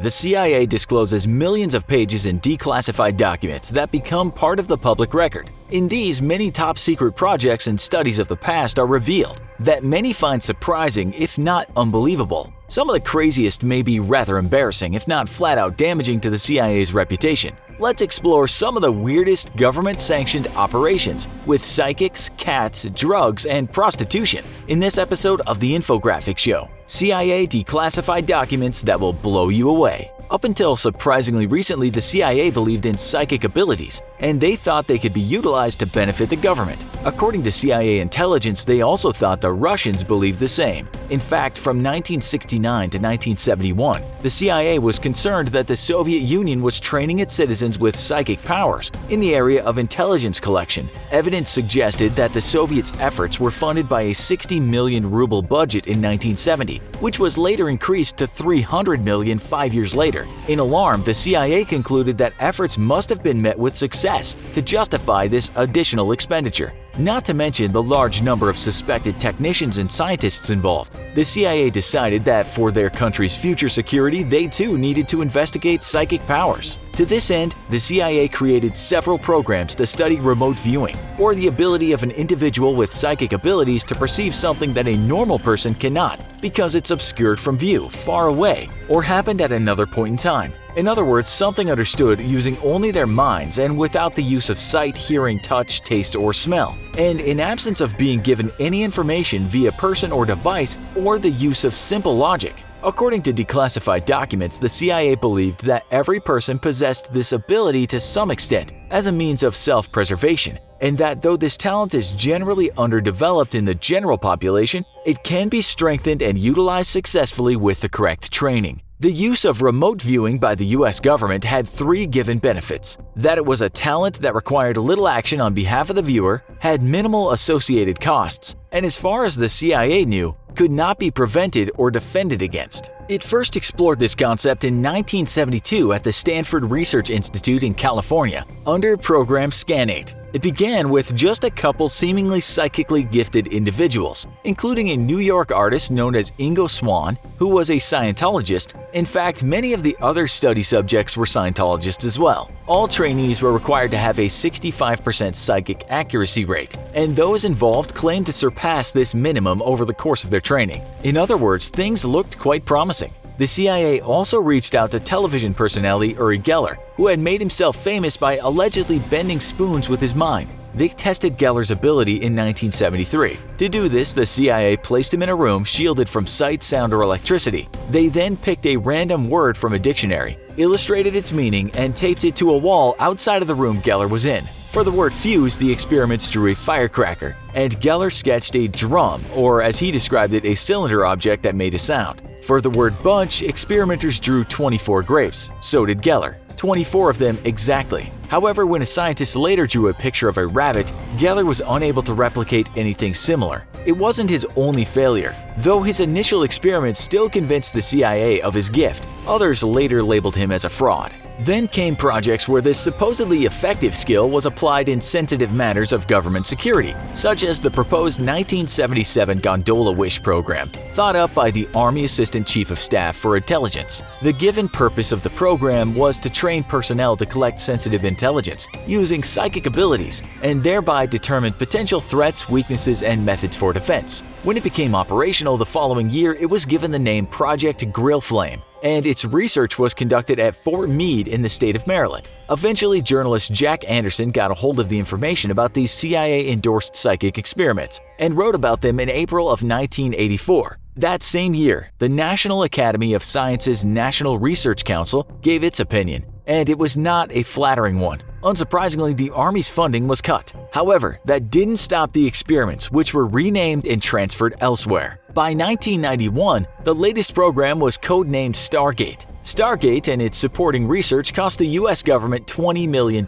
The CIA discloses millions of pages in declassified documents that become part of the public record. In these, many top-secret projects and studies of the past are revealed that many find surprising, if not unbelievable. Some of the craziest may be rather embarrassing, if not flat-out damaging to the CIA's reputation. Let's explore some of the weirdest government-sanctioned operations with psychics, cats, drugs, and prostitution in this episode of The Infographic Show. CIA declassified documents that will blow you away. Up until surprisingly recently, the CIA believed in psychic abilities, and they thought they could be utilized to benefit the government. According to CIA intelligence, they also thought the Russians believed the same. In fact, from 1969 to 1971, the CIA was concerned that the Soviet Union was training its citizens with psychic powers in the area of intelligence collection. Evidence suggested that the Soviets' efforts were funded by a 60 million ruble budget in 1970, which was later increased to 300 million 5 years later. In alarm, the CIA concluded that efforts must have been met with success to justify this additional expenditure. Not to mention the large number of suspected technicians and scientists involved. The CIA decided that for their country's future security, they too needed to investigate psychic powers. To this end, the CIA created several programs to study remote viewing, or the ability of an individual with psychic abilities to perceive something that a normal person cannot, because it's obscured from view, far away, or happened at another point in time. In other words, something understood using only their minds and without the use of sight, hearing, touch, taste, or smell, and in absence of being given any information via person or device or the use of simple logic. According to declassified documents, the CIA believed that every person possessed this ability to some extent as a means of self-preservation, and that though this talent is generally underdeveloped in the general population, it can be strengthened and utilized successfully with the correct training. The use of remote viewing by the US government had three given benefits: that it was a talent that required little action on behalf of the viewer, had minimal associated costs, and as far as the CIA knew, could not be prevented or defended against. It first explored this concept in 1972 at the Stanford Research Institute in California under program Scanate. It began with just a couple seemingly psychically gifted individuals, including a New York artist known as Ingo Swann, who was a Scientologist. In fact, many of the other study subjects were Scientologists as well. All trainees were required to have a 65% psychic accuracy rate, and those involved claimed to surpass this minimum over the course of their training. In other words, things looked quite promising. The CIA also reached out to television personality Uri Geller, who had made himself famous by allegedly bending spoons with his mind. They tested Geller's ability in 1973. To do this, the CIA placed him in a room shielded from sight, sound, or electricity. They then picked a random word from a dictionary, illustrated its meaning, and taped it to a wall outside of the room Geller was in. For the word fuse, the experiments drew a firecracker, and Geller sketched a drum, or as he described it, a cylinder object that made a sound. For the word bunch, experimenters drew 24 grapes. So did Geller. 24 of them exactly. However, when a scientist later drew a picture of a rabbit, Geller was unable to replicate anything similar. It wasn't his only failure, though his initial experiments still convinced the CIA of his gift. Others later labeled him as a fraud. Then came projects where this supposedly effective skill was applied in sensitive matters of government security, such as the proposed 1977 Gondola Wish program, thought up by the Army Assistant Chief of Staff for Intelligence. The given purpose of the program was to train personnel to collect sensitive intelligence using psychic abilities, and thereby determine potential threats, weaknesses, and methods for defense. When it became operational the following year, it was given the name Project Grill Flame, and its research was conducted at Fort Meade in the state of Maryland. Eventually, journalist Jack Anderson got a hold of the information about these CIA-endorsed psychic experiments and wrote about them in April of 1984. That same year, the National Academy of Sciences National Research Council gave its opinion, and it was not a flattering one. Unsurprisingly, the Army's funding was cut. However, that didn't stop the experiments, which were renamed and transferred elsewhere. By 1991, the latest program was codenamed Stargate. Stargate and its supporting research cost the U.S. government $20 million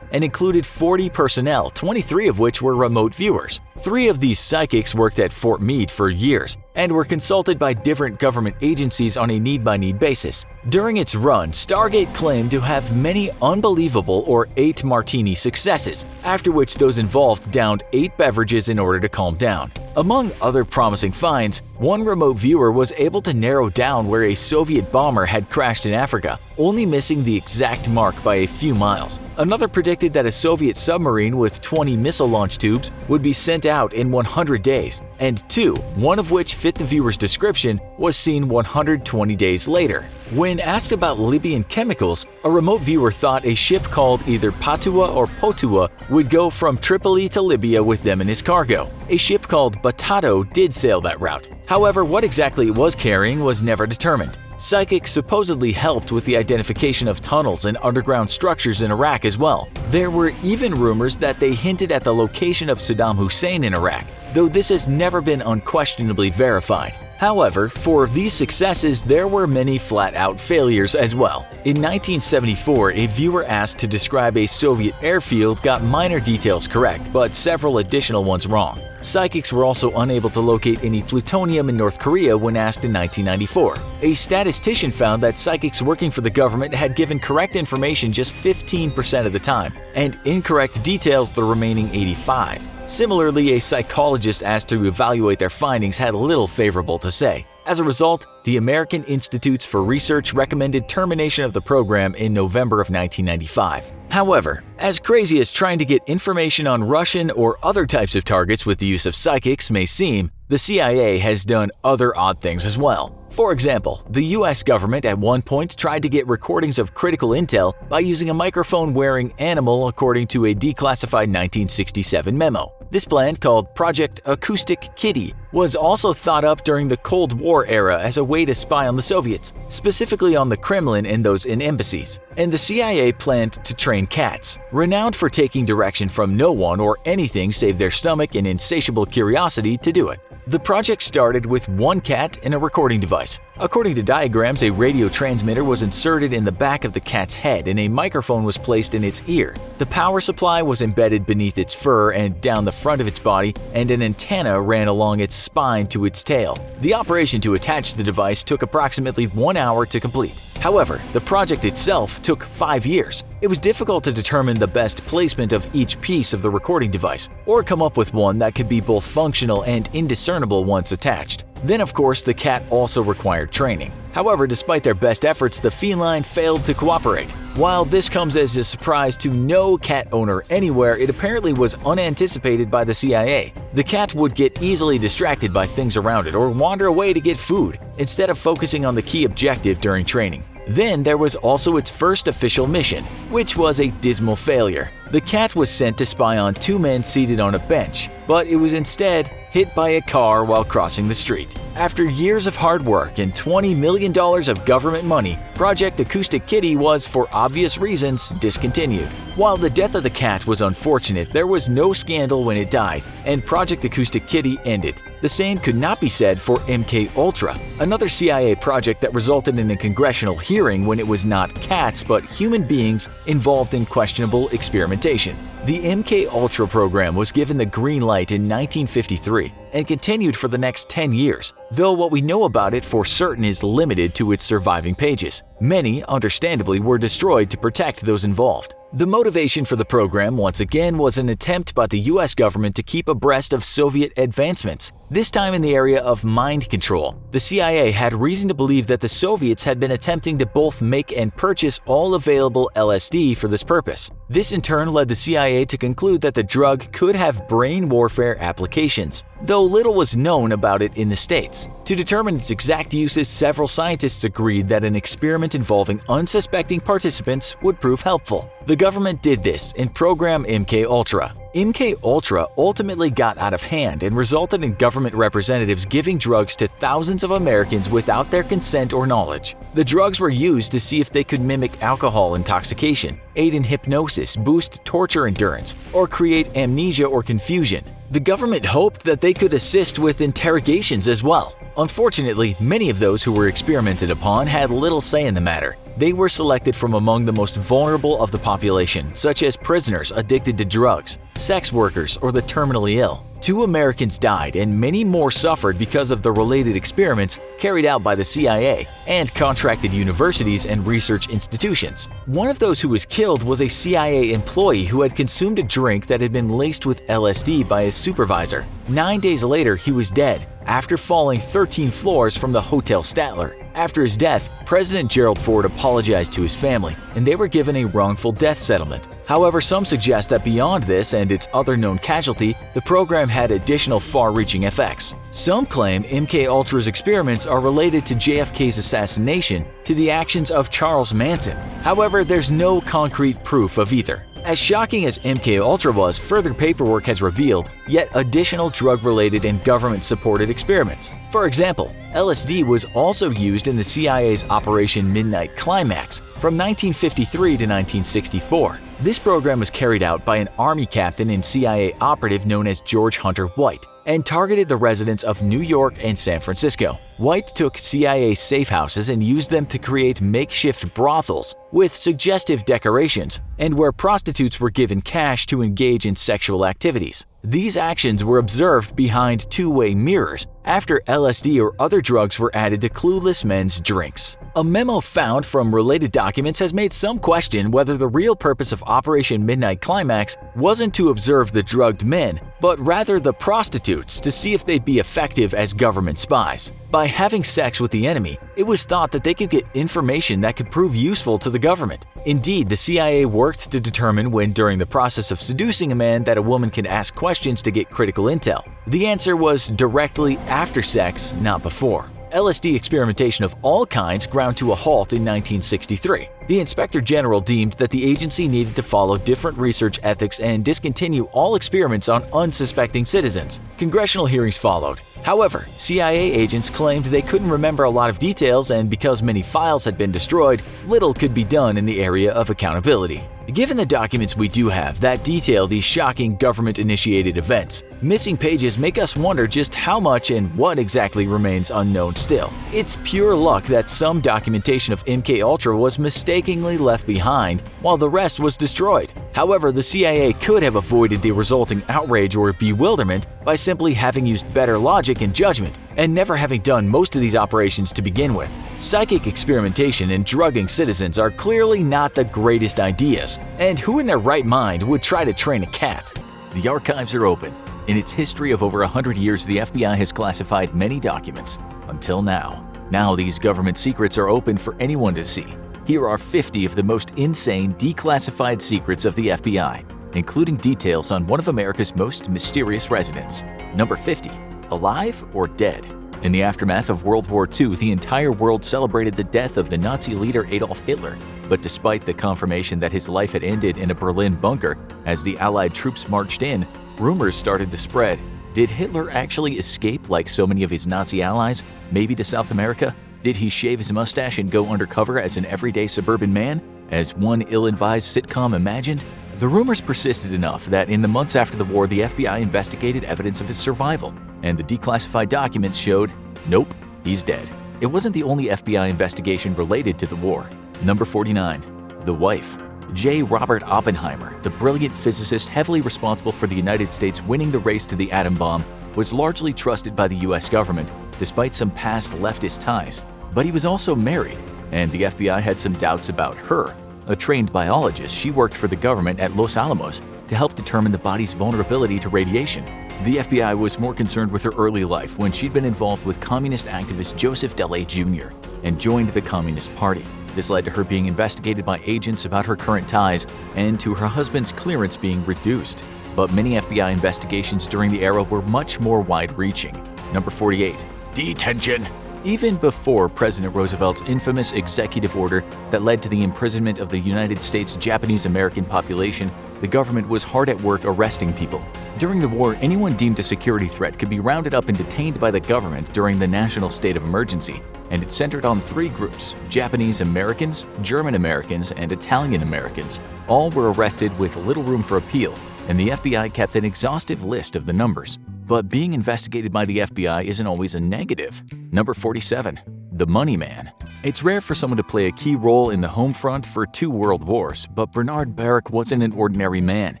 and included 40 personnel, 23 of which were remote viewers. 3 of these psychics worked at Fort Meade for years and were consulted by different government agencies on a need-by-need basis. During its run, Stargate claimed to have many unbelievable or 8 martini successes, after which those involved downed 8 beverages in order to calm down. Among other promising finds, one remote viewer was able to narrow down where a Soviet bomber had crashed in Africa, only missing the exact mark by a few miles. Another predicted that a Soviet submarine with 20 missile launch tubes would be sent out in 100 days, and two, one of which fit the viewer's description, was seen 120 days later. When asked about Libyan chemicals, a remote viewer thought a ship called either Patua or Potua would go from Tripoli to Libya with them in his cargo. A ship called Batato did sail that route. However, what exactly it was carrying was never determined. Psychics supposedly helped with the identification of tunnels and underground structures in Iraq as well. There were even rumors that they hinted at the location of Saddam Hussein in Iraq, though this has never been unquestionably verified. However, for these successes, there were many flat-out failures as well. In 1974, a viewer asked to describe a Soviet airfield got minor details correct, but several additional ones wrong. Psychics were also unable to locate any plutonium in North Korea when asked in 1994. A statistician found that psychics working for the government had given correct information just 15% of the time, and incorrect details the remaining 85%. Similarly, a psychologist asked to evaluate their findings had little favorable to say. As a result, the American Institutes for Research recommended termination of the program in November of 1995. However, as crazy as trying to get information on Russian or other types of targets with the use of psychics may seem, the CIA has done other odd things as well. For example, the US government at one point tried to get recordings of critical intel by using a microphone-wearing animal according to a declassified 1967 memo. This plan, called Project Acoustic Kitty, was also thought up during the Cold War era as a way to spy on the Soviets, specifically on the Kremlin and those in embassies. And the CIA planned to train cats, renowned for taking direction from no one or anything save their stomach and insatiable curiosity to do it. The project started with one cat and a recording device. According to diagrams, a radio transmitter was inserted in the back of the cat's head and a microphone was placed in its ear. The power supply was embedded beneath its fur and down the front of its body, and an antenna ran along its spine to its tail. The operation to attach the device took approximately 1 hour to complete. However, the project itself took 5 years. It was difficult to determine the best placement of each piece of the recording device, or come up with one that could be both functional and indiscernible once attached. Then, of course, the cat also required training. However, despite their best efforts, the feline failed to cooperate. While this comes as a surprise to no cat owner anywhere, it apparently was unanticipated by the CIA. The cat would get easily distracted by things around it or wander away to get food, instead of focusing on the key objective during training. Then there was also its first official mission, which was a dismal failure. The cat was sent to spy on 2 men seated on a bench, but it was instead hit by a car while crossing the street. After years of hard work and $20 million of government money, Project Acoustic Kitty was, for obvious reasons, discontinued. While the death of the cat was unfortunate, there was no scandal when it died, and Project Acoustic Kitty ended. The same could not be said for MK-Ultra, another CIA project that resulted in a congressional hearing when it was not cats but human beings involved in questionable experimentation. The MK-Ultra program was given the green light in 1953 and continued for the next 10 years, though what we know about it for certain is limited to its surviving pages. Many, understandably, were destroyed to protect those involved. The motivation for the program, once again, was an attempt by the US government to keep abreast of Soviet advancements, this time in the area of mind control. The CIA had reason to believe that the Soviets had been attempting to both make and purchase all available LSD for this purpose. This in turn led the CIA to conclude that the drug could have brain warfare applications, though little was known about it in the States. To determine its exact uses, several scientists agreed that an experiment involving unsuspecting participants would prove helpful. The government did this in Program MK-Ultra. MK-Ultra ultimately got out of hand and resulted in government representatives giving drugs to thousands of Americans without their consent or knowledge. The drugs were used to see if they could mimic alcohol intoxication, aid in hypnosis, boost torture endurance, or create amnesia or confusion. The government hoped that they could assist with interrogations as well. Unfortunately, many of those who were experimented upon had little say in the matter. They were selected from among the most vulnerable of the population, such as prisoners addicted to drugs, sex workers, or the terminally ill. 2 Americans died and many more suffered because of the related experiments carried out by the CIA and contracted universities and research institutions. One of those who was killed was a CIA employee who had consumed a drink that had been laced with LSD by his supervisor. 9 days later, he was dead after falling 13 floors from the Hotel Statler. After his death, President Gerald Ford apologized to his family, and they were given a wrongful death settlement. However, some suggest that beyond this and its other known casualty, the program had additional far-reaching effects. Some claim MKUltra's experiments are related to JFK's assassination to the actions of Charles Manson. However, there's no concrete proof of either. As shocking as MKUltra was, further paperwork has revealed yet additional drug-related and government-supported experiments. For example, LSD was also used in the CIA's Operation Midnight Climax from 1953 to 1964. This program was carried out by an Army captain and CIA operative known as George Hunter White and targeted the residents of New York and San Francisco. White took CIA safe houses and used them to create makeshift brothels with suggestive decorations and where prostitutes were given cash to engage in sexual activities. These actions were observed behind two-way mirrors after LSD or other drugs were added to clueless men's drinks. A memo found from related documents has made some question whether the real purpose of Operation Midnight Climax wasn't to observe the drugged men, but rather the prostitutes to see if they'd be effective as government spies. By having sex with the enemy, it was thought that they could get information that could prove useful to the government. Indeed, the CIA worked to determine when during the process of seducing a man that a woman can ask questions to get critical intel. The answer was directly after sex, not before. LSD experimentation of all kinds ground to a halt in 1963. The Inspector General deemed that the agency needed to follow different research ethics and discontinue all experiments on unsuspecting citizens. Congressional hearings followed. However, CIA agents claimed they couldn't remember a lot of details, and because many files had been destroyed, little could be done in the area of accountability. Given the documents we do have that detail these shocking government-initiated events, missing pages make us wonder just how much and what exactly remains unknown still. It's pure luck that some documentation of MKUltra was mistakenly left behind while the rest was destroyed. However, the CIA could have avoided the resulting outrage or bewilderment by simply having used better logic and judgment and never having done most of these operations to begin with. Psychic experimentation and drugging citizens are clearly not the greatest ideas, and who in their right mind would try to train a cat? The archives are open. In its history of over 100 years, the FBI has classified many documents, until now. Now these government secrets are open for anyone to see. Here are 50 of the most insane declassified secrets of the FBI, including details on one of America's most mysterious residents. Number 50. Alive or dead? In the aftermath of World War II, the entire world celebrated the death of the Nazi leader Adolf Hitler. But despite the confirmation that his life had ended in a Berlin bunker as the Allied troops marched in, rumors started to spread. Did Hitler actually escape like so many of his Nazi allies, maybe to South America? Did he shave his mustache and go undercover as an everyday suburban man, as one ill-advised sitcom imagined? The rumors persisted enough that in the months after the war, the FBI investigated evidence of his survival, and the declassified documents showed, nope, he's dead. It wasn't the only FBI investigation related to the war. Number 49. The wife. J. Robert Oppenheimer, the brilliant physicist heavily responsible for the United States winning the race to the atom bomb, was largely trusted by the US government, despite some past leftist ties. But he was also married, and the FBI had some doubts about her. A trained biologist, she worked for the government at Los Alamos to help determine the body's vulnerability to radiation. The FBI was more concerned with her early life when she'd been involved with communist activist Joseph Dele Jr. and joined the Communist Party. This led to her being investigated by agents about her current ties and to her husband's clearance being reduced. But many FBI investigations during the era were much more wide-reaching. Number 48. Detention. Even before President Roosevelt's infamous executive order that led to the imprisonment of the United States Japanese-American population, the government was hard at work arresting people. During the war, anyone deemed a security threat could be rounded up and detained by the government during the national state of emergency, and it centered on three groups: Japanese Americans, German Americans, and Italian Americans. All were arrested with little room for appeal, and the FBI kept an exhaustive list of the numbers. But being investigated by the FBI isn't always a negative. Number 47. The Money Man. It's rare for someone to play a key role in the home front for two world wars, but Bernard Baruch wasn't an ordinary man.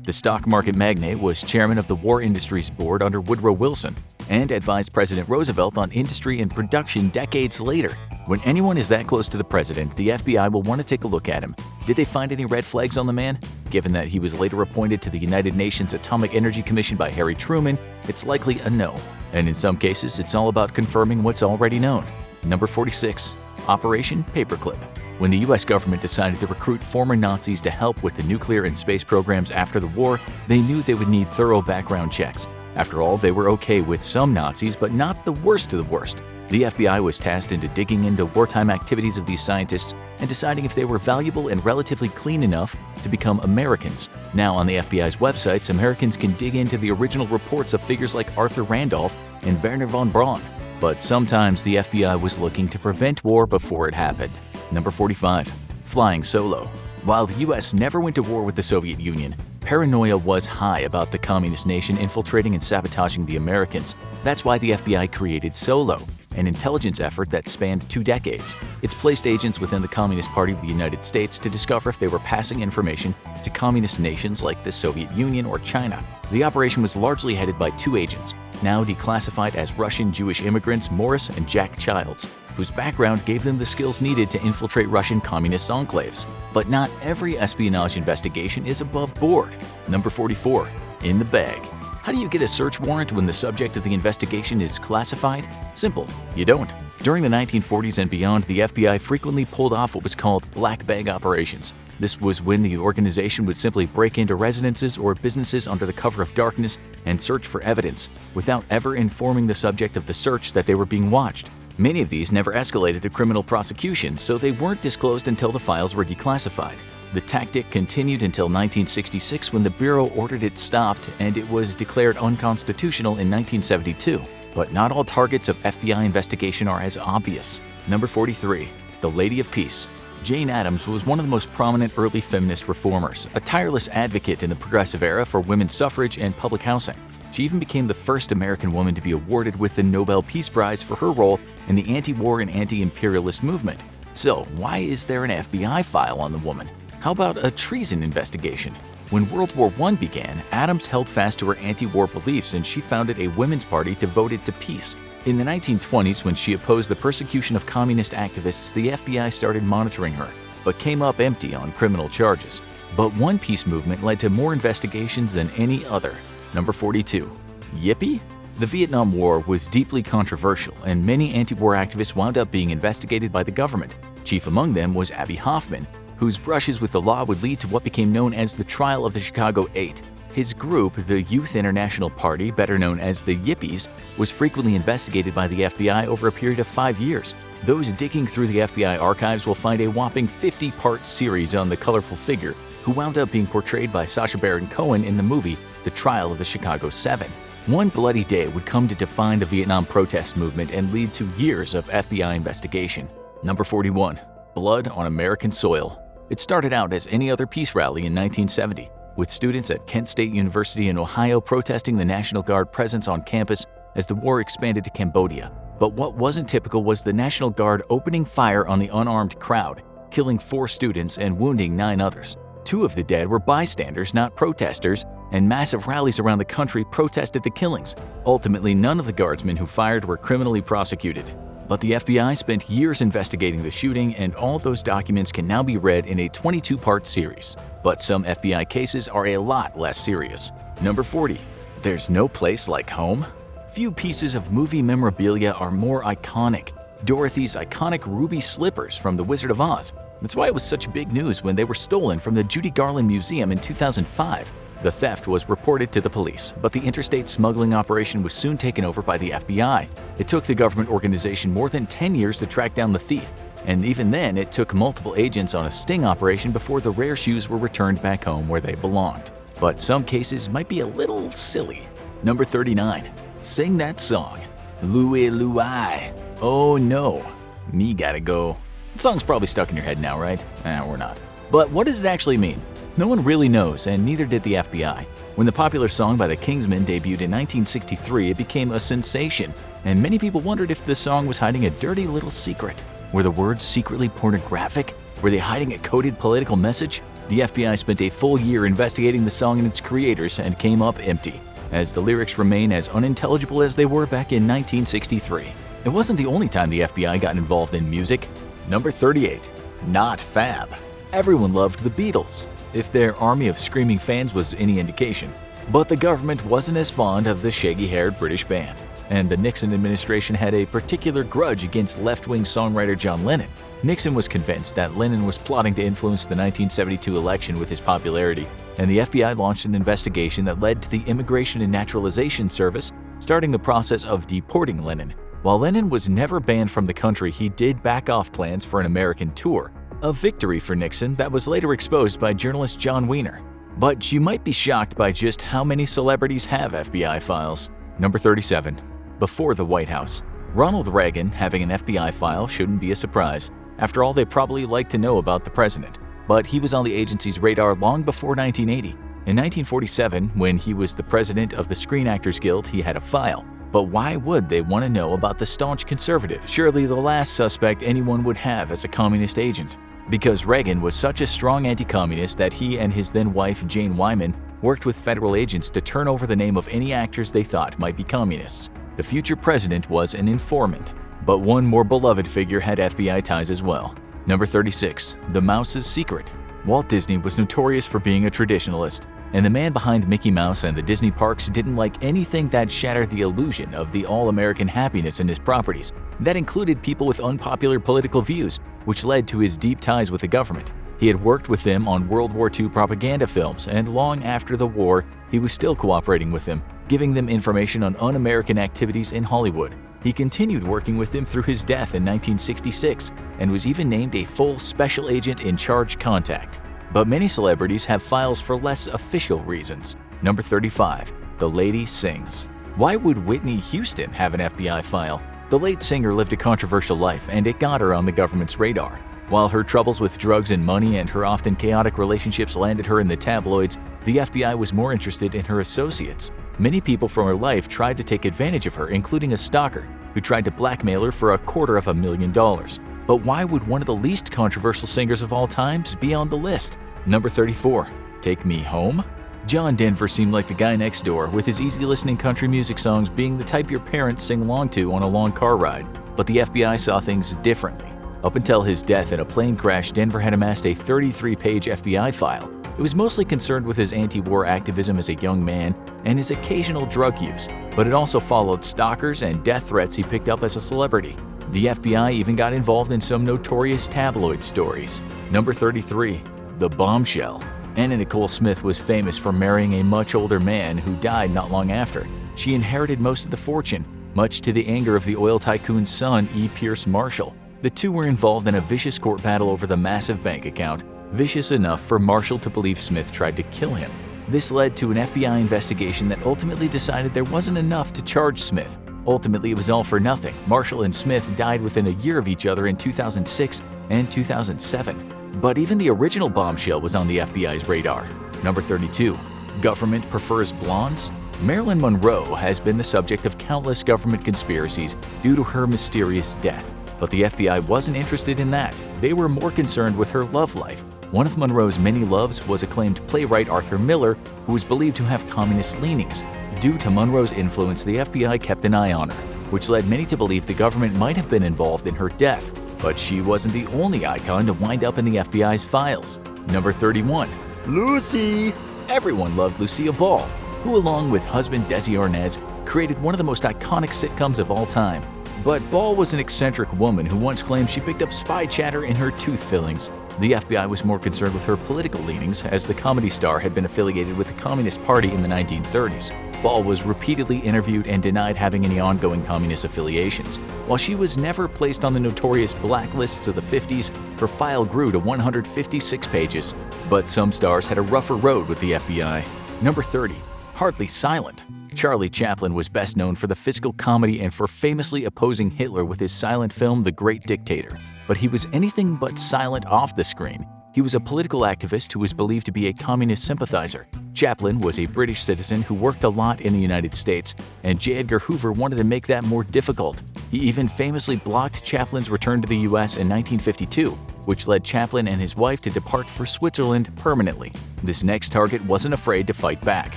The stock market magnate was chairman of the War Industries Board under Woodrow Wilson and advised President Roosevelt on industry and production decades later. When anyone is that close to the president, the FBI will want to take a look at him. Did they find any red flags on the man? Given that he was later appointed to the United Nations Atomic Energy Commission by Harry Truman, it's likely a no. And in some cases, it's all about confirming what's already known. Number 46. Operation Paperclip. When the US government decided to recruit former Nazis to help with the nuclear and space programs after the war, they knew they would need thorough background checks. After all, they were okay with some Nazis, but not the worst of the worst. The FBI was tasked into digging into wartime activities of these scientists and deciding if they were valuable and relatively clean enough to become Americans. Now, on the FBI's websites, Americans can dig into the original reports of figures like Arthur Randolph and Werner von Braun. But sometimes the FBI was looking to prevent war before it happened. Number 45. Flying solo. While the US never went to war with the Soviet Union, paranoia was high about the communist nation infiltrating and sabotaging the Americans. That's why the FBI created Solo, an intelligence effort that spanned 2 decades. It's placed agents within the Communist Party of the United States to discover if they were passing information to communist nations like the Soviet Union or China. The operation was largely headed by 2 agents, now declassified as Russian Jewish immigrants Morris and Jack Childs, whose background gave them the skills needed to infiltrate Russian communist enclaves. But not every espionage investigation is above board. Number 44. In the bag. How do you get a search warrant when the subject of the investigation is classified? Simple, you don't. During the 1940s and beyond, the FBI frequently pulled off what was called black bag operations. This was when the organization would simply break into residences or businesses under the cover of darkness and search for evidence, without ever informing the subject of the search that they were being watched. Many of these never escalated to criminal prosecution, so they weren't disclosed until the files were declassified. The tactic continued until 1966 when the Bureau ordered it stopped and it was declared unconstitutional in 1972. But not all targets of FBI investigation are as obvious. Number 43. The Lady of Peace. Jane Addams was one of the most prominent early feminist reformers, a tireless advocate in the progressive era for women's suffrage and public housing. She even became the first American woman to be awarded with the Nobel Peace Prize for her role in the anti-war and anti-imperialist movement. So, why is there an FBI file on the woman? How about a treason investigation? When World War I began, Addams held fast to her anti-war beliefs and she founded a women's party devoted to peace. In the 1920s, when she opposed the persecution of communist activists, the FBI started monitoring her, but came up empty on criminal charges. But one peace movement led to more investigations than any other. Number 42. Yippee? The Vietnam War was deeply controversial, and many anti-war activists wound up being investigated by the government. Chief among them was Abbie Hoffman, whose brushes with the law would lead to what became known as the Trial of the Chicago 8. His group, the Youth International Party, better known as the Yippies, was frequently investigated by the FBI over a period of 5 years. Those digging through the FBI archives will find a whopping 50-part series on the colorful figure, who wound up being portrayed by Sacha Baron Cohen in the movie The Trial of the Chicago 7. One bloody day would come to define the Vietnam protest movement and lead to years of FBI investigation. Number 41. Blood on American soil. It started out as any other peace rally in 1970, with students at Kent State University in Ohio protesting the National Guard presence on campus as the war expanded to Cambodia. But what wasn't typical was the National Guard opening fire on the unarmed crowd, killing 4 students and wounding 9 others. 2 of the dead were bystanders, not protesters, and massive rallies around the country protested the killings. Ultimately, none of the guardsmen who fired were criminally prosecuted. But the FBI spent years investigating the shooting, and all those documents can now be read in a 22-part series. But some FBI cases are a lot less serious. Number 40. There's no place like home? Few pieces of movie memorabilia are more iconic. Dorothy's iconic ruby slippers from The Wizard of Oz. That's why it was such big news when they were stolen from the Judy Garland Museum in 2005. The theft was reported to the police, but the interstate smuggling operation was soon taken over by the FBI. It took the government organization more than 10 years to track down the thief, and even then it took multiple agents on a sting operation before the rare shoes were returned back home where they belonged. But some cases might be a little silly. Number 39. Sing that song. Louie Louie. Oh no. Me gotta go. The song's probably stuck in your head now, right? We're not. But what does it actually mean? No one really knows, and neither did the FBI. When the popular song by the Kingsmen debuted in 1963, it became a sensation, and many people wondered if the song was hiding a dirty little secret. Were the words secretly pornographic? Were they hiding a coded political message? The FBI spent a full year investigating the song and its creators and came up empty, as the lyrics remain as unintelligible as they were back in 1963. It wasn't the only time the FBI got involved in music. Number 38. Not Fab. Everyone loved the Beatles, if their army of screaming fans was any indication. But the government wasn't as fond of the shaggy-haired British band, and the Nixon administration had a particular grudge against left-wing songwriter John Lennon. Nixon was convinced that Lennon was plotting to influence the 1972 election with his popularity, and the FBI launched an investigation that led to the Immigration and Naturalization Service starting the process of deporting Lennon. While Lennon was never banned from the country, he did back off plans for an American tour, a victory for Nixon that was later exposed by journalist John Wiener. But you might be shocked by just how many celebrities have FBI files. Number 37. Before the White House. Ronald Reagan having an FBI file shouldn't be a surprise. After all, they probably like to know about the president. But he was on the agency's radar long before 1980. In 1947, when he was the president of the Screen Actors Guild, he had a file. But why would they want to know about the staunch conservative? Surely the last suspect anyone would have as a communist agent. Because Reagan was such a strong anti-communist that he and his then-wife Jane Wyman worked with federal agents to turn over the name of any actors they thought might be communists. The future president was an informant. But one more beloved figure had FBI ties as well. Number 36. The Mouse's Secret. Walt Disney was notorious for being a traditionalist, and the man behind Mickey Mouse and the Disney parks didn't like anything that shattered the illusion of the all-American happiness in his properties. That included people with unpopular political views, which led to his deep ties with the government. He had worked with them on World War II propaganda films, and long after the war, he was still cooperating with them, giving them information on un-American activities in Hollywood. He continued working with them through his death in 1966 and was even named a full special agent in charge contact. But many celebrities have files for less official reasons. Number 35. The Lady Sings. Why would Whitney Houston have an FBI file? The late singer lived a controversial life, and it got her on the government's radar. While her troubles with drugs and money and her often chaotic relationships landed her in the tabloids, the FBI was more interested in her associates. Many people from her life tried to take advantage of her, including a stalker who tried to blackmail her for $250,000. But why would one of the least controversial singers of all times be on the list? Number 34. Take Me Home? John Denver seemed like the guy next door, with his easy-listening country music songs being the type your parents sing along to on a long car ride. But the FBI saw things differently. Up until his death in a plane crash, Denver had amassed a 33-page FBI file. It was mostly concerned with his anti-war activism as a young man and his occasional drug use, but it also followed stalkers and death threats he picked up as a celebrity. The FBI even got involved in some notorious tabloid stories. Number 33. The Bombshell. Anna Nicole Smith was famous for marrying a much older man who died not long after. She inherited most of the fortune, much to the anger of the oil tycoon's son, E. Pierce Marshall. The two were involved in a vicious court battle over the massive bank account, vicious enough for Marshall to believe Smith tried to kill him. This led to an FBI investigation that ultimately decided there wasn't enough to charge Smith. Ultimately, it was all for nothing. Marshall and Smith died within a year of each other in 2006 and 2007. But even the original bombshell was on the FBI's radar. Number 32. Government prefers blondes? Marilyn Monroe has been the subject of countless government conspiracies due to her mysterious death. But the FBI wasn't interested in that. They were more concerned with her love life. One of Monroe's many loves was acclaimed playwright Arthur Miller, who was believed to have communist leanings. Due to Monroe's influence, the FBI kept an eye on her, which led many to believe the government might have been involved in her death. But she wasn't the only icon to wind up in the FBI's files. Number 31. Lucy! Everyone loved Lucille Ball, who along with husband Desi Arnaz created one of the most iconic sitcoms of all time. But Ball was an eccentric woman who once claimed she picked up spy chatter in her tooth fillings. The FBI was more concerned with her political leanings, as the comedy star had been affiliated with the Communist Party in the 1930s. Ball was repeatedly interviewed and denied having any ongoing communist affiliations. While she was never placed on the notorious blacklists of the 50s, her file grew to 156 pages. But some stars had a rougher road with the FBI. Number 30. Hardly Silent. Charlie Chaplin was best known for the physical comedy and for famously opposing Hitler with his silent film The Great Dictator. But he was anything but silent off the screen. He was a political activist who was believed to be a communist sympathizer. Chaplin was a British citizen who worked a lot in the United States, and J. Edgar Hoover wanted to make that more difficult. He even famously blocked Chaplin's return to the US in 1952, which led Chaplin and his wife to depart for Switzerland permanently. This next target wasn't afraid to fight back.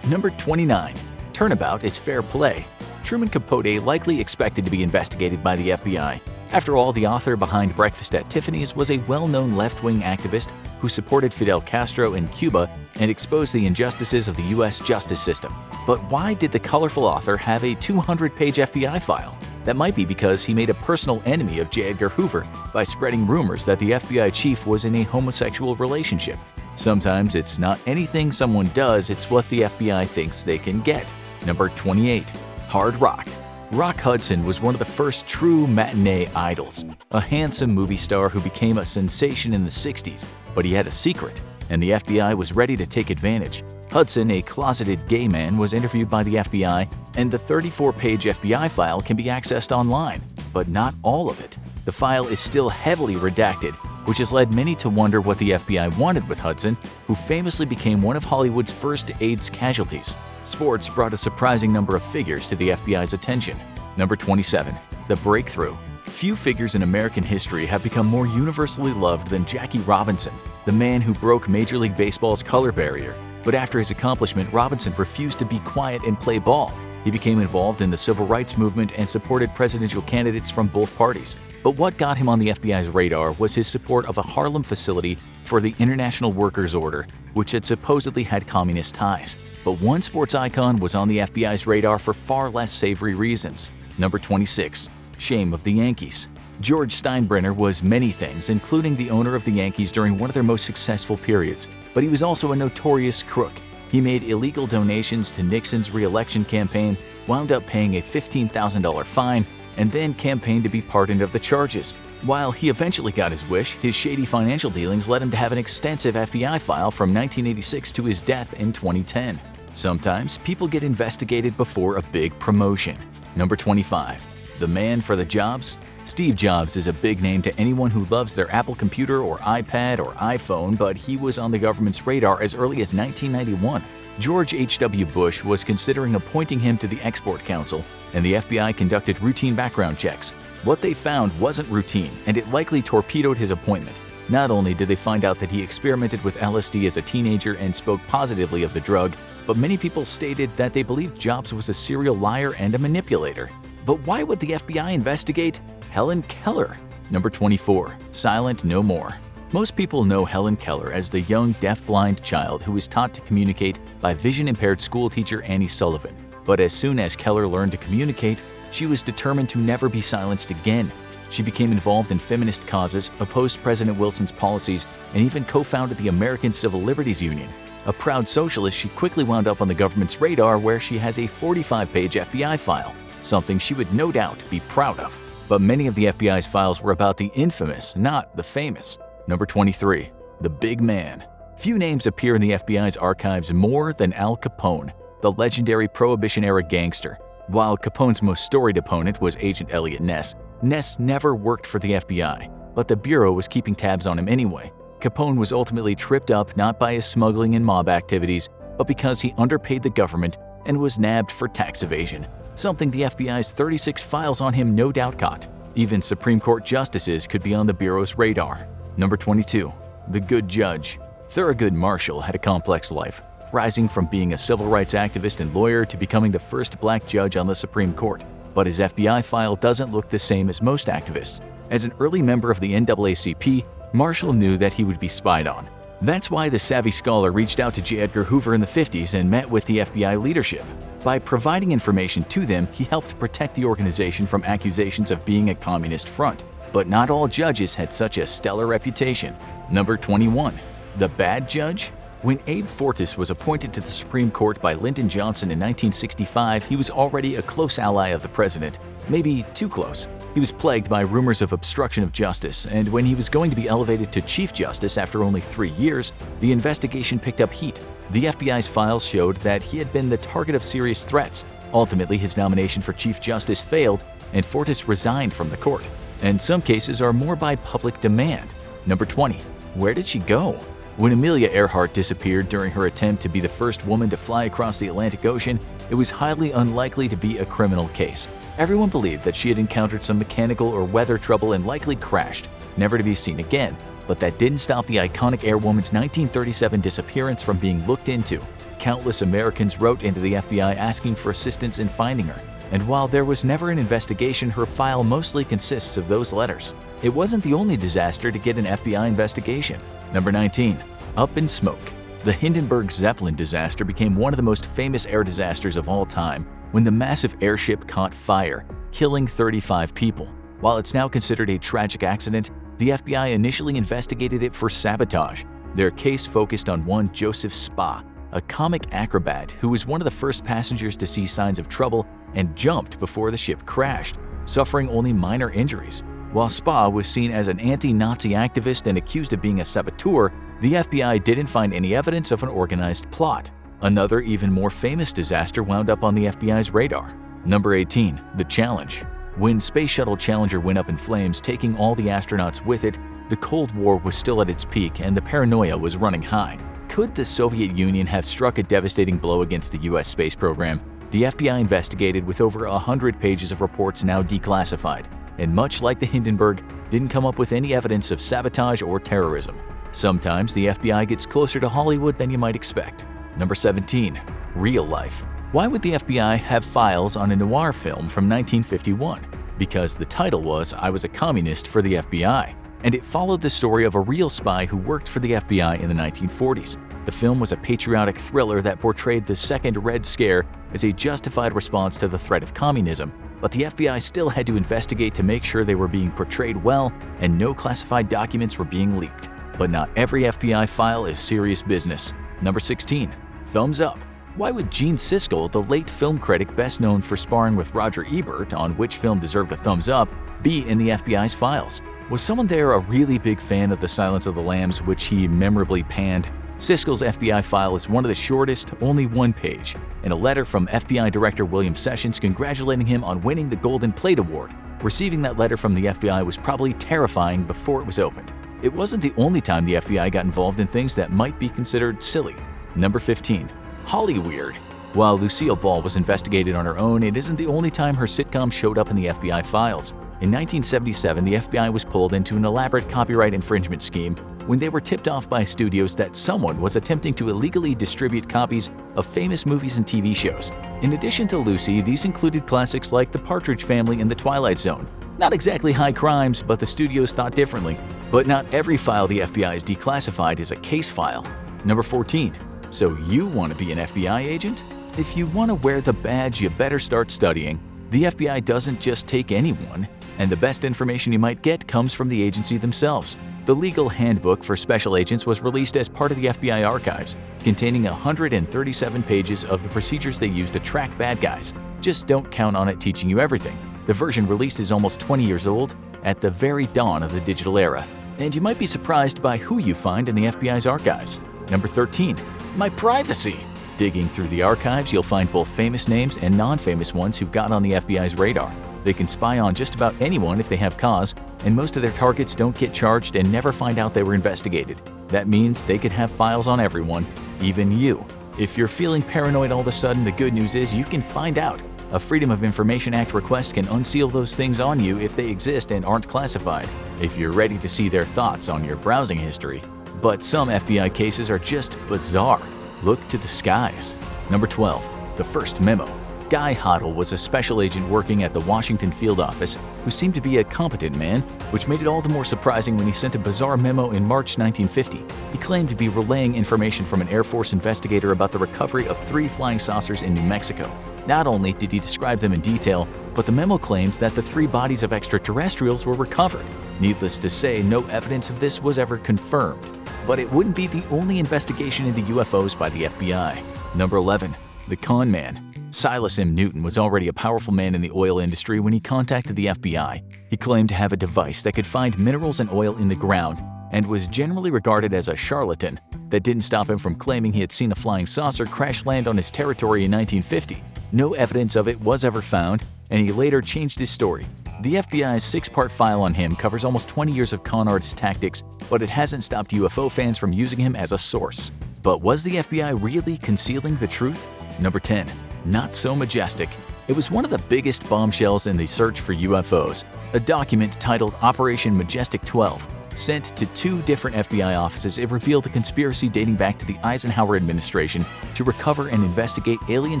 Number 29. Turnabout is fair play. Truman Capote likely expected to be investigated by the FBI. After all, the author behind Breakfast at Tiffany's was a well-known left-wing activist who supported Fidel Castro in Cuba and exposed the injustices of the U.S. justice system. But why did the colorful author have a 200-page FBI file? That might be because he made a personal enemy of J. Edgar Hoover by spreading rumors that the FBI chief was in a homosexual relationship. Sometimes it's not anything someone does, it's what the FBI thinks they can get. Number 28. Hard Rock. Rock Hudson was one of the first true matinee idols, a handsome movie star who became a sensation in the 60s, but he had a secret, and the FBI was ready to take advantage. Hudson, a closeted gay man, was interviewed by the FBI, and the 34-page FBI file can be accessed online, but not all of it. The file is still heavily redacted, which has led many to wonder what the FBI wanted with Hudson, who famously became one of Hollywood's first AIDS casualties. Sports brought a surprising number of figures to the FBI's attention. Number 27. The Breakthrough. Few figures in American history have become more universally loved than Jackie Robinson, the man who broke Major League Baseball's color barrier. But after his accomplishment, Robinson refused to be quiet and play ball. He became involved in the civil rights movement and supported presidential candidates from both parties. But what got him on the FBI's radar was his support of a Harlem facility for the International Workers' Order, which had supposedly had communist ties. But one sports icon was on the FBI's radar for far less savory reasons. Number 26. Shame of the Yankees. George Steinbrenner was many things, including the owner of the Yankees during one of their most successful periods, but he was also a notorious crook. He made illegal donations to Nixon's re-election campaign, wound up paying a $15,000 fine, and then campaigned to be pardoned of the charges. While he eventually got his wish, his shady financial dealings led him to have an extensive FBI file from 1986 to his death in 2010. Sometimes people get investigated before a big promotion. Number 25. The man for the jobs? Steve Jobs is a big name to anyone who loves their Apple computer or iPad or iPhone, but he was on the government's radar as early as 1991. George H.W. Bush was considering appointing him to the Export Council, and the FBI conducted routine background checks. What they found wasn't routine, and it likely torpedoed his appointment. Not only did they find out that he experimented with LSD as a teenager and spoke positively of the drug, but many people stated that they believed Jobs was a serial liar and a manipulator. But why would the FBI investigate Helen Keller? Number 24. Silent No More. Most people know Helen Keller as the young deaf-blind child who was taught to communicate by vision-impaired schoolteacher Annie Sullivan. But as soon as Keller learned to communicate, she was determined to never be silenced again. She became involved in feminist causes, opposed President Wilson's policies, and even co-founded the American Civil Liberties Union. A proud socialist, she quickly wound up on the government's radar where she has a 45-page FBI file, something she would no doubt be proud of. But many of the FBI's files were about the infamous, not the famous. Number 23. The Big Man. Few names appear in the FBI's archives more than Al Capone, the legendary Prohibition-era gangster. While Capone's most storied opponent was Agent Elliot Ness, Ness never worked for the FBI, but the Bureau was keeping tabs on him anyway. Capone was ultimately tripped up not by his smuggling and mob activities, but because he underpaid the government and was nabbed for tax evasion, something the FBI's 36 files on him no doubt caught. Even Supreme Court justices could be on the Bureau's radar. Number 22. The Good Judge. Thurgood Marshall had a complex life, rising from being a civil rights activist and lawyer to becoming the first black judge on the Supreme Court. But his FBI file doesn't look the same as most activists. As an early member of the NAACP, Marshall knew that he would be spied on. That's why the savvy scholar reached out to J. Edgar Hoover in the 50s and met with the FBI leadership. By providing information to them, he helped protect the organization from accusations of being a communist front. But not all judges had such a stellar reputation. Number 21. The Bad Judge? When Abe Fortas was appointed to the Supreme Court by Lyndon Johnson in 1965, he was already a close ally of the president, maybe too close. He was plagued by rumors of obstruction of justice, and when he was going to be elevated to Chief Justice after only 3 years, the investigation picked up heat. The FBI's files showed that he had been the target of serious threats. Ultimately, his nomination for Chief Justice failed, and Fortas resigned from the court. And some cases are more by public demand. Number 20. Where did she go? When Amelia Earhart disappeared during her attempt to be the first woman to fly across the Atlantic Ocean, it was highly unlikely to be a criminal case. Everyone believed that she had encountered some mechanical or weather trouble and likely crashed, never to be seen again, but that didn't stop the iconic airwoman's 1937 disappearance from being looked into. Countless Americans wrote into the FBI asking for assistance in finding her, and while there was never an investigation, her file mostly consists of those letters. It wasn't the only disaster to get an FBI investigation. Number 19. Up in Smoke. The Hindenburg Zeppelin disaster became one of the most famous air disasters of all time when the massive airship caught fire, killing 35 people. While it's now considered a tragic accident, the FBI initially investigated it for sabotage. Their case focused on one Joseph Spa, a comic acrobat who was one of the first passengers to see signs of trouble and jumped before the ship crashed, suffering only minor injuries. While Spa was seen as an anti-Nazi activist and accused of being a saboteur, the FBI didn't find any evidence of an organized plot. Another, even more famous disaster wound up on the FBI's radar. Number 18. The Challenge. When Space Shuttle Challenger went up in flames, taking all the astronauts with it, the Cold War was still at its peak and the paranoia was running high. Could the Soviet Union have struck a devastating blow against the US space program? The FBI investigated with over 100 pages of reports now declassified, and much like the Hindenburg, didn't come up with any evidence of sabotage or terrorism. Sometimes the FBI gets closer to Hollywood than you might expect. Number 17. Real life. Why would the FBI have files on a noir film from 1951? Because the title was I Was a Communist for the FBI, and it followed the story of a real spy who worked for the FBI in the 1940s. The film was a patriotic thriller that portrayed the Second Red Scare as a justified response to the threat of communism, but the FBI still had to investigate to make sure they were being portrayed well and no classified documents were being leaked. But not every FBI file is serious business. Number 16. Thumbs Up. Why would Gene Siskel, the late film critic best known for sparring with Roger Ebert on which film deserved a thumbs up, be in the FBI's files? Was someone there a really big fan of The Silence of the Lambs, which he memorably panned? Siskel's FBI file is one of the shortest, only one page, and a letter from FBI Director William Sessions congratulating him on winning the Golden Plate Award. Receiving that letter from the FBI was probably terrifying before it was opened. It wasn't the only time the FBI got involved in things that might be considered silly. Number 15. Hollyweird. While Lucille Ball was investigated on her own, it isn't the only time her sitcom showed up in the FBI files. In 1977, the FBI was pulled into an elaborate copyright infringement scheme when they were tipped off by studios that someone was attempting to illegally distribute copies of famous movies and TV shows. In addition to Lucy, these included classics like The Partridge Family and The Twilight Zone. Not exactly high crimes, but the studios thought differently. But not every file the FBI is declassified is a case file. Number 14. So you want to be an FBI agent? If you want to wear the badge, you better start studying. The FBI doesn't just take anyone, and the best information you might get comes from the agency themselves. The Legal Handbook for Special Agents was released as part of the FBI archives, containing 137 pages of the procedures they use to track bad guys. Just don't count on it teaching you everything. The version released is almost 20 years old, at the very dawn of the digital era, and you might be surprised by who you find in the FBI's archives. Number 13. My privacy. Digging through the archives, you'll find both famous names and non-famous ones who got on the FBI's radar. They can spy on just about anyone if they have cause, and most of their targets don't get charged and never find out they were investigated. That means they could have files on everyone, even you. If you're feeling paranoid all of a sudden, the good news is you can find out. A Freedom of Information Act request can unseal those things on you if they exist and aren't classified, if you're ready to see their thoughts on your browsing history. But some FBI cases are just bizarre. Look to the skies. Number 12. The First Memo. Guy Hoddle was a special agent working at the Washington field office who seemed to be a competent man, which made it all the more surprising when he sent a bizarre memo in March 1950. He claimed to be relaying information from an Air Force investigator about the recovery of 3 flying saucers in New Mexico. Not only did he describe them in detail, but the memo claimed that the 3 bodies of extraterrestrials were recovered. Needless to say, no evidence of this was ever confirmed. But it wouldn't be the only investigation into UFOs by the FBI. Number 11. The Con Man. Silas M. Newton was already a powerful man in the oil industry when he contacted the FBI. He claimed to have a device that could find minerals and oil in the ground and was generally regarded as a charlatan. That didn't stop him from claiming he had seen a flying saucer crash land on his territory in 1950. No evidence of it was ever found, and he later changed his story. The FBI's 6-part file on him covers almost 20 years of con artist tactics, but it hasn't stopped UFO fans from using him as a source. But was the FBI really concealing the truth? Number 10. Not so majestic. It was one of the biggest bombshells in the search for UFOs. A document titled Operation Majestic 12, sent to 2 different FBI offices, it revealed a conspiracy dating back to the Eisenhower administration to recover and investigate alien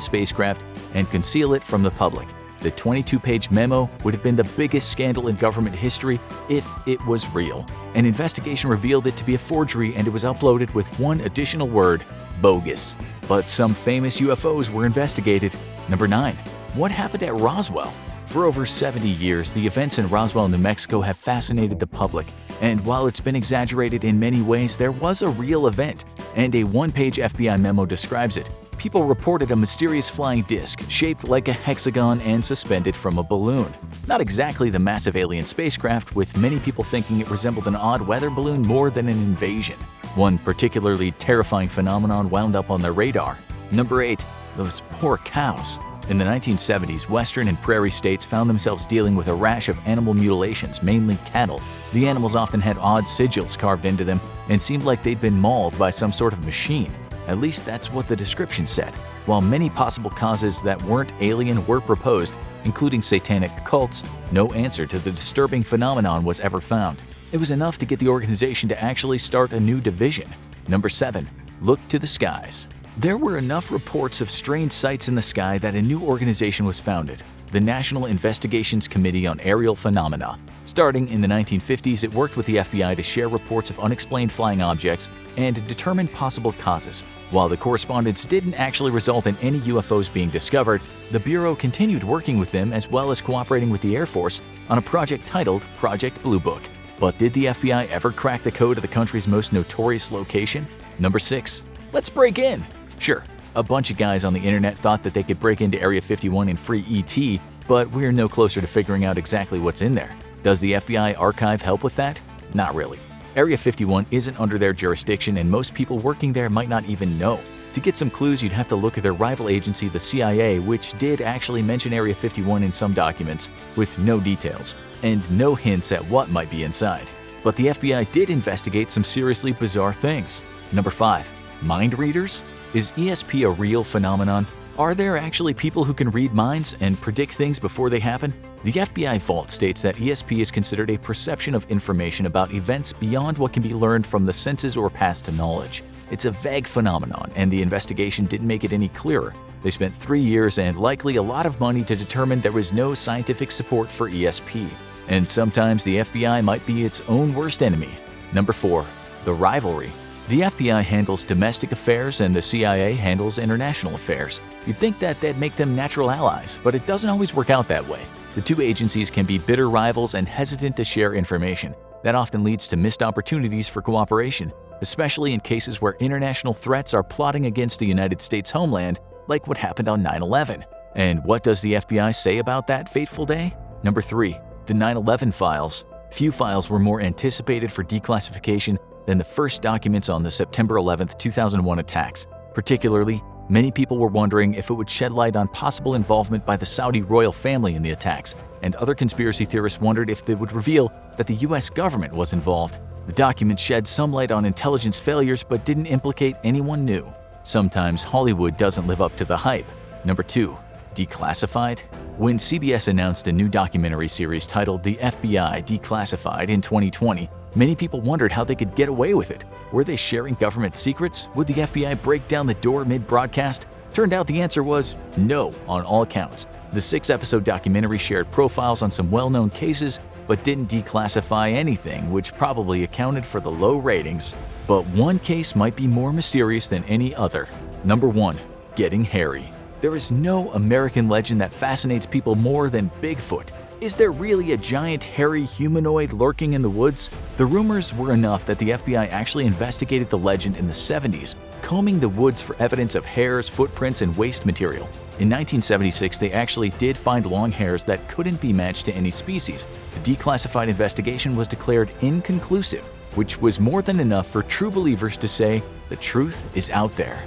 spacecraft and conceal it from the public. The 22-page memo would have been the biggest scandal in government history if it was real. An investigation revealed it to be a forgery, and it was uploaded with one additional word: bogus. But some famous UFOs were investigated. Number 9. What happened at Roswell? For over 70 years, the events in Roswell, New Mexico have fascinated the public. And while it's been exaggerated in many ways, there was a real event, and a one-page FBI memo describes it. People reported a mysterious flying disc shaped like a hexagon and suspended from a balloon. Not exactly the massive alien spacecraft, with many people thinking it resembled an odd weather balloon more than an invasion. One particularly terrifying phenomenon wound up on their radar. Number 8. Those poor cows. In the 1970s, western and prairie states found themselves dealing with a rash of animal mutilations, mainly cattle. The animals often had odd sigils carved into them and seemed like they'd been mauled by some sort of machine. At least that's what the description said. While many possible causes that weren't alien were proposed, including satanic cults, no answer to the disturbing phenomenon was ever found. It was enough to get the organization to actually start a new division. Number 7. Look to the skies. There were enough reports of strange sights in the sky that a new organization was founded, the National Investigations Committee on Aerial Phenomena. Starting in the 1950s, it worked with the FBI to share reports of unexplained flying objects and determine possible causes. While the correspondence didn't actually result in any UFOs being discovered, the Bureau continued working with them as well as cooperating with the Air Force on a project titled Project Blue Book. But did the FBI ever crack the code of the country's most notorious location? Number 6. Let's break in! Sure, a bunch of guys on the internet thought that they could break into Area 51 and free ET, but we're no closer to figuring out exactly what's in there. Does the FBI archive help with that? Not really. Area 51 isn't under their jurisdiction, and most people working there might not even know. To get some clues, you'd have to look at their rival agency, the CIA, which did actually mention Area 51 in some documents, with no details, and no hints at what might be inside. But the FBI did investigate some seriously bizarre things. Number 5. Mind readers? Is ESP a real phenomenon? Are there actually people who can read minds and predict things before they happen? The FBI Vault states that ESP is considered a perception of information about events beyond what can be learned from the senses or past knowledge. It's a vague phenomenon, and the investigation didn't make it any clearer. They spent 3 years and likely a lot of money to determine there was no scientific support for ESP. And sometimes the FBI might be its own worst enemy. Number 4. The rivalry. The FBI handles domestic affairs and the CIA handles international affairs. You'd think that they'd make them natural allies, but it doesn't always work out that way. The two agencies can be bitter rivals and hesitant to share information. That often leads to missed opportunities for cooperation, especially in cases where international threats are plotting against the United States homeland, like what happened on 9/11. And what does the FBI say about that fateful day? Number 3. The 9/11 files. Few files were more anticipated for declassification than the first documents on the September 11, 2001 attacks. Particularly, many people were wondering if it would shed light on possible involvement by the Saudi royal family in the attacks, and other conspiracy theorists wondered if they would reveal that the US government was involved. The documents shed some light on intelligence failures but didn't implicate anyone new. Sometimes Hollywood doesn't live up to the hype. Number 2. Declassified? When CBS announced a new documentary series titled The FBI Declassified in 2020, many people wondered how they could get away with it. Were they sharing government secrets? Would the FBI break down the door mid-broadcast? Turned out the answer was no on all accounts. The 6-episode documentary shared profiles on some well-known cases, but didn't declassify anything, which probably accounted for the low ratings. But one case might be more mysterious than any other. Number 1. Getting hairy. There is no American legend that fascinates people more than Bigfoot. Is there really a giant hairy humanoid lurking in the woods? The rumors were enough that the FBI actually investigated the legend in the 70s, combing the woods for evidence of hairs, footprints, and waste material. In 1976, they actually did find long hairs that couldn't be matched to any species. The declassified investigation was declared inconclusive, which was more than enough for true believers to say the truth is out there.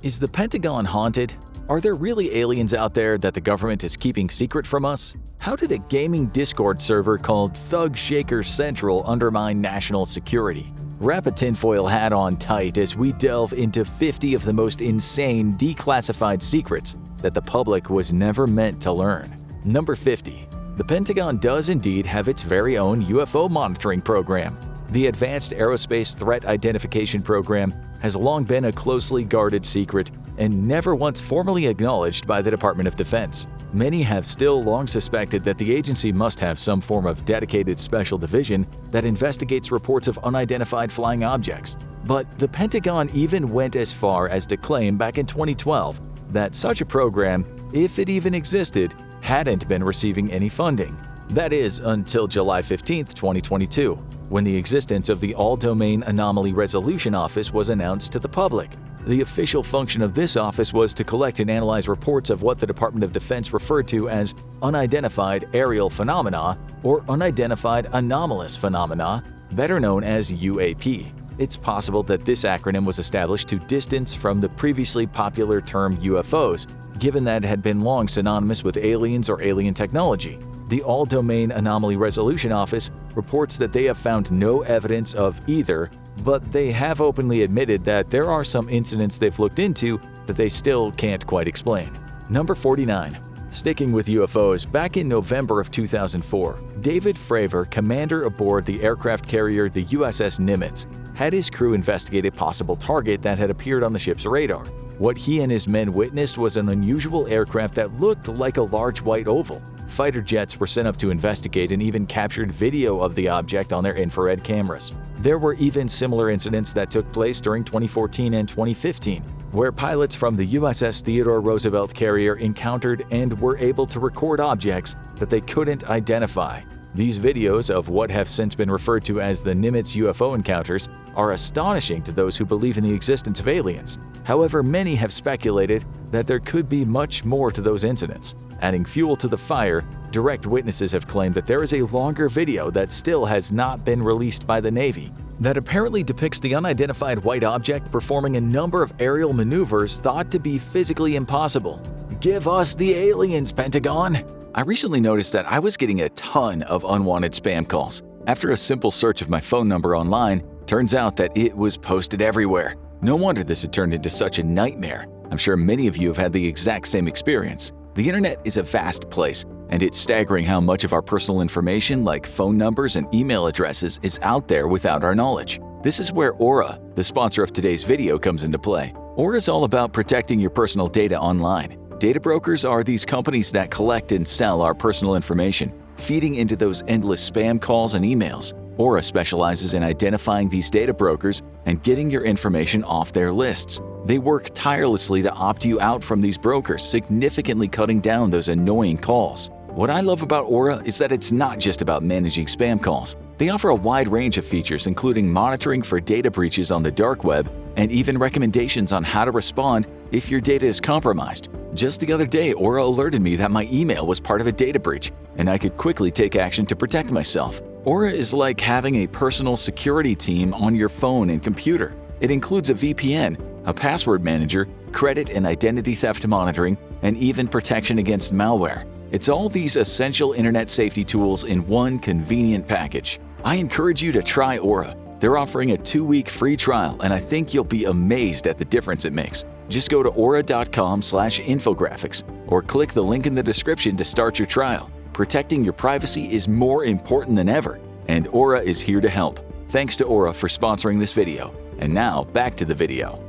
Is the Pentagon haunted? Are there really aliens out there that the government is keeping secret from us? How did a gaming Discord server called Thug Shaker Central undermine national security? Wrap a tinfoil hat on tight as we delve into 50 of the most insane declassified secrets that the public was never meant to learn. Number 50. The Pentagon does indeed have its very own UFO monitoring program. The Advanced Aerospace Threat Identification Program has long been a closely guarded secret and never once formally acknowledged by the Department of Defense. Many have still long suspected that the agency must have some form of dedicated special division that investigates reports of unidentified flying objects. But the Pentagon even went as far as to claim back in 2012 that such a program, if it even existed, hadn't been receiving any funding. That is, until July 15, 2022, when the existence of the All-Domain Anomaly Resolution Office was announced to the public. The official function of this office was to collect and analyze reports of what the Department of Defense referred to as unidentified aerial phenomena or unidentified anomalous phenomena, better known as UAP. It's possible that this acronym was established to distance from the previously popular term UFOs, given that it had been long synonymous with aliens or alien technology. The All-Domain Anomaly Resolution Office reports that they have found no evidence of either, but they have openly admitted that there are some incidents they've looked into that they still can't quite explain. Number 49. Sticking with UFOs, back in November of 2004, David Fravor, commander aboard the aircraft carrier the USS Nimitz, had his crew investigate a possible target that had appeared on the ship's radar. What he and his men witnessed was an unusual aircraft that looked like a large white oval. Fighter jets were sent up to investigate and even captured video of the object on their infrared cameras. There were even similar incidents that took place during 2014 and 2015, where pilots from the USS Theodore Roosevelt carrier encountered and were able to record objects that they couldn't identify. These videos of what have since been referred to as the Nimitz UFO encounters are astonishing to those who believe in the existence of aliens. However, many have speculated that there could be much more to those incidents. Adding fuel to the fire, direct witnesses have claimed that there is a longer video that still has not been released by the Navy that apparently depicts the unidentified white object performing a number of aerial maneuvers thought to be physically impossible. Give us the aliens, Pentagon! I recently noticed that I was getting a ton of unwanted spam calls. After a simple search of my phone number online, turns out that it was posted everywhere. No wonder this had turned into such a nightmare. I'm sure many of you have had the exact same experience. The internet is a vast place, and it's staggering how much of our personal information like phone numbers and email addresses is out there without our knowledge. This is where Aura, the sponsor of today's video, comes into play. Aura is all about protecting your personal data online. Data brokers are these companies that collect and sell our personal information, feeding into those endless spam calls and emails. Aura specializes in identifying these data brokers and getting your information off their lists. They work tirelessly to opt you out from these brokers, significantly cutting down those annoying calls. What I love about Aura is that it's not just about managing spam calls. They offer a wide range of features, including monitoring for data breaches on the dark web and even recommendations on how to respond if your data is compromised. Just the other day, Aura alerted me that my email was part of a data breach, and I could quickly take action to protect myself. Aura is like having a personal security team on your phone and computer. It includes a VPN, a password manager, credit and identity theft monitoring, and even protection against malware. It's all these essential internet safety tools in one convenient package. I encourage you to try Aura. They're offering a 2-week free trial, and I think you'll be amazed at the difference it makes. Just go to aura.com/infographics or click the link in the description to start your trial. Protecting your privacy is more important than ever, and Aura is here to help. Thanks to Aura for sponsoring this video. And now, back to the video.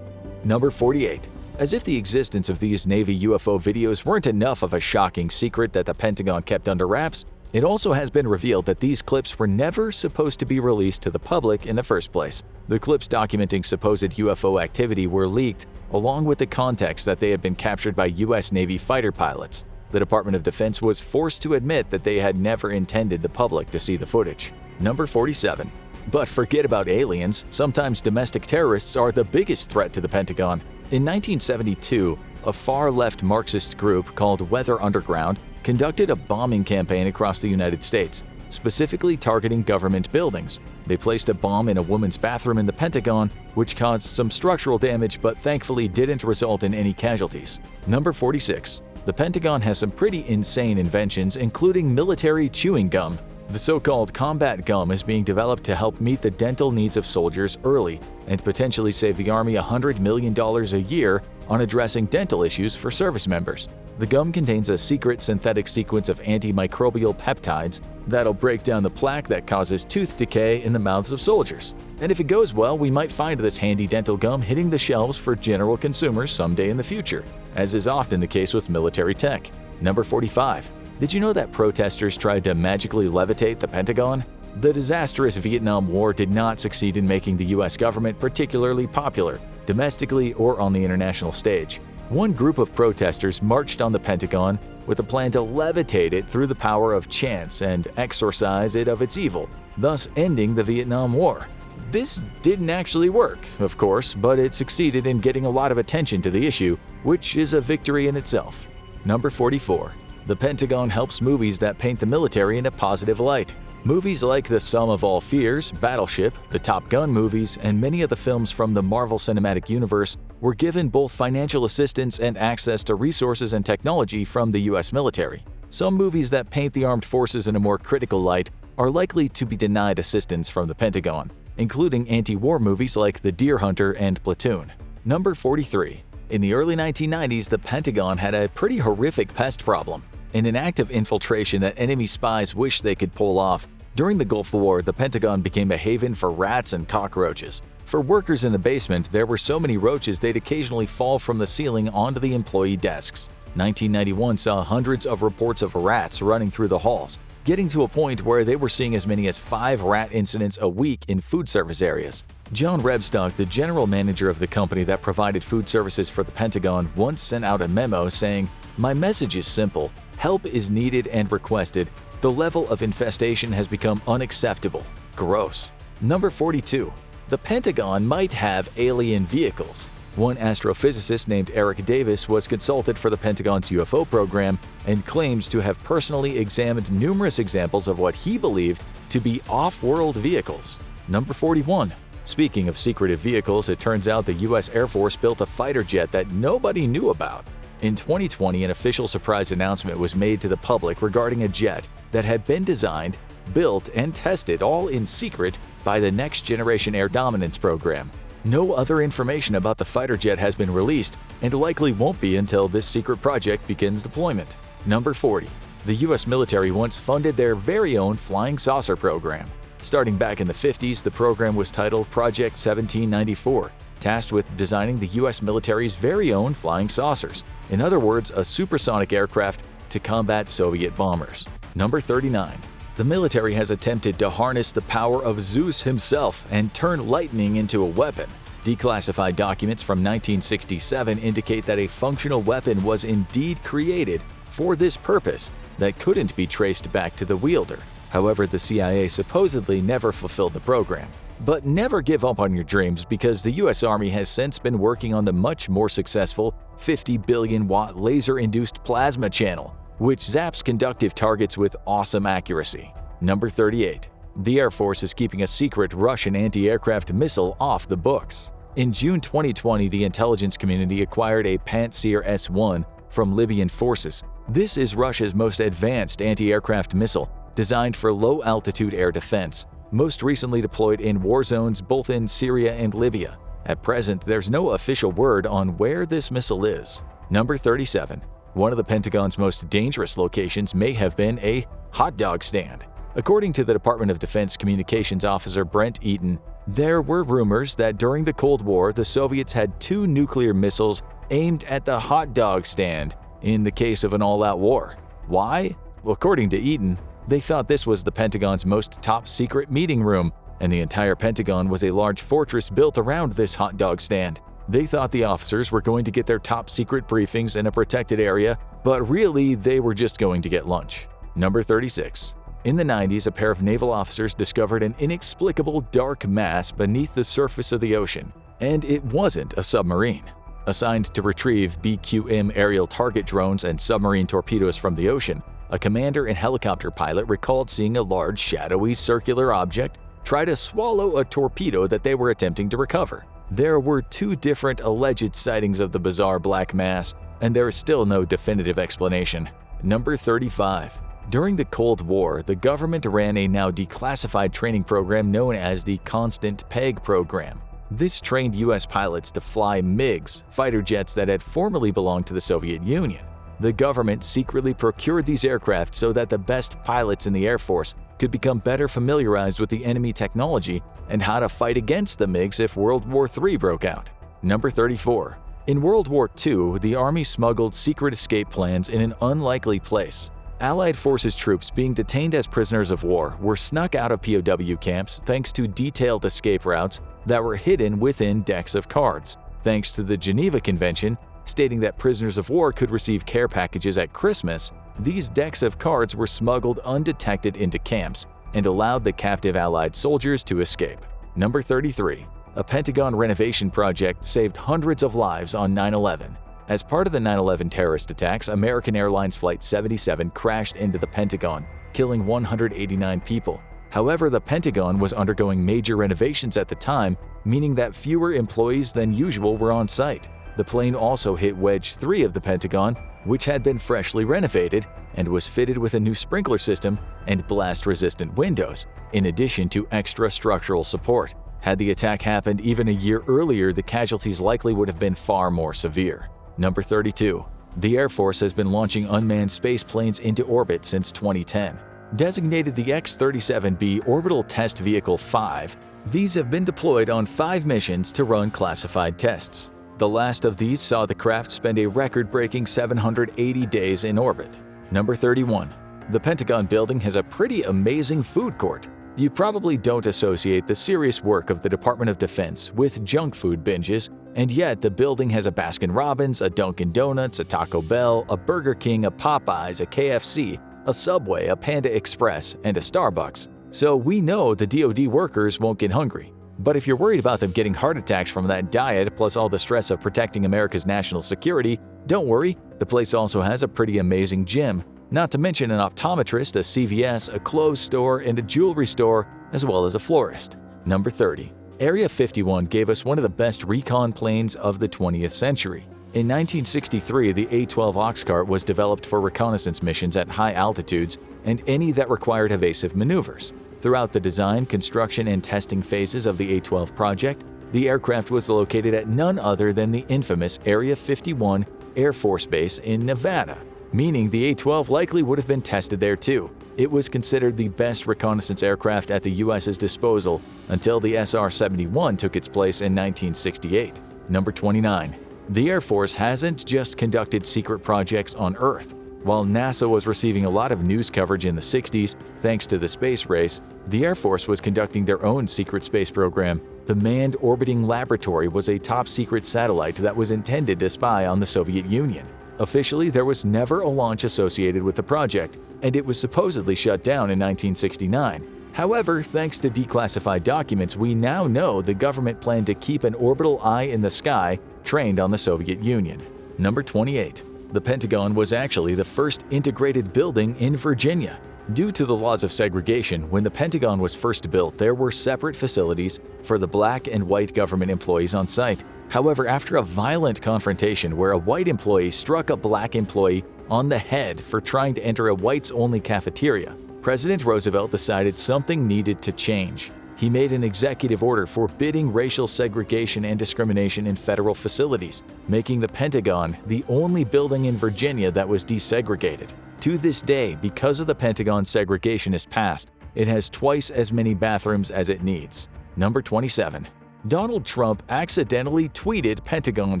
Number 48. As if the existence of these Navy UFO videos weren't enough of a shocking secret that the Pentagon kept under wraps, it also has been revealed that these clips were never supposed to be released to the public in the first place. The clips documenting supposed UFO activity were leaked, along with the context that they had been captured by U.S. Navy fighter pilots. The Department of Defense was forced to admit that they had never intended the public to see the footage. Number 47. But forget about aliens, sometimes domestic terrorists are the biggest threat to the Pentagon. In 1972, a far-left Marxist group called Weather Underground conducted a bombing campaign across the United States, specifically targeting government buildings. They placed a bomb in a woman's bathroom in the Pentagon, which caused some structural damage but thankfully didn't result in any casualties. Number 46. The Pentagon has some pretty insane inventions, including military chewing gum. The so-called combat gum is being developed to help meet the dental needs of soldiers early and potentially save the Army $100 million a year on addressing dental issues for service members. The gum contains a secret synthetic sequence of antimicrobial peptides that'll break down the plaque that causes tooth decay in the mouths of soldiers. And if it goes well, we might find this handy dental gum hitting the shelves for general consumers someday in the future, as is often the case with military tech. Number 45. Did you know that protesters tried to magically levitate the Pentagon? The disastrous Vietnam War did not succeed in making the US government particularly popular, domestically or on the international stage. One group of protesters marched on the Pentagon with a plan to levitate it through the power of chance and exorcise it of its evil, thus ending the Vietnam War. This didn't actually work, of course, but it succeeded in getting a lot of attention to the issue, which is a victory in itself. Number 44. The Pentagon helps movies that paint the military in a positive light. Movies like The Sum of All Fears, Battleship, the Top Gun movies, and many of the films from the Marvel Cinematic Universe were given both financial assistance and access to resources and technology from the US military. Some movies that paint the armed forces in a more critical light are likely to be denied assistance from the Pentagon, including anti-war movies like The Deer Hunter and Platoon. Number 43. In the early 1990s, the Pentagon had a pretty horrific pest problem. In an act of infiltration that enemy spies wished they could pull off, during the Gulf War, the Pentagon became a haven for rats and cockroaches. For workers in the basement, there were so many roaches they'd occasionally fall from the ceiling onto the employee desks. 1991 saw hundreds of reports of rats running through the halls, getting to a point where they were seeing as many as 5 rat incidents a week in food service areas. John Rebstock, the general manager of the company that provided food services for the Pentagon, once sent out a memo saying, "My message is simple. Help is needed and requested. The level of infestation has become unacceptable. Gross." Number 42. The Pentagon might have alien vehicles. One astrophysicist named Eric Davis was consulted for the Pentagon's UFO program and claims to have personally examined numerous examples of what he believed to be off-world vehicles. Number 41. Speaking of secretive vehicles, it turns out the US Air Force built a fighter jet that nobody knew about. In 2020, an official surprise announcement was made to the public regarding a jet that had been designed, built, and tested all in secret by the Next Generation Air Dominance program. No other information about the fighter jet has been released and likely won't be until this secret project begins deployment. Number 40. The US military once funded their very own flying saucer program. Starting back in the 50s, the program was titled Project 1794, tasked with designing the US military's very own flying saucers. In other words, a supersonic aircraft to combat Soviet bombers. Number 39. The military has attempted to harness the power of Zeus himself and turn lightning into a weapon. Declassified documents from 1967 indicate that a functional weapon was indeed created for this purpose that couldn't be traced back to the wielder. However, the CIA supposedly never fulfilled the program. But never give up on your dreams, because the US Army has since been working on the much more successful 50 billion watt laser-induced plasma channel, which zaps conductive targets with awesome accuracy. Number 38. The Air Force is keeping a secret Russian anti-aircraft missile off the books. In June 2020, the intelligence community acquired a Pantsir S-1 from Libyan forces. This is Russia's most advanced anti-aircraft missile, designed for low-altitude air defense, most recently deployed in war zones both in Syria and Libya. At present, there's no official word on where this missile is. Number 37. One of the Pentagon's most dangerous locations may have been a hot dog stand. According to the Department of Defense Communications Officer Brent Eaton, there were rumors that during the Cold War, the Soviets had 2 nuclear missiles aimed at the hot dog stand in the case of an all-out war. Why? Well, according to Eaton, they thought this was the Pentagon's most top-secret meeting room, and the entire Pentagon was a large fortress built around this hot dog stand. They thought the officers were going to get their top-secret briefings in a protected area, but really they were just going to get lunch. Number 36. In the 90s, a pair of naval officers discovered an inexplicable dark mass beneath the surface of the ocean, and it wasn't a submarine. Assigned to retrieve BQM aerial target drones and submarine torpedoes from the ocean, a commander and helicopter pilot recalled seeing a large, shadowy, circular object try to swallow a torpedo that they were attempting to recover. There were 2 different alleged sightings of the bizarre black mass, and there is still no definitive explanation. Number 35. During the Cold War, the government ran a now declassified training program known as the Constant Peg Program. This trained U.S. pilots to fly MiGs, fighter jets that had formerly belonged to the Soviet Union. The government secretly procured these aircraft so that the best pilots in the Air Force could become better familiarized with the enemy technology and how to fight against the MiGs if World War III broke out. Number 34. In World War II, the Army smuggled secret escape plans in an unlikely place. Allied forces troops being detained as prisoners of war were snuck out of POW camps thanks to detailed escape routes that were hidden within decks of cards. Thanks to the Geneva Convention, stating that prisoners of war could receive care packages at Christmas, these decks of cards were smuggled undetected into camps and allowed the captive Allied soldiers to escape. Number 33. A Pentagon renovation project saved hundreds of lives on 9/11. As part of the 9/11 terrorist attacks, American Airlines Flight 77 crashed into the Pentagon, killing 189 people. However, the Pentagon was undergoing major renovations at the time, meaning that fewer employees than usual were on site. The plane also hit Wedge 3 of the Pentagon, which had been freshly renovated and was fitted with a new sprinkler system and blast-resistant windows, in addition to extra structural support. Had the attack happened even a year earlier, the casualties likely would have been far more severe. Number 32. The Air Force has been launching unmanned space planes into orbit since 2010. Designated the X-37B Orbital Test Vehicle 5, these have been deployed on 5 missions to run classified tests. The last of these saw the craft spend a record-breaking 780 days in orbit. Number 31. The Pentagon building has a pretty amazing food court. You probably don't associate the serious work of the Department of Defense with junk food binges, and yet the building has a Baskin-Robbins, a Dunkin' Donuts, a Taco Bell, a Burger King, a Popeyes, a KFC, a Subway, a Panda Express, and a Starbucks. So we know the DoD workers won't get hungry. But if you're worried about them getting heart attacks from that diet plus all the stress of protecting America's national security, don't worry, the place also has a pretty amazing gym. Not to mention an optometrist, a CVS, a clothes store, and a jewelry store, as well as a florist. Number 30. Area 51 gave us one of the best recon planes of the 20th century. In 1963, the A-12 Oxcart was developed for reconnaissance missions at high altitudes and any that required evasive maneuvers. Throughout the design, construction, and testing phases of the A-12 project, the aircraft was located at none other than the infamous Area 51 Air Force Base in Nevada, meaning the A-12 likely would have been tested there too. It was considered the best reconnaissance aircraft at the U.S.'s disposal until the SR-71 took its place in 1968. Number 29. The Air Force hasn't just conducted secret projects on Earth. While NASA was receiving a lot of news coverage in the 60s thanks to the space race, the Air Force was conducting their own secret space program. The Manned Orbiting Laboratory was a top-secret satellite that was intended to spy on the Soviet Union. Officially, there was never a launch associated with the project, and it was supposedly shut down in 1969. However, thanks to declassified documents, we now know the government planned to keep an orbital eye in the sky trained on the Soviet Union. Number 28. The Pentagon was actually the first integrated building in Virginia. Due to the laws of segregation, when the Pentagon was first built, there were separate facilities for the black and white government employees on site. However, after a violent confrontation where a white employee struck a black employee on the head for trying to enter a whites-only cafeteria, President Roosevelt decided something needed to change. He made an executive order forbidding racial segregation and discrimination in federal facilities, making the Pentagon the only building in Virginia that was desegregated. To this day, because of the Pentagon's segregationist past, it has twice as many bathrooms as it needs. Number 27. Donald Trump accidentally tweeted Pentagon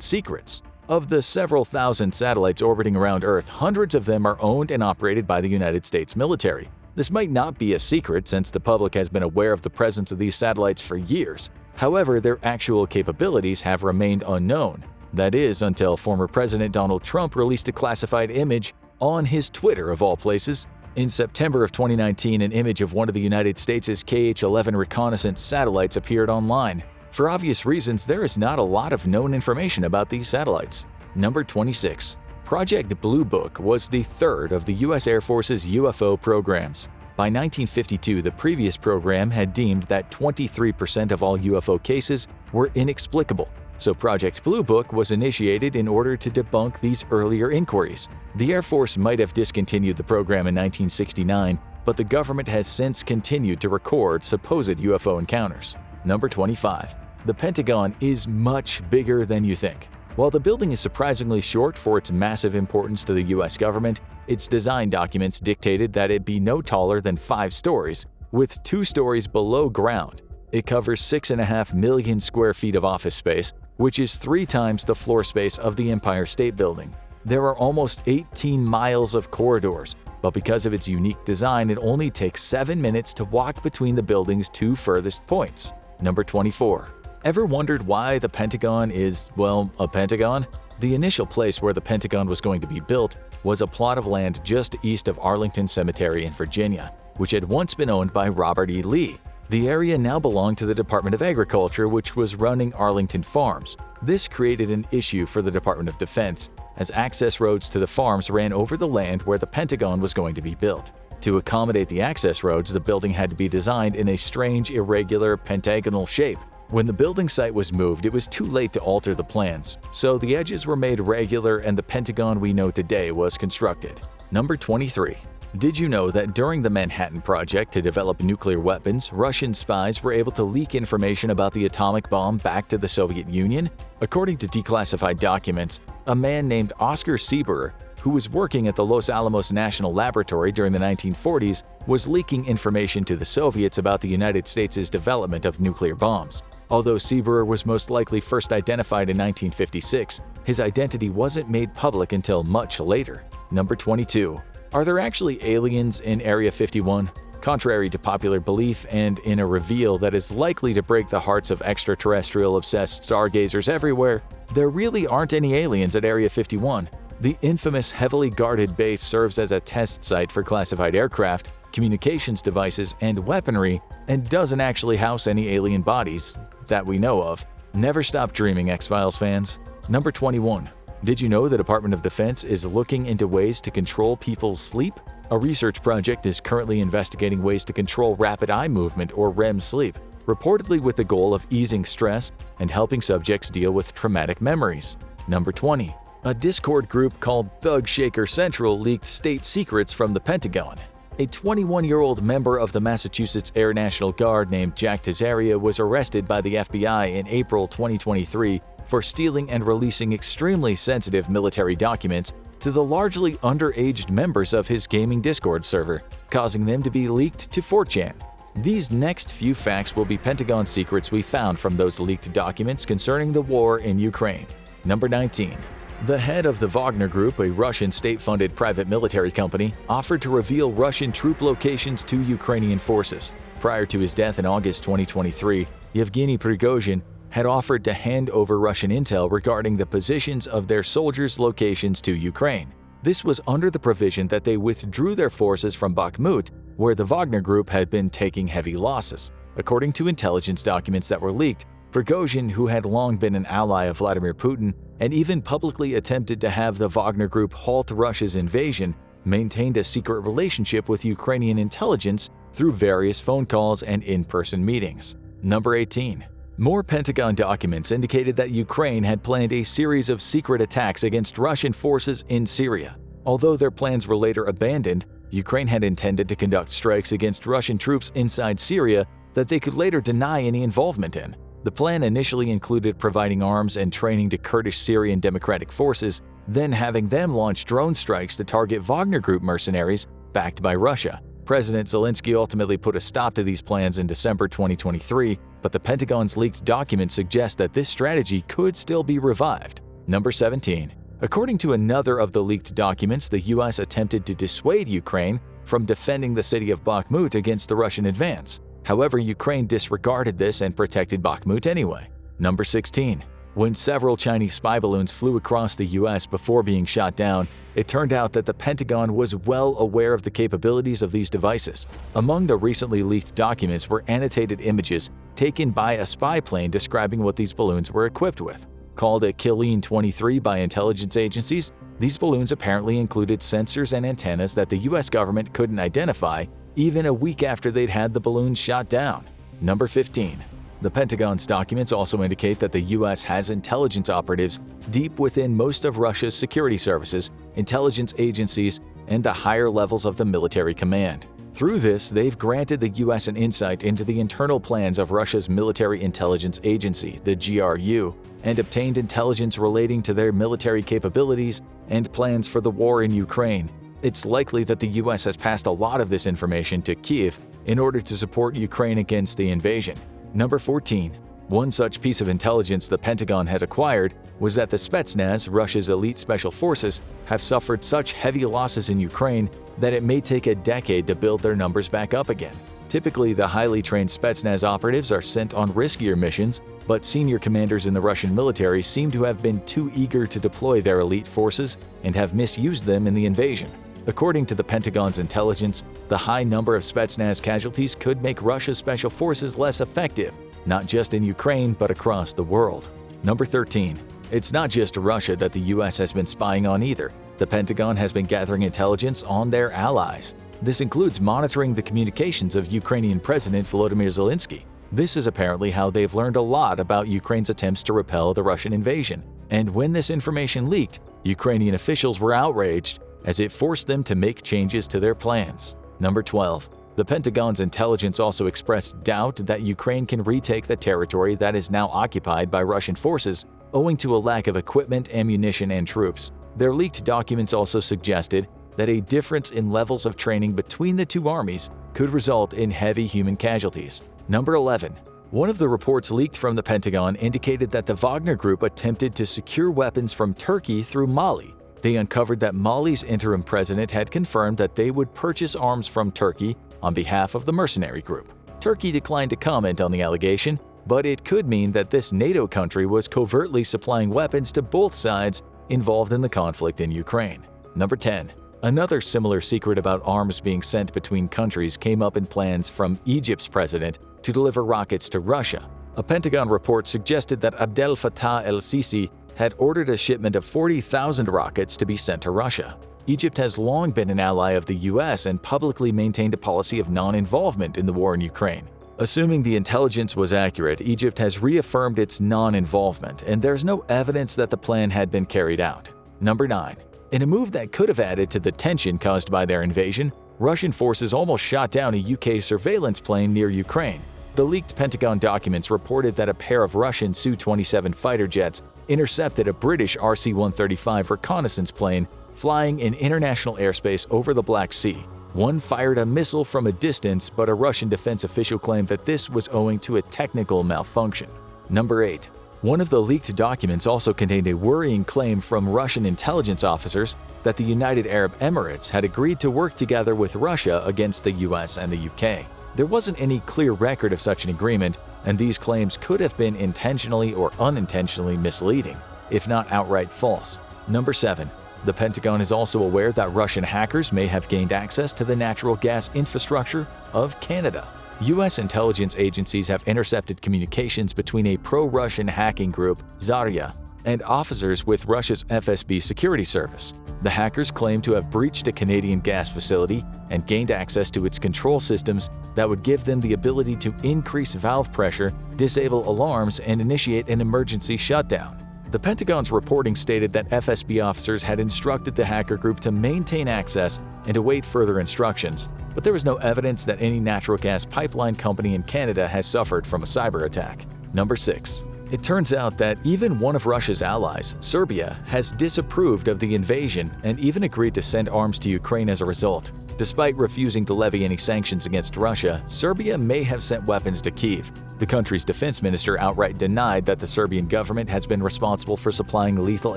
secrets. Of the several thousand satellites orbiting around Earth, hundreds of them are owned and operated by the United States military. This might not be a secret since the public has been aware of the presence of these satellites for years. However, their actual capabilities have remained unknown. That is, until former President Donald Trump released a classified image on his Twitter of all places. In September of 2019, an image of one of the United States' KH-11 reconnaissance satellites appeared online. For obvious reasons, there is not a lot of known information about these satellites. Number 26. Project Blue Book was the third of the U.S. Air Force's UFO programs. By 1952, the previous program had deemed that 23% of all UFO cases were inexplicable. so Project Blue Book was initiated in order to debunk these earlier inquiries. The Air Force might have discontinued the program in 1969, but the government has since continued to record supposed UFO encounters. Number 25. The Pentagon is much bigger than you think. While the building is surprisingly short for its massive importance to the US government, its design documents dictated that it be no taller than 5 stories, with 2 stories below ground. It covers 6.5 million square feet of office space, which is 3 times the floor space of the Empire State Building. There are almost 18 miles of corridors, but because of its unique design, it only takes 7 minutes to walk between the building's 2 furthest points. Number 24. Ever wondered why the Pentagon is, well, a pentagon? The initial place where the Pentagon was going to be built was a plot of land just east of Arlington Cemetery in Virginia, which had once been owned by Robert E. Lee. The area now belonged to the Department of Agriculture, which was running Arlington Farms. This created an issue for the Department of Defense, as access roads to the farms ran over the land where the Pentagon was going to be built. To accommodate the access roads, the building had to be designed in a strange, irregular, pentagonal shape. When the building site was moved, it was too late to alter the plans, so the edges were made regular and the Pentagon we know today was constructed. Number 23. Did you know that during the Manhattan Project to develop nuclear weapons, Russian spies were able to leak information about the atomic bomb back to the Soviet Union? According to declassified documents, a man named Oscar Sieberer, who was working at the Los Alamos National Laboratory during the 1940s, was leaking information to the Soviets about the United States' development of nuclear bombs. Although Sieberer was most likely first identified in 1956, his identity wasn't made public until much later. Number 22. Are there actually aliens in Area 51? Contrary to popular belief and in a reveal that is likely to break the hearts of extraterrestrial-obsessed stargazers everywhere, there really aren't any aliens at Area 51. The infamous heavily guarded base serves as a test site for classified aircraft, communications devices, and weaponry, and doesn't actually house any alien bodies that we know of. Never stop dreaming, X-Files fans. Number 21. Did you know the Department of Defense is looking into ways to control people's sleep? A research project is currently investigating ways to control rapid eye movement or REM sleep, reportedly with the goal of easing stress and helping subjects deal with traumatic memories. Number 20. A Discord group called Thug Shaker Central leaked state secrets from the Pentagon. A 21-year-old member of the Massachusetts Air National Guard named Jack Tesaria was arrested by the FBI in April 2023 for stealing and releasing extremely sensitive military documents to the largely underaged members of his gaming Discord server, causing them to be leaked to 4chan. These next few facts will be Pentagon secrets we found from those leaked documents concerning the war in Ukraine. Number 19. The head of the Wagner Group, a Russian state-funded private military company, offered to reveal Russian troop locations to Ukrainian forces. Prior to his death in August 2023, Yevgeny Prigozhin had offered to hand over Russian intel regarding the positions of their soldiers' locations to Ukraine. This was under the provision that they withdrew their forces from Bakhmut, where the Wagner Group had been taking heavy losses. According to intelligence documents that were leaked, Prigozhin, who had long been an ally of Vladimir Putin and even publicly attempted to have the Wagner Group halt Russia's invasion, maintained a secret relationship with Ukrainian intelligence through various phone calls and in-person meetings. Number 18. More Pentagon documents indicated that Ukraine had planned a series of secret attacks against Russian forces in Syria. Although their plans were later abandoned, Ukraine had intended to conduct strikes against Russian troops inside Syria that they could later deny any involvement in. The plan initially included providing arms and training to Kurdish Syrian Democratic Forces, then having them launch drone strikes to target Wagner Group mercenaries backed by Russia. President Zelensky ultimately put a stop to these plans in December 2023, but the Pentagon's leaked documents suggest that this strategy could still be revived. Number 17. According to another of the leaked documents, the US attempted to dissuade Ukraine from defending the city of Bakhmut against the Russian advance. However, Ukraine disregarded this and protected Bakhmut anyway. Number 16. When several Chinese spy balloons flew across the US before being shot down, it turned out that the Pentagon was well aware of the capabilities of these devices. Among the recently leaked documents were annotated images taken by a spy plane describing what these balloons were equipped with. Called a Killeen-23 by intelligence agencies, these balloons apparently included sensors and antennas that the US government couldn't identify even a week after they'd had the balloons shot down. Number 15. The Pentagon's documents also indicate that the U.S. has intelligence operatives deep within most of Russia's security services, intelligence agencies, and the higher levels of the military command. Through this, they've granted the U.S. an insight into the internal plans of Russia's military intelligence agency, the GRU, and obtained intelligence relating to their military capabilities and plans for the war in Ukraine. It's likely that the U.S. has passed a lot of this information to Kyiv in order to support Ukraine against the invasion. Number 14. One such piece of intelligence the Pentagon has acquired was that the Spetsnaz, Russia's elite special forces, have suffered such heavy losses in Ukraine that it may take a decade to build their numbers back up again. Typically, the highly trained Spetsnaz operatives are sent on riskier missions, but senior commanders in the Russian military seem to have been too eager to deploy their elite forces and have misused them in the invasion. According to the Pentagon's intelligence, the high number of Spetsnaz casualties could make Russia's special forces less effective, not just in Ukraine but across the world. Number 13. It's not just Russia that the U.S. has been spying on either. The Pentagon has been gathering intelligence on their allies. This includes monitoring the communications of Ukrainian President Volodymyr Zelensky. This is apparently how they've learned a lot about Ukraine's attempts to repel the Russian invasion. And when this information leaked, Ukrainian officials were outraged as it forced them to make changes to their plans. Number 12. The Pentagon's intelligence also expressed doubt that Ukraine can retake the territory that is now occupied by Russian forces, owing to a lack of equipment, ammunition, and troops. Their leaked documents also suggested that a difference in levels of training between the two armies could result in heavy human casualties. Number 11. One of the reports leaked from the Pentagon indicated that the Wagner Group attempted to secure weapons from Turkey through Mali. They uncovered that Mali's interim president had confirmed that they would purchase arms from Turkey on behalf of the mercenary group. Turkey declined to comment on the allegation, but it could mean that this NATO country was covertly supplying weapons to both sides involved in the conflict in Ukraine. Number 10. Another similar secret about arms being sent between countries came up in plans from Egypt's president to deliver rockets to Russia. A Pentagon report suggested that Abdel Fattah el-Sisi had ordered a shipment of 40,000 rockets to be sent to Russia. Egypt has long been an ally of the U.S. and publicly maintained a policy of non-involvement in the war in Ukraine. Assuming the intelligence was accurate, Egypt has reaffirmed its non-involvement, and there's no evidence that the plan had been carried out. Number 9. In a move that could have added to the tension caused by their invasion, Russian forces almost shot down a UK surveillance plane near Ukraine. The leaked Pentagon documents reported that a pair of Russian Su-27 fighter jets intercepted a British RC-135 reconnaissance plane flying in international airspace over the Black Sea. One fired a missile from a distance, but a Russian defense official claimed that this was owing to a technical malfunction. Number 8. One of the leaked documents also contained a worrying claim from Russian intelligence officers that the United Arab Emirates had agreed to work together with Russia against the US and the UK. There wasn't any clear record of such an agreement, and these claims could have been intentionally or unintentionally misleading, if not outright false. Number 7. The Pentagon is also aware that Russian hackers may have gained access to the natural gas infrastructure of Canada. U.S. intelligence agencies have intercepted communications between a pro-Russian hacking group, Zarya, and officers with Russia's FSB security service. The hackers claim to have breached a Canadian gas facility and gained access to its control systems that would give them the ability to increase valve pressure, disable alarms, and initiate an emergency shutdown. The Pentagon's reporting stated that FSB officers had instructed the hacker group to maintain access and await further instructions, but there was no evidence that any natural gas pipeline company in Canada has suffered from a cyber attack. Number 6. It turns out that even one of Russia's allies, Serbia, has disapproved of the invasion and even agreed to send arms to Ukraine as a result. Despite refusing to levy any sanctions against Russia, Serbia may have sent weapons to Kyiv. The country's defense minister outright denied that the Serbian government has been responsible for supplying lethal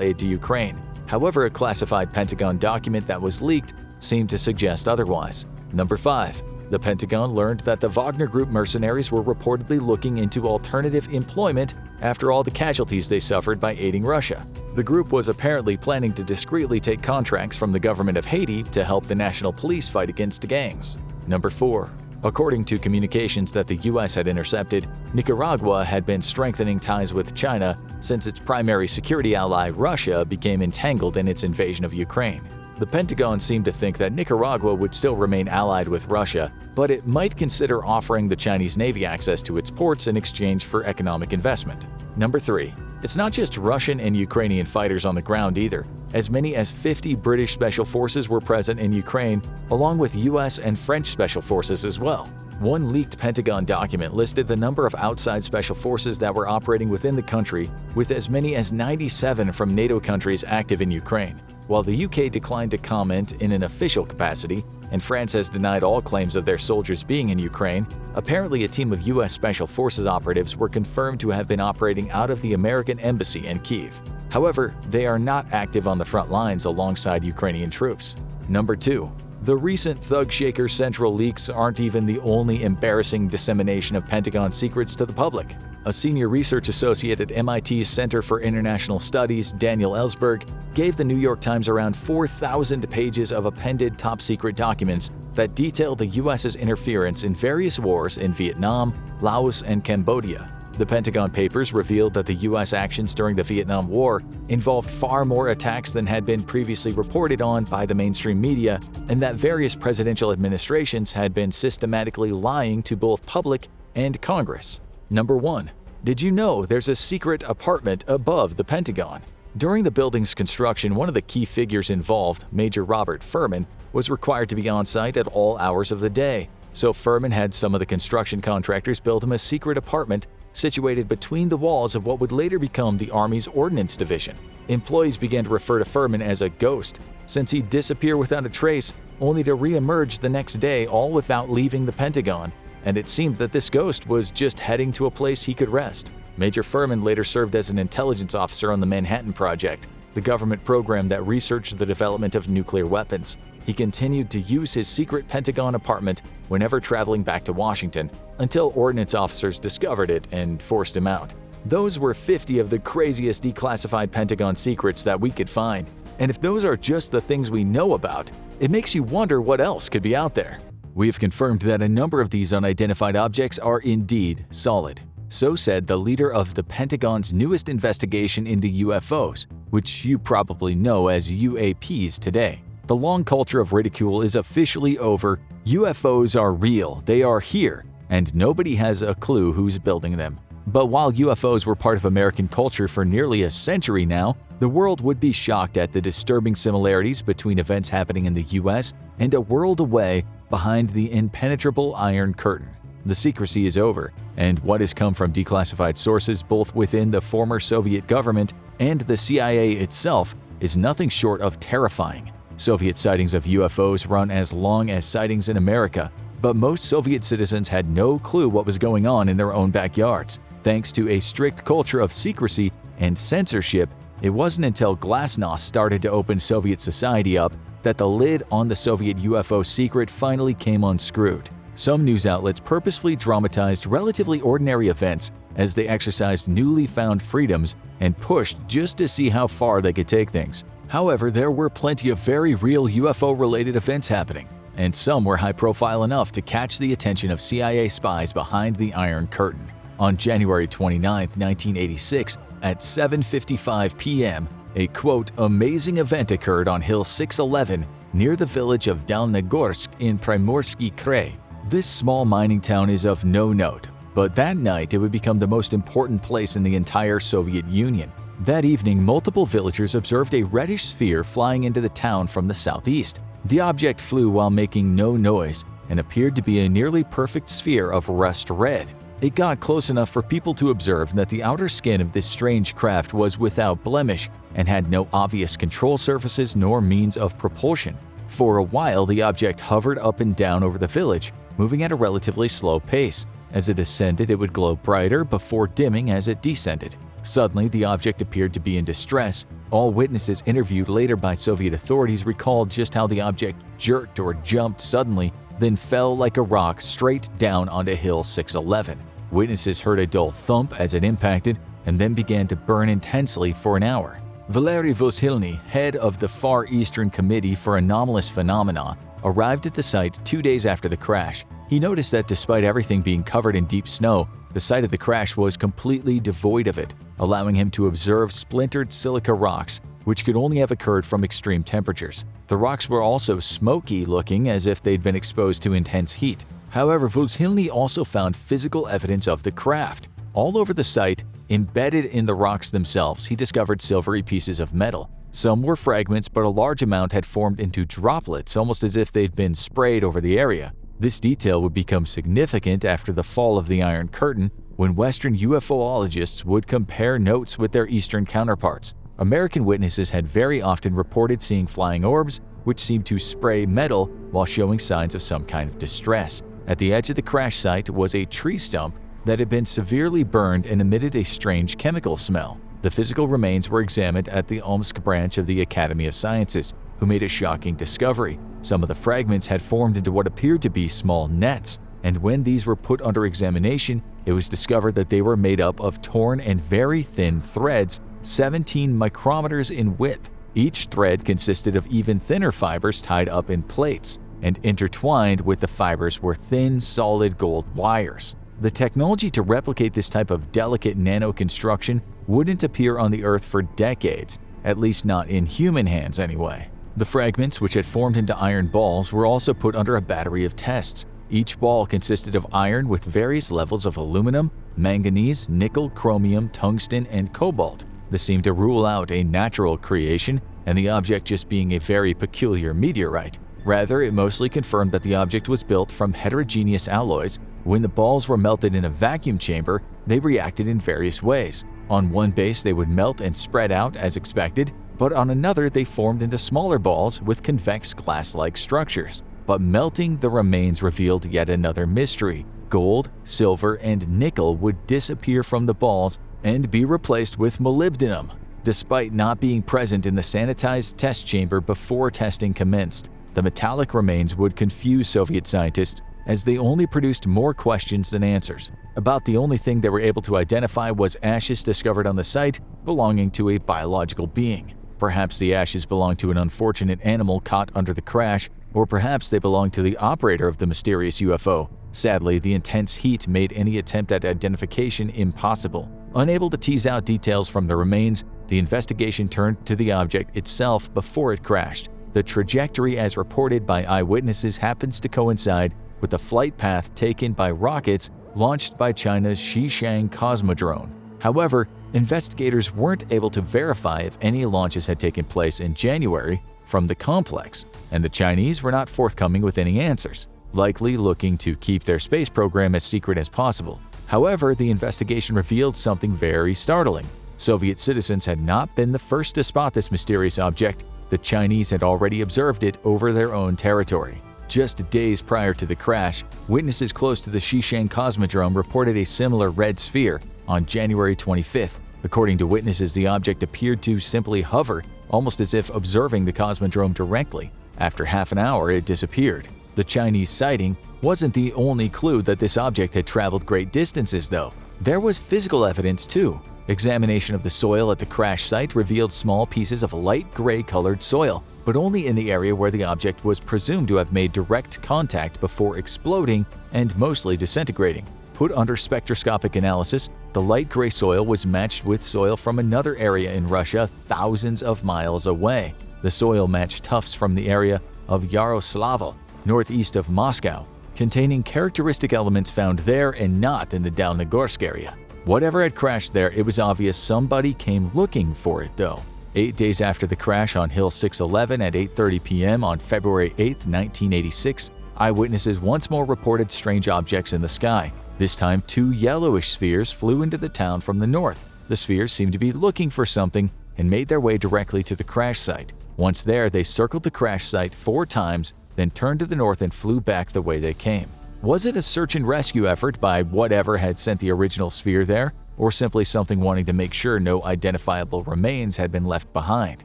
aid to Ukraine. However, a classified Pentagon document that was leaked seemed to suggest otherwise. Number 5. The Pentagon learned that the Wagner Group mercenaries were reportedly looking into alternative employment after all the casualties they suffered by aiding Russia. The group was apparently planning to discreetly take contracts from the government of Haiti to help the national police fight against gangs. Number 4. According to communications that the U.S. had intercepted, Nicaragua had been strengthening ties with China since its primary security ally, Russia, became entangled in its invasion of Ukraine. The Pentagon seemed to think that Nicaragua would still remain allied with Russia, but it might consider offering the Chinese Navy access to its ports in exchange for economic investment. Number 3. It's not just Russian and Ukrainian fighters on the ground either. As many as 50 British special forces were present in Ukraine, along with US and French special forces as well. One leaked Pentagon document listed the number of outside special forces that were operating within the country, with as many as 97 from NATO countries active in Ukraine. While the UK declined to comment in an official capacity, and France has denied all claims of their soldiers being in Ukraine, apparently a team of US Special Forces operatives were confirmed to have been operating out of the American embassy in Kyiv. However, they are not active on the front lines alongside Ukrainian troops. Number 2. The recent Thug Shaker Central leaks aren't even the only embarrassing dissemination of Pentagon secrets to the public. A senior research associate at MIT's Center for International Studies, Daniel Ellsberg, gave the New York Times around 4,000 pages of appended top-secret documents that detail the U.S.'s interference in various wars in Vietnam, Laos, and Cambodia. The Pentagon Papers revealed that the U.S. actions during the Vietnam War involved far more attacks than had been previously reported on by the mainstream media, and that various presidential administrations had been systematically lying to both public and Congress. Number 1. Did you know there's a secret apartment above the Pentagon? During the building's construction, one of the key figures involved, Major Robert Furman, was required to be on site at all hours of the day. So Furman had some of the construction contractors build him a secret apartment situated between the walls of what would later become the Army's Ordnance Division. Employees began to refer to Furman as a ghost, since he'd disappear without a trace, only to re-emerge the next day all without leaving the Pentagon, and it seemed that this ghost was just heading to a place he could rest. Major Furman later served as an intelligence officer on the Manhattan Project, the government program that researched the development of nuclear weapons. He continued to use his secret Pentagon apartment whenever traveling back to Washington, until ordnance officers discovered it and forced him out. Those were 50 of the craziest declassified Pentagon secrets that we could find. And if those are just the things we know about, it makes you wonder what else could be out there. We have confirmed that a number of these unidentified objects are indeed solid. So said the leader of the Pentagon's newest investigation into UFOs, which you probably know as UAPs today. The long culture of ridicule is officially over. UFOs are real, they are here, and nobody has a clue who's building them. But while UFOs were part of American culture for nearly a century now, the world would be shocked at the disturbing similarities between events happening in the US and a world away behind the impenetrable Iron Curtain. The secrecy is over, and what has come from declassified sources both within the former Soviet government and the CIA itself is nothing short of terrifying. Soviet sightings of UFOs run as long as sightings in America, but most Soviet citizens had no clue what was going on in their own backyards. Thanks to a strict culture of secrecy and censorship, it wasn't until Glasnost started to open Soviet society up that the lid on the Soviet UFO secret finally came unscrewed. Some news outlets purposefully dramatized relatively ordinary events as they exercised newly found freedoms and pushed just to see how far they could take things. However, there were plenty of very real UFO-related events happening, and some were high-profile enough to catch the attention of CIA spies behind the Iron Curtain. On January 29, 1986, at 7:55 p.m., a quote, amazing event occurred on Hill 611 near the village of Dalnegorsk in Primorsky Krai. This small mining town is of no note, but that night it would become the most important place in the entire Soviet Union. That evening, multiple villagers observed a reddish sphere flying into the town from the southeast. The object flew while making no noise and appeared to be a nearly perfect sphere of rust red. It got close enough for people to observe that the outer skin of this strange craft was without blemish and had no obvious control surfaces nor means of propulsion. For a while, the object hovered up and down over the village, moving at a relatively slow pace. As it ascended, it would glow brighter before dimming as it descended. Suddenly, the object appeared to be in distress. All witnesses interviewed later by Soviet authorities recalled just how the object jerked or jumped suddenly, then fell like a rock straight down onto Hill 611. Witnesses heard a dull thump as it impacted and then began to burn intensely for an hour. Valery Voshilny, head of the Far Eastern Committee for Anomalous Phenomena, arrived at the site 2 days after the crash. He noticed that despite everything being covered in deep snow, the site of the crash was completely devoid of it, allowing him to observe splintered silica rocks which could only have occurred from extreme temperatures. The rocks were also smoky looking, as if they'd been exposed to intense heat. However, Vulshilny also found physical evidence of the craft. All over the site, embedded in the rocks themselves, he discovered silvery pieces of metal. Some were fragments, but a large amount had formed into droplets, almost as if they'd been sprayed over the area. This detail would become significant after the fall of the Iron Curtain, when Western UFOologists would compare notes with their Eastern counterparts. American witnesses had very often reported seeing flying orbs, which seemed to spray metal while showing signs of some kind of distress. At the edge of the crash site was a tree stump that had been severely burned and emitted a strange chemical smell. The physical remains were examined at the Omsk branch of the Academy of Sciences, who made a shocking discovery. Some of the fragments had formed into what appeared to be small nets, and when these were put under examination, it was discovered that they were made up of torn and very thin threads, 17 micrometers in width. Each thread consisted of even thinner fibers tied up in plates, and intertwined with the fibers were thin, solid gold wires. The technology to replicate this type of delicate nano-construction wouldn't appear on the Earth for decades, at least not in human hands anyway. The fragments, which had formed into iron balls, were also put under a battery of tests. Each ball consisted of iron with various levels of aluminum, manganese, nickel, chromium, tungsten, and cobalt. This seemed to rule out a natural creation and the object just being a very peculiar meteorite. Rather, it mostly confirmed that the object was built from heterogeneous alloys. When the balls were melted in a vacuum chamber, they reacted in various ways. On one base, they would melt and spread out as expected, but on another, they formed into smaller balls with convex glass-like structures. But melting the remains revealed yet another mystery. Gold, silver, and nickel would disappear from the balls and be replaced with molybdenum, despite not being present in the sanitized test chamber before testing commenced. The metallic remains would confuse Soviet scientists, as they only produced more questions than answers. About the only thing they were able to identify was ashes discovered on the site belonging to a biological being. Perhaps the ashes belonged to an unfortunate animal caught under the crash, or perhaps they belonged to the operator of the mysterious UFO. Sadly, the intense heat made any attempt at identification impossible. Unable to tease out details from the remains, the investigation turned to the object itself before it crashed. The trajectory as reported by eyewitnesses happens to coincide with the flight path taken by rockets launched by China's Xishang Cosmodrome. However, investigators weren't able to verify if any launches had taken place in January from the complex, and the Chinese were not forthcoming with any answers, likely looking to keep their space program as secret as possible. However, the investigation revealed something very startling. Soviet citizens had not been the first to spot this mysterious object. The Chinese had already observed it over their own territory. Just days prior to the crash, witnesses close to the Xishang Cosmodrome reported a similar red sphere on January 25th. According to witnesses, the object appeared to simply hover, almost as if observing the Cosmodrome directly. After half an hour, it disappeared. The Chinese sighting wasn't the only clue that this object had traveled great distances, though. There was physical evidence, too. Examination of the soil at the crash site revealed small pieces of light gray-colored soil, but only in the area where the object was presumed to have made direct contact before exploding and mostly disintegrating. Put under spectroscopic analysis, the light gray soil was matched with soil from another area in Russia thousands of miles away. The soil matched tufts from the area of Yaroslavl, northeast of Moscow, containing characteristic elements found there and not in the Dalnogorsk area. Whatever had crashed there, it was obvious somebody came looking for it, though. 8 days after the crash on Hill 611 at 8:30 p.m. on February 8, 1986, eyewitnesses once more reported strange objects in the sky. This time, 2 yellowish spheres flew into the town from the north. The spheres seemed to be looking for something and made their way directly to the crash site. Once there, they circled the crash site 4 times, then turned to the north and flew back the way they came. Was it a search and rescue effort by whatever had sent the original sphere there, or simply something wanting to make sure no identifiable remains had been left behind?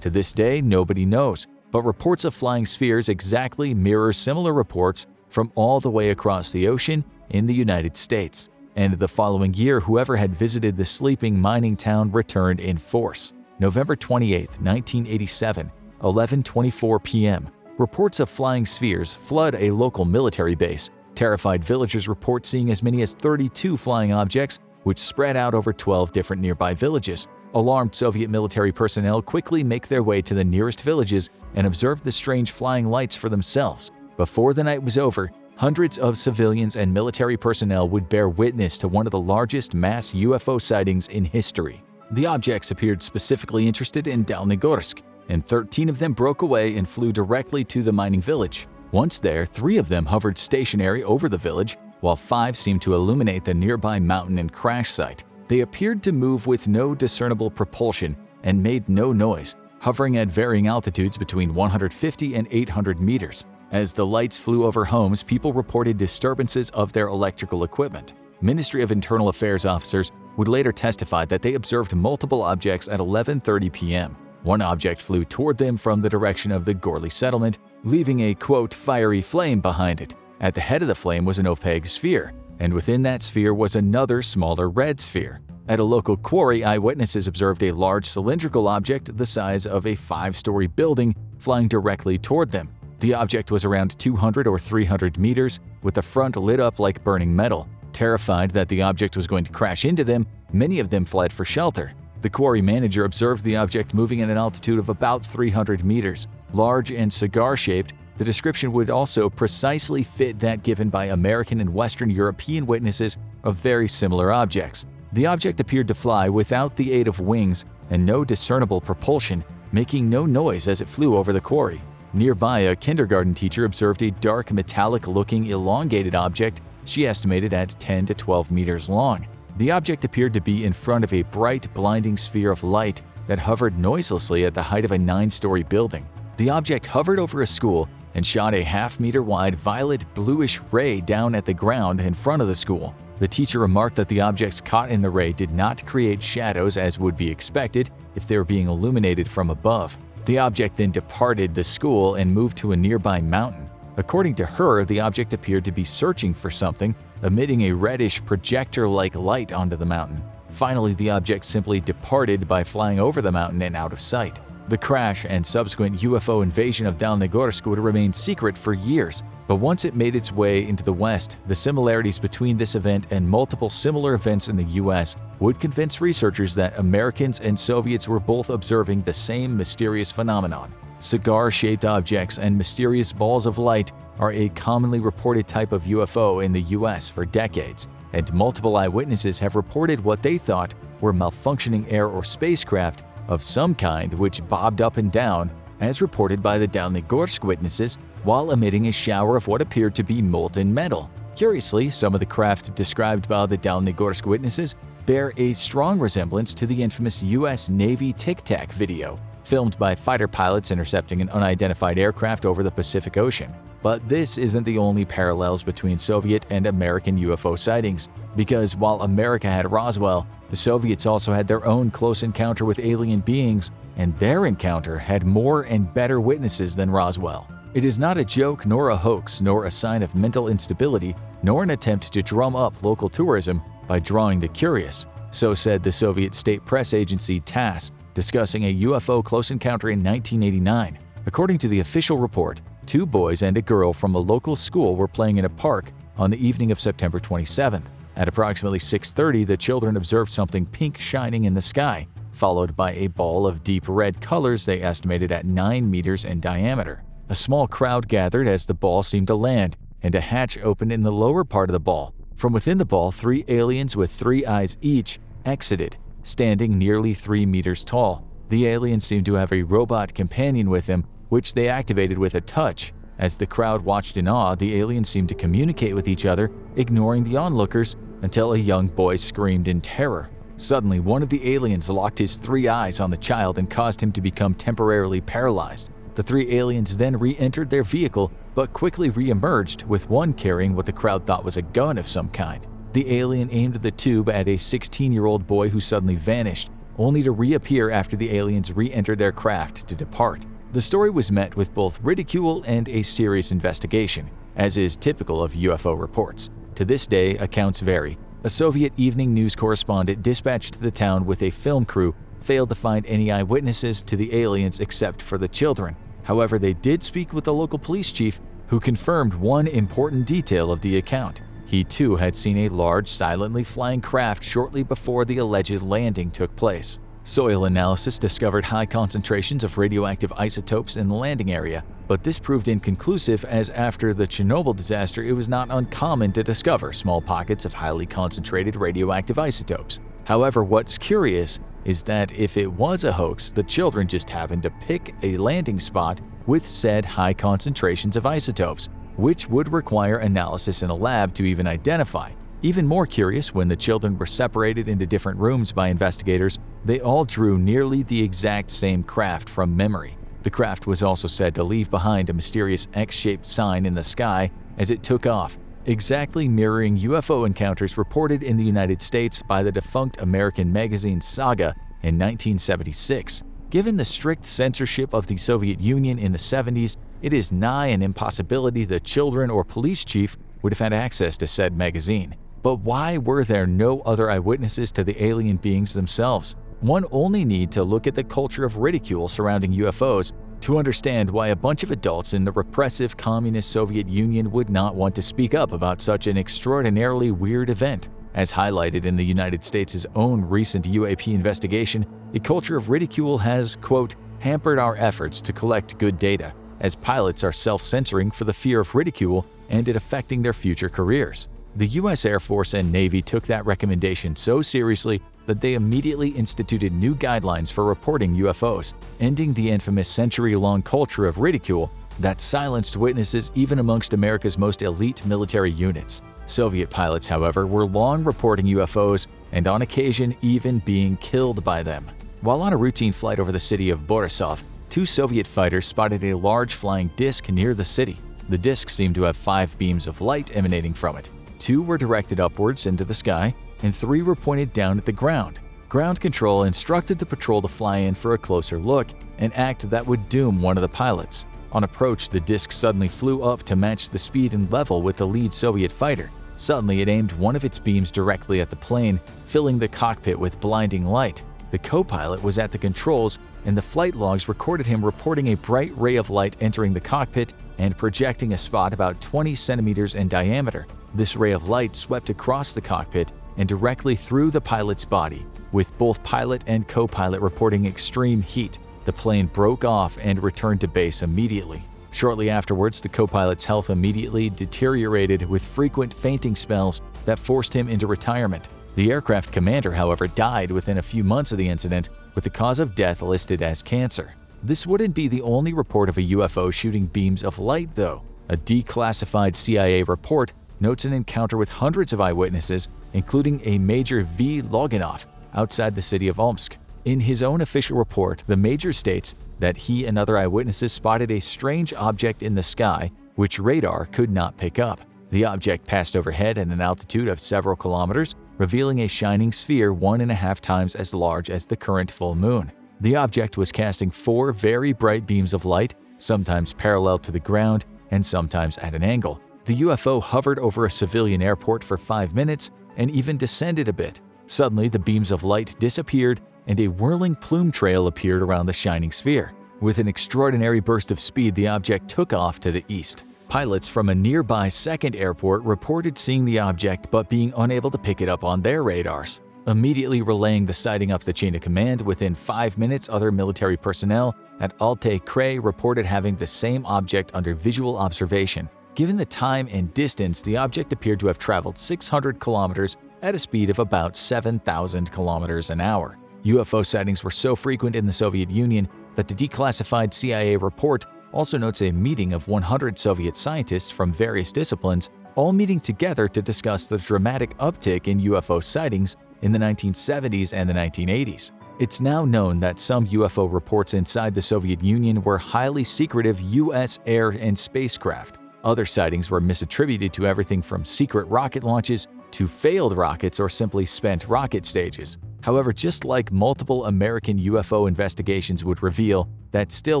To this day, nobody knows, but reports of flying spheres exactly mirror similar reports from all the way across the ocean in the United States. And the following year, whoever had visited the sleeping mining town returned in force. November 28, 1987, 11:24 p.m. Reports of flying spheres flood a local military base. Terrified villagers report seeing as many as 32 flying objects, which spread out over 12 different nearby villages. Alarmed Soviet military personnel quickly make their way to the nearest villages and observe the strange flying lights for themselves. Before the night was over, hundreds of civilians and military personnel would bear witness to one of the largest mass UFO sightings in history. The objects appeared specifically interested in Dalnegorsk, and 13 of them broke away and flew directly to the mining village. Once there, 3 of them hovered stationary over the village, while 5 seemed to illuminate the nearby mountain and crash site. They appeared to move with no discernible propulsion and made no noise, hovering at varying altitudes between 150 and 800 meters. As the lights flew over homes, people reported disturbances of their electrical equipment. Ministry of Internal Affairs officers would later testify that they observed multiple objects at 11:30 p.m. One object flew toward them from the direction of the Gorley settlement, leaving a, quote, fiery flame behind it. At the head of the flame was an opaque sphere, and within that sphere was another smaller red sphere. At a local quarry, eyewitnesses observed a large cylindrical object the size of a 5-story building flying directly toward them. The object was around 200 or 300 meters, with the front lit up like burning metal. Terrified that the object was going to crash into them, many of them fled for shelter. The quarry manager observed the object moving at an altitude of about 300 meters. Large and cigar-shaped, the description would also precisely fit that given by American and Western European witnesses of very similar objects. The object appeared to fly without the aid of wings and no discernible propulsion, making no noise as it flew over the quarry. Nearby, a kindergarten teacher observed a dark metallic-looking elongated object she estimated at 10 to 12 meters long. The object appeared to be in front of a bright, blinding sphere of light that hovered noiselessly at the height of a 9-story building. The object hovered over a school and shot a half-meter wide violet-bluish ray down at the ground in front of the school. The teacher remarked that the objects caught in the ray did not create shadows as would be expected if they were being illuminated from above. The object then departed the school and moved to a nearby mountain. According to her, the object appeared to be searching for something, emitting a reddish projector-like light onto the mountain. Finally, the object simply departed by flying over the mountain and out of sight. The crash and subsequent UFO invasion of Dalnegorsk would remain secret for years, but once it made its way into the West, the similarities between this event and multiple similar events in the US would convince researchers that Americans and Soviets were both observing the same mysterious phenomenon. Cigar-shaped objects and mysterious balls of light are a commonly reported type of UFO in the US for decades, and multiple eyewitnesses have reported what they thought were malfunctioning air or spacecraft of some kind which bobbed up and down, as reported by the Dalnegorsk witnesses, while emitting a shower of what appeared to be molten metal. Curiously, some of the craft described by the Dalnegorsk witnesses bear a strong resemblance to the infamous US Navy Tic Tac video, filmed by fighter pilots intercepting an unidentified aircraft over the Pacific Ocean. But this isn't the only parallels between Soviet and American UFO sightings, because while America had Roswell, the Soviets also had their own close encounter with alien beings, and their encounter had more and better witnesses than Roswell. It is not a joke nor a hoax nor a sign of mental instability nor an attempt to drum up local tourism by drawing the curious, so said the Soviet state press agency TASS, discussing a UFO close encounter in 1989. According to the official report, 2 boys and a girl from a local school were playing in a park on the evening of September 27th. At approximately 6:30, the children observed something pink shining in the sky, followed by a ball of deep red colors they estimated at 9 meters in diameter. A small crowd gathered as the ball seemed to land, and a hatch opened in the lower part of the ball. From within the ball, 3 aliens with 3 eyes each exited, standing nearly 3 meters tall. The aliens seemed to have a robot companion with them, which they activated with a touch. As the crowd watched in awe, the aliens seemed to communicate with each other, ignoring the onlookers, until a young boy screamed in terror. Suddenly, one of the aliens locked his 3 eyes on the child and caused him to become temporarily paralyzed. The 3 aliens then re-entered their vehicle, but quickly re-emerged, with one carrying what the crowd thought was a gun of some kind. The alien aimed the tube at a 16-year-old boy who suddenly vanished, only to reappear after the aliens re-entered their craft to depart. The story was met with both ridicule and a serious investigation, as is typical of UFO reports. To this day, accounts vary. A Soviet evening news correspondent dispatched to the town with a film crew failed to find any eyewitnesses to the aliens except for the children. However, they did speak with the local police chief, who confirmed one important detail of the account. He too had seen a large, silently flying craft shortly before the alleged landing took place. Soil analysis discovered high concentrations of radioactive isotopes in the landing area, but this proved inconclusive as after the Chernobyl disaster it was not uncommon to discover small pockets of highly concentrated radioactive isotopes. However, what's curious is that if it was a hoax, the children just happened to pick a landing spot with said high concentrations of isotopes, which would require analysis in a lab to even identify. Even more curious, when the children were separated into different rooms by investigators, they all drew nearly the exact same craft from memory. The craft was also said to leave behind a mysterious X-shaped sign in the sky as it took off, exactly mirroring UFO encounters reported in the United States by the defunct American magazine Saga in 1976. Given the strict censorship of the Soviet Union in the 70s, it is nigh an impossibility the children or police chief would have had access to said magazine. But why were there no other eyewitnesses to the alien beings themselves? One only need to look at the culture of ridicule surrounding UFOs to understand why a bunch of adults in the repressive communist Soviet Union would not want to speak up about such an extraordinarily weird event. As highlighted in the United States' own recent UAP investigation, a culture of ridicule has, quote, hampered our efforts to collect good data, as pilots are self-censoring for the fear of ridicule and it affecting their future careers. The U.S. Air Force and Navy took that recommendation so seriously that they immediately instituted new guidelines for reporting UFOs, ending the infamous century-long culture of ridicule that silenced witnesses even amongst America's most elite military units. Soviet pilots, however, were long reporting UFOs and on occasion even being killed by them. While on a routine flight over the city of Borisov, 2 Soviet fighters spotted a large flying disc near the city. The disc seemed to have 5 beams of light emanating from it. 2 were directed upwards into the sky, and 3 were pointed down at the ground. Ground control instructed the patrol to fly in for a closer look, an act that would doom one of the pilots. On approach, the disc suddenly flew up to match the speed and level with the lead Soviet fighter. Suddenly, it aimed one of its beams directly at the plane, filling the cockpit with blinding light. The co-pilot was at the controls, and the flight logs recorded him reporting a bright ray of light entering the cockpit and projecting a spot about 20 centimeters in diameter. This ray of light swept across the cockpit and directly through the pilot's body. With both pilot and co-pilot reporting extreme heat, the plane broke off and returned to base immediately. Shortly afterwards, the co-pilot's health immediately deteriorated with frequent fainting spells that forced him into retirement. The aircraft commander, however, died within a few months of the incident, with the cause of death listed as cancer. This wouldn't be the only report of a UFO shooting beams of light, though. A declassified CIA report notes an encounter with hundreds of eyewitnesses, including a Major V. Loganov outside the city of Omsk. In his own official report, the Major states that he and other eyewitnesses spotted a strange object in the sky which radar could not pick up. The object passed overhead at an altitude of several kilometers, revealing a shining sphere 1.5 times as large as the current full moon. The object was casting 4 very bright beams of light, sometimes parallel to the ground and sometimes at an angle. The UFO hovered over a civilian airport for 5 minutes and even descended a bit. Suddenly, the beams of light disappeared and a whirling plume trail appeared around the shining sphere. With an extraordinary burst of speed, the object took off to the east. Pilots from a nearby second airport reported seeing the object but being unable to pick it up on their radars. Immediately relaying the sighting up the chain of command, within 5 minutes, other military personnel at Altai-Krai reported having the same object under visual observation. Given the time and distance, the object appeared to have traveled 600 kilometers at a speed of about 7,000 kilometers an hour. UFO sightings were so frequent in the Soviet Union that the declassified CIA report also notes a meeting of 100 Soviet scientists from various disciplines, all meeting together to discuss the dramatic uptick in UFO sightings in the 1970s and the 1980s. It's now known that some UFO reports inside the Soviet Union were highly secretive U.S. air and spacecraft. Other sightings were misattributed to everything from secret rocket launches to failed rockets or simply spent rocket stages. However, just like multiple American UFO investigations would reveal, that still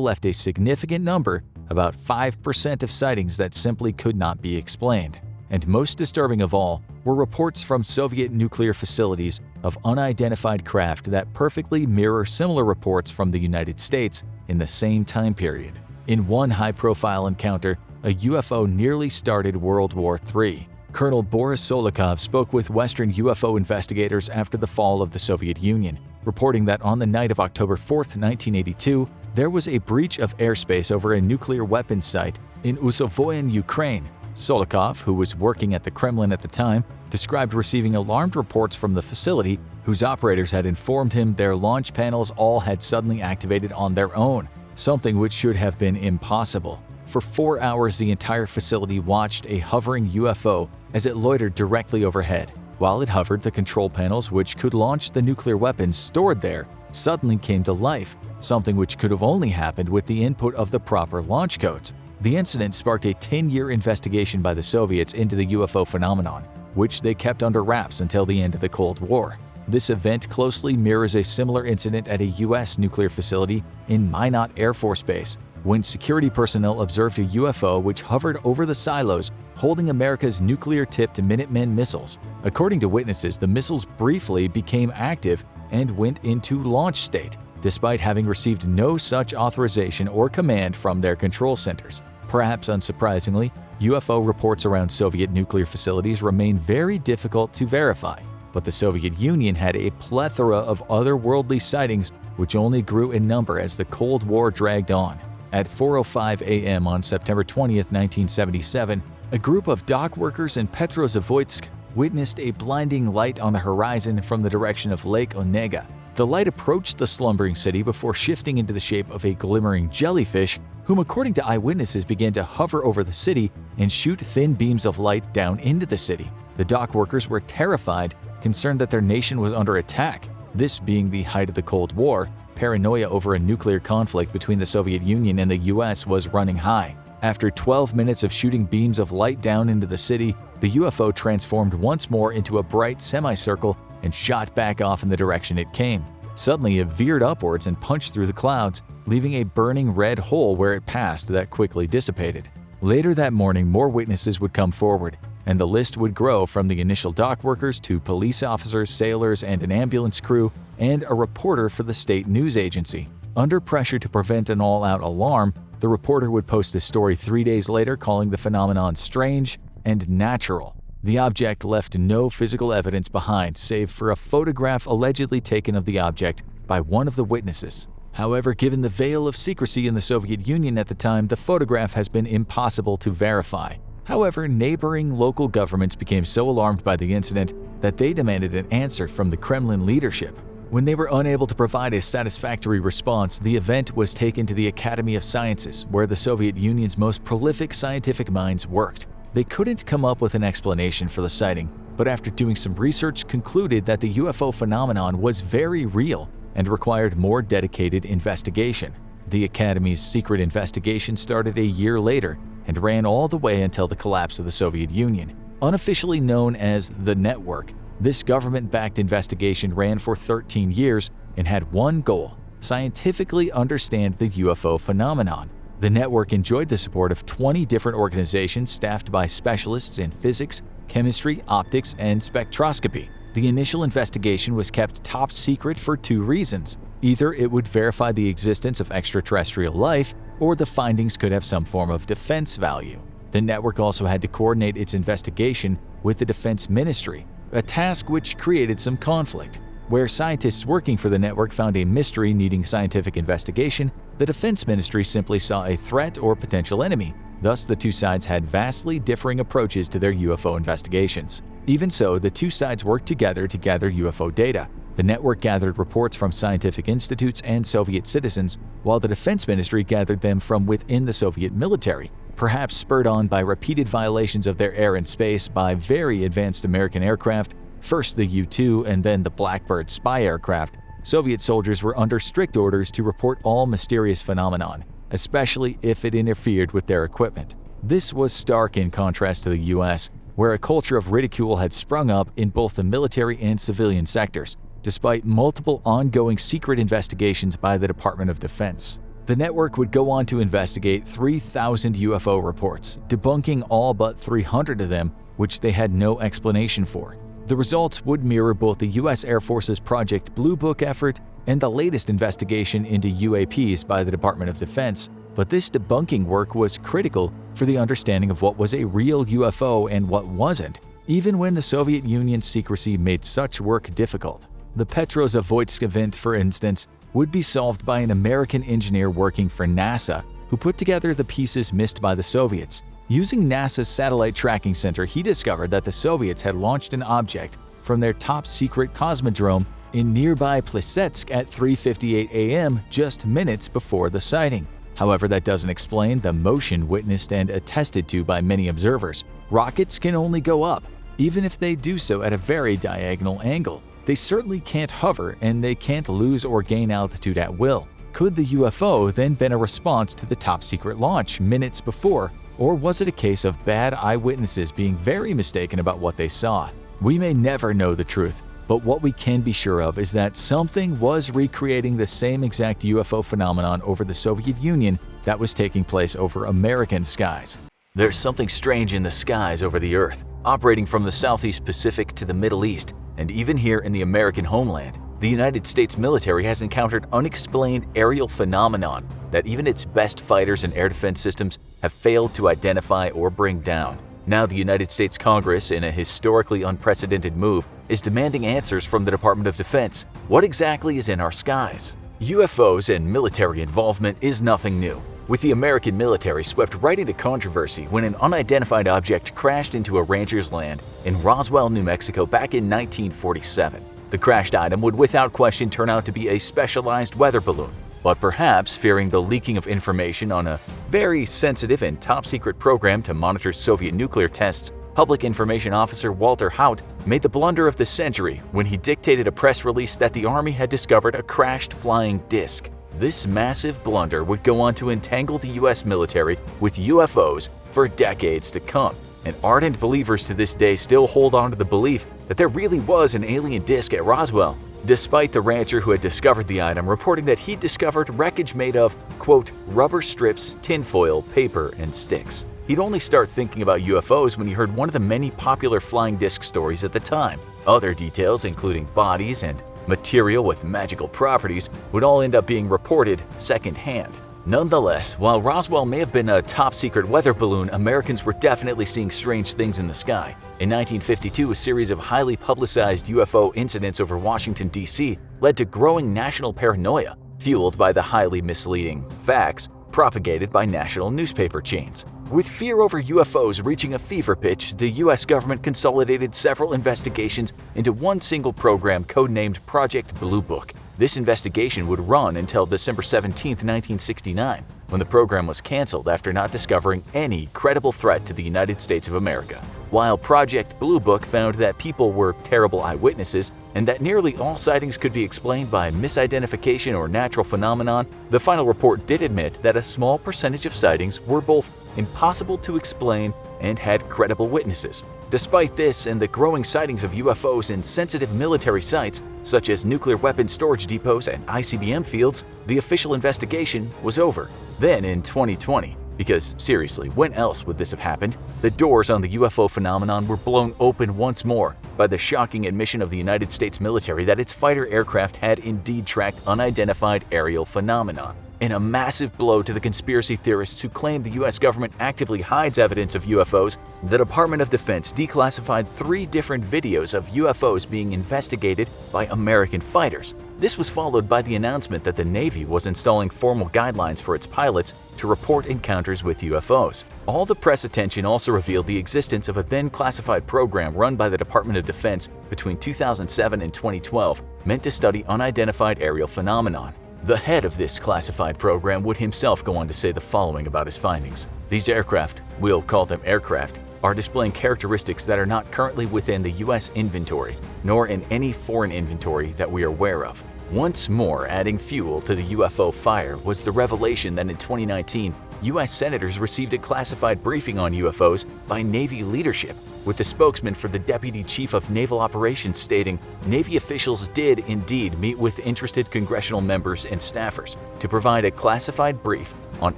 left a significant number, about 5% of sightings that simply could not be explained. And most disturbing of all were reports from Soviet nuclear facilities of unidentified craft that perfectly mirror similar reports from the United States in the same time period. In one high-profile encounter, a UFO nearly started World War III. Colonel Boris Solikov spoke with Western UFO investigators after the fall of the Soviet Union, reporting that on the night of October 4, 1982, there was a breach of airspace over a nuclear weapons site in Usovoyen, Ukraine. Solikov, who was working at the Kremlin at the time, described receiving alarmed reports from the facility whose operators had informed him their launch panels all had suddenly activated on their own, something which should have been impossible. For 4 hours, the entire facility watched a hovering UFO as it loitered directly overhead. While it hovered, the control panels which could launch the nuclear weapons stored there suddenly came to life, something which could have only happened with the input of the proper launch codes. The incident sparked a 10-year investigation by the Soviets into the UFO phenomenon, which they kept under wraps until the end of the Cold War. This event closely mirrors a similar incident at a U.S. nuclear facility in Minot Air Force Base, when security personnel observed a UFO which hovered over the silos holding America's nuclear-tipped Minuteman missiles. According to witnesses, the missiles briefly became active and went into launch state, despite having received no such authorization or command from their control centers. Perhaps unsurprisingly, UFO reports around Soviet nuclear facilities remain very difficult to verify, but the Soviet Union had a plethora of otherworldly sightings which only grew in number as the Cold War dragged on. At 4:05 a.m. on September 20, 1977, a group of dock workers in Petrozavodsk witnessed a blinding light on the horizon from the direction of Lake Onega. The light approached the slumbering city before shifting into the shape of a glimmering jellyfish, whom according to eyewitnesses began to hover over the city and shoot thin beams of light down into the city. The dock workers were terrified, concerned that their nation was under attack. This being the height of the Cold War, paranoia over a nuclear conflict between the Soviet Union and the US was running high. After 12 minutes of shooting beams of light down into the city, the UFO transformed once more into a bright semicircle and shot back off in the direction it came. Suddenly, it veered upwards and punched through the clouds, leaving a burning red hole where it passed that quickly dissipated. Later that morning, more witnesses would come forward, and the list would grow from the initial dock workers to police officers, sailors, and an ambulance crew, and a reporter for the state news agency. Under pressure to prevent an all-out alarm, the reporter would post a story 3 days later calling the phenomenon strange and natural. The object left no physical evidence behind save for a photograph allegedly taken of the object by one of the witnesses. However, given the veil of secrecy in the Soviet Union at the time, the photograph has been impossible to verify. However, neighboring local governments became so alarmed by the incident that they demanded an answer from the Kremlin leadership. When they were unable to provide a satisfactory response, the event was taken to the Academy of Sciences, where the Soviet Union's most prolific scientific minds worked. They couldn't come up with an explanation for the sighting, but after doing some research concluded that the UFO phenomenon was very real and required more dedicated investigation. The Academy's secret investigation started a year later and ran all the way until the collapse of the Soviet Union. Unofficially known as the Network, this government-backed investigation ran for 13 years and had one goal: scientifically understand the UFO phenomenon. The network enjoyed the support of 20 different organizations staffed by specialists in physics, chemistry, optics, and spectroscopy. The initial investigation was kept top secret for two reasons. Either it would verify the existence of extraterrestrial life, or the findings could have some form of defense value. The network also had to coordinate its investigation with the Defense Ministry, a task which created some conflict. Where scientists working for the network found a mystery needing scientific investigation, the Defense Ministry simply saw a threat or potential enemy. Thus, the two sides had vastly differing approaches to their UFO investigations. Even so, the two sides worked together to gather UFO data. The network gathered reports from scientific institutes and Soviet citizens, while the Defense Ministry gathered them from within the Soviet military, perhaps spurred on by repeated violations of their air and space by very advanced American aircraft. First the U-2 and then the Blackbird spy aircraft. Soviet soldiers were under strict orders to report all mysterious phenomenon, especially if it interfered with their equipment. This was stark in contrast to the US, where a culture of ridicule had sprung up in both the military and civilian sectors, despite multiple ongoing secret investigations by the Department of Defense. The network would go on to investigate 3,000 UFO reports, debunking all but 300 of them, which they had no explanation for. The results would mirror both the U.S. Air Force's Project Blue Book effort and the latest investigation into UAPs by the Department of Defense, But this debunking work was critical for the understanding of what was a real UFO and what wasn't, even when the Soviet Union's secrecy made such work difficult. The Petrozavodsk event, for instance, would be solved by an American engineer working for NASA, who put together the pieces missed by the Soviets. Using NASA's satellite tracking center, he discovered that the Soviets had launched an object from their top-secret cosmodrome in nearby Plesetsk at 3:58 a.m. just minutes before the sighting. However, that doesn't explain the motion witnessed and attested to by many observers. Rockets can only go up, even if they do so at a very diagonal angle. They certainly can't hover, and they can't lose or gain altitude at will. Could the UFO then been a response to the top-secret launch minutes before, or was it a case of bad eyewitnesses being very mistaken about what they saw? We may never know the truth, but what we can be sure of is that something was recreating the same exact UFO phenomenon over the Soviet Union that was taking place over American skies. There's something strange in the skies over the Earth, operating from the Southeast Pacific to the Middle East, and even here in the American homeland. The United States military has encountered unexplained aerial phenomenon that even its best fighters and air defense systems have failed to identify or bring down. Now the United States Congress, in a historically unprecedented move, is demanding answers from the Department of Defense. What exactly is in our skies? UFOs and military involvement is nothing new, with the American military swept right into controversy when an unidentified object crashed into a rancher's land in Roswell, New Mexico back in 1947. The crashed item would without question turn out to be a specialized weather balloon, but perhaps fearing the leaking of information on a very sensitive and top-secret program to monitor Soviet nuclear tests, Public Information Officer Walter Haut made the blunder of the century when he dictated a press release that the Army had discovered a crashed flying disc. This massive blunder would go on to entangle the U.S. military with UFOs for decades to come, and ardent believers to this day still hold on to the belief that there really was an alien disc at Roswell, despite the rancher who had discovered the item reporting that he discovered wreckage made of, quote, rubber strips, tinfoil, paper, and sticks. He'd only start thinking about UFOs when he heard one of the many popular flying disc stories at the time. Other details, including bodies and material with magical properties, would all end up being reported secondhand. Nonetheless, while Roswell may have been a top-secret weather balloon, Americans were definitely seeing strange things in the sky. In 1952, a series of highly publicized UFO incidents over Washington, D.C. led to growing national paranoia, fueled by the highly misleading facts propagated by national newspaper chains. With fear over UFOs reaching a fever pitch, the U.S. government consolidated several investigations into one single program codenamed Project Blue Book. This investigation would run until December 17, 1969, when the program was canceled after not discovering any credible threat to the United States of America. While Project Blue Book found that people were terrible eyewitnesses and that nearly all sightings could be explained by misidentification or natural phenomenon, the final report did admit that a small percentage of sightings were both impossible to explain and had credible witnesses. Despite this and the growing sightings of UFOs in sensitive military sites, such as nuclear weapons storage depots and ICBM fields, the official investigation was over. Then in 2020, because seriously, when else would this have happened? The doors on the UFO phenomenon were blown open once more by the shocking admission of the United States military that its fighter aircraft had indeed tracked unidentified aerial phenomenon. In a massive blow to the conspiracy theorists who claim the U.S. government actively hides evidence of UFOs, the Department of Defense declassified 3 different videos of UFOs being investigated by American fighters. This was followed by the announcement that the Navy was installing formal guidelines for its pilots to report encounters with UFOs. All the press attention also revealed the existence of a then classified program run by the Department of Defense between 2007 and 2012 meant to study unidentified aerial phenomenon. The head of this classified program would himself go on to say the following about his findings. These aircraft, we'll call them aircraft, are displaying characteristics that are not currently within the U.S. inventory, nor in any foreign inventory that we are aware of. Once more adding fuel to the UFO fire was the revelation that in 2019, U.S. senators received a classified briefing on UFOs by Navy leadership, with the spokesman for the Deputy Chief of Naval Operations stating Navy officials did indeed meet with interested congressional members and staffers to provide a classified brief on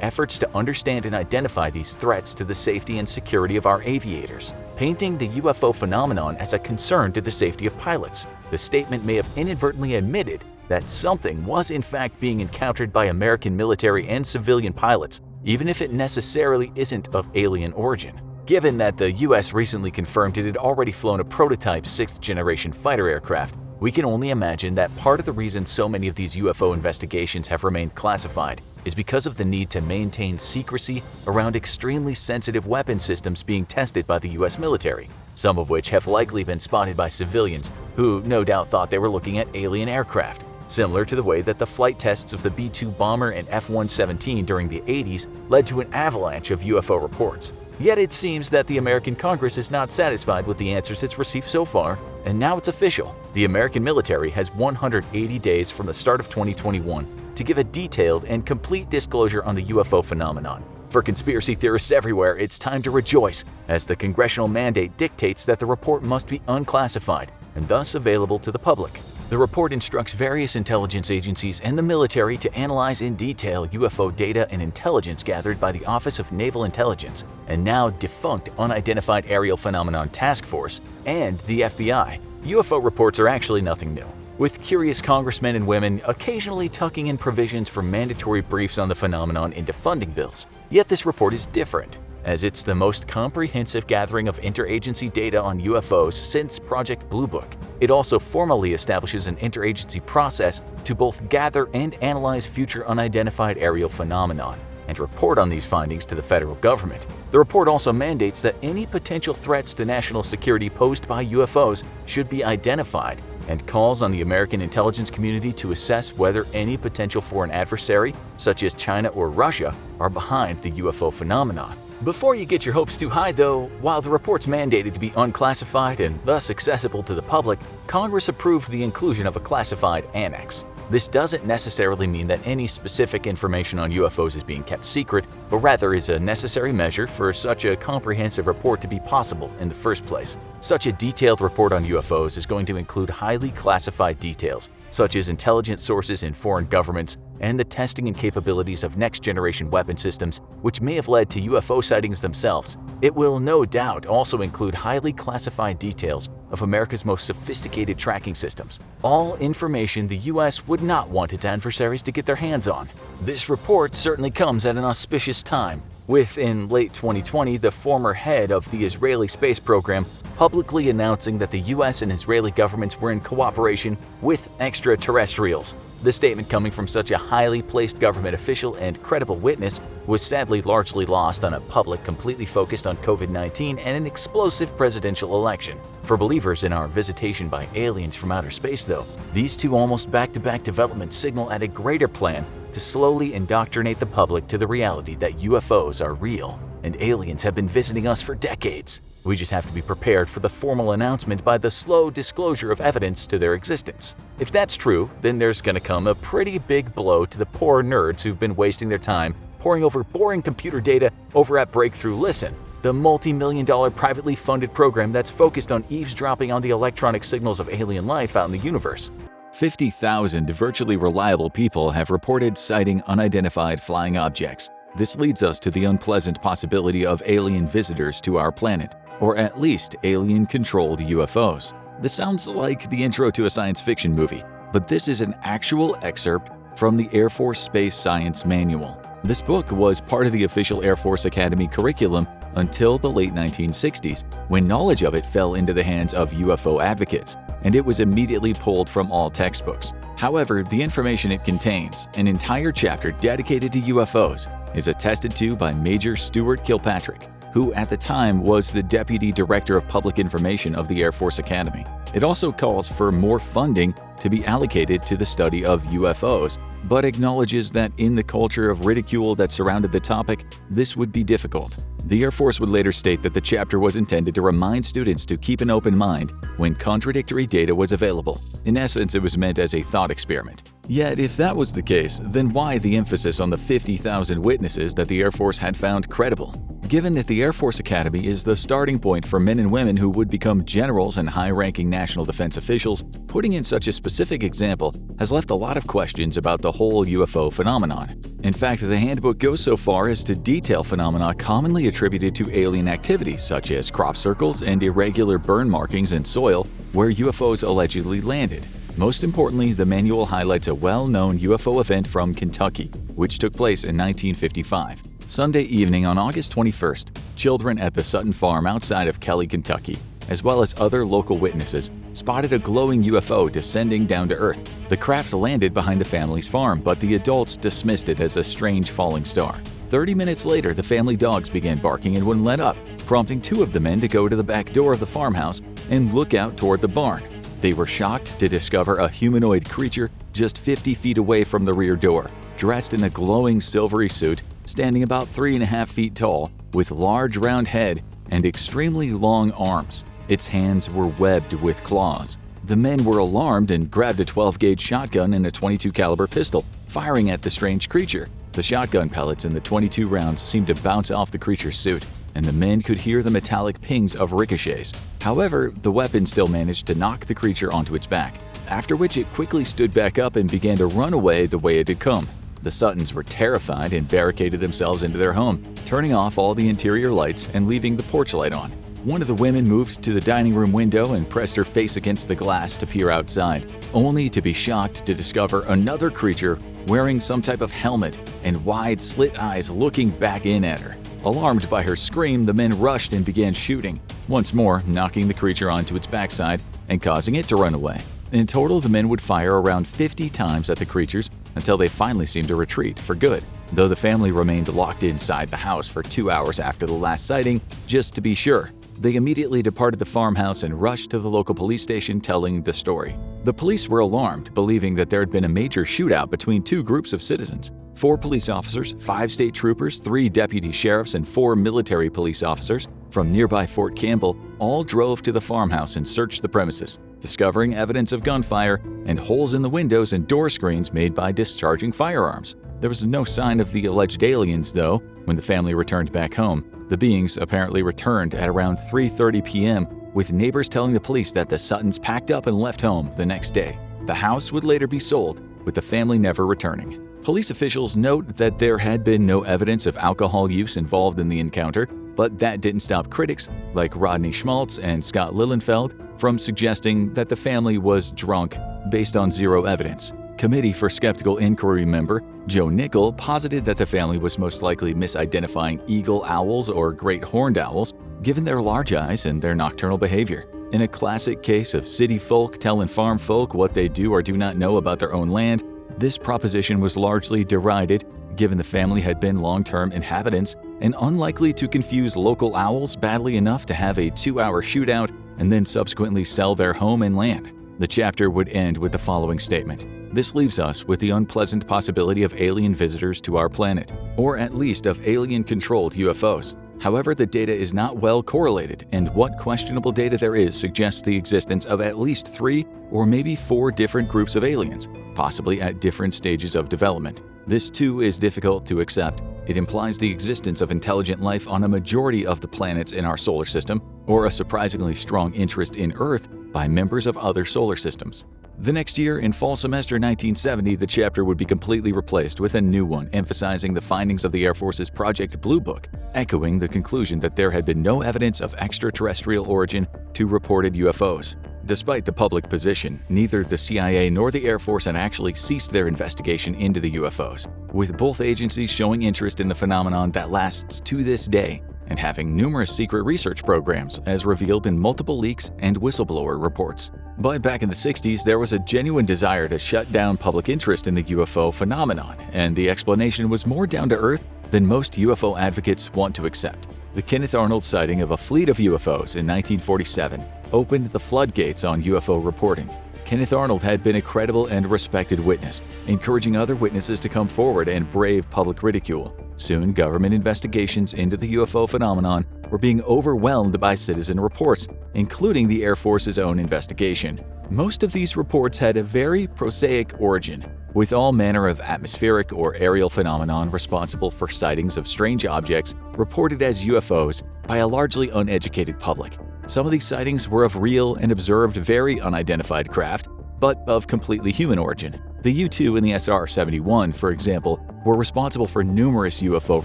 efforts to understand and identify these threats to the safety and security of our aviators, painting the UFO phenomenon as a concern to the safety of pilots. The statement may have inadvertently admitted that something was in fact being encountered by American military and civilian pilots, even if it necessarily isn't of alien origin. Given that the US recently confirmed it had already flown a prototype 6th-generation fighter aircraft, we can only imagine that part of the reason so many of these UFO investigations have remained classified is because of the need to maintain secrecy around extremely sensitive weapon systems being tested by the US military, some of which have likely been spotted by civilians who no doubt thought they were looking at alien aircraft, similar to the way that the flight tests of the B-2 bomber and F-117 during the 80s led to an avalanche of UFO reports. Yet it seems that the American Congress is not satisfied with the answers it's received so far, and now it's official. The American military has 180 days from the start of 2021 to give a detailed and complete disclosure on the UFO phenomenon. For conspiracy theorists everywhere, it's time to rejoice, as the congressional mandate dictates that the report must be unclassified and thus available to the public. The report instructs various intelligence agencies and the military to analyze in detail UFO data and intelligence gathered by the Office of Naval Intelligence and now defunct Unidentified Aerial Phenomenon Task Force and the FBI. UFO reports are actually nothing new, with curious congressmen and women occasionally tucking in provisions for mandatory briefs on the phenomenon into funding bills. Yet this report is different, as it's the most comprehensive gathering of interagency data on UFOs since Project Blue Book. It also formally establishes an interagency process to both gather and analyze future unidentified aerial phenomenon and report on these findings to the federal government. The report also mandates that any potential threats to national security posed by UFOs should be identified and calls on the American intelligence community to assess whether any potential foreign adversary, such as China or Russia, are behind the UFO phenomenon. Before you get your hopes too high though, while the report's mandated to be unclassified and thus accessible to the public, Congress approved the inclusion of a classified annex. This doesn't necessarily mean that any specific information on UFOs is being kept secret, but rather is a necessary measure for such a comprehensive report to be possible in the first place. Such a detailed report on UFOs is going to include highly classified details, such as intelligence sources in foreign governments and the testing and capabilities of next-generation weapon systems, which may have led to UFO sightings themselves. It will no doubt also include highly classified details of America's most sophisticated tracking systems, all information the US would not want its adversaries to get their hands on. This report certainly comes at an auspicious time, with in late 2020 the former head of the Israeli space program publicly announcing that the US and Israeli governments were in cooperation with extraterrestrials. The statement coming from such a highly placed government official and credible witness was sadly largely lost on a public completely focused on COVID-19 and an explosive presidential election. For believers in our visitation by aliens from outer space though, these two almost back-to-back developments signal at a greater plan to slowly indoctrinate the public to the reality that UFOs are real and aliens have been visiting us for decades. We just have to be prepared for the formal announcement by the slow disclosure of evidence to their existence. If that's true, then there's gonna come a pretty big blow to the poor nerds who've been wasting their time poring over boring computer data over at Breakthrough Listen, the multi-million-dollar privately funded program that's focused on eavesdropping on the electronic signals of alien life out in the universe. 50,000 virtually reliable people have reported sighting unidentified flying objects. This leads us to the unpleasant possibility of alien visitors to our planet, or at least alien-controlled UFOs. This sounds like the intro to a science fiction movie, but this is an actual excerpt from the Air Force Space Science Manual. This book was part of the official Air Force Academy curriculum until the late 1960s, when knowledge of it fell into the hands of UFO advocates, and it was immediately pulled from all textbooks. However, the information it contains, an entire chapter dedicated to UFOs, is attested to by Major Stuart Kilpatrick, who at the time was the Deputy Director of Public Information of the Air Force Academy. It also calls for more funding to be allocated to the study of UFOs, but acknowledges that in the culture of ridicule that surrounded the topic, this would be difficult. The Air Force would later state that the chapter was intended to remind students to keep an open mind when contradictory data was available. In essence, it was meant as a thought experiment. Yet, if that was the case, then why the emphasis on the 50,000 witnesses that the Air Force had found credible? Given that the Air Force Academy is the starting point for men and women who would become generals and high-ranking national defense officials, putting in such a specific example has left a lot of questions about the whole UFO phenomenon. In fact, the handbook goes so far as to detail phenomena commonly attributed to alien activity, such as crop circles and irregular burn markings in soil where UFOs allegedly landed. Most importantly, the manual highlights a well-known UFO event from Kentucky, which took place in 1955. Sunday evening on August 21st, children at the Sutton Farm outside of Kelly, Kentucky, as well as other local witnesses, spotted a glowing UFO descending down to Earth. The craft landed behind the family's farm, but the adults dismissed it as a strange falling star. 30 minutes later, the family dogs began barking and wouldn't let up, prompting two of the men to go to the back door of the farmhouse and look out toward the barn. They were shocked to discover a humanoid creature just 50 feet away from the rear door, dressed in a glowing silvery suit, standing about 3.5 feet tall, with large round head and extremely long arms. Its hands were webbed with claws. The men were alarmed and grabbed a 12-gauge shotgun and a .22 caliber pistol, firing at the strange creature. The shotgun pellets and the .22 rounds seemed to bounce off the creature's suit, and the men could hear the metallic pings of ricochets. However, the weapon still managed to knock the creature onto its back, after which it quickly stood back up and began to run away the way it had come. The Suttons were terrified and barricaded themselves into their home, turning off all the interior lights and leaving the porch light on. One of the women moved to the dining room window and pressed her face against the glass to peer outside, only to be shocked to discover another creature wearing some type of helmet and wide slit eyes looking back in at her. Alarmed by her scream, the men rushed and began shooting, once more knocking the creature onto its backside and causing it to run away. In total, the men would fire around 50 times at the creatures until they finally seemed to retreat for good, though the family remained locked inside the house for 2 hours after the last sighting, just to be sure. They immediately departed the farmhouse and rushed to the local police station telling the story. The police were alarmed, believing that there had been a major shootout between two groups of citizens. 4 police officers, 5 state troopers, 3 deputy sheriffs, and 4 military police officers from nearby Fort Campbell all drove to the farmhouse and searched the premises, discovering evidence of gunfire and holes in the windows and door screens made by discharging firearms. There was no sign of the alleged aliens, though. When the family returned back home, the beings apparently returned at around 3:30 p.m., with neighbors telling the police that the Suttons packed up and left home the next day. The house would later be sold, with the family never returning. Police officials note that there had been no evidence of alcohol use involved in the encounter, but that didn't stop critics like Rodney Schmaltz and Scott Lilienfeld from suggesting that the family was drunk based on zero evidence. Committee for Skeptical Inquiry member Joe Nickel posited that the family was most likely misidentifying eagle owls or great horned owls, given their large eyes and their nocturnal behavior. In a classic case of city folk telling farm folk what they do or do not know about their own land, this proposition was largely derided, given the family had been long-term inhabitants and unlikely to confuse local owls badly enough to have a 2-hour shootout and then subsequently sell their home and land. The chapter would end with the following statement: "This leaves us with the unpleasant possibility of alien visitors to our planet, or at least of alien-controlled UFOs. However, the data is not well correlated, and what questionable data there is suggests the existence of at least 3 or maybe 4 different groups of aliens, possibly at different stages of development. This too is difficult to accept. It implies the existence of intelligent life on a majority of the planets in our solar system, or a surprisingly strong interest in Earth by members of other solar systems." The next year, in fall semester 1970, the chapter would be completely replaced with a new one emphasizing the findings of the Air Force's Project Blue Book, echoing the conclusion that there had been no evidence of extraterrestrial origin to reported UFOs. Despite the public position, neither the CIA nor the Air Force had actually ceased their investigation into the UFOs, with both agencies showing interest in the phenomenon that lasts to this day and having numerous secret research programs, as revealed in multiple leaks and whistleblower reports. But back in the 60s, there was a genuine desire to shut down public interest in the UFO phenomenon, and the explanation was more down to earth than most UFO advocates want to accept. The Kenneth Arnold sighting of a fleet of UFOs in 1947 opened the floodgates on UFO reporting. Kenneth Arnold had been a credible and respected witness, encouraging other witnesses to come forward and brave public ridicule. Soon, government investigations into the UFO phenomenon were being overwhelmed by citizen reports, including the Air Force's own investigation. Most of these reports had a very prosaic origin, with all manner of atmospheric or aerial phenomenon responsible for sightings of strange objects reported as UFOs by a largely uneducated public. Some of these sightings were of real and observed very unidentified craft, but of completely human origin. The U-2 and the SR-71, for example, were responsible for numerous UFO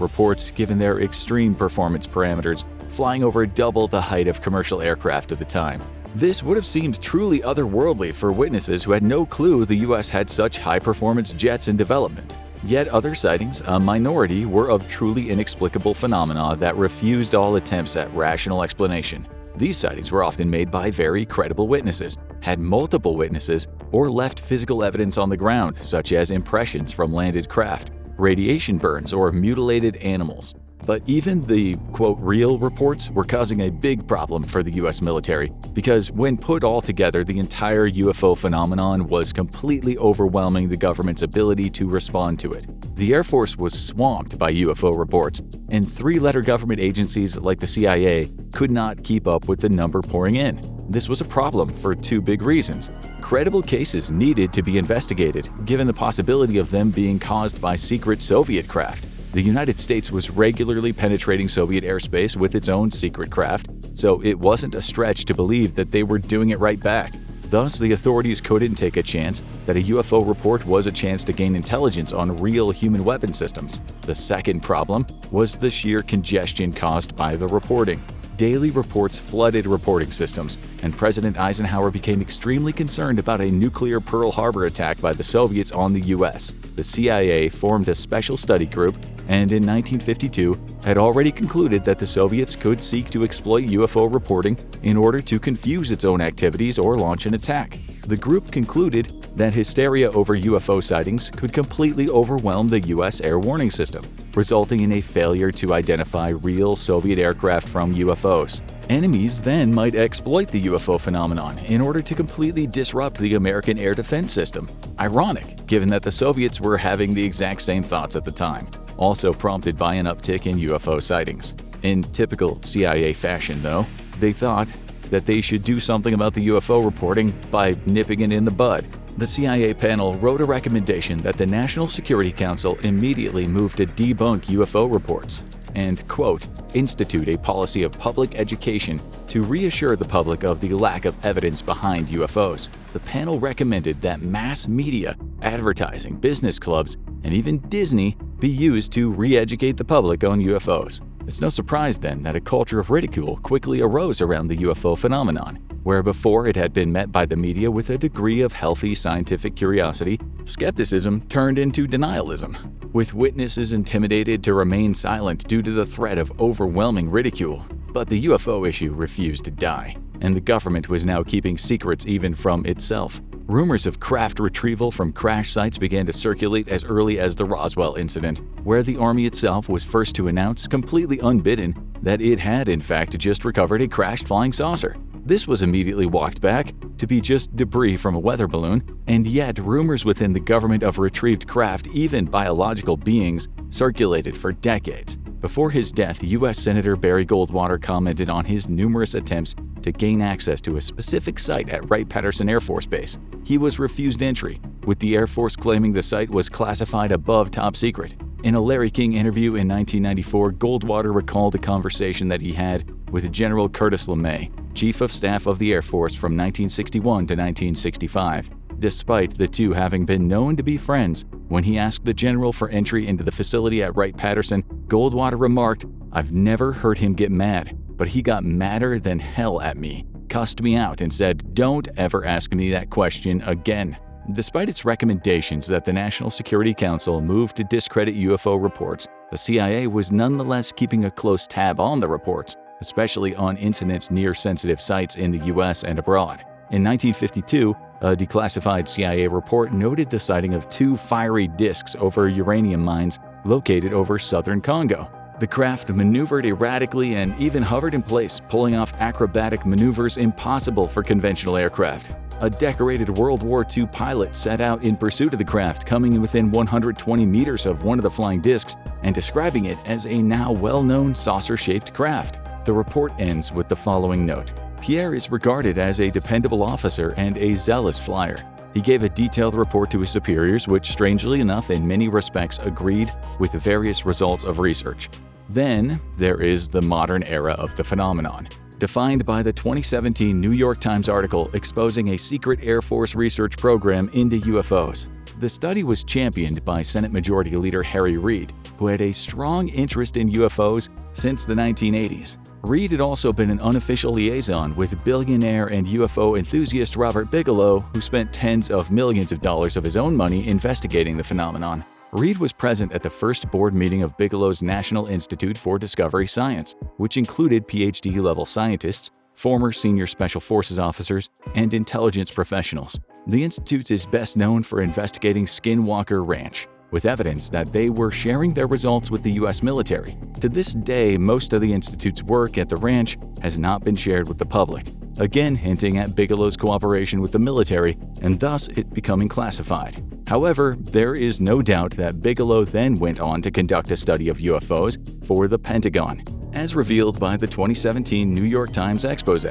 reports given their extreme performance parameters, flying over double the height of commercial aircraft at the time. This would have seemed truly otherworldly for witnesses who had no clue the US had such high-performance jets in development. Yet other sightings, a minority, were of truly inexplicable phenomena that refused all attempts at rational explanation. These sightings were often made by very credible witnesses, had multiple witnesses, or left physical evidence on the ground, such as impressions from landed craft, radiation burns, or mutilated animals. But even the, quote, real reports were causing a big problem for the US military, because when put all together, the entire UFO phenomenon was completely overwhelming the government's ability to respond to it. The Air Force was swamped by UFO reports, and three-letter government agencies like the CIA could not keep up with the number pouring in. This was a problem for two big reasons. Credible cases needed to be investigated, given the possibility of them being caused by secret Soviet craft. The United States was regularly penetrating Soviet airspace with its own secret craft, so it wasn't a stretch to believe that they were doing it right back. Thus, the authorities couldn't take a chance that a UFO report was a chance to gain intelligence on real human weapon systems. The second problem was the sheer congestion caused by the reporting. Daily reports flooded reporting systems, and President Eisenhower became extremely concerned about a nuclear Pearl Harbor attack by the Soviets on the US. The CIA formed a special study group, and in 1952 had already concluded that the Soviets could seek to exploit UFO reporting in order to confuse its own activities or launch an attack. The group concluded that hysteria over UFO sightings could completely overwhelm the US air warning system, resulting in a failure to identify real Soviet aircraft from UFOs. Enemies then might exploit the UFO phenomenon in order to completely disrupt the American air defense system. Ironic, given that the Soviets were having the exact same thoughts at the time, also prompted by an uptick in UFO sightings. In typical CIA fashion, though, they thought that they should do something about the UFO reporting by nipping it in the bud. The CIA panel wrote a recommendation that the National Security Council immediately move to debunk UFO reports and, quote, institute a policy of public education to reassure the public of the lack of evidence behind UFOs. The panel recommended that mass media, advertising, business clubs, and even Disney be used to re-educate the public on UFOs. It's no surprise then that a culture of ridicule quickly arose around the UFO phenomenon. Where before it had been met by the media with a degree of healthy scientific curiosity, skepticism turned into denialism, with witnesses intimidated to remain silent due to the threat of overwhelming ridicule. But the UFO issue refused to die, and the government was now keeping secrets even from itself. Rumors of craft retrieval from crash sites began to circulate as early as the Roswell incident, where the Army itself was first to announce, completely unbidden, that it had in fact just recovered a crashed flying saucer. This was immediately walked back to be just debris from a weather balloon, and yet rumors within the government of retrieved craft, even biological beings, circulated for decades. Before his death, U.S. Senator Barry Goldwater commented on his numerous attempts to gain access to a specific site at Wright-Patterson Air Force Base. He was refused entry, with the Air Force claiming the site was classified above top secret. In a Larry King interview in 1994, Goldwater recalled a conversation that he had with General Curtis LeMay, Chief of Staff of the Air Force from 1961 to 1965. Despite the two having been known to be friends, when he asked the general for entry into the facility at Wright-Patterson, Goldwater remarked, "I've never heard him get mad, but he got madder than hell at me, cussed me out and said, 'Don't ever ask me that question again.'" Despite its recommendations that the National Security Council move to discredit UFO reports, the CIA was nonetheless keeping a close tab on the reports, especially on incidents near sensitive sites in the US and abroad. In 1952, a declassified CIA report noted the sighting of two fiery disks over uranium mines located over southern Congo. The craft maneuvered erratically and even hovered in place, pulling off acrobatic maneuvers impossible for conventional aircraft. A decorated World War II pilot set out in pursuit of the craft, coming within 120 meters of one of the flying discs and describing it as a now well-known saucer-shaped craft. The report ends with the following note: Pierre is regarded as a dependable officer and a zealous flyer. He gave a detailed report to his superiors, which strangely enough in many respects agreed with the various results of research. Then there is the modern era of the phenomenon. defined by the 2017 New York Times article exposing a secret Air Force research program into UFOs. The study was championed by Senate Majority Leader Harry Reid, who had a strong interest in UFOs since the 1980s. Reid had also been an unofficial liaison with billionaire and UFO enthusiast Robert Bigelow, who spent tens of millions of dollars of his own money investigating the phenomenon. Reid was present at the first board meeting of Bigelow's National Institute for Discovery Science, which included PhD-level scientists, former senior Special Forces officers, and intelligence professionals. The institute is best known for investigating Skinwalker Ranch, with evidence that they were sharing their results with the U.S. military. To this day, most of the institute's work at the ranch has not been shared with the public, again hinting at Bigelow's cooperation with the military and thus it becoming classified. However, there is no doubt that Bigelow then went on to conduct a study of UFOs for the Pentagon, as revealed by the 2017 New York Times expose.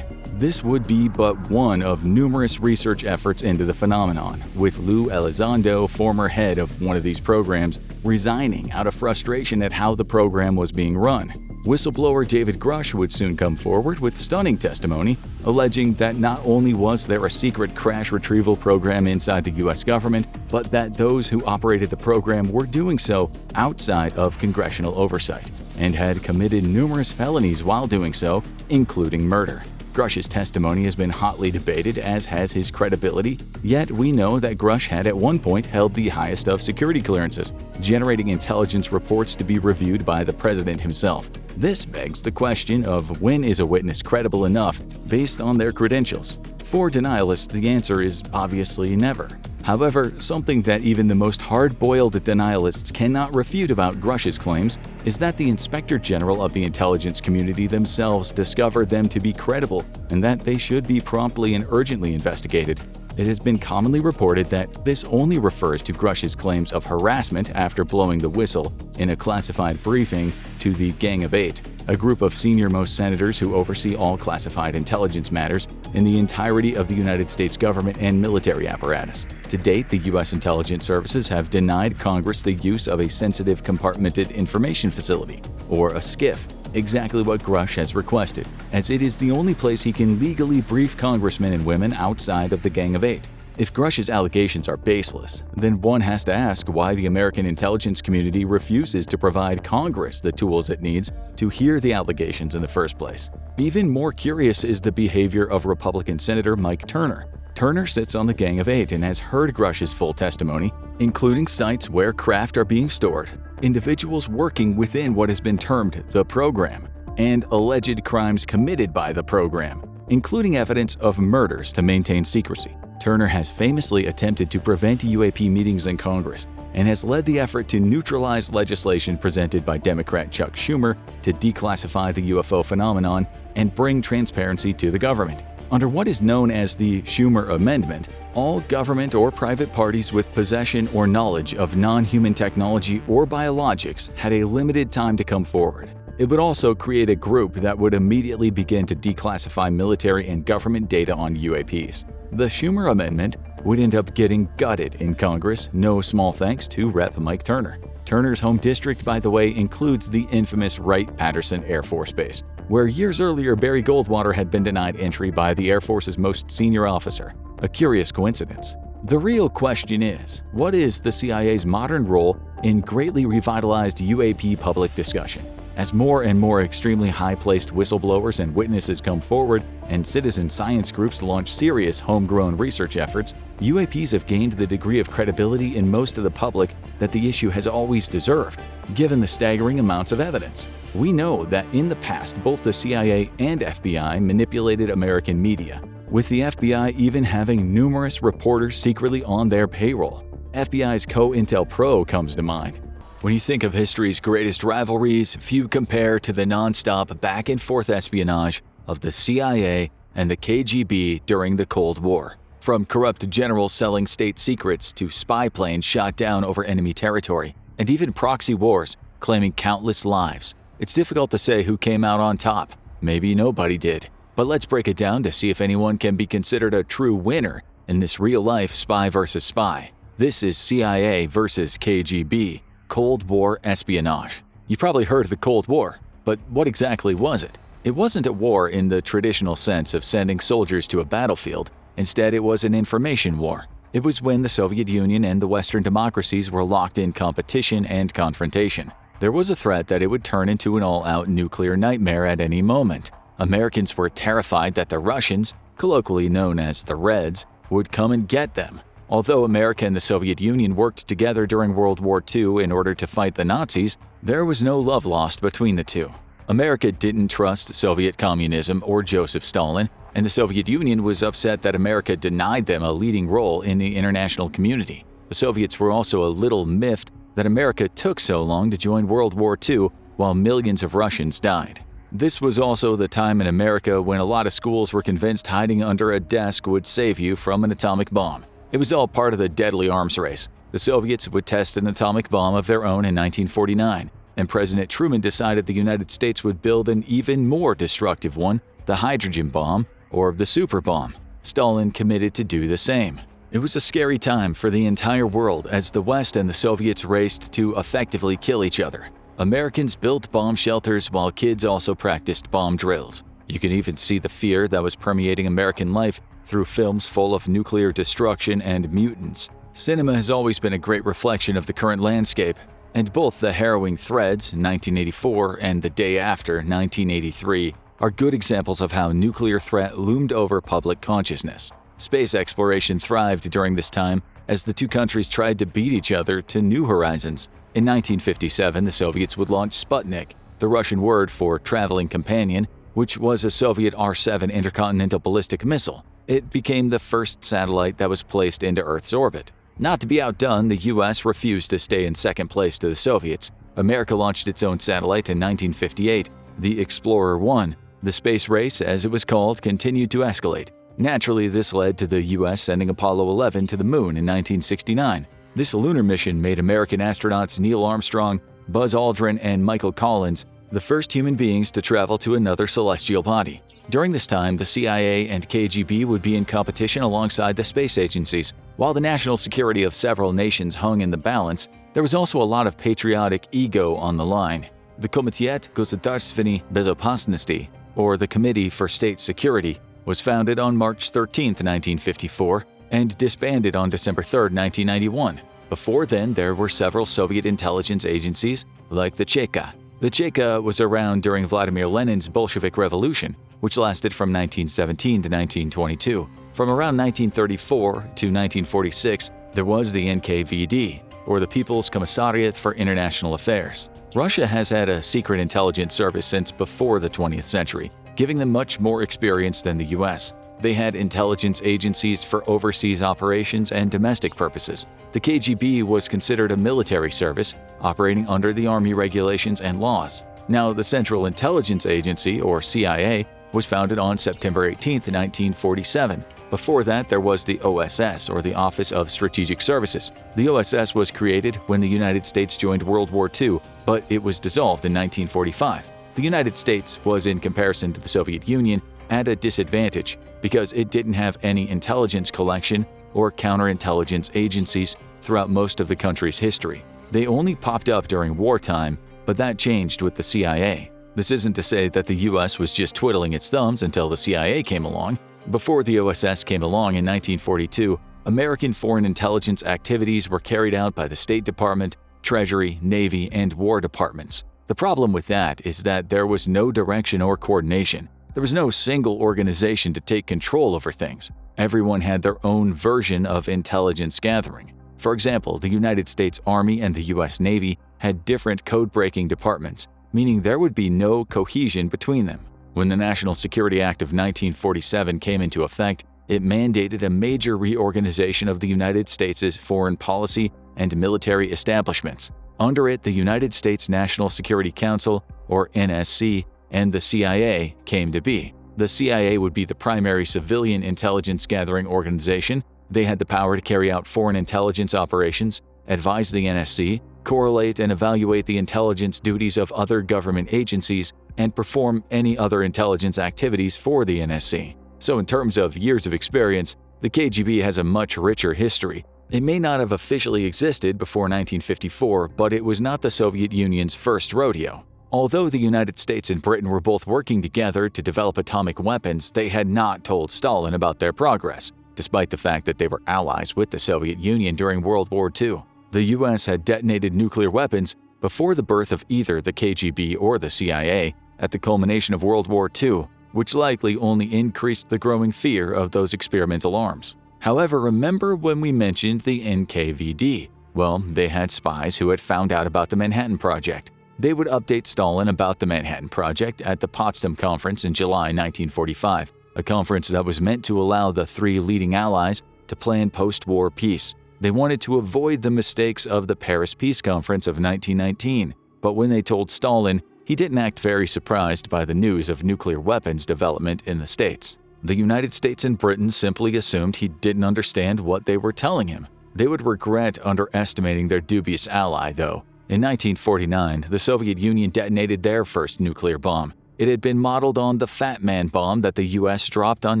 This would be but one of numerous research efforts into the phenomenon, with Lou Elizondo, former head of one of these programs, resigning out of frustration at how the program was being run. Whistleblower David Grush would soon come forward with stunning testimony, alleging that not only was there a secret crash retrieval program inside the U.S. government, but that those who operated the program were doing so outside of congressional oversight, and had committed numerous felonies while doing so, including murder. Grush's testimony has been hotly debated, as has his credibility, yet we know that Grush had at one point held the highest of security clearances, generating intelligence reports to be reviewed by the president himself. This begs the question of when is a witness credible enough based on their credentials? For denialists, the answer is obviously never. However, something that even the most hard-boiled denialists cannot refute about Grush's claims is that the Inspector General of the intelligence community themselves discovered them to be credible and that they should be promptly and urgently investigated. It has been commonly reported that this only refers to Grush's claims of harassment after blowing the whistle in a classified briefing to the Gang of Eight, a group of senior-most senators who oversee all classified intelligence matters in the entirety of the United States government and military apparatus. To date, the U.S. intelligence services have denied Congress the use of a sensitive compartmented information facility, or a SCIF, exactly what Grush has requested, as it is the only place he can legally brief congressmen and women outside of the Gang of Eight. If Grush's allegations are baseless, then one has to ask why the American intelligence community refuses to provide Congress the tools it needs to hear the allegations in the first place. Even more curious is the behavior of Republican Senator Mike Turner. Turner sits on the Gang of Eight and has heard Grush's full testimony, including sites where craft are being stored, individuals working within what has been termed the program, and alleged crimes committed by the program, including evidence of murders to maintain secrecy. Turner has famously attempted to prevent UAP meetings in Congress and has led the effort to neutralize legislation presented by Democrat Chuck Schumer to declassify the UFO phenomenon and bring transparency to the government. Under what is known as the Schumer Amendment, all government or private parties with possession or knowledge of non-human technology or biologics had a limited time to come forward. It would also create a group that would immediately begin to declassify military and government data on UAPs. The Schumer Amendment would end up getting gutted in Congress, no small thanks to Rep. Mike Turner. Turner's home district, by the way, includes the infamous Wright-Patterson Air Force Base, where years earlier Barry Goldwater had been denied entry by the Air Force's most senior officer. A curious coincidence. The real question is, what is the CIA's modern role in greatly revitalized UAP public discussion? As more and more extremely high-placed whistleblowers and witnesses come forward and citizen science groups launch serious homegrown research efforts, UAPs have gained the degree of credibility in most of the public that the issue has always deserved, given the staggering amounts of evidence. We know that in the past, both the CIA and FBI manipulated American media, with the FBI even having numerous reporters secretly on their payroll. FBI's COINTELPRO comes to mind. When you think of history's greatest rivalries, few compare to the non-stop back-and-forth espionage of the CIA and the KGB during the Cold War. From corrupt generals selling state secrets to spy planes shot down over enemy territory, and even proxy wars claiming countless lives. It's difficult to say who came out on top. Maybe nobody did. But let's break it down to see if anyone can be considered a true winner in this real-life spy versus spy. This is CIA versus KGB. Cold War espionage. You probably heard of the Cold War, but what exactly was it? It wasn't a war in the traditional sense of sending soldiers to a battlefield. Instead, it was an information war. It was when the Soviet Union and the Western democracies were locked in competition and confrontation. There was a threat that it would turn into an all-out nuclear nightmare at any moment. Americans were terrified that the Russians, colloquially known as the Reds, would come and get them. Although America and the Soviet Union worked together during World War II in order to fight the Nazis, there was no love lost between the two. America didn't trust Soviet communism or Joseph Stalin, and the Soviet Union was upset that America denied them a leading role in the international community. The Soviets were also a little miffed that America took so long to join World War II while millions of Russians died. This was also the time in America when a lot of schools were convinced hiding under a desk would save you from an atomic bomb. It was all part of the deadly arms race. The Soviets would test an atomic bomb of their own in 1949, and President Truman decided the United States would build an even more destructive one, the hydrogen bomb, or the super bomb. Stalin committed to do the same. It was a scary time for the entire world as the West and the Soviets raced to effectively kill each other. Americans built bomb shelters while kids also practiced bomb drills. You can even see the fear that was permeating American life through films full of nuclear destruction and mutants. Cinema has always been a great reflection of the current landscape, and both The Harrowing Threads, 1984, and The Day After, 1983, are good examples of how nuclear threat loomed over public consciousness. Space exploration thrived during this time as the two countries tried to beat each other to new horizons. In 1957, the Soviets would launch Sputnik, the Russian word for traveling companion, which was a Soviet R-7 intercontinental ballistic missile. It became the first satellite that was placed into Earth's orbit. Not to be outdone, the US refused to stay in second place to the Soviets. America launched its own satellite in 1958, the Explorer 1. The space race, as it was called, continued to escalate. Naturally, this led to the US sending Apollo 11 to the moon in 1969. This lunar mission made American astronauts Neil Armstrong, Buzz Aldrin, and Michael Collins the first human beings to travel to another celestial body. During this time, the CIA and KGB would be in competition alongside the space agencies. While the national security of several nations hung in the balance, there was also a lot of patriotic ego on the line. The Komitet Государственной Безопасности, or the Committee for State Security, was founded on March 13, 1954, and disbanded on December 3, 1991. Before then, there were several Soviet intelligence agencies, like the Cheka. The Cheka was around during Vladimir Lenin's Bolshevik Revolution, which lasted from 1917 to 1922. From around 1934 to 1946, there was the NKVD, or the People's Commissariat for International Affairs. Russia has had a secret intelligence service since before the 20th century, giving them much more experience than the US. They had intelligence agencies for overseas operations and domestic purposes. The KGB was considered a military service, operating under the Army regulations and laws. Now, the Central Intelligence Agency, or CIA, was founded on September 18, 1947. Before that, there was the OSS, or the Office of Strategic Services. The OSS was created when the United States joined World War II, but it was dissolved in 1945. The United States was, in comparison to the Soviet Union, at a disadvantage because it didn't have any intelligence collection or counterintelligence agencies throughout most of the country's history. They only popped up during wartime, but that changed with the CIA. This isn't to say that the US was just twiddling its thumbs until the CIA came along. Before the OSS came along in 1942, American foreign intelligence activities were carried out by the State Department, Treasury, Navy, and War Departments. The problem with that is that there was no direction or coordination. There was no single organization to take control over things. Everyone had their own version of intelligence gathering. For example, the United States Army and the US Navy had different code-breaking departments, meaning there would be no cohesion between them. When the National Security Act of 1947 came into effect, it mandated a major reorganization of the United States' foreign policy and military establishments. Under it, the United States National Security Council, or NSC, and the CIA came to be. The CIA would be the primary civilian intelligence gathering organization. They had the power to carry out foreign intelligence operations, advise the NSC, correlate and evaluate the intelligence duties of other government agencies, and perform any other intelligence activities for the NSC. So in terms of years of experience, the KGB has a much richer history. It may not have officially existed before 1954, but it was not the Soviet Union's first rodeo. Although the United States and Britain were both working together to develop atomic weapons, they had not told Stalin about their progress, despite the fact that they were allies with the Soviet Union during World War II. The US had detonated nuclear weapons before the birth of either the KGB or the CIA at the culmination of World War II, which likely only increased the growing fear of those experimental arms. However, remember when we mentioned the NKVD? Well, they had spies who had found out about the Manhattan Project. They would update Stalin about the Manhattan Project at the Potsdam Conference in July 1945, a conference that was meant to allow the three leading allies to plan post-war peace. They wanted to avoid the mistakes of the Paris Peace Conference of 1919, but when they told Stalin, he didn't act very surprised by the news of nuclear weapons development in the States. The United States and Britain simply assumed he didn't understand what they were telling him. They would regret underestimating their dubious ally, though. In 1949, the Soviet Union detonated their first nuclear bomb. It had been modeled on the Fat Man bomb that the US dropped on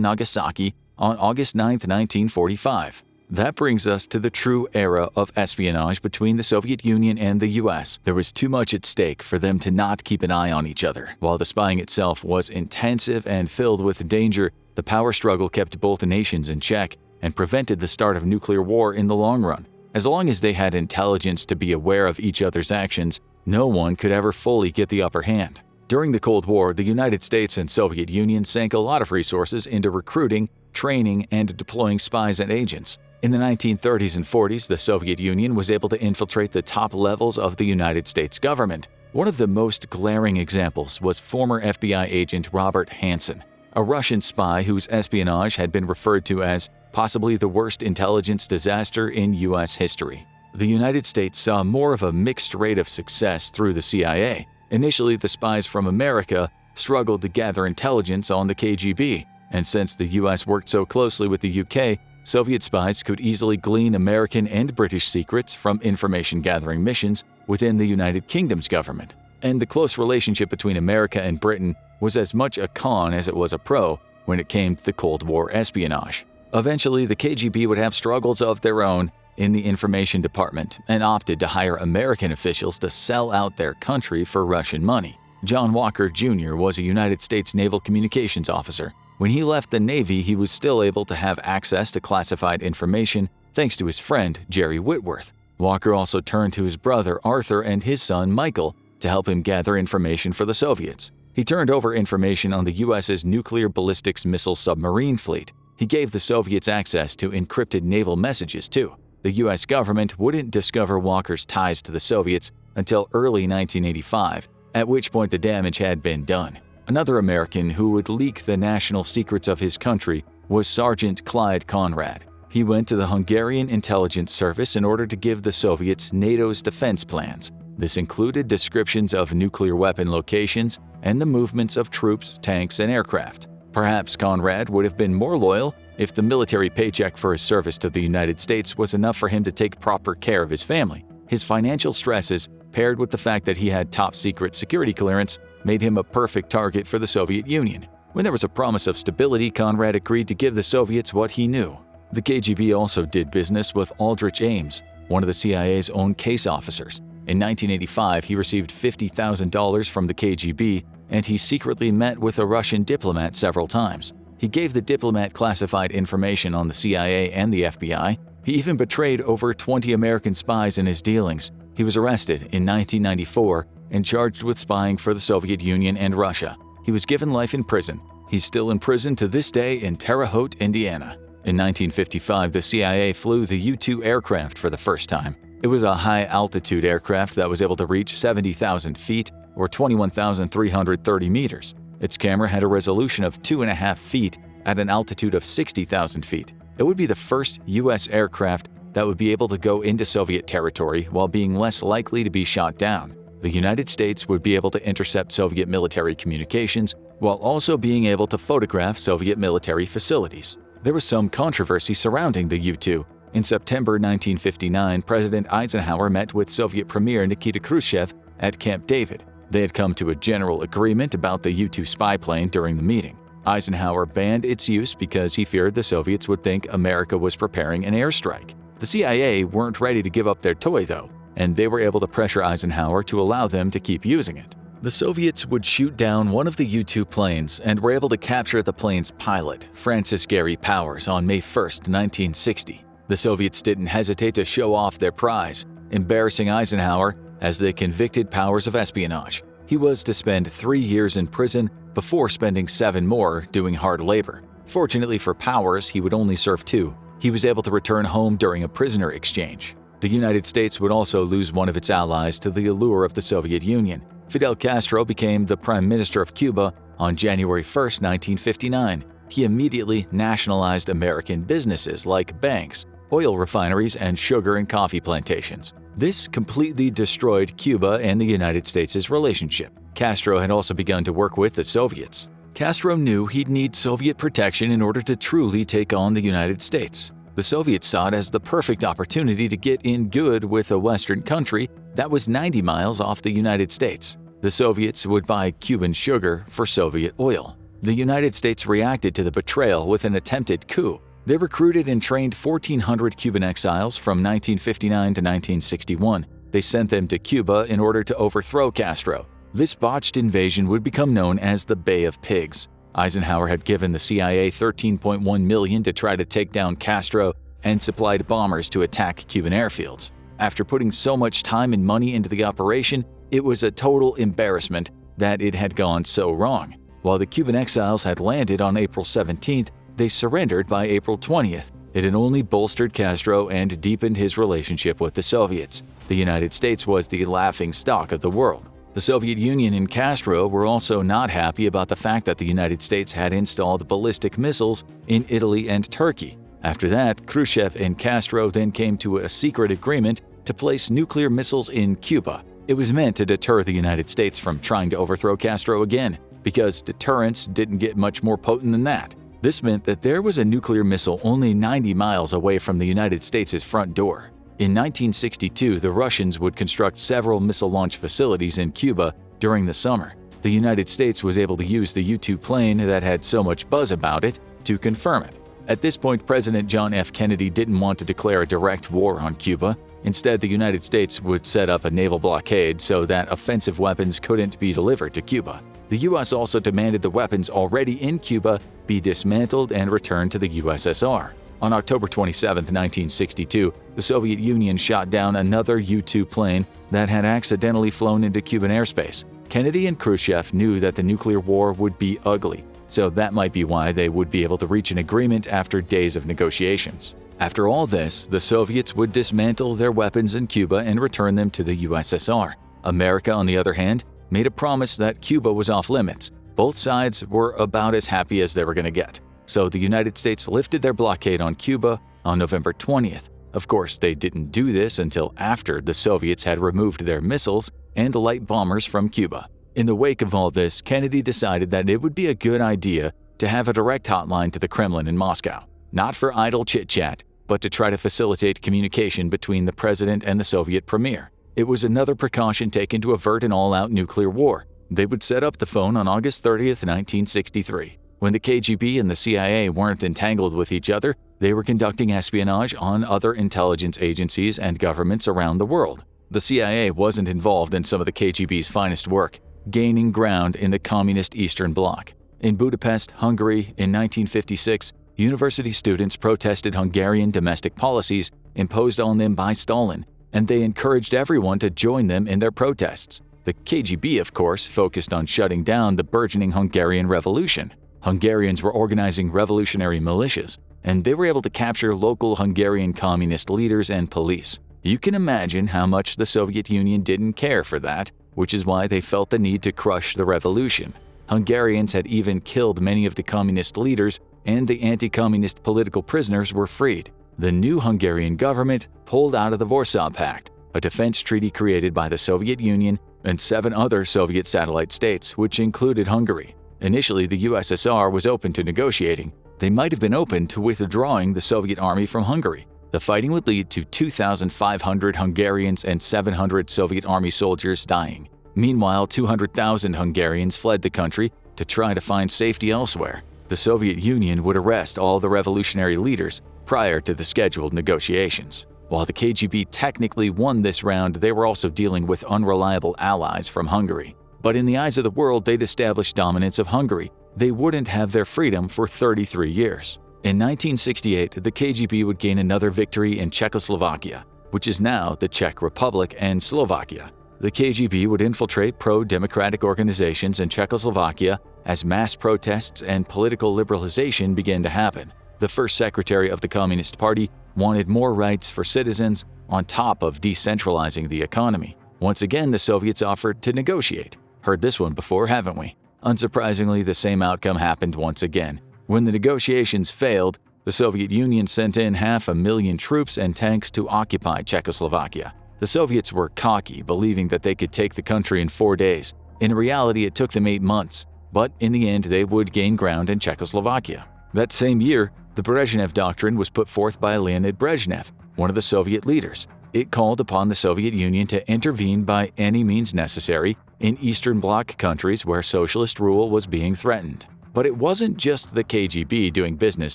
Nagasaki on August 9, 1945. That brings us to the true era of espionage between the Soviet Union and the US. There was too much at stake for them to not keep an eye on each other. While the spying itself was intensive and filled with danger, the power struggle kept both nations in check and prevented the start of nuclear war in the long run. As long as they had intelligence to be aware of each other's actions, no one could ever fully get the upper hand. During the Cold War, the United States and Soviet Union sank a lot of resources into recruiting, training, and deploying spies and agents. In the 1930s and 40s, the Soviet Union was able to infiltrate the top levels of the United States government. One of the most glaring examples was former FBI agent Robert Hanssen, a Russian spy whose espionage had been referred to as possibly the worst intelligence disaster in U.S. history. The United States saw more of a mixed rate of success through the CIA. Initially, the spies from America struggled to gather intelligence on the KGB, and since the U.S. worked so closely with the UK, Soviet spies could easily glean American and British secrets from information-gathering missions within the United Kingdom's government. And the close relationship between America and Britain was as much a con as it was a pro when it came to the Cold War espionage. Eventually, the KGB would have struggles of their own in the information department and opted to hire American officials to sell out their country for Russian money. John Walker Jr. was a United States Naval Communications officer. When he left the Navy, he was still able to have access to classified information thanks to his friend, Jerry Whitworth. Walker also turned to his brother Arthur and his son Michael to help him gather information for the Soviets. He turned over information on the U.S.'s nuclear ballistics missile submarine fleet. He gave the Soviets access to encrypted naval messages, too. The U.S. government wouldn't discover Walker's ties to the Soviets until early 1985, at which point the damage had been done. Another American who would leak the national secrets of his country was Sergeant Clyde Conrad. He went to the Hungarian intelligence service in order to give the Soviets NATO's defense plans. This included descriptions of nuclear weapon locations and the movements of troops, tanks, and aircraft. Perhaps Conrad would have been more loyal if the military paycheck for his service to the United States was enough for him to take proper care of his family. His financial stresses, paired with the fact that he had top-secret security clearance, made him a perfect target for the Soviet Union. When there was a promise of stability, Conrad agreed to give the Soviets what he knew. The KGB also did business with Aldrich Ames, one of the CIA's own case officers. In 1985, he received $50,000 from the KGB, and he secretly met with a Russian diplomat several times. He gave the diplomat classified information on the CIA and the FBI. He even betrayed over 20 American spies in his dealings. He was arrested in 1994 and charged with spying for the Soviet Union and Russia. He was given life in prison. He's still in prison to this day in Terre Haute, Indiana. In 1955, the CIA flew the U-2 aircraft for the first time. It was a high-altitude aircraft that was able to reach 70,000 feet or 21,330 meters. Its camera had a resolution of 2.5 feet at an altitude of 60,000 feet. It would be the first U.S. aircraft that would be able to go into Soviet territory while being less likely to be shot down. The United States would be able to intercept Soviet military communications while also being able to photograph Soviet military facilities. There was some controversy surrounding the U-2. In September 1959, President Eisenhower met with Soviet Premier Nikita Khrushchev at Camp David. They had come to a general agreement about the U-2 spy plane during the meeting. Eisenhower banned its use because he feared the Soviets would think America was preparing an airstrike. The CIA weren't ready to give up their toy, though, and they were able to pressure Eisenhower to allow them to keep using it. The Soviets would shoot down one of the U-2 planes and were able to capture the plane's pilot, Francis Gary Powers, on May 1, 1960. The Soviets didn't hesitate to show off their prize, embarrassing Eisenhower as they convicted Powers of espionage. He was to spend 3 years in prison before spending 7 more doing hard labor. Fortunately for Powers, he would only serve 2. He was able to return home during a prisoner exchange. The United States would also lose one of its allies to the allure of the Soviet Union. Fidel Castro became the Prime Minister of Cuba on January 1, 1959. He immediately nationalized American businesses like banks, oil refineries, and sugar and coffee plantations. This completely destroyed Cuba and the United States' relationship. Castro had also begun to work with the Soviets. Castro knew he'd need Soviet protection in order to truly take on the United States. The Soviets saw it as the perfect opportunity to get in good with a Western country that was 90 miles off the United States. The Soviets would buy Cuban sugar for Soviet oil. The United States reacted to the betrayal with an attempted coup. They recruited and trained 1,400 Cuban exiles from 1959 to 1961. They sent them to Cuba in order to overthrow Castro. This botched invasion would become known as the Bay of Pigs. Eisenhower had given the CIA $13.1 million to try to take down Castro and supplied bombers to attack Cuban airfields. After putting so much time and money into the operation, it was a total embarrassment that it had gone so wrong. While the Cuban exiles had landed on April 17th, they surrendered by April 20th. It had only bolstered Castro and deepened his relationship with the Soviets. The United States was the laughingstock of the world. The Soviet Union and Castro were also not happy about the fact that the United States had installed ballistic missiles in Italy and Turkey. After that, Khrushchev and Castro then came to a secret agreement to place nuclear missiles in Cuba. It was meant to deter the United States from trying to overthrow Castro again, because deterrence didn't get much more potent than that. This meant that there was a nuclear missile only 90 miles away from the United States' front door. In 1962, the Russians would construct several missile launch facilities in Cuba during the summer. The United States was able to use the U-2 plane that had so much buzz about it to confirm it. At this point, President John F. Kennedy didn't want to declare a direct war on Cuba. Instead, the United States would set up a naval blockade so that offensive weapons couldn't be delivered to Cuba. The U.S. also demanded the weapons already in Cuba be dismantled and returned to the USSR. On October 27, 1962, the Soviet Union shot down another U-2 plane that had accidentally flown into Cuban airspace. Kennedy and Khrushchev knew that the nuclear war would be ugly, so that might be why they would be able to reach an agreement after days of negotiations. After all this, the Soviets would dismantle their weapons in Cuba and return them to the USSR. America, on the other hand, made a promise that Cuba was off limits. Both sides were about as happy as they were going to get. So the United States lifted their blockade on Cuba on November 20th. Of course, they didn't do this until after the Soviets had removed their missiles and light bombers from Cuba. In the wake of all this, Kennedy decided that it would be a good idea to have a direct hotline to the Kremlin in Moscow, not for idle chit-chat, but to try to facilitate communication between the president and the Soviet premier. It was another precaution taken to avert an all-out nuclear war. They would set up the phone on August 30th, 1963. When the KGB and the CIA weren't entangled with each other, they were conducting espionage on other intelligence agencies and governments around the world. The CIA wasn't involved in some of the KGB's finest work, gaining ground in the communist Eastern Bloc. In Budapest, Hungary, in 1956, university students protested Hungarian domestic policies imposed on them by Stalin, and they encouraged everyone to join them in their protests. The KGB, of course, focused on shutting down the burgeoning Hungarian Revolution. Hungarians were organizing revolutionary militias, and they were able to capture local Hungarian communist leaders and police. You can imagine how much the Soviet Union didn't care for that, which is why they felt the need to crush the revolution. Hungarians had even killed many of the communist leaders, and the anti-communist political prisoners were freed. The new Hungarian government pulled out of the Warsaw Pact, a defense treaty created by the Soviet Union and 7 other Soviet satellite states, which included Hungary. Initially, the USSR was open to negotiating. They might have been open to withdrawing the Soviet army from Hungary. The fighting would lead to 2,500 Hungarians and 700 Soviet army soldiers dying. Meanwhile, 200,000 Hungarians fled the country to try to find safety elsewhere. The Soviet Union would arrest all the revolutionary leaders prior to the scheduled negotiations. While the KGB technically won this round, they were also dealing with unreliable allies from Hungary. But in the eyes of the world, they'd established dominance of Hungary. They wouldn't have their freedom for 33 years. In 1968, the KGB would gain another victory in Czechoslovakia, which is now the Czech Republic and Slovakia. The KGB would infiltrate pro-democratic organizations in Czechoslovakia as mass protests and political liberalization began to happen. The first secretary of the Communist Party wanted more rights for citizens on top of decentralizing the economy. Once again, the Soviets offered to negotiate. Heard this one before, haven't we? Unsurprisingly, the same outcome happened once again. When the negotiations failed, the Soviet Union sent in 500,000 troops and tanks to occupy Czechoslovakia. The Soviets were cocky, believing that they could take the country in 4 days. In reality, it took them 8 months. But in the end, they would gain ground in Czechoslovakia. That same year, the Brezhnev Doctrine was put forth by Leonid Brezhnev, one of the Soviet leaders. It called upon the Soviet Union to intervene by any means necessary in Eastern Bloc countries where socialist rule was being threatened. But it wasn't just the KGB doing business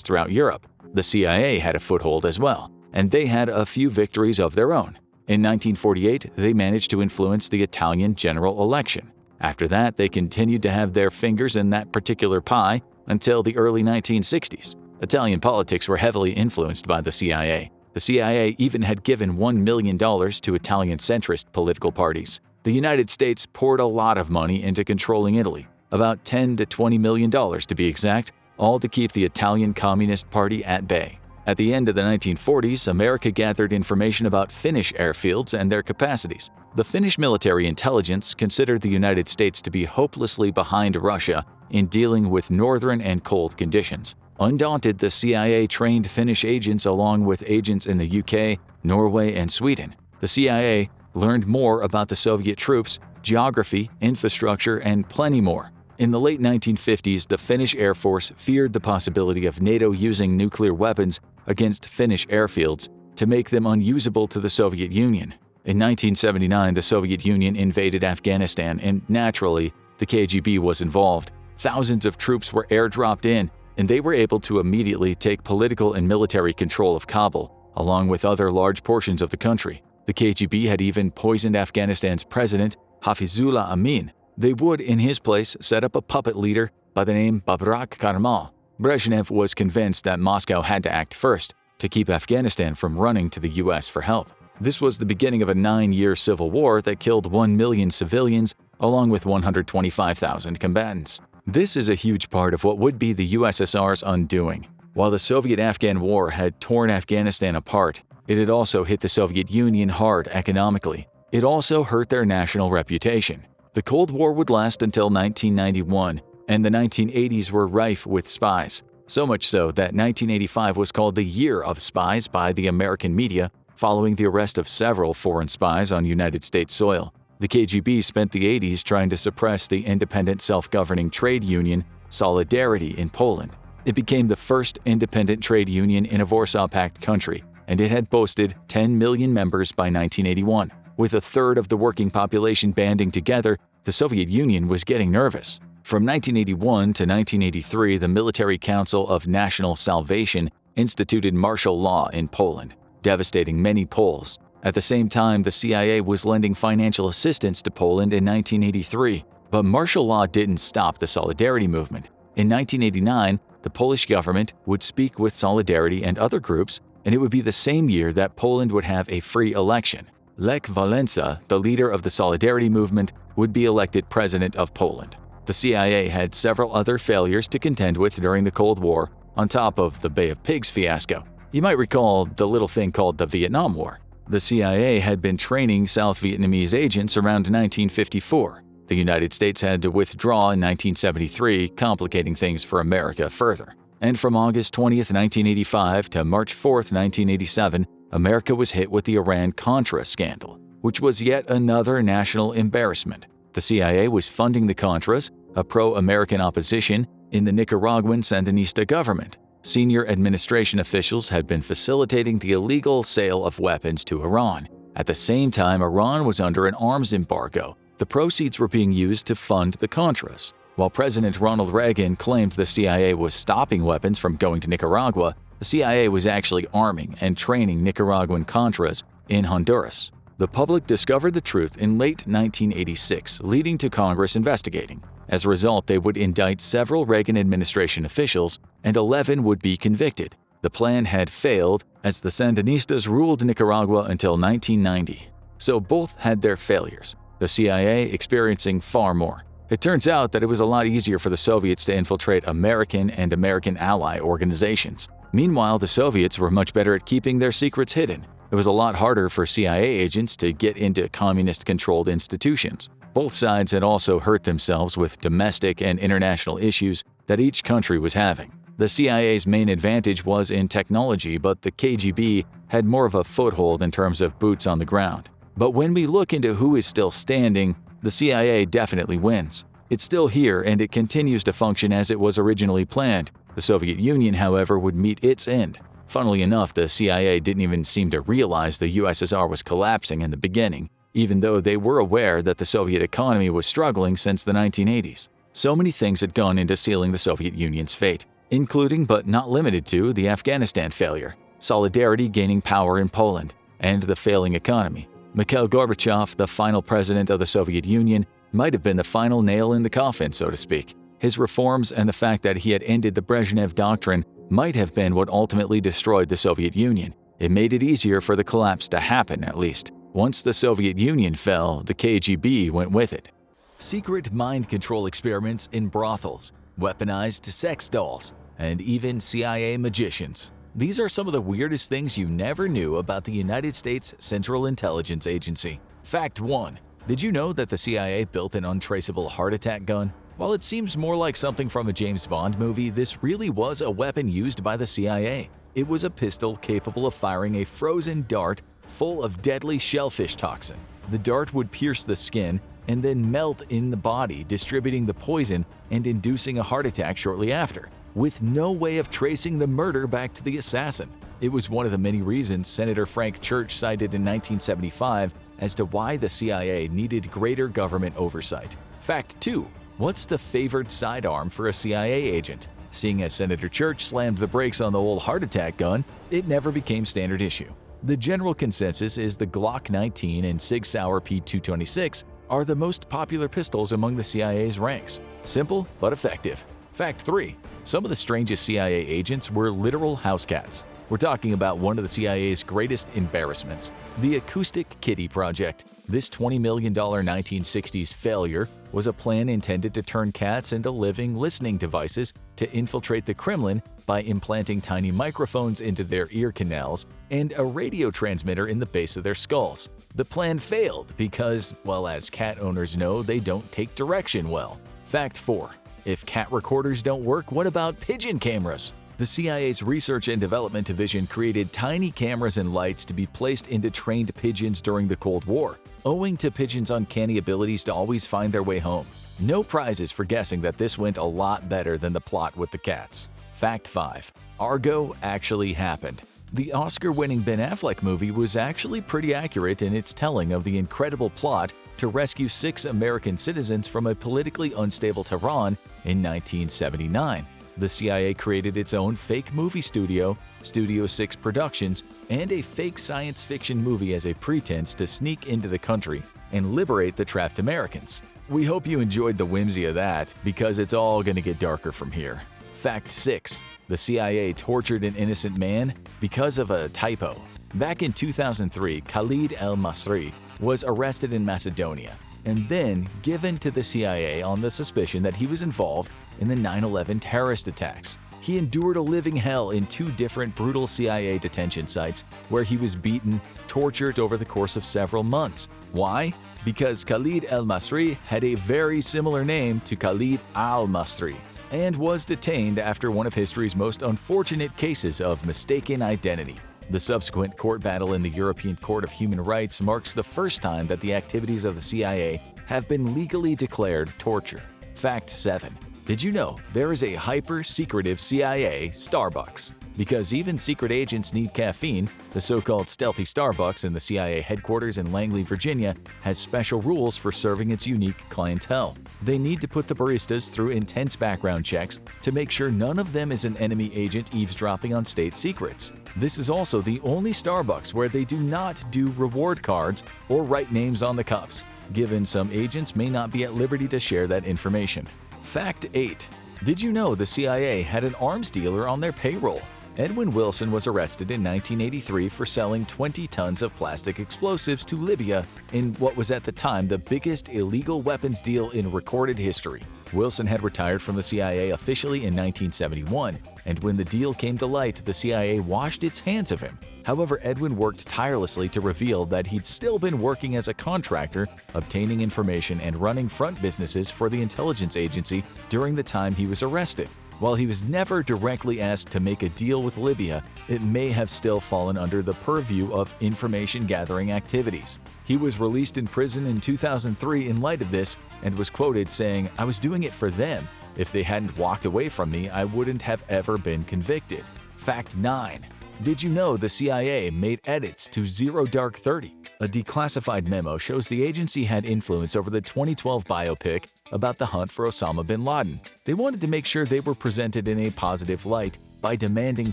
throughout Europe. The CIA had a foothold as well, and they had a few victories of their own. In 1948, they managed to influence the Italian general election. After that, they continued to have their fingers in that particular pie until the early 1960s. Italian politics were heavily influenced by the CIA. The CIA even had given $1 million to Italian centrist political parties. The United States poured a lot of money into controlling Italy, about $10 to $20 million to be exact, all to keep the Italian Communist Party at bay. At the end of the 1940s, America gathered information about Finnish airfields and their capacities. The Finnish military intelligence considered the United States to be hopelessly behind Russia in dealing with northern and cold conditions. Undaunted, the CIA trained Finnish agents along with agents in the UK, Norway, and Sweden. The CIA learned more about the Soviet troops, geography, infrastructure, and plenty more. In the late 1950s, the Finnish Air Force feared the possibility of NATO using nuclear weapons against Finnish airfields to make them unusable to the Soviet Union. In 1979, the Soviet Union invaded Afghanistan, and naturally, the KGB was involved. Thousands of troops were airdropped in, and they were able to immediately take political and military control of Kabul, along with other large portions of the country. The KGB had even poisoned Afghanistan's president, Hafizullah Amin. They would, in his place, set up a puppet leader by the name Babrak Karmal. Brezhnev was convinced that Moscow had to act first to keep Afghanistan from running to the US for help. This was the beginning of a 9-year civil war that killed 1 million civilians along with 125,000 combatants. This is a huge part of what would be the USSR's undoing. While the Soviet-Afghan War had torn Afghanistan apart, it had also hit the Soviet Union hard economically. It also hurt their national reputation. The Cold War would last until 1991, and the 1980s were rife with spies. So much so that 1985 was called the Year of Spies by the American media, following the arrest of several foreign spies on United States soil. The KGB spent the 80s trying to suppress the independent self-governing trade union Solidarity in Poland. It became the first independent trade union in a Warsaw Pact country, and it had boasted 10 million members by 1981. With a third of the working population banding together, the Soviet Union was getting nervous. From 1981 to 1983, the Military Council of National Salvation instituted martial law in Poland, devastating many Poles. At the same time, the CIA was lending financial assistance to Poland in 1983. But martial law didn't stop the Solidarity movement. In 1989, the Polish government would speak with Solidarity and other groups, and it would be the same year that Poland would have a free election. Lech Wałęsa, the leader of the Solidarity movement, would be elected president of Poland. The CIA had several other failures to contend with during the Cold War, on top of the Bay of Pigs fiasco. You might recall the little thing called the Vietnam War. The CIA had been training South Vietnamese agents around 1954. The United States had to withdraw in 1973, complicating things for America further. And from August 20, 1985 to March 4, 1987, America was hit with the Iran-Contra scandal, which was yet another national embarrassment. The CIA was funding the Contras, a pro-American opposition, in the Nicaraguan Sandinista government. Senior administration officials had been facilitating the illegal sale of weapons to Iran. At the same time, Iran was under an arms embargo. The proceeds were being used to fund the Contras. While President Ronald Reagan claimed the CIA was stopping weapons from going to Nicaragua, the CIA was actually arming and training Nicaraguan Contras in Honduras. The public discovered the truth in late 1986, leading to Congress investigating. As a result, they would indict several Reagan administration officials, and 11 would be convicted. The plan had failed, as the Sandinistas ruled Nicaragua until 1990. So both had their failures, the CIA experiencing far more. It turns out that it was a lot easier for the Soviets to infiltrate American and American ally organizations. Meanwhile, the Soviets were much better at keeping their secrets hidden. It was a lot harder for CIA agents to get into communist-controlled institutions. Both sides had also hurt themselves with domestic and international issues that each country was having. The CIA's main advantage was in technology, but the KGB had more of a foothold in terms of boots on the ground. But when we look into who is still standing, the CIA definitely wins. It's still here and it continues to function as it was originally planned. The Soviet Union, however, would meet its end. Funnily enough, the CIA didn't even seem to realize the USSR was collapsing in the beginning, even though they were aware that the Soviet economy was struggling since the 1980s. So many things had gone into sealing the Soviet Union's fate, including but not limited to the Afghanistan failure, Solidarity gaining power in Poland, and the failing economy. Mikhail Gorbachev, the final president of the Soviet Union, might have been the final nail in the coffin, so to speak. His reforms and the fact that he had ended the Brezhnev Doctrine might have been what ultimately destroyed the Soviet Union. It made it easier for the collapse to happen, at least. Once the Soviet Union fell, the KGB went with it. Secret mind control experiments in brothels, weaponized sex dolls, and even CIA magicians. These are some of the weirdest things you never knew about the United States Central Intelligence Agency. Fact 1. Did you know that the CIA built an untraceable heart attack gun? While it seems more like something from a James Bond movie, this really was a weapon used by the CIA. It was a pistol capable of firing a frozen dart full of deadly shellfish toxin. The dart would pierce the skin and then melt in the body, distributing the poison and inducing a heart attack shortly after, with no way of tracing the murder back to the assassin. It was one of the many reasons Senator Frank Church cited in 1975 as to why the CIA needed greater government oversight. Fact 2. What's the favored sidearm for a CIA agent? Seeing as Senator Church slammed the brakes on the old heart attack gun, it never became standard issue. The general consensus is the Glock 19 and Sig Sauer P226 are the most popular pistols among the CIA's ranks. Simple but effective. Fact 3. Some of the strangest CIA agents were literal house cats. We're talking about one of the CIA's greatest embarrassments, the Acoustic Kitty Project. This $20 million 1960s failure was a plan intended to turn cats into living listening devices to infiltrate the Kremlin by implanting tiny microphones into their ear canals and a radio transmitter in the base of their skulls. The plan failed because, well, as cat owners know, they don't take direction well. Fact 4. If cat recorders don't work, what about pigeon cameras? The CIA's Research and Development Division created tiny cameras and lights to be placed into trained pigeons during the Cold War, owing to pigeons' uncanny abilities to always find their way home. No prizes for guessing that this went a lot better than the plot with the cats. Fact 5. Argo actually happened. The Oscar-winning Ben Affleck movie was actually pretty accurate in its telling of the incredible plot to rescue 6 American citizens from a politically unstable Tehran in 1979. The CIA created its own fake movie studio, Studio 6 Productions, and a fake science fiction movie as a pretense to sneak into the country and liberate the trapped Americans. We hope you enjoyed the whimsy of that, because it's all going to get darker from here. Fact 6. The CIA tortured an innocent man because of a typo. Back in 2003, Khalid el-Masri was arrested in Macedonia and then given to the CIA on the suspicion that he was involved in the 9/11 terrorist attacks. He endured a living hell in 2 different brutal CIA detention sites where he was beaten, tortured over the course of several months. Why? Because Khalid el-Masri had a very similar name to Khalid al-Masri and was detained after one of history's most unfortunate cases of mistaken identity. The subsequent court battle in the European Court of Human Rights marks the first time that the activities of the CIA have been legally declared torture. Fact 7. Did you know there is a hyper-secretive CIA Starbucks? Because even secret agents need caffeine, the so-called stealthy Starbucks in the CIA headquarters in Langley, Virginia, has special rules for serving its unique clientele. They need to put the baristas through intense background checks to make sure none of them is an enemy agent eavesdropping on state secrets. This is also the only Starbucks where they do not do reward cards or write names on the cups, given some agents may not be at liberty to share that information. Fact 8. Did you know the CIA had an arms dealer on their payroll? Edwin Wilson was arrested in 1983 for selling 20 tons of plastic explosives to Libya in what was at the time the biggest illegal weapons deal in recorded history. Wilson had retired from the CIA officially in 1971, and when the deal came to light, the CIA washed its hands of him. However, Edwin worked tirelessly to reveal that he'd still been working as a contractor, obtaining information and running front businesses for the intelligence agency during the time he was arrested. While he was never directly asked to make a deal with Libya, it may have still fallen under the purview of information-gathering activities. He was released in prison in 2003 in light of this and was quoted saying, "I was doing it for them. If they hadn't walked away from me, I wouldn't have ever been convicted." Fact 9. Did you know the CIA made edits to Zero Dark 30? A declassified memo shows the agency had influence over the 2012 biopic about the hunt for Osama bin Laden. They wanted to make sure they were presented in a positive light by demanding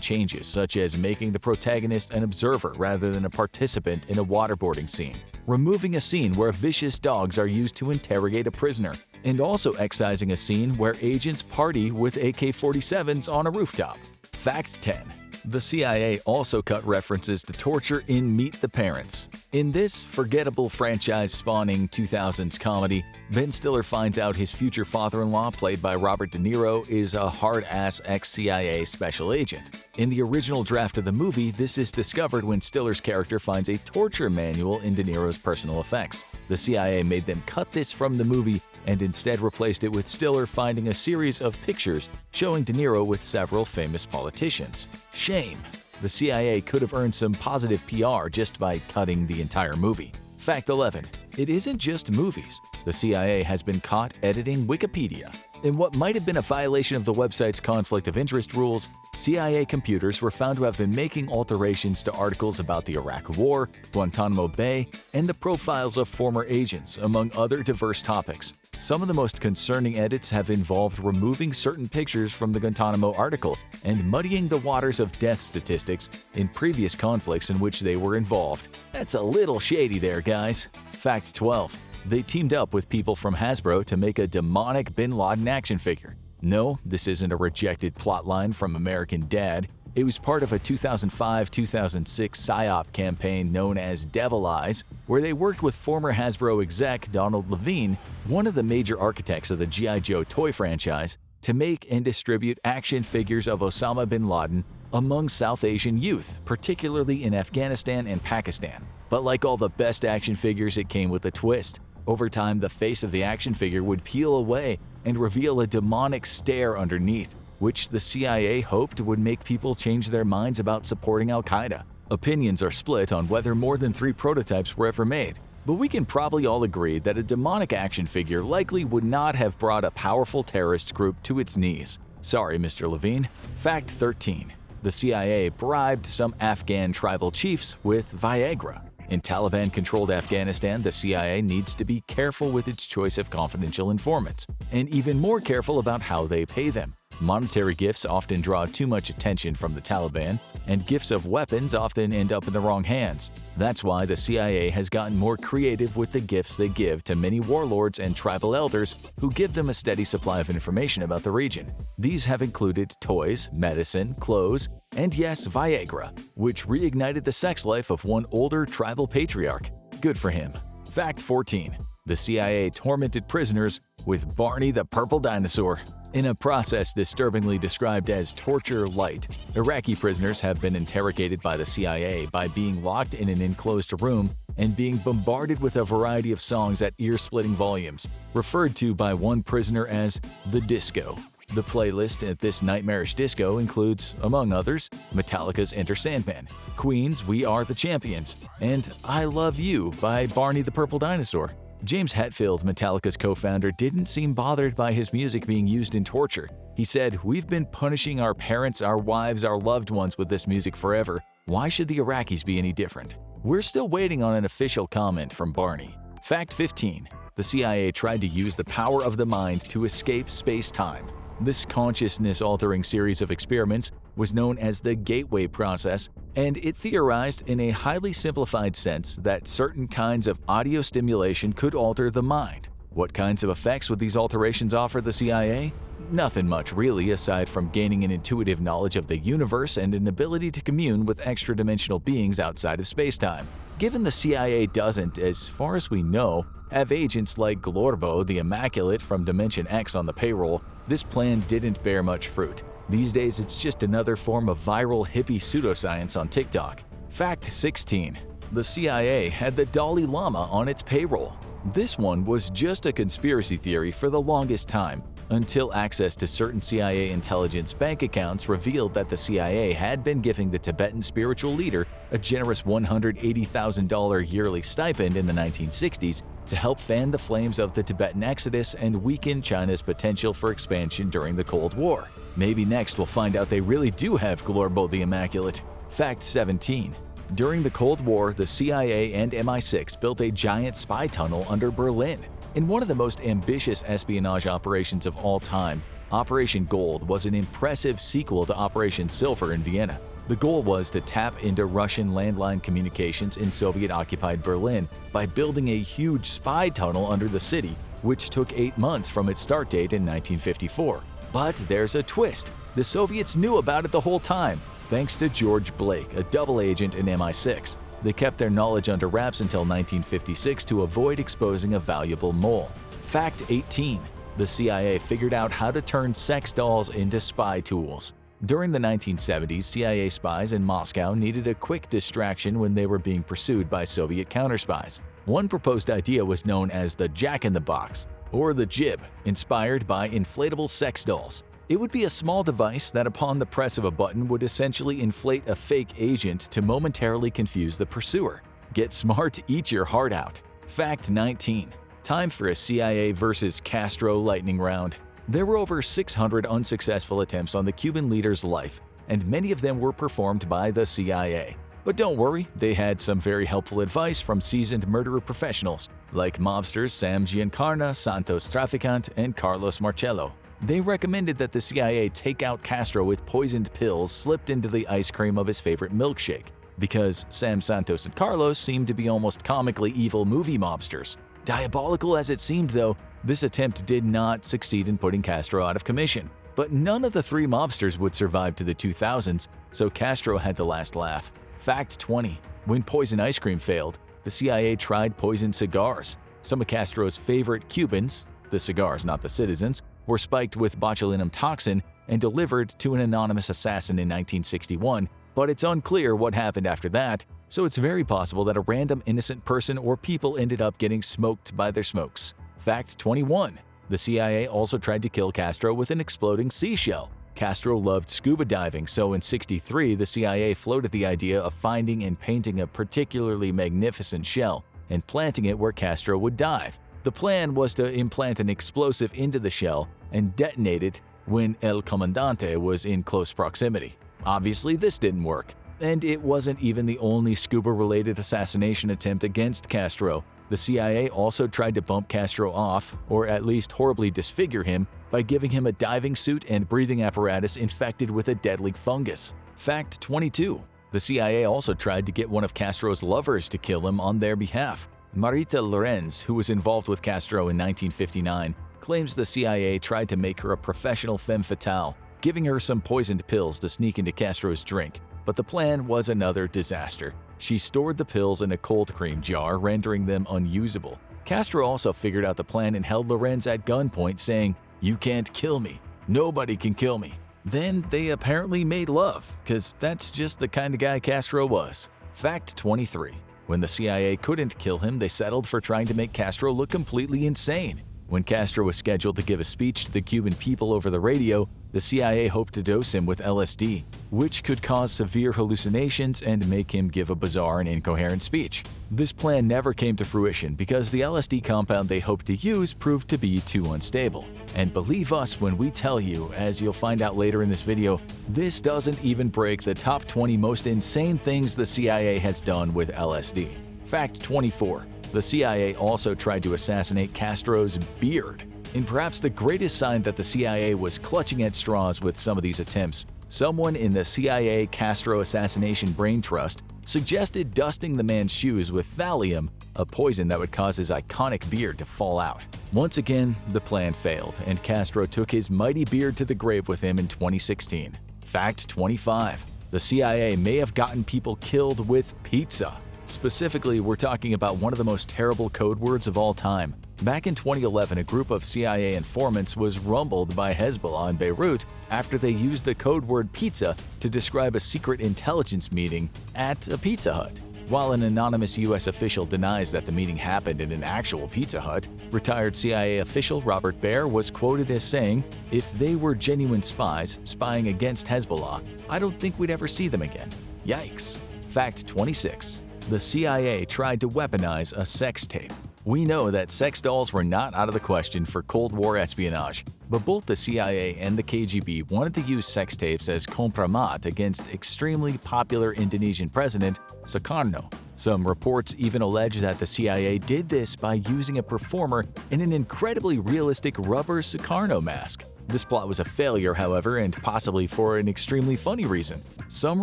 changes such as making the protagonist an observer rather than a participant in a waterboarding scene, removing a scene where vicious dogs are used to interrogate a prisoner, and also excising a scene where agents party with AK-47s on a rooftop. Fact 10. The CIA also cut references to torture in Meet the Parents. In this forgettable franchise-spawning 2000s comedy, Ben Stiller finds out his future father-in-law, played by Robert De Niro, is a hard-ass ex-CIA special agent. In the original draft of the movie, this is discovered when Stiller's character finds a torture manual in De Niro's personal effects. The CIA made them cut this from the movie and instead replaced it with Stiller finding a series of pictures showing De Niro with several famous politicians. Shame. The CIA could have earned some positive PR just by cutting the entire movie. Fact 11. It isn't just movies. The CIA has been caught editing Wikipedia. In what might have been a violation of the website's conflict of interest rules, CIA computers were found to have been making alterations to articles about the Iraq War, Guantanamo Bay, and the profiles of former agents, among other diverse topics. Some of the most concerning edits have involved removing certain pictures from the Guantanamo article and muddying the waters of death statistics in previous conflicts in which they were involved. That's a little shady there, guys. Fact 12. They teamed up with people from Hasbro to make a demonic Bin Laden action figure. No, this isn't a rejected plotline from American Dad. It was part of a 2005-2006 PSYOP campaign known as Devil Eyes, where they worked with former Hasbro exec Donald Levine, one of the major architects of the G.I. Joe toy franchise, to make and distribute action figures of Osama bin Laden among South Asian youth, particularly in Afghanistan and Pakistan. But like all the best action figures, it came with a twist. Over time, the face of the action figure would peel away and reveal a demonic stare underneath, which the CIA hoped would make people change their minds about supporting Al-Qaeda. Opinions are split on whether more than 3 prototypes were ever made, but we can probably all agree that a demonic action figure likely would not have brought a powerful terrorist group to its knees. Sorry, Mr. Levine. Fact 13. The CIA bribed some Afghan tribal chiefs with Viagra. In Taliban-controlled Afghanistan, the CIA needs to be careful with its choice of confidential informants, and even more careful about how they pay them. Monetary gifts often draw too much attention from the Taliban, and gifts of weapons often end up in the wrong hands. That's why the CIA has gotten more creative with the gifts they give to many warlords and tribal elders who give them a steady supply of information about the region. These have included toys, medicine, clothes, and yes, Viagra, which reignited the sex life of one older tribal patriarch. Good for him. Fact 14. The CIA tormented prisoners with Barney the Purple Dinosaur. In a process disturbingly described as torture light, Iraqi prisoners have been interrogated by the CIA by being locked in an enclosed room and being bombarded with a variety of songs at ear-splitting volumes, referred to by one prisoner as the disco. The playlist at this nightmarish disco includes, among others, Metallica's Enter Sandman, Queen's We Are the Champions, and I Love You by Barney the Purple Dinosaur. James Hetfield, Metallica's co-founder, didn't seem bothered by his music being used in torture. He said, "We've been punishing our parents, our wives, our loved ones with this music forever. Why should the Iraqis be any different?" We're still waiting on an official comment from Barney. Fact 15. The CIA tried to use the power of the mind to escape space-time. This consciousness-altering series of experiments was known as the Gateway Process, and it theorized in a highly simplified sense that certain kinds of audio stimulation could alter the mind. What kinds of effects would these alterations offer the CIA? Nothing much really, aside from gaining an intuitive knowledge of the universe and an ability to commune with extra-dimensional beings outside of space-time. Given the CIA doesn't, as far as we know, have agents like Glorbo the Immaculate from Dimension X on the payroll, this plan didn't bear much fruit. These days, it's just another form of viral hippie pseudoscience on TikTok. Fact 16. The CIA had the Dalai Lama on its payroll. This one was just a conspiracy theory for the longest time, until access to certain CIA intelligence bank accounts revealed that the CIA had been giving the Tibetan spiritual leader a generous $180,000 yearly stipend in the 1960s to help fan the flames of the Tibetan exodus and weaken China's potential for expansion during the Cold War. Maybe next we'll find out they really do have Glorbo the Immaculate. Fact 17. During the Cold War, the CIA and MI6 built a giant spy tunnel under Berlin. In one of the most ambitious espionage operations of all time, Operation Gold was an impressive sequel to Operation Silver in Vienna. The goal was to tap into Russian landline communications in Soviet-occupied Berlin by building a huge spy tunnel under the city, which took 8 months from its start date in 1954. But there's a twist. The Soviets knew about it the whole time, thanks to George Blake, a double agent in MI6. They kept their knowledge under wraps until 1956 to avoid exposing a valuable mole. Fact 18. The CIA figured out how to turn sex dolls into spy tools. During the 1970s, CIA spies in Moscow needed a quick distraction when they were being pursued by Soviet counterspies. One proposed idea was known as the Jack-in-the-Box, or the Jib, inspired by inflatable sex dolls. It would be a small device that upon the press of a button would essentially inflate a fake agent to momentarily confuse the pursuer. Get smart, eat your heart out. Fact 19. Time for a CIA versus Castro lightning round. There were over 600 unsuccessful attempts on the Cuban leader's life, and many of them were performed by the CIA. But don't worry, they had some very helpful advice from seasoned murderer professionals like mobsters Sam Giancarlo, Santos Traficant, and Carlos Marcello. They recommended that the CIA take out Castro with poisoned pills slipped into the ice cream of his favorite milkshake, because Sam, Santos, and Carlos seemed to be almost comically evil movie mobsters. Diabolical as it seemed, though, this attempt did not succeed in putting Castro out of commission. But none of the three mobsters would survive to the 2000s, so Castro had the last laugh. Fact 20. When poison ice cream failed, the CIA tried poisoned cigars. Some of Castro's favorite Cubans, the cigars, not the citizens, were spiked with botulinum toxin and delivered to an anonymous assassin in 1961, but it's unclear what happened after that, so it's very possible that a random innocent person or people ended up getting smoked by their smokes. Fact 21. The CIA also tried to kill Castro with an exploding seashell. Castro loved scuba diving, so in '63 the CIA floated the idea of finding and painting a particularly magnificent shell and planting it where Castro would dive. The plan was to implant an explosive into the shell and detonate it when El Comandante was in close proximity. Obviously, this didn't work, and it wasn't even the only scuba-related assassination attempt against Castro. The CIA also tried to bump Castro off, or at least horribly disfigure him, by giving him a diving suit and breathing apparatus infected with a deadly fungus. Fact 22. The CIA also tried to get one of Castro's lovers to kill him on their behalf. Marita Lorenz, who was involved with Castro in 1959, claims the CIA tried to make her a professional femme fatale, giving her some poisoned pills to sneak into Castro's drink. But the plan was another disaster. She stored the pills in a cold cream jar, rendering them unusable. Castro also figured out the plan and held Lorenz at gunpoint, saying, "You can't kill me. Nobody can kill me." Then they apparently made love, because that's just the kind of guy Castro was. Fact 23. When the CIA couldn't kill him, they settled for trying to make Castro look completely insane. When Castro was scheduled to give a speech to the Cuban people over the radio, the CIA hoped to dose him with LSD, which could cause severe hallucinations and make him give a bizarre and incoherent speech. This plan never came to fruition because the LSD compound they hoped to use proved to be too unstable. And believe us when we tell you, as you'll find out later in this video, this doesn't even break the top 20 most insane things the CIA has done with LSD. Fact 24. The CIA also tried to assassinate Castro's beard. In perhaps the greatest sign that the CIA was clutching at straws with some of these attempts, someone in the CIA Castro Assassination Brain Trust suggested dusting the man's shoes with thallium, a poison that would cause his iconic beard to fall out. Once again, the plan failed, and Castro took his mighty beard to the grave with him in 2016. Fact 25. The CIA may have gotten people killed with pizza. Specifically, we're talking about one of the most terrible code words of all time. Back in 2011, a group of CIA informants was rumbled by Hezbollah in Beirut after they used the code word pizza to describe a secret intelligence meeting at a Pizza Hut. While an anonymous U.S. official denies that the meeting happened in an actual Pizza Hut, retired CIA official Robert Baer was quoted as saying, "If they were genuine spies spying against Hezbollah, I don't think we'd ever see them again." Yikes. Fact 26. The CIA tried to weaponize a sex tape. We know that sex dolls were not out of the question for Cold War espionage, but both the CIA and the KGB wanted to use sex tapes as kompromat against extremely popular Indonesian president Sukarno. Some reports even allege that the CIA did this by using a performer in an incredibly realistic rubber Sukarno mask. This plot was a failure, however, and possibly for an extremely funny reason. Some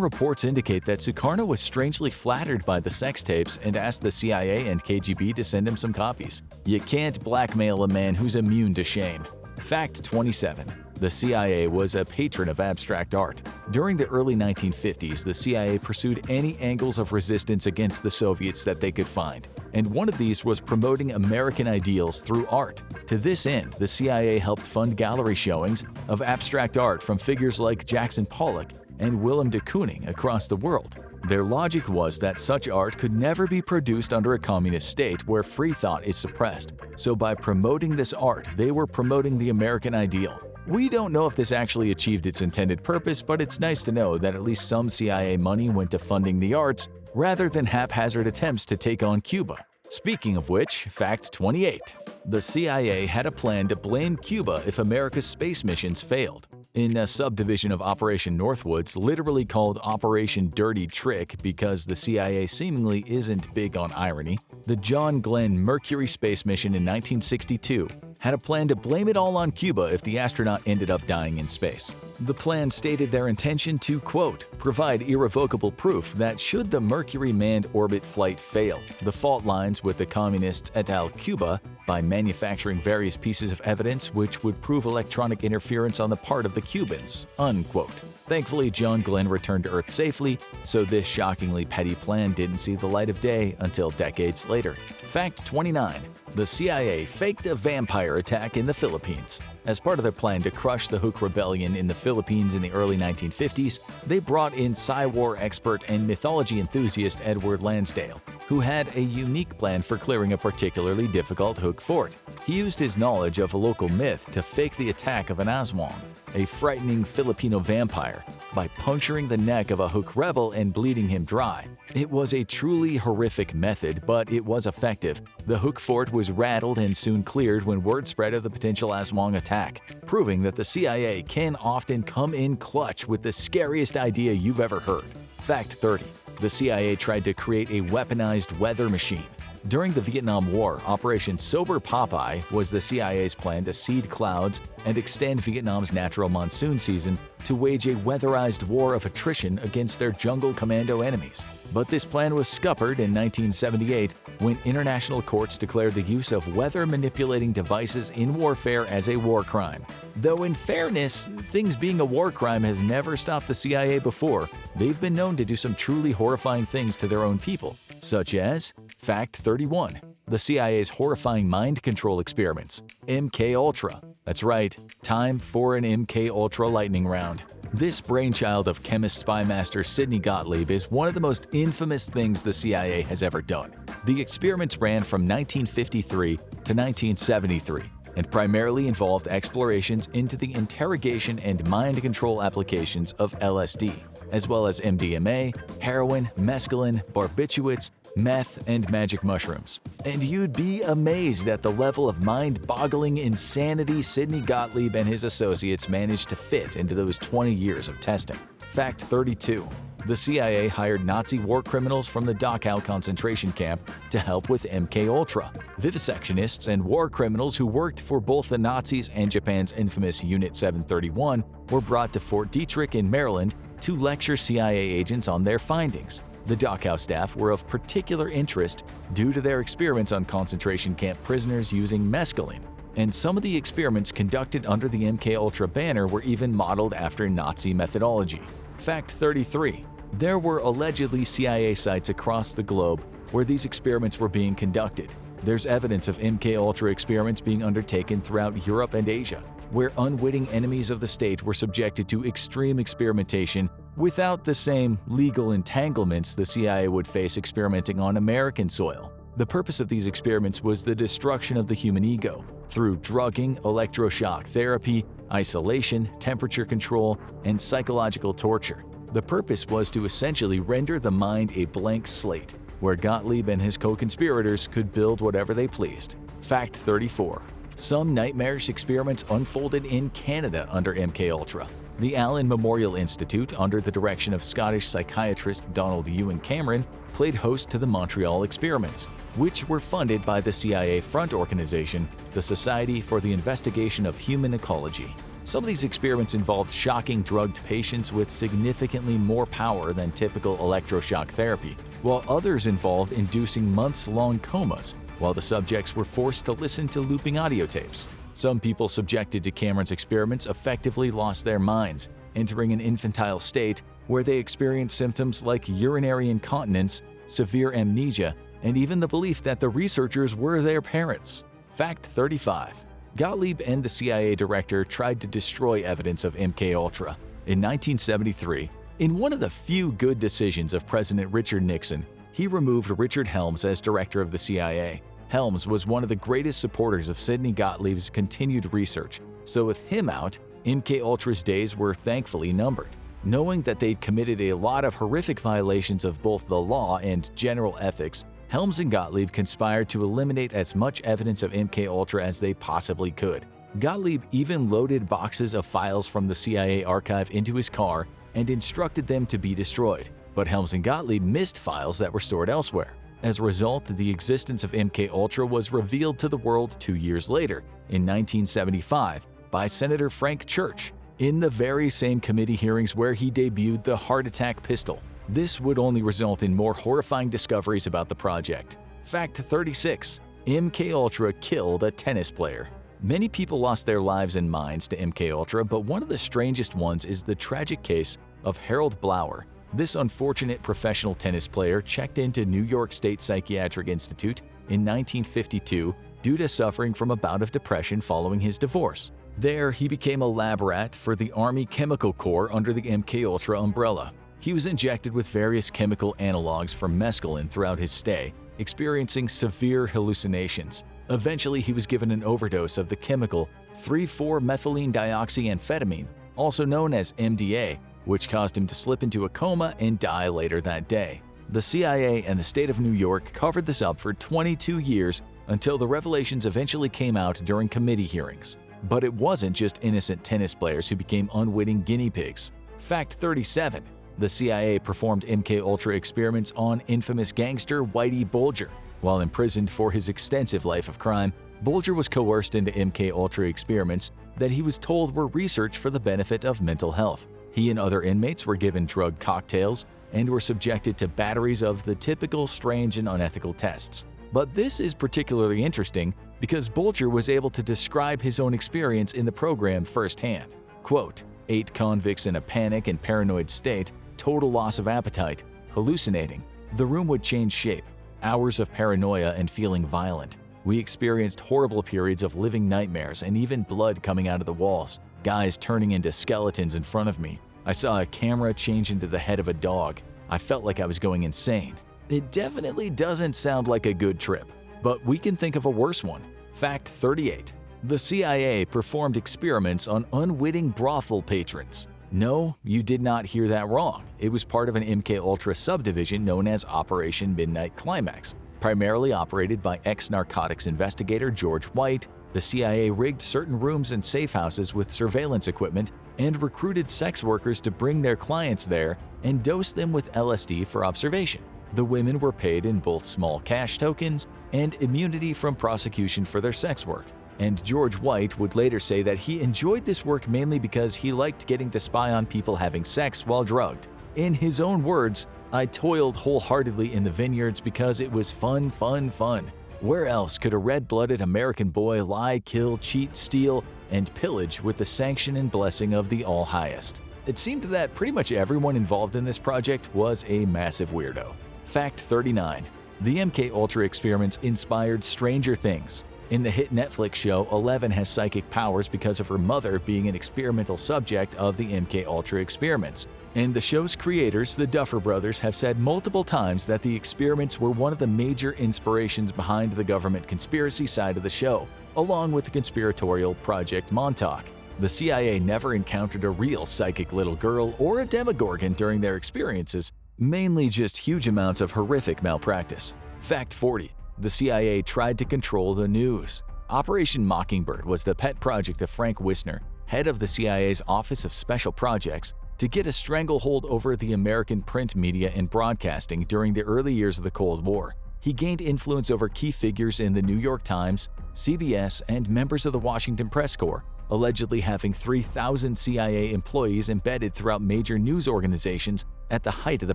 reports indicate that Sukarno was strangely flattered by the sex tapes and asked the CIA and KGB to send him some copies. You can't blackmail a man who's immune to shame. Fact 27. The CIA was a patron of abstract art. During the early 1950s, the CIA pursued any angles of resistance against the Soviets that they could find, and one of these was promoting American ideals through art. To this end, the CIA helped fund gallery showings of abstract art from figures like Jackson Pollock and Willem de Kooning across the world. Their logic was that such art could never be produced under a communist state where free thought is suppressed, so by promoting this art, they were promoting the American ideal. We don't know if this actually achieved its intended purpose, but it's nice to know that at least some CIA money went to funding the arts rather than haphazard attempts to take on Cuba. Speaking of which, fact 28. The CIA had a plan to blame Cuba if America's space missions failed. In a subdivision of Operation Northwoods, literally called Operation Dirty Trick because the CIA seemingly isn't big on irony, the John Glenn Mercury space mission in 1962 had a plan to blame it all on Cuba if the astronaut ended up dying in space. The plan stated their intention to, quote, provide irrevocable proof that should the Mercury manned orbit flight fail, the fault lines with the communists et al. Cuba by manufacturing various pieces of evidence which would prove electronic interference on the part of the Cubans, unquote. Thankfully, John Glenn returned to Earth safely, so this shockingly petty plan didn't see the light of day until decades later. Fact 29. The CIA faked a vampire attack in the Philippines. As part of their plan to crush the Huk Rebellion in the Philippines in the early 1950s, they brought in Psy-War expert and mythology enthusiast Edward Lansdale, who had a unique plan for clearing a particularly difficult Huk fort. He used his knowledge of a local myth to fake the attack of an Aswang, a frightening Filipino vampire, by puncturing the neck of a Huk rebel and bleeding him dry. It was a truly horrific method, but it was effective. The Huk fort was rattled and soon cleared when word spread of the potential Aswang attack, proving that the CIA can often come in clutch with the scariest idea you've ever heard. Fact 30. The CIA tried to create a weaponized weather machine. During the Vietnam War, Operation Sober Popeye was the CIA's plan to seed clouds and extend Vietnam's natural monsoon season to wage a weatherized war of attrition against their jungle commando enemies. But this plan was scuppered in 1978 when international courts declared the use of weather-manipulating devices in warfare as a war crime. Though in fairness, things being a war crime has never stopped the CIA before. They've been known to do some truly horrifying things to their own people, such as Fact 31. The CIA's horrifying mind control experiments, MK-Ultra. That's right, time for an MK-Ultra lightning round. This brainchild of chemist spymaster Sidney Gottlieb is one of the most infamous things the CIA has ever done. The experiments ran from 1953 to 1973. and primarily involved explorations into the interrogation and mind control applications of LSD, as well as MDMA, heroin, mescaline, barbiturates, meth, and magic mushrooms. And you'd be amazed at the level of mind-boggling insanity Sidney Gottlieb and his associates managed to fit into those 20 years of testing. Fact 32. The CIA hired Nazi war criminals from the Dachau concentration camp to help with MKUltra. Vivisectionists and war criminals who worked for both the Nazis and Japan's infamous Unit 731 were brought to Fort Detrick in Maryland to lecture CIA agents on their findings. The Dachau staff were of particular interest due to their experiments on concentration camp prisoners using mescaline, and some of the experiments conducted under the MKUltra banner were even modeled after Nazi methodology. Fact 33. There were allegedly CIA sites across the globe where these experiments were being conducted. There's evidence of MKUltra experiments being undertaken throughout Europe and Asia, where unwitting enemies of the state were subjected to extreme experimentation without the same legal entanglements the CIA would face experimenting on American soil. The purpose of these experiments was the destruction of the human ego through drugging, electroshock therapy, isolation, temperature control, and psychological torture. The purpose was to essentially render the mind a blank slate, where Gottlieb and his co-conspirators could build whatever they pleased. Fact 34. Some nightmarish experiments unfolded in Canada under MKUltra. The Allen Memorial Institute, under the direction of Scottish psychiatrist Donald Ewan Cameron, played host to the Montreal experiments, which were funded by the CIA front organization, the Society for the Investigation of Human Ecology. Some of these experiments involved shocking drugged patients with significantly more power than typical electroshock therapy, while others involved inducing months-long comas, while the subjects were forced to listen to looping audio tapes. Some people subjected to Cameron's experiments effectively lost their minds, entering an infantile state where they experienced symptoms like urinary incontinence, severe amnesia, and even the belief that the researchers were their parents. Fact 35. Gottlieb and the CIA director tried to destroy evidence of MKUltra. In 1973, in one of the few good decisions of President Richard Nixon, he removed Richard Helms as director of the CIA. Helms was one of the greatest supporters of Sidney Gottlieb's continued research, so with him out, MKUltra's days were thankfully numbered. Knowing that they'd committed a lot of horrific violations of both the law and general ethics, Helms and Gottlieb conspired to eliminate as much evidence of MKUltra as they possibly could. Gottlieb even loaded boxes of files from the CIA archive into his car and instructed them to be destroyed, but Helms and Gottlieb missed files that were stored elsewhere. As a result, the existence of MKUltra was revealed to the world 2 years later, in 1975, by Senator Frank Church, in the very same committee hearings where he debuted the heart attack pistol. This would only result in more horrifying discoveries about the project. Fact 36. MKUltra killed a tennis player. Many people lost their lives and minds to MKUltra, but one of the strangest ones is the tragic case of Harold Blauer. This unfortunate professional tennis player checked into New York State Psychiatric Institute in 1952 due to suffering from a bout of depression following his divorce. There, he became a lab rat for the Army Chemical Corps under the MKUltra umbrella. He was injected with various chemical analogs from mescaline throughout his stay, experiencing severe hallucinations. Eventually, he was given an overdose of the chemical 3,4-methylene dioxyamphetamine, also known as MDA, which caused him to slip into a coma and die later that day. The CIA and the state of New York covered this up for 22 years until the revelations eventually came out during committee hearings. But it wasn't just innocent tennis players who became unwitting guinea pigs. Fact 37. The CIA performed MKUltra experiments on infamous gangster Whitey Bulger. While imprisoned for his extensive life of crime, Bulger was coerced into MKUltra experiments that he was told were research for the benefit of mental health. He and other inmates were given drug cocktails and were subjected to batteries of the typical strange and unethical tests. But this is particularly interesting because Bulger was able to describe his own experience in the program firsthand. Quote, 8 convicts in a panic and paranoid state, total loss of appetite, hallucinating. The room would change shape, hours of paranoia and feeling violent. We experienced horrible periods of living nightmares and even blood coming out of the walls, guys turning into skeletons in front of me. I saw a camera change into the head of a dog. I felt like I was going insane. It definitely doesn't sound like a good trip, but we can think of a worse one. Fact 38. The CIA performed experiments on unwitting brothel patrons. No, you did not hear that wrong. It was part of an MKUltra subdivision known as Operation Midnight Climax. Primarily operated by ex-narcotics investigator George White, the CIA rigged certain rooms and safe houses with surveillance equipment and recruited sex workers to bring their clients there and dose them with LSD for observation. The women were paid in both small cash tokens and immunity from prosecution for their sex work. And George White would later say that he enjoyed this work mainly because he liked getting to spy on people having sex while drugged. In his own words, "I toiled wholeheartedly in the vineyards because it was fun, fun, fun." Where else could a red-blooded American boy lie, kill, cheat, steal, and pillage with the sanction and blessing of the All-Highest? It seemed that pretty much everyone involved in this project was a massive weirdo. Fact 39. The MKUltra experiments inspired Stranger Things. In the hit Netflix show, Eleven has psychic powers because of her mother being an experimental subject of the MKUltra experiments. And the show's creators, the Duffer Brothers, have said multiple times that the experiments were one of the major inspirations behind the government conspiracy side of the show, along with the conspiratorial Project Montauk. The CIA never encountered a real psychic little girl or a Demogorgon during their experiences, mainly just huge amounts of horrific malpractice. Fact 40. The CIA tried to control the news. Operation Mockingbird was the pet project of Frank Wisner, head of the CIA's Office of Special Projects, to get a stranglehold over the American print media and broadcasting during the early years of the Cold War. He gained influence over key figures in the New York Times, CBS, and members of the Washington Press Corps, allegedly having 3,000 CIA employees embedded throughout major news organizations at the height of the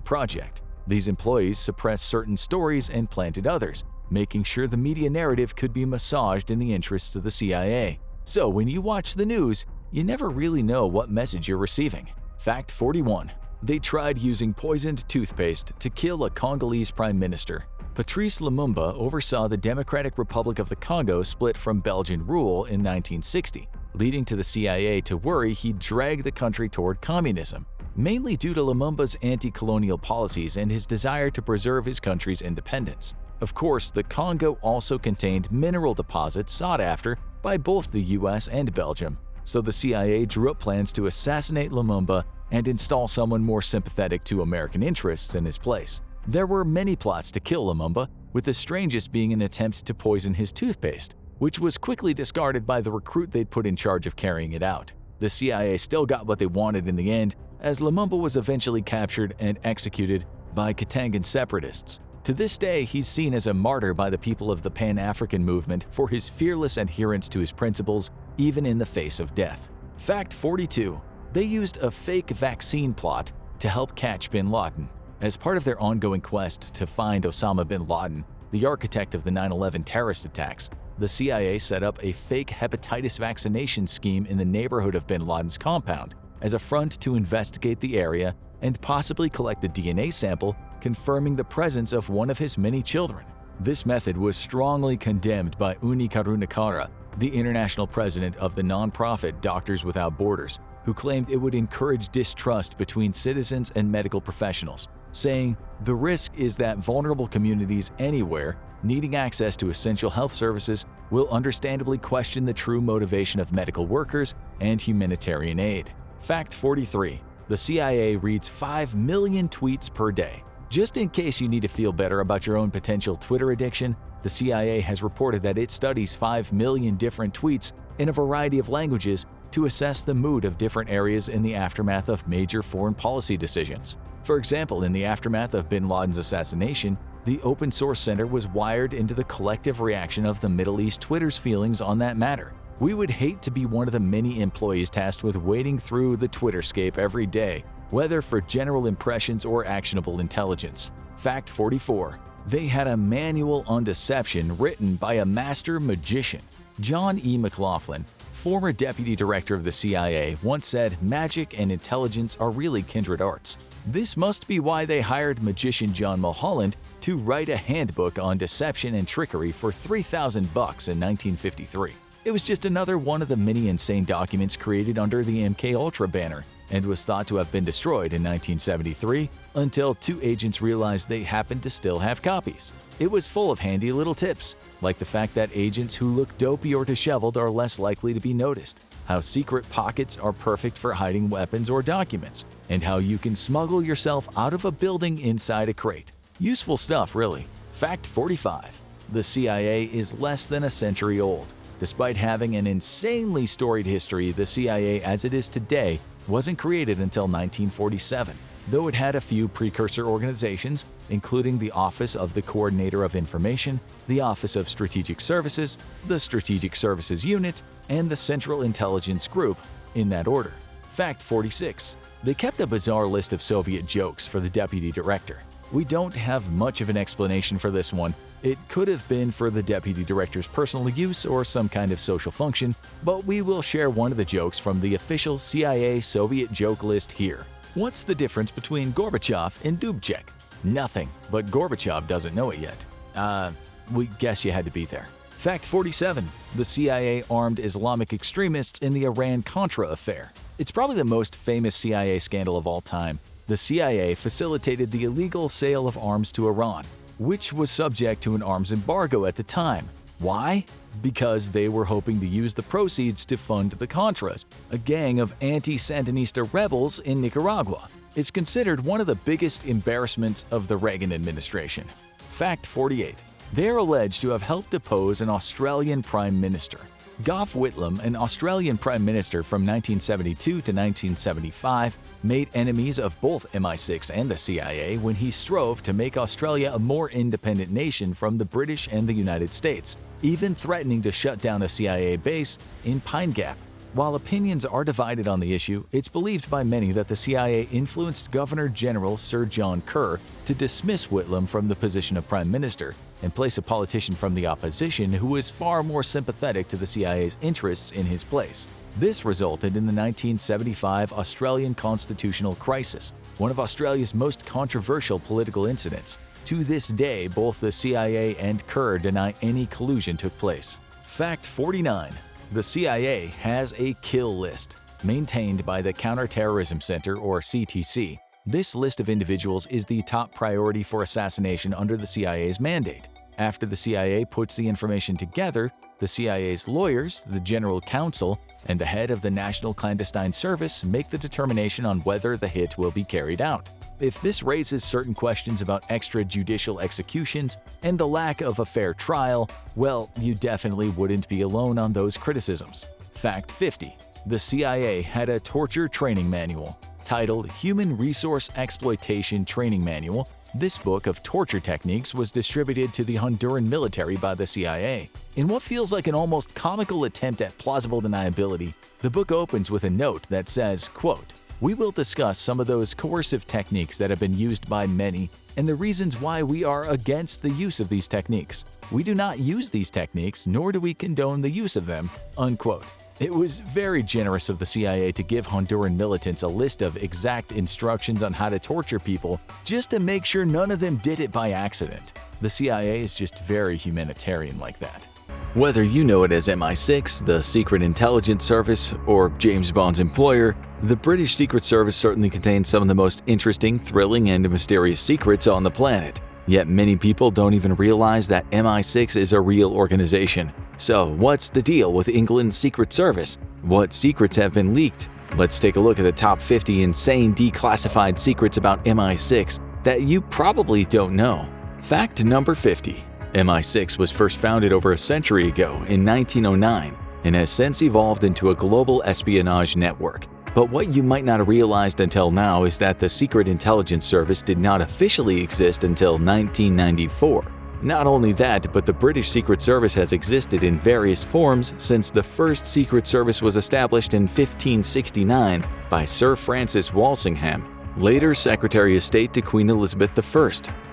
project. These employees suppressed certain stories and planted others, making sure the media narrative could be massaged in the interests of the CIA. So when you watch the news, you never really know what message you're receiving. Fact 41. They tried using poisoned toothpaste to kill a Congolese prime minister. Patrice Lumumba oversaw the Democratic Republic of the Congo split from Belgian rule in 1960, leading to the CIA to worry he'd drag the country toward communism, mainly due to Lumumba's anti-colonial policies and his desire to preserve his country's independence. Of course, the Congo also contained mineral deposits sought after by both the US and Belgium, so the CIA drew up plans to assassinate Lumumba and install someone more sympathetic to American interests in his place. There were many plots to kill Lumumba, with the strangest being an attempt to poison his toothpaste, which was quickly discarded by the recruit they'd put in charge of carrying it out. The CIA still got what they wanted in the end, as Lumumba was eventually captured and executed by Katangan separatists. To this day, he's seen as a martyr by the people of the Pan-African movement for his fearless adherence to his principles, even in the face of death. Fact 42. They used a fake vaccine plot to help catch bin Laden. As part of their ongoing quest to find Osama bin Laden, the architect of the 9/11 terrorist attacks, the CIA set up a fake hepatitis vaccination scheme in the neighborhood of bin Laden's compound as a front to investigate the area and possibly collect a DNA sample confirming the presence of one of his many children. This method was strongly condemned by Uni Karunakara, the international president of the nonprofit Doctors Without Borders, who claimed it would encourage distrust between citizens and medical professionals, saying, "The risk is that vulnerable communities anywhere needing access to essential health services will understandably question the true motivation of medical workers and humanitarian aid." Fact 43. The CIA reads 5 million tweets per day. Just in case you need to feel better about your own potential Twitter addiction, the CIA has reported that it studies 5 million different tweets in a variety of languages to assess the mood of different areas in the aftermath of major foreign policy decisions. For example, in the aftermath of bin Laden's assassination, the Open Source Center was wired into the collective reaction of the Middle East Twitter's feelings on that matter. We would hate to be one of the many employees tasked with wading through the Twitterscape every day, whether for general impressions or actionable intelligence. Fact 44. They had a manual on deception written by a master magician. John E. McLaughlin, former deputy director of the CIA, once said magic and intelligence are really kindred arts. This must be why they hired magician John Mulholland to write a handbook on deception and trickery for $3,000 in 1953. It was just another one of the many insane documents created under the MKUltra banner. and was thought to have been destroyed in 1973 until two agents realized they happened to still have copies. It was full of handy little tips, like the fact that agents who look dopey or disheveled are less likely to be noticed, how secret pockets are perfect for hiding weapons or documents, and how you can smuggle yourself out of a building inside a crate. Useful stuff, really. Fact 45. The CIA is less than a century old. Despite having an insanely storied history, the CIA as it is today wasn't created until 1947, though it had a few precursor organizations, including the Office of the Coordinator of Information, the Office of Strategic Services, the Strategic Services Unit, and the Central Intelligence Group, in that order. Fact 46. They kept a bizarre list of Soviet jokes for the deputy director. We don't have much of an explanation for this one. It could have been for the deputy director's personal use or some kind of social function, but we will share one of the jokes from the official CIA Soviet joke list here. What's the difference between Gorbachev and Dubček? Nothing, but Gorbachev doesn't know it yet. We guess you had to be there. Fact 47. The CIA armed Islamic extremists in the Iran-Contra affair. It's probably the most famous CIA scandal of all time. The CIA facilitated the illegal sale of arms to Iran, which was subject to an arms embargo at the time. Why? Because they were hoping to use the proceeds to fund the Contras, a gang of anti-Sandinista rebels in Nicaragua. It's considered one of the biggest embarrassments of the Reagan administration. Fact 48. They are alleged to have helped depose an Australian Prime Minister. Gough Whitlam, an Australian Prime Minister from 1972 to 1975, made enemies of both MI6 and the CIA when he strove to make Australia a more independent nation from the British and the United States, even threatening to shut down a CIA base in Pine Gap. While opinions are divided on the issue, it's believed by many that the CIA influenced Governor General Sir John Kerr to dismiss Whitlam from the position of Prime Minister and place a politician from the opposition who was far more sympathetic to the CIA's interests in his place. This resulted in the 1975 Australian constitutional crisis, one of Australia's most controversial political incidents. To this day, both the CIA and Kerr deny any collusion took place. Fact 49. The CIA has a kill list, maintained by the Counterterrorism Center or CTC. This list of individuals is the top priority for assassination under the CIA's mandate. After the CIA puts the information together, the CIA's lawyers, the General Counsel, and the head of the National Clandestine Service make the determination on whether the hit will be carried out. If this raises certain questions about extrajudicial executions and the lack of a fair trial, well, you definitely wouldn't be alone on those criticisms. Fact 50. The CIA had a torture training manual titled Human Resource Exploitation Training Manual. This book of torture techniques was distributed to the Honduran military by the CIA. In what feels like an almost comical attempt at plausible deniability, the book opens with a note that says, quote, "We will discuss some of those coercive techniques that have been used by many and the reasons why we are against the use of these techniques. We do not use these techniques, nor do we condone the use of them." Unquote. It was very generous of the CIA to give Honduran militants a list of exact instructions on how to torture people just to make sure none of them did it by accident. The CIA is just very humanitarian like that. Whether you know it as MI6, the Secret Intelligence Service, or James Bond's employer, the British Secret Service certainly contains some of the most interesting, thrilling, and mysterious secrets on the planet. Yet many people don't even realize that MI6 is a real organization. So, what's the deal with England's Secret Service? What secrets have been leaked? Let's take a look at the top 50 insane declassified secrets about MI6 that you probably don't know. Fact number 50. MI6 was first founded over a century ago in 1909 and has since evolved into a global espionage network. But what you might not have realized until now is that the Secret Intelligence Service did not officially exist until 1994. Not only that, but the British Secret Service has existed in various forms since the first Secret Service was established in 1569 by Sir Francis Walsingham, later Secretary of State to Queen Elizabeth I.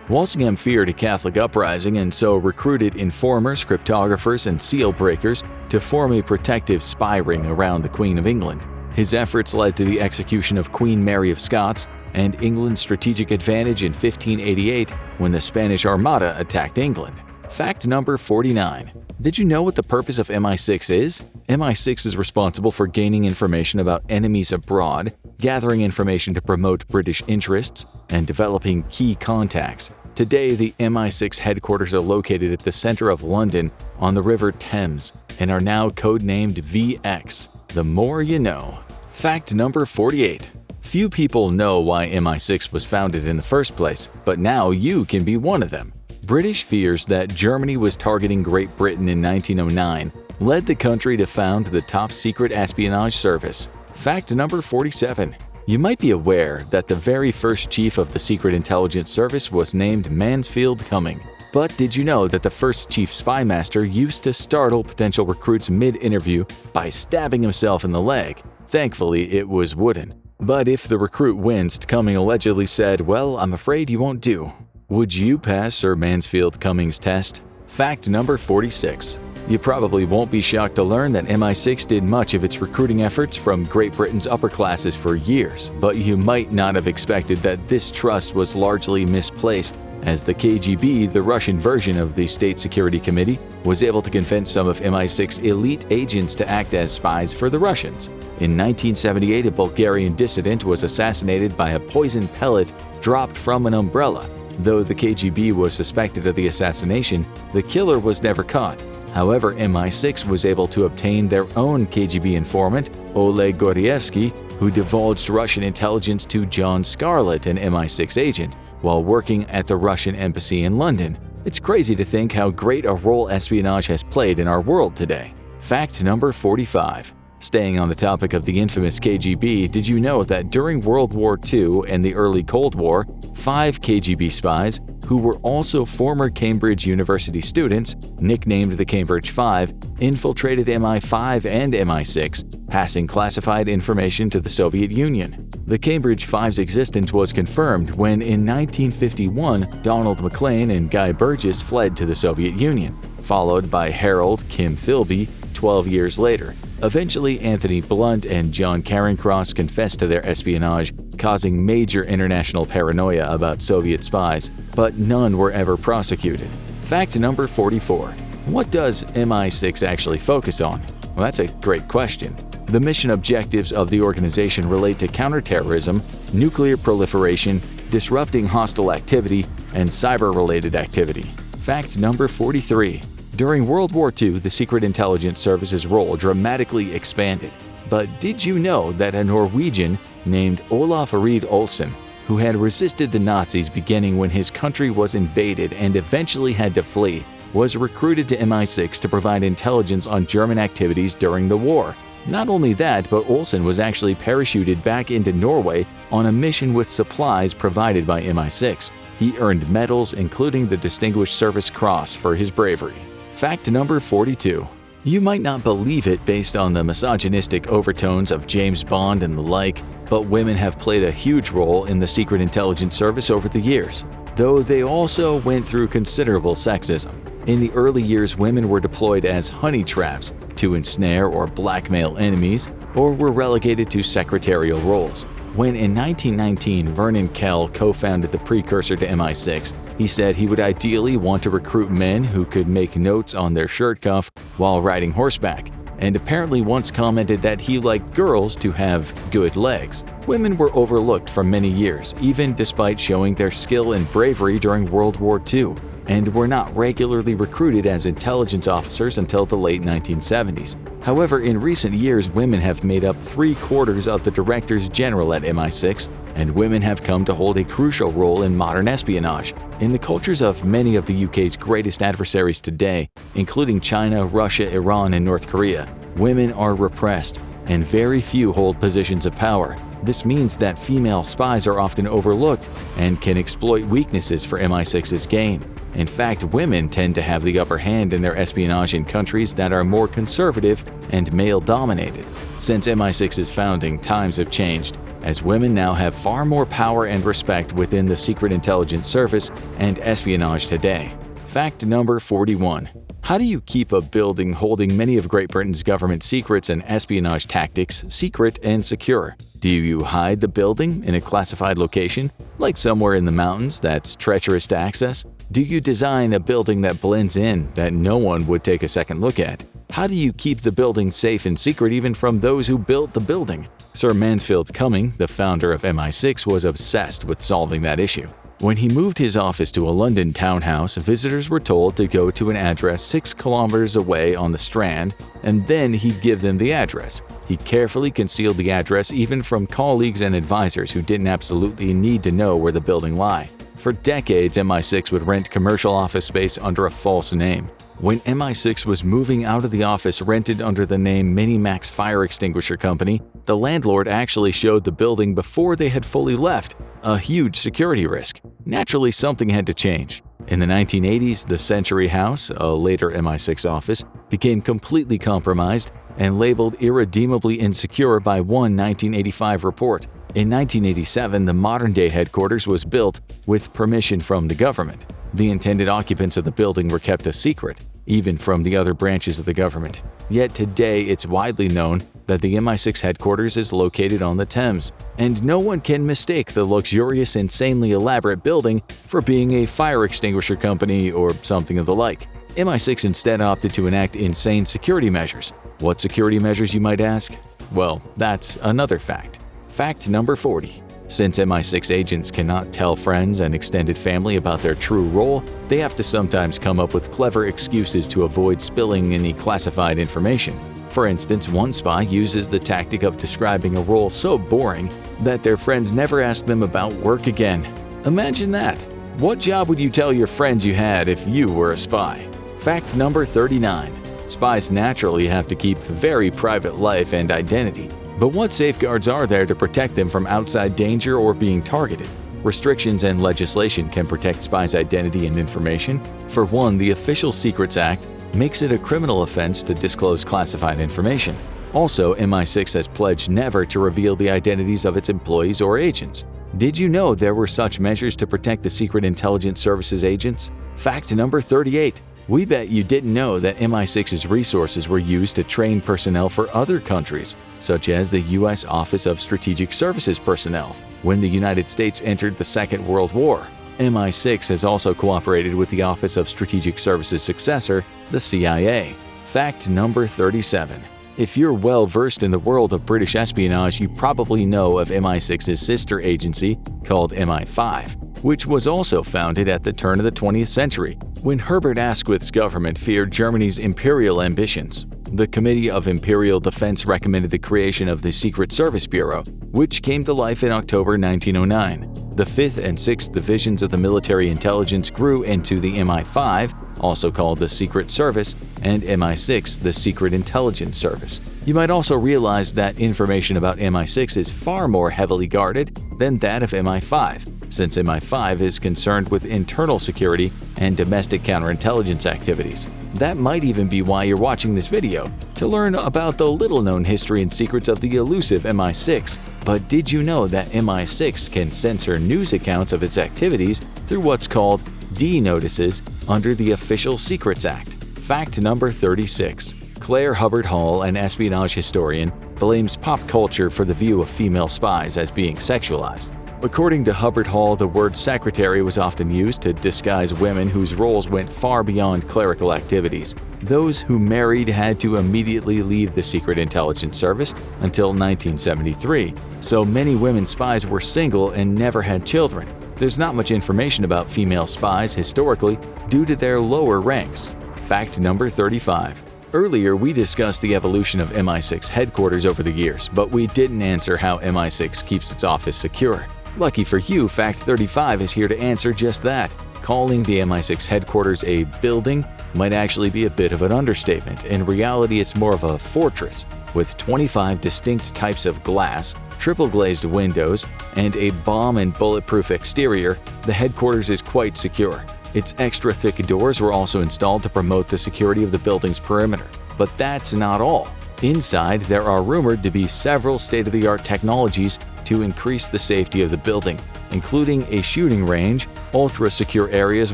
Walsingham feared a Catholic uprising and so recruited informers, cryptographers, and seal breakers to form a protective spy ring around the Queen of England. His efforts led to the execution of Queen Mary of Scots and England's strategic advantage in 1588 when the Spanish Armada attacked England. Fact number 49. Did you know what the purpose of MI6 is? MI6 is responsible for gaining information about enemies abroad, gathering information to promote British interests, and developing key contacts. Today, the MI6 headquarters are located at the center of London on the River Thames and are now codenamed VX. The more you know. Fact number 48. Few people know why MI6 was founded in the first place, but now you can be one of them. British fears that Germany was targeting Great Britain in 1909 led the country to found the top-secret espionage service. Fact number 47. You might be aware that the very first chief of the Secret Intelligence Service was named Mansfield Cumming. But did you know that the first chief spy master used to startle potential recruits mid-interview by stabbing himself in the leg? Thankfully, it was wooden. But if the recruit winced, Cumming allegedly said, "Well, I'm afraid you won't do." Would you pass Sir Mansfield Cumming's test? Fact number 46. You probably won't be shocked to learn that MI6 did much of its recruiting efforts from Great Britain's upper classes for years, but you might not have expected that this trust was largely misplaced, as the KGB, the Russian version of the State Security Committee, was able to convince some of MI6 elite agents to act as spies for the Russians. In 1978, a Bulgarian dissident was assassinated by a poison pellet dropped from an umbrella. Though the KGB was suspected of the assassination, the killer was never caught. However, MI6 was able to obtain their own KGB informant, Oleg Gordievsky, who divulged Russian intelligence to John Scarlett, an MI6 agent, while working at the Russian embassy in London. It's crazy to think how great a role espionage has played in our world today. Fact number 45. Staying on the topic of the infamous KGB, did you know that during World War II and the early Cold War, 5 KGB spies, who were also former Cambridge University students, nicknamed the Cambridge Five, infiltrated MI5 and MI6, passing classified information to the Soviet Union? The Cambridge Five's existence was confirmed when, in 1951, Donald MacLean and Guy Burgess fled to the Soviet Union, followed by Harold Kim Philby 12 years later. Eventually, Anthony Blunt and John Carencross confessed to their espionage, causing major international paranoia about Soviet spies, but none were ever prosecuted. Fact number 44. What does MI6 actually focus on? Well, that's a great question. The mission objectives of the organization relate to counterterrorism, nuclear proliferation, disrupting hostile activity, and cyber-related activity. Fact number 43. During World War II, the Secret Intelligence Service's role dramatically expanded. But did you know that a Norwegian named Olaf Reed Olsen, who had resisted the Nazis beginning when his country was invaded and eventually had to flee, was recruited to MI6 to provide intelligence on German activities during the war? Not only that, but Olsen was actually parachuted back into Norway on a mission with supplies provided by MI6. He earned medals, including the Distinguished Service Cross, for his bravery. Fact number 42. You might not believe it based on the misogynistic overtones of James Bond and the like, but women have played a huge role in the Secret Intelligence Service over the years, though they also went through considerable sexism. In the early years, women were deployed as honey traps to ensnare or blackmail enemies, or were relegated to secretarial roles. When in 1919 Vernon Kell co-founded the precursor to MI6, he said he would ideally want to recruit men who could make notes on their shirt cuff while riding horseback, and apparently once commented that he liked girls to have good legs. Women were overlooked for many years, even despite showing their skill and bravery during World War II, and were not regularly recruited as intelligence officers until the late 1970s. However, in recent years, women have made up 3/4 of the directors general at MI6, and women have come to hold a crucial role in modern espionage. In the cultures of many of the UK's greatest adversaries today, including China, Russia, Iran, and North Korea, women are repressed, and very few hold positions of power. This means that female spies are often overlooked and can exploit weaknesses for MI6's gain. In fact, women tend to have the upper hand in their espionage in countries that are more conservative and male-dominated. Since MI6's founding, times have changed, as women now have far more power and respect within the Secret Intelligence Service and espionage today. Fact number 41. How do you keep a building holding many of Great Britain's government secrets and espionage tactics secret and secure? Do you hide the building in a classified location, like somewhere in the mountains that's treacherous to access? Do you design a building that blends in, that no one would take a second look at? How do you keep the building safe and secret even from those who built the building? Sir Mansfield Cumming, the founder of MI6, was obsessed with solving that issue. When he moved his office to a London townhouse, visitors were told to go to an address 6 kilometers away on the Strand, and then he'd give them the address. He carefully concealed the address even from colleagues and advisors who didn't absolutely need to know where the building lay. For decades, MI6 would rent commercial office space under a false name. When MI6 was moving out of the office rented under the name Minimax Fire Extinguisher Company, the landlord actually showed the building before they had fully left, a huge security risk. Naturally, something had to change. In the 1980s, the Century House, a later MI6 office, became completely compromised and labeled irredeemably insecure by one 1985 report. In 1987, the modern-day headquarters was built with permission from the government. The intended occupants of the building were kept a secret, even from the other branches of the government. Yet today, it's widely known that the MI6 headquarters is located on the Thames, and no one can mistake the luxurious, insanely elaborate building for being a fire extinguisher company or something of the like. MI6 instead opted to enact insane security measures. What security measures, you might ask? Well, that's another fact. Fact number 40. Since MI6 agents cannot tell friends and extended family about their true role, they have to sometimes come up with clever excuses to avoid spilling any classified information. For instance, one spy uses the tactic of describing a role so boring that their friends never ask them about work again. Imagine that! What job would you tell your friends you had if you were a spy? Fact number 39. Spies naturally have to keep very private life and identity. But what safeguards are there to protect them from outside danger or being targeted? Restrictions and legislation can protect spies' identity and information. For one, the Official Secrets Act makes it a criminal offense to disclose classified information. Also, MI6 has pledged never to reveal the identities of its employees or agents. Did you know there were such measures to protect the Secret Intelligence Service's agents? Fact number 38. We bet you didn't know that MI6's resources were used to train personnel for other countries, such as the U.S. Office of Strategic Services personnel. When the United States entered the Second World War, MI6 has also cooperated with the Office of Strategic Services successor, the CIA. Fact number 37. If you're well versed in the world of British espionage, you probably know of MI6's sister agency called MI5, which was also founded at the turn of the 20th century, when Herbert Asquith's government feared Germany's imperial ambitions. The Committee of Imperial Defense recommended the creation of the Secret Service Bureau, which came to life in October 1909. The 5th and 6th Divisions of the Military Intelligence grew into the MI5, also called the Secret Service, and MI6, the Secret Intelligence Service. You might also realize that information about MI6 is far more heavily guarded than that of MI5, since MI5 is concerned with internal security and domestic counterintelligence activities. That might even be why you're watching this video, to learn about the little-known history and secrets of the elusive MI6. But did you know that MI6 can censor news accounts of its activities through what's called D notices under the Official Secrets Act? Fact number 36. Claire Hubbard Hall, an espionage historian, blames pop culture for the view of female spies as being sexualized. According to Hubbard Hall, the word secretary was often used to disguise women whose roles went far beyond clerical activities. Those who married had to immediately leave the Secret Intelligence Service until 1973, so many women spies were single and never had children. There's not much information about female spies historically due to their lower ranks. Fact number 35. Earlier, we discussed the evolution of MI6 headquarters over the years, but we didn't answer how MI6 keeps its office secure. Lucky for you, Fact 35 is here to answer just that. Calling the MI6 headquarters a building might actually be a bit of an understatement. In reality, it's more of a fortress, with 25 distinct types of glass, triple-glazed windows, and a bomb and bulletproof exterior. The headquarters is quite secure. Its extra thick doors were also installed to promote the security of the building's perimeter. But that's not all. Inside, there are rumored to be several state-of-the-art technologies to increase the safety of the building, including a shooting range, ultra-secure areas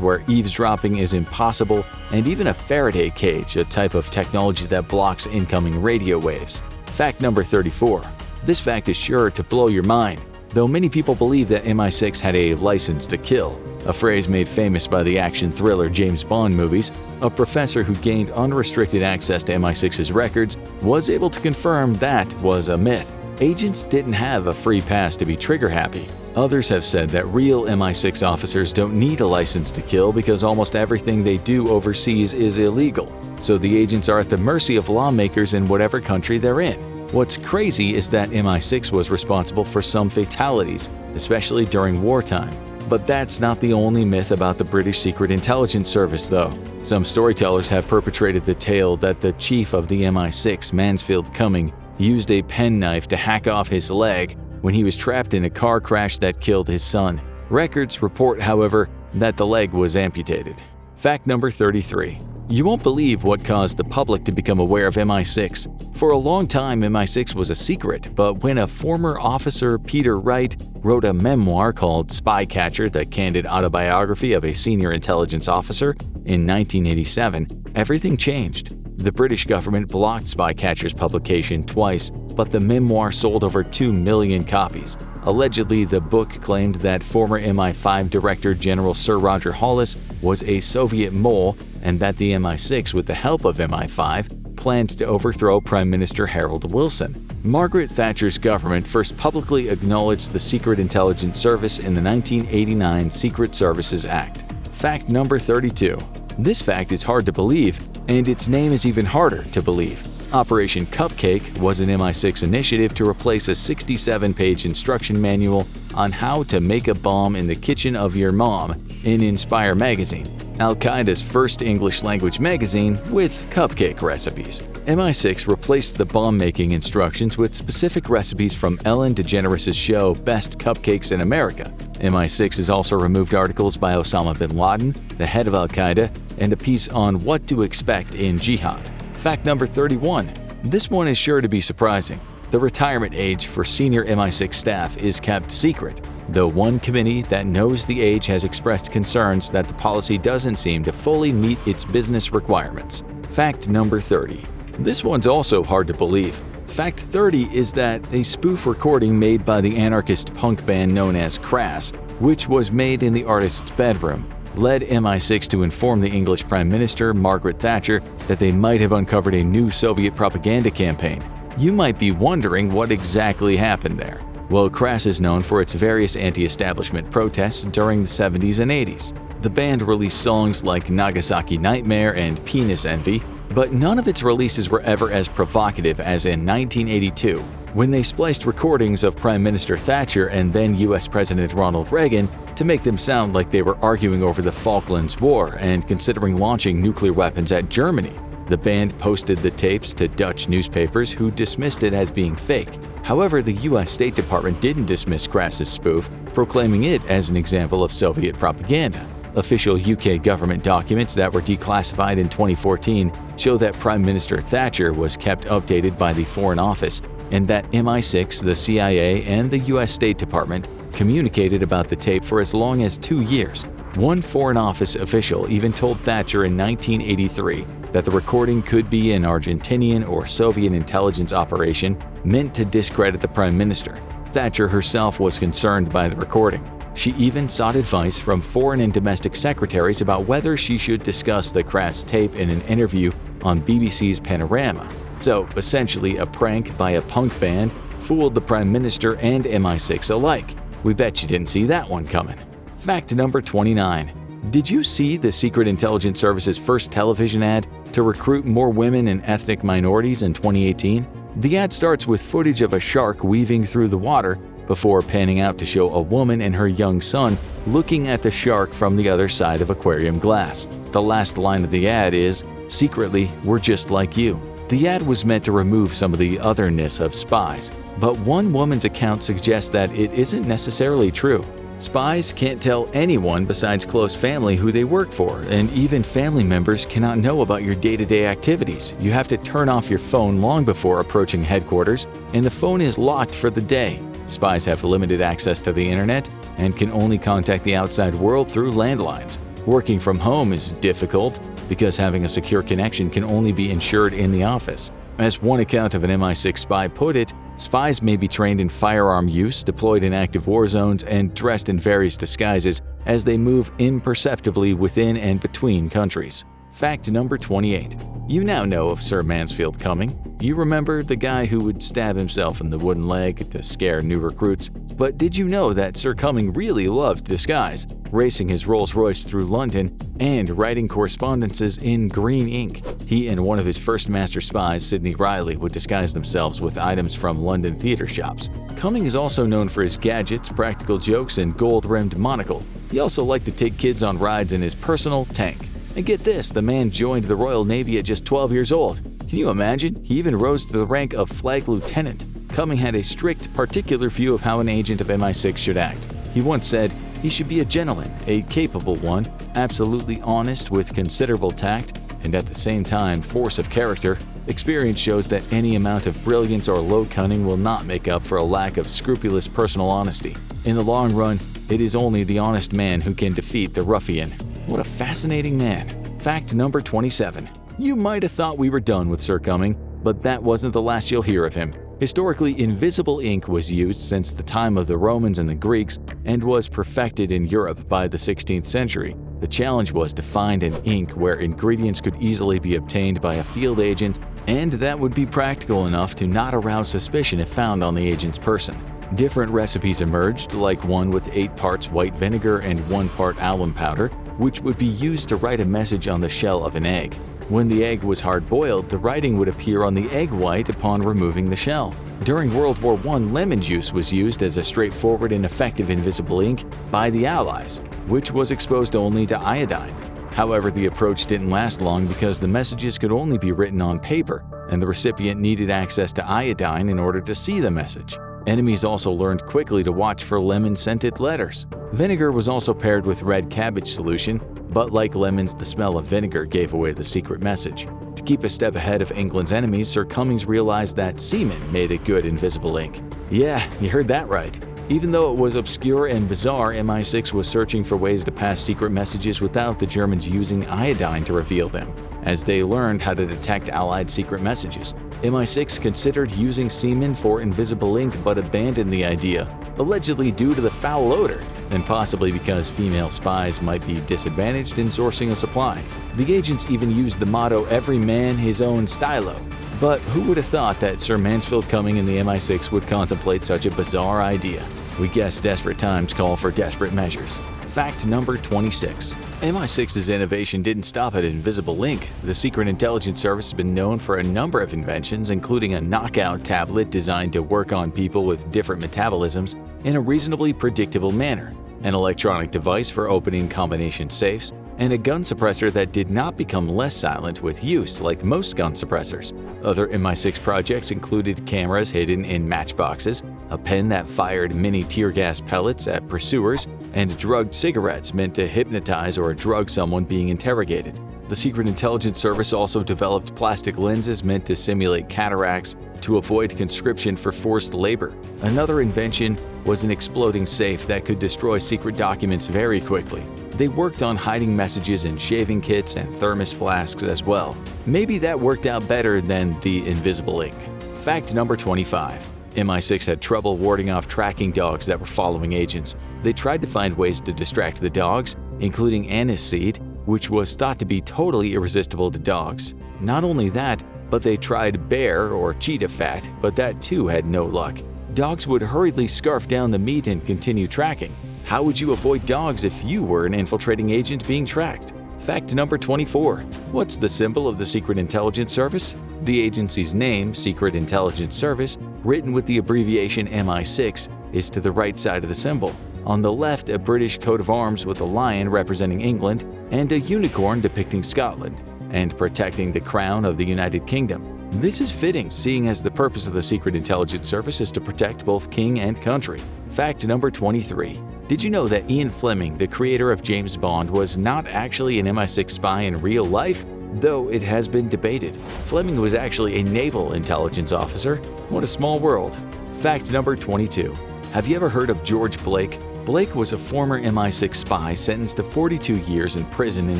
where eavesdropping is impossible, and even a Faraday cage, a type of technology that blocks incoming radio waves. Fact number 34. This fact is sure to blow your mind. though many people believe that MI6 had a license to kill, a phrase made famous by the action thriller James Bond movies. A professor who gained unrestricted access to MI6's records was able to confirm that was a myth. Agents didn't have a free pass to be trigger-happy. Others have said that real MI6 officers don't need a license to kill because almost everything they do overseas is illegal, so the agents are at the mercy of lawmakers in whatever country they're in. What's crazy is that MI6 was responsible for some fatalities, especially during wartime. But that's not the only myth about the British Secret Intelligence Service, though. Some storytellers have perpetrated the tale that the chief of the MI6, Mansfield Cumming, used a penknife to hack off his leg when he was trapped in a car crash that killed his son. Records report, however, that the leg was amputated. Fact number 33. You won't believe what caused the public to become aware of MI6. For a long time, MI6 was a secret, but when a former officer, Peter Wright, wrote a memoir called Spycatcher, the candid autobiography of a senior intelligence officer, in 1987, everything changed. The British government blocked Spycatcher's publication twice, but the memoir sold over 2 million copies. Allegedly, the book claimed that former MI5 Director General Sir Roger Hollis was a Soviet mole and that the MI6, with the help of MI5, planned to overthrow Prime Minister Harold Wilson. Margaret Thatcher's government first publicly acknowledged the Secret Intelligence Service in the 1989 Secret Services Act. Fact number 32. This fact is hard to believe, and its name is even harder to believe. Operation Cupcake was an MI6 initiative to replace a 67-page instruction manual on how to make a bomb in the kitchen of your mom in Inspire magazine, Al-Qaeda's first English-language magazine with cupcake recipes. MI6 replaced the bomb-making instructions with specific recipes from Ellen DeGeneres' show Best Cupcakes in America. MI6 has also removed articles by Osama bin Laden, the head of Al-Qaeda, and a piece on what to expect in jihad. Fact number 31. This one is sure to be surprising. The retirement age for senior MI6 staff is kept secret, though one committee that knows the age has expressed concerns that the policy doesn't seem to fully meet its business requirements. Fact number 30. This one's also hard to believe. Fact 30 is that a spoof recording made by the anarchist punk band known as Crass, which was made in the artist's bedroom, led MI6 to inform the English Prime Minister, Margaret Thatcher, that they might have uncovered a new Soviet propaganda campaign. You might be wondering what exactly happened there. Well, Crass is known for its various anti-establishment protests during the 70s and 80s. The band released songs like Nagasaki Nightmare and Penis Envy, but none of its releases were ever as provocative as in 1982, when they spliced recordings of Prime Minister Thatcher and then US President Ronald Reagan to make them sound like they were arguing over the Falklands War and considering launching nuclear weapons at Germany. The band posted the tapes to Dutch newspapers who dismissed it as being fake. However, the US State Department didn't dismiss Crass's spoof, proclaiming it as an example of Soviet propaganda. Official UK government documents that were declassified in 2014 show that Prime Minister Thatcher was kept updated by the Foreign Office and that MI6, the CIA, and the US State Department communicated about the tape for as long as 2 years. One Foreign Office official even told Thatcher in 1983 that the recording could be an Argentinian or Soviet intelligence operation meant to discredit the Prime Minister. Thatcher herself was concerned by the recording. She even sought advice from foreign and domestic secretaries about whether she should discuss the Crass tape in an interview on BBC's Panorama. So, essentially, a prank by a punk band fooled the Prime Minister and MI6 alike. We bet you didn't see that one coming. Fact number 29. Did you see the Secret Intelligence Service's first television ad to recruit more women and ethnic minorities in 2018? The ad starts with footage of a shark weaving through the water before panning out to show a woman and her young son looking at the shark from the other side of aquarium glass. The last line of the ad is, "Secretly, we're just like you." The ad was meant to remove some of the otherness of spies, but one woman's account suggests that it isn't necessarily true. Spies can't tell anyone besides close family who they work for, and even family members cannot know about your day-to-day activities. You have to turn off your phone long before approaching headquarters, and the phone is locked for the day. Spies have limited access to the internet and can only contact the outside world through landlines. Working from home is difficult because having a secure connection can only be ensured in the office. As one account of an MI6 spy put it, Spies may be trained in firearm use, deployed in active war zones, and dressed in various disguises as they move imperceptibly within and between countries. Fact number 28. You now know of Sir Mansfield Cumming. You remember the guy who would stab himself in the wooden leg to scare new recruits. But did you know that Sir Cumming really loved disguise, racing his Rolls-Royce through London and writing correspondences in green ink? He and one of his first master spies, Sidney Riley, would disguise themselves with items from London theater shops. Cumming is also known for his gadgets, practical jokes, and gold-rimmed monocle. He also liked to take kids on rides in his personal tank. And get this, the man joined the Royal Navy at just 12 years old. Can you imagine? He even rose to the rank of flag lieutenant. Cumming had a strict, particular view of how an agent of MI6 should act. He once said, he should be a gentleman, a capable one, absolutely honest with considerable tact, and at the same time force of character. Experience shows that any amount of brilliance or low cunning will not make up for a lack of scrupulous personal honesty. In the long run, it is only the honest man who can defeat the ruffian. What a fascinating man. Fact number 27. You might have thought we were done with Sir Cumming, but that wasn't the last you'll hear of him. Historically, invisible ink was used since the time of the Romans and the Greeks and was perfected in Europe by the 16th century. The challenge was to find an ink where ingredients could easily be obtained by a field agent and that would be practical enough to not arouse suspicion if found on the agent's person. Different recipes emerged, like one with 8 parts white vinegar and 1 part alum powder, which would be used to write a message on the shell of an egg. When the egg was hard-boiled, the writing would appear on the egg white upon removing the shell. During World War I, lemon juice was used as a straightforward and effective invisible ink by the Allies, which was exposed only to iodine. However, the approach didn't last long because the messages could only be written on paper, and the recipient needed access to iodine in order to see the message. Enemies also learned quickly to watch for lemon-scented letters. Vinegar was also paired with red cabbage solution, but like lemons, the smell of vinegar gave away the secret message. To keep a step ahead of England's enemies, Sir Cummings realized that semen made a good invisible ink. Yeah, you heard that right. Even though it was obscure and bizarre, MI6 was searching for ways to pass secret messages without the Germans using iodine to reveal them. As they learned how to detect Allied secret messages, MI6 considered using semen for invisible ink but abandoned the idea, allegedly due to the foul odor, and possibly because female spies might be disadvantaged in sourcing a supply. The agents even used the motto, "Every man his own stylo." But who would have thought that Sir Mansfield Cumming and the MI6 would contemplate such a bizarre idea? We guess desperate times call for desperate measures. Fact number 26. MI6's innovation didn't stop at invisible ink. The Secret Intelligence Service has been known for a number of inventions, including a knockout tablet designed to work on people with different metabolisms in a reasonably predictable manner, an electronic device for opening combination safes, and a gun suppressor that did not become less silent with use like most gun suppressors. Other MI6 projects included cameras hidden in matchboxes, a pen that fired mini tear gas pellets at pursuers, and drugged cigarettes meant to hypnotize or drug someone being interrogated. The Secret Intelligence Service also developed plastic lenses meant to simulate cataracts to avoid conscription for forced labor. Another invention was an exploding safe that could destroy secret documents very quickly. They worked on hiding messages in shaving kits and thermos flasks as well. Maybe that worked out better than the invisible ink. Fact number 25. MI6 had trouble warding off tracking dogs that were following agents. They tried to find ways to distract the dogs, including aniseed, which was thought to be totally irresistible to dogs. Not only that, but they tried bear or cheetah fat, but that too had no luck. Dogs would hurriedly scarf down the meat and continue tracking. How would you avoid dogs if you were an infiltrating agent being tracked? Fact number 24. What's the symbol of the Secret Intelligence Service? The agency's name, Secret Intelligence Service, written with the abbreviation MI6, is to the right side of the symbol. On the left, a British coat of arms with a lion representing England and a unicorn depicting Scotland, and protecting the crown of the United Kingdom. This is fitting, seeing as the purpose of the Secret Intelligence Service is to protect both king and country. Fact number 23. Did you know that Ian Fleming, the creator of James Bond, was not actually an MI6 spy in real life? Though it has been debated. Fleming was actually a naval intelligence officer. What a small world. Fact number 22. Have you ever heard of George Blake? Blake was a former MI6 spy sentenced to 42 years in prison in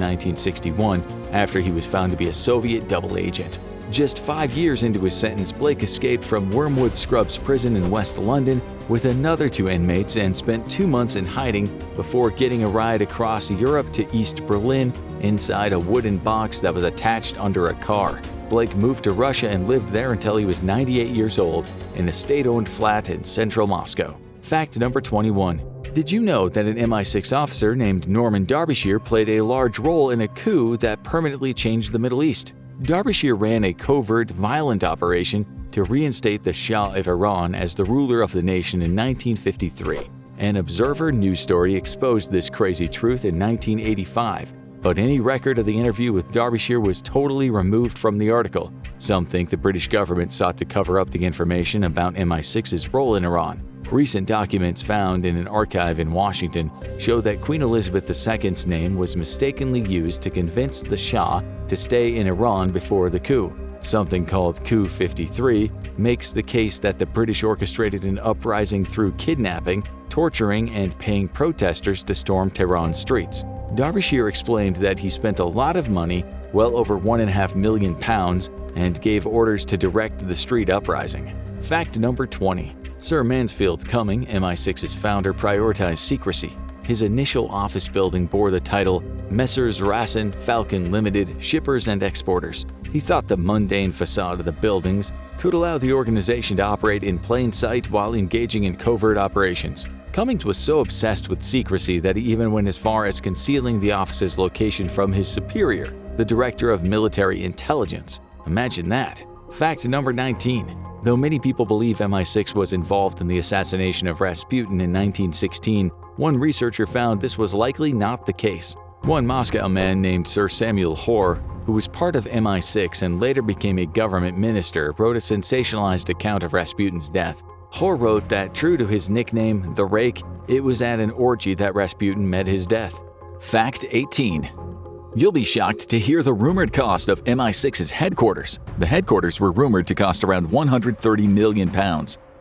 1961 after he was found to be a Soviet double agent. Just 5 years into his sentence, Blake escaped from Wormwood Scrubs prison in West London with another 2 inmates and spent 2 months in hiding before getting a ride across Europe to East Berlin inside a wooden box that was attached under a car. Blake moved to Russia and lived there until he was 98 years old in a state-owned flat in central Moscow. Fact number 21. Did you know that an MI6 officer named Norman Derbyshire played a large role in a coup that permanently changed the Middle East? Derbyshire ran a covert, violent operation to reinstate the Shah of Iran as the ruler of the nation in 1953. An Observer news story exposed this crazy truth in 1985, but any record of the interview with Derbyshire was totally removed from the article. Some think the British government sought to cover up the information about MI6's role in Iran. Recent documents found in an archive in Washington show that Queen Elizabeth II's name was mistakenly used to convince the Shah to stay in Iran before the coup. Something called Coup 53 makes the case that the British orchestrated an uprising through kidnapping, torturing, and paying protesters to storm Tehran's streets. Derbyshire explained that he spent a lot of money, well over £1.5 million, and gave orders to direct the street uprising. Fact number 20. Sir Mansfield Cumming, MI6's founder, prioritized secrecy. His initial office building bore the title Messrs. Rasson Falcon Limited, Shippers and Exporters. He thought the mundane facade of the buildings could allow the organization to operate in plain sight while engaging in covert operations. Cummings was so obsessed with secrecy that he even went as far as concealing the office's location from his superior, the Director of Military Intelligence. Imagine that. Fact number 19. Though many people believe MI6 was involved in the assassination of Rasputin in 1916, one researcher found this was likely not the case. One Moscow man named Sir Samuel Hoare, who was part of MI6 and later became a government minister, wrote a sensationalized account of Rasputin's death. Hoare wrote that, true to his nickname, the Rake, it was at an orgy that Rasputin met his death. Fact 18. You'll be shocked to hear the rumored cost of MI6's headquarters. The headquarters were rumored to cost around £130 million.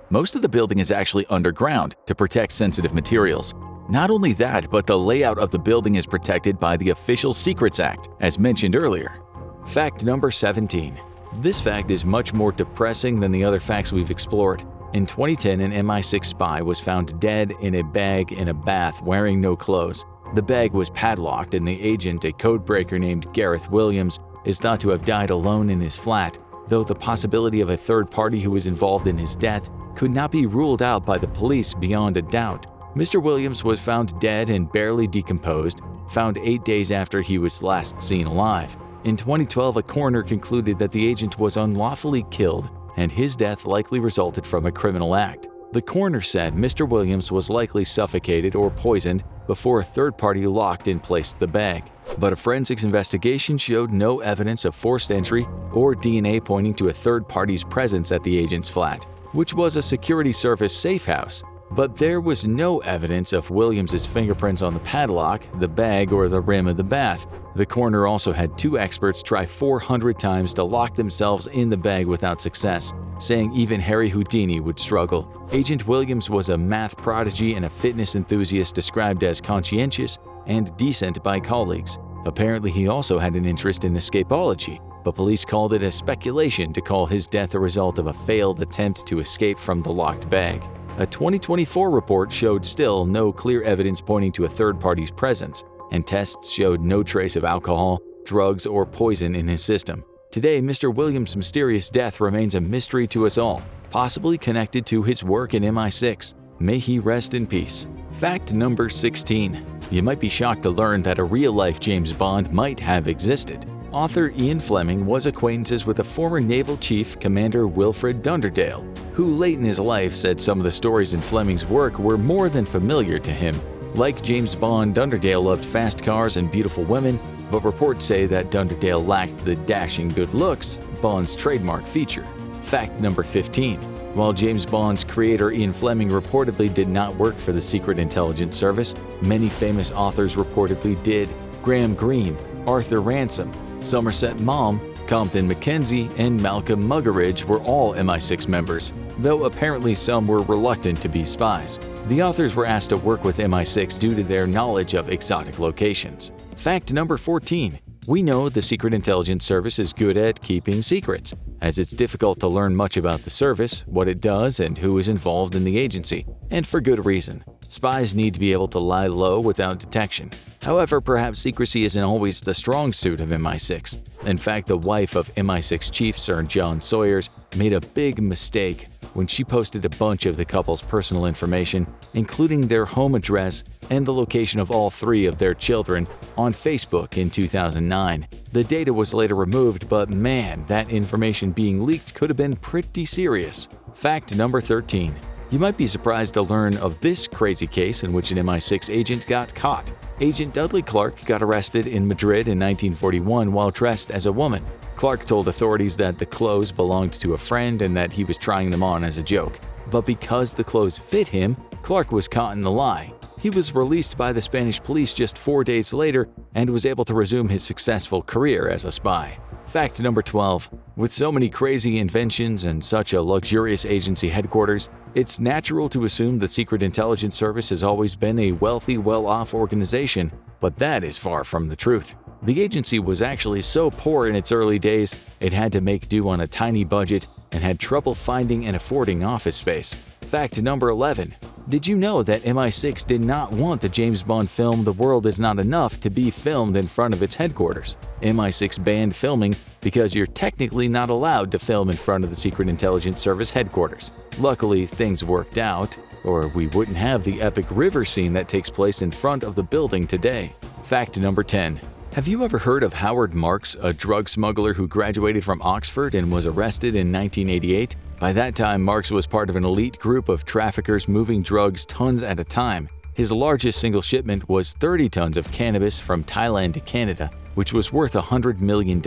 Most of the building is actually underground to protect sensitive materials. Not only that, but the layout of the building is protected by the Official Secrets Act, as mentioned earlier. Fact number 17. This fact is much more depressing than the other facts we've explored. In 2010, an MI6 spy was found dead in a bag in a bath wearing no clothes. The bag was padlocked, and the agent, a codebreaker named Gareth Williams, is thought to have died alone in his flat, though the possibility of a third party who was involved in his death could not be ruled out by the police beyond a doubt. Mr. Williams was found dead and barely decomposed, found 8 days after he was last seen alive. In 2012, a coroner concluded that the agent was unlawfully killed, and his death likely resulted from a criminal act. The coroner said Mr. Williams was likely suffocated or poisoned before a third party locked and placed the bag. But a forensics investigation showed no evidence of forced entry or DNA pointing to a third party's presence at the agent's flat, which was a security service safe house. But there was no evidence of Williams's fingerprints on the padlock, the bag, or the rim of the bath. The coroner also had 2 experts try 400 times to lock themselves in the bag without success, saying even Harry Houdini would struggle. Agent Williams was a math prodigy and a fitness enthusiast described as conscientious and decent by colleagues. Apparently, he also had an interest in escapology, but police called it a speculation to call his death a result of a failed attempt to escape from the locked bag. A 2024 report showed still no clear evidence pointing to a third party's presence, and tests showed no trace of alcohol, drugs, or poison in his system. Today, Mr. Williams' mysterious death remains a mystery to us all, possibly connected to his work in MI6. May he rest in peace. Fact number 16. You might be shocked to learn that a real-life James Bond might have existed. Author Ian Fleming was acquaintances with a former naval chief, Commander Wilfred Dunderdale, who late in his life said some of the stories in Fleming's work were more than familiar to him. Like James Bond, Dunderdale loved fast cars and beautiful women, but reports say that Dunderdale lacked the dashing good looks, Bond's trademark feature. Fact number 15. While James Bond's creator Ian Fleming reportedly did not work for the Secret Intelligence Service, many famous authors reportedly did. Graham Greene, Arthur Ransom, Somerset Maugham, Compton Mackenzie, and Malcolm Muggeridge were all MI6 members, though apparently some were reluctant to be spies. The authors were asked to work with MI6 due to their knowledge of exotic locations. Fact number 14. We know the Secret Intelligence Service is good at keeping secrets, as it's difficult to learn much about the service, what it does, and who is involved in the agency, and for good reason. Spies need to be able to lie low without detection. However, perhaps secrecy isn't always the strong suit of MI6. In fact, the wife of MI6 chief Sir John Sawyers made a big mistake when she posted a bunch of the couple's personal information, including their home address and the location of all 3 of their children, on Facebook in 2009. The data was later removed, but man, that information being leaked could have been pretty serious. Fact number 13. You might be surprised to learn of this crazy case in which an MI6 agent got caught. Agent Dudley Clark got arrested in Madrid in 1941 while dressed as a woman. Clark told authorities that the clothes belonged to a friend and that he was trying them on as a joke. But because the clothes fit him, Clark was caught in the lie. He was released by the Spanish police just 4 days later and was able to resume his successful career as a spy. Fact number 12. With so many crazy inventions and such a luxurious agency headquarters, it's natural to assume the Secret Intelligence Service has always been a wealthy, well-off organization, but that is far from the truth. The agency was actually so poor in its early days, it had to make do on a tiny budget and had trouble finding and affording office space. Fact number 11. Did you know that MI6 did not want the James Bond film The World Is Not Enough to be filmed in front of its headquarters? MI6 banned filming because you're technically not allowed to film in front of the Secret Intelligence Service headquarters. Luckily, things worked out, or we wouldn't have the epic river scene that takes place in front of the building today. Fact number 10. Have you ever heard of Howard Marks, a drug smuggler who graduated from Oxford and was arrested in 1988? By that time, Marks was part of an elite group of traffickers moving drugs tons at a time. His largest single shipment was 30 tons of cannabis from Thailand to Canada, which was worth $100 million.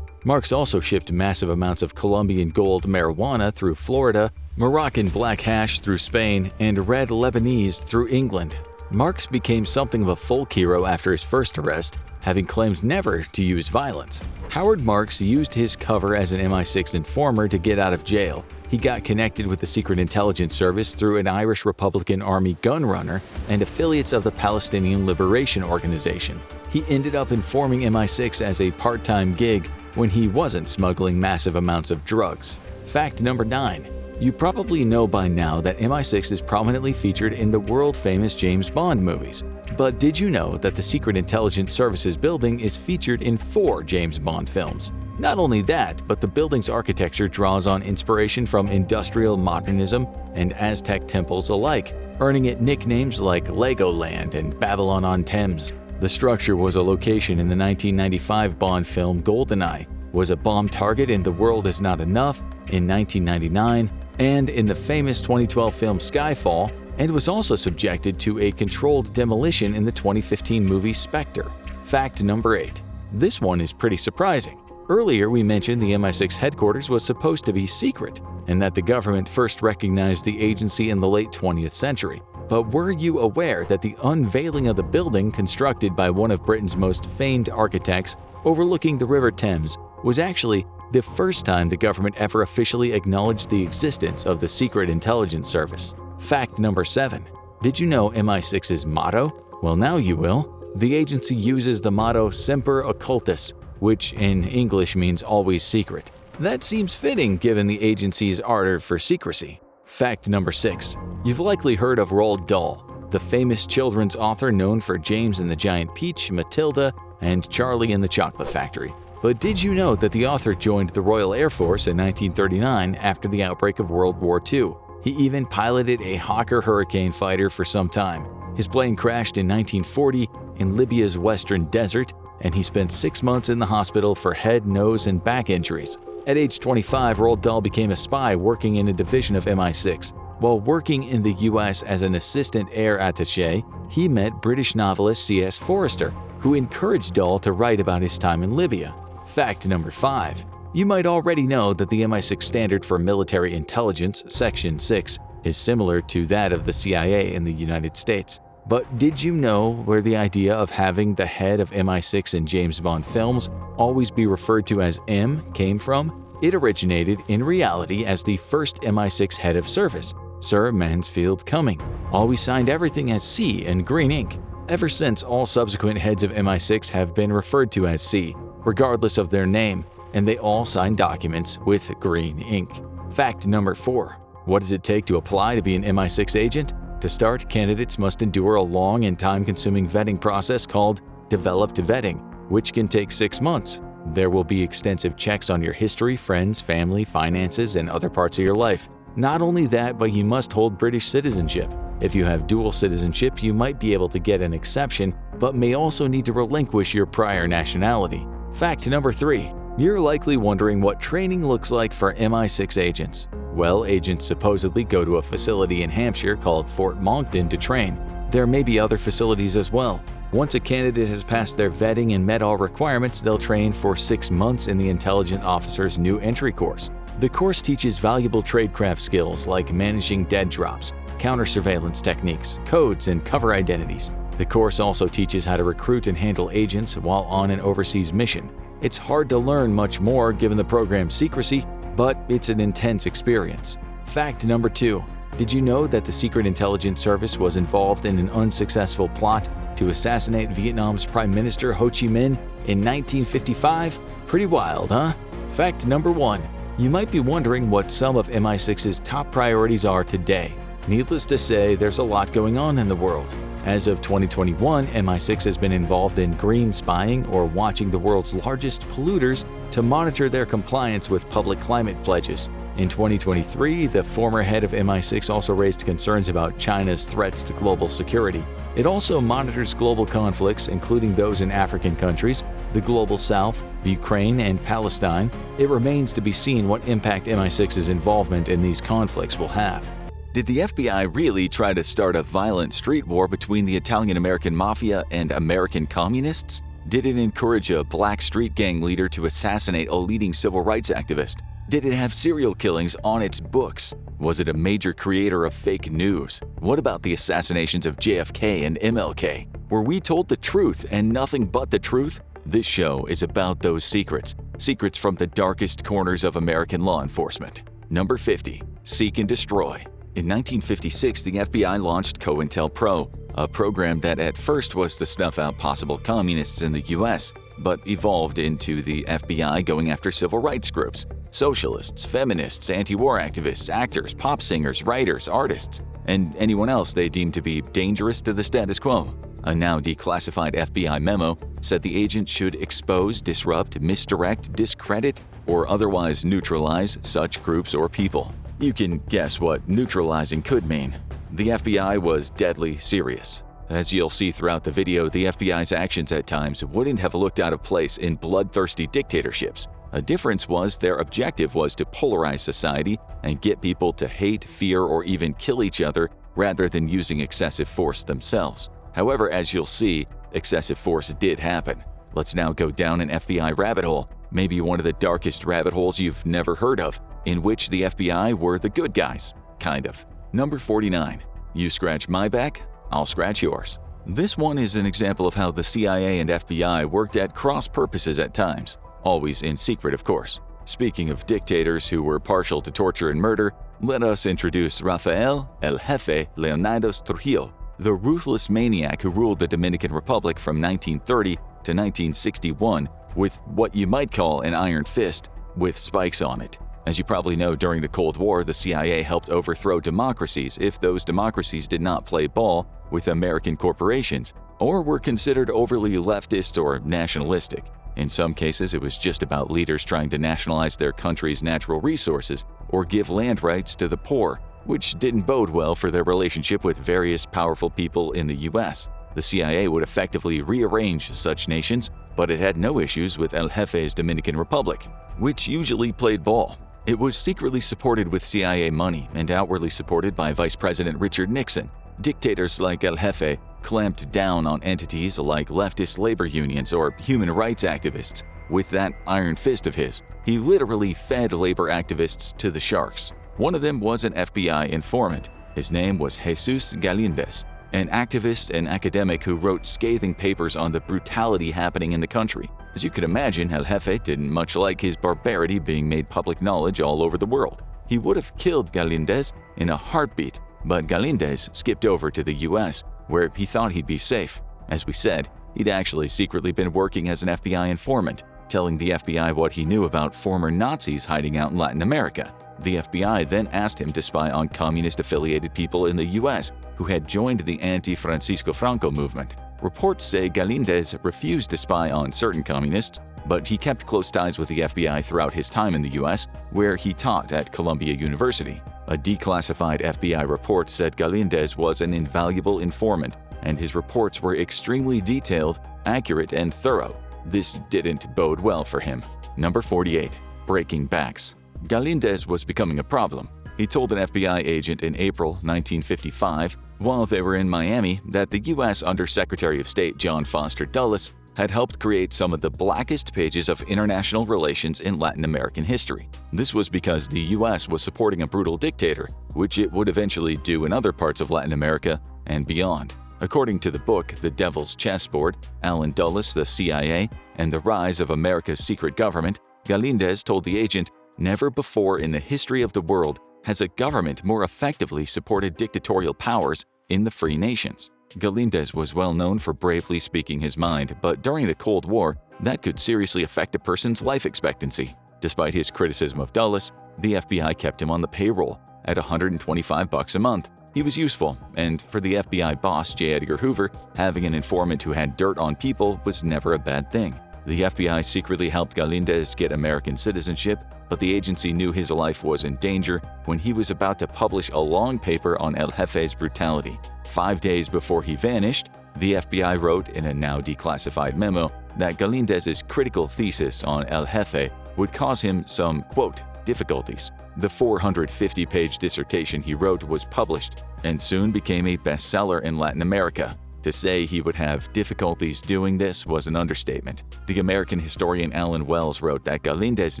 Marks also shipped massive amounts of Colombian gold marijuana through Florida, Moroccan black hash through Spain, and red Lebanese through England. Marks became something of a folk hero after his first arrest, having claimed never to use violence. Howard Marks used his cover as an MI6 informer to get out of jail. He got connected with the Secret Intelligence Service through an Irish Republican Army gunrunner and affiliates of the Palestinian Liberation Organization. He ended up informing MI6 as a part-time gig when he wasn't smuggling massive amounts of drugs. Fact number 9. You probably know by now that MI6 is prominently featured in the world-famous James Bond movies. But did you know that the Secret Intelligence Service's building is featured in 4 James Bond films? Not only that, but the building's architecture draws on inspiration from industrial modernism and Aztec temples alike, earning it nicknames like Legoland and Babylon on Thames. The structure was a location in the 1995 Bond film GoldenEye, was a bomb target in The World Is Not Enough in 1999, and in the famous 2012 film Skyfall, and was also subjected to a controlled demolition in the 2015 movie Spectre. Fact number 8. This one is pretty surprising. Earlier, we mentioned the MI6 headquarters was supposed to be secret, and that the government first recognized the agency in the late 20th century. But were you aware that the unveiling of the building, constructed by one of Britain's most famed architects overlooking the River Thames, was actually the first time the government ever officially acknowledged the existence of the Secret Intelligence Service? Fact number 7. Did you know MI6's motto? Well, now you will. The agency uses the motto Semper Occultus, which in English means always secret. That seems fitting given the agency's ardor for secrecy. Fact number 6. You've likely heard of Roald Dahl, the famous children's author known for James and the Giant Peach, Matilda, and Charlie and the Chocolate Factory. But did you know that the author joined the Royal Air Force in 1939 after the outbreak of World War II? He even piloted a Hawker Hurricane fighter for some time. His plane crashed in 1940 in Libya's western desert, and he spent 6 months in the hospital for head, nose, and back injuries. At age 25, Roald Dahl became a spy working in a division of MI6. While working in the US as an assistant air attaché, he met British novelist C.S. Forester, who encouraged Dahl to write about his time in Libya. Fact number 5. You might already know that the MI6 Standard for Military Intelligence, Section 6, is similar to that of the CIA in the United States. But did you know where the idea of having the head of MI6 in James Bond films always be referred to as M came from? It originated in reality as the first MI6 head of service, Sir Mansfield Cumming, always signed everything as C in green ink. Ever since, all subsequent heads of MI6 have been referred to as C, regardless of their name, and they all sign documents with green ink. Fact number 4. What does it take to apply to be an MI6 agent? To start, candidates must endure a long and time-consuming vetting process called developed vetting, which can take 6 months. There will be extensive checks on your history, friends, family, finances, and other parts of your life. Not only that, but you must hold British citizenship. If you have dual citizenship, you might be able to get an exception, but may also need to relinquish your prior nationality. Fact number 3. You're likely wondering what training looks like for MI6 agents. Well, agents supposedly go to a facility in Hampshire called Fort Monkton to train. There may be other facilities as well. Once a candidate has passed their vetting and met all requirements, they'll train for 6 months in the Intelligent Officer's New Entry course. The course teaches valuable tradecraft skills like managing dead drops, counter-surveillance techniques, codes, and cover identities. The course also teaches how to recruit and handle agents while on an overseas mission. It's hard to learn much more given the program's secrecy, but it's an intense experience. Fact number 2. Did you know that the Secret Intelligence Service was involved in an unsuccessful plot to assassinate Vietnam's Prime Minister Ho Chi Minh in 1955? Pretty wild, huh? Fact number 1. You might be wondering what some of MI6's top priorities are today. Needless to say, there's a lot going on in the world. As of 2021, MI6 has been involved in green spying, or watching the world's largest polluters to monitor their compliance with public climate pledges. In 2023, the former head of MI6 also raised concerns about China's threats to global security. It also monitors global conflicts, including those in African countries, the Global South, Ukraine, and Palestine. It remains to be seen what impact MI6's involvement in these conflicts will have. Did the FBI really try to start a violent street war between the Italian-American Mafia and American communists? Did it encourage a black street gang leader to assassinate a leading civil rights activist? Did it have serial killings on its books? Was it a major creator of fake news? What about the assassinations of JFK and MLK? Were we told the truth and nothing but the truth? This show is about those secrets. Secrets from the darkest corners of American law enforcement. Number 50. Seek and Destroy. In 1956, the FBI launched COINTELPRO, a program that at first was to snuff out possible communists in the US, but evolved into the FBI going after civil rights groups, socialists, feminists, anti-war activists, actors, pop singers, writers, artists, and anyone else they deemed to be dangerous to the status quo. A now declassified FBI memo said the agent should expose, disrupt, misdirect, discredit, or otherwise neutralize such groups or people. You can guess what neutralizing could mean. The FBI was deadly serious. As you'll see throughout the video, the FBI's actions at times wouldn't have looked out of place in bloodthirsty dictatorships. A difference was their objective was to polarize society and get people to hate, fear, or even kill each other rather than using excessive force themselves. However, as you'll see, excessive force did happen. Let's now go down an FBI rabbit hole, maybe one of the darkest rabbit holes you've never heard of, in which the FBI were the good guys. Kind of. Number 49. You scratch my back, I'll scratch yours. This one is an example of how the CIA and FBI worked at cross purposes at times, always in secret, of course. Speaking of dictators who were partial to torture and murder, let us introduce Rafael El Jefe Leonidas Trujillo, the ruthless maniac who ruled the Dominican Republic from 1930 to 1961 with what you might call an iron fist with spikes on it. As you probably know, during the Cold War, the CIA helped overthrow democracies if those democracies did not play ball with American corporations or were considered overly leftist or nationalistic. In some cases, it was just about leaders trying to nationalize their country's natural resources or give land rights to the poor, which didn't bode well for their relationship with various powerful people in the US. The CIA would effectively rearrange such nations, but it had no issues with El Jefe's Dominican Republic, which usually played ball. It was secretly supported with CIA money and outwardly supported by Vice President Richard Nixon. Dictators like El Jefe clamped down on entities like leftist labor unions or human rights activists. With that iron fist of his, he literally fed labor activists to the sharks. One of them was an FBI informant. His name was Jesus Galindez, an activist and academic who wrote scathing papers on the brutality happening in the country. As you can imagine, El Jefe didn't much like his barbarity being made public knowledge all over the world. He would have killed Galindez in a heartbeat, but Galindez skipped over to the US, where he thought he'd be safe. As we said, he'd actually secretly been working as an FBI informant, telling the FBI what he knew about former Nazis hiding out in Latin America. The FBI then asked him to spy on communist-affiliated people in the U.S. who had joined the anti-Francisco Franco movement. Reports say Galíndez refused to spy on certain communists, but he kept close ties with the FBI throughout his time in the U.S., where he taught at Columbia University. A declassified FBI report said Galíndez was an invaluable informant, and his reports were extremely detailed, accurate, and thorough. This didn't bode well for him. Number 48. Breaking backs. Galíndez was becoming a problem. He told an FBI agent in April 1955, while they were in Miami, that the U.S. Under-Secretary of State John Foster Dulles had helped create some of the blackest pages of international relations in Latin American history. This was because the U.S. was supporting a brutal dictator, which it would eventually do in other parts of Latin America and beyond. According to the book The Devil's Chessboard, Allen Dulles, the CIA, and the Rise of America's Secret Government, Galíndez told the agent, "Never before in the history of the world has a government more effectively supported dictatorial powers in the free nations." Galíndez was well known for bravely speaking his mind, but during the Cold War, that could seriously affect a person's life expectancy. Despite his criticism of Dulles, the FBI kept him on the payroll at $125 a month. He was useful, and for the FBI boss, J. Edgar Hoover, having an informant who had dirt on people was never a bad thing. The FBI secretly helped Galíndez get American citizenship, but the agency knew his life was in danger when he was about to publish a long paper on El Jefe's brutality. 5 days before he vanished, the FBI wrote in a now declassified memo that Galíndez's critical thesis on El Jefe would cause him some, quote, difficulties. The 450-page dissertation he wrote was published and soon became a bestseller in Latin America. To say he would have difficulties doing this was an understatement. The American historian Alan Wells wrote that Galíndez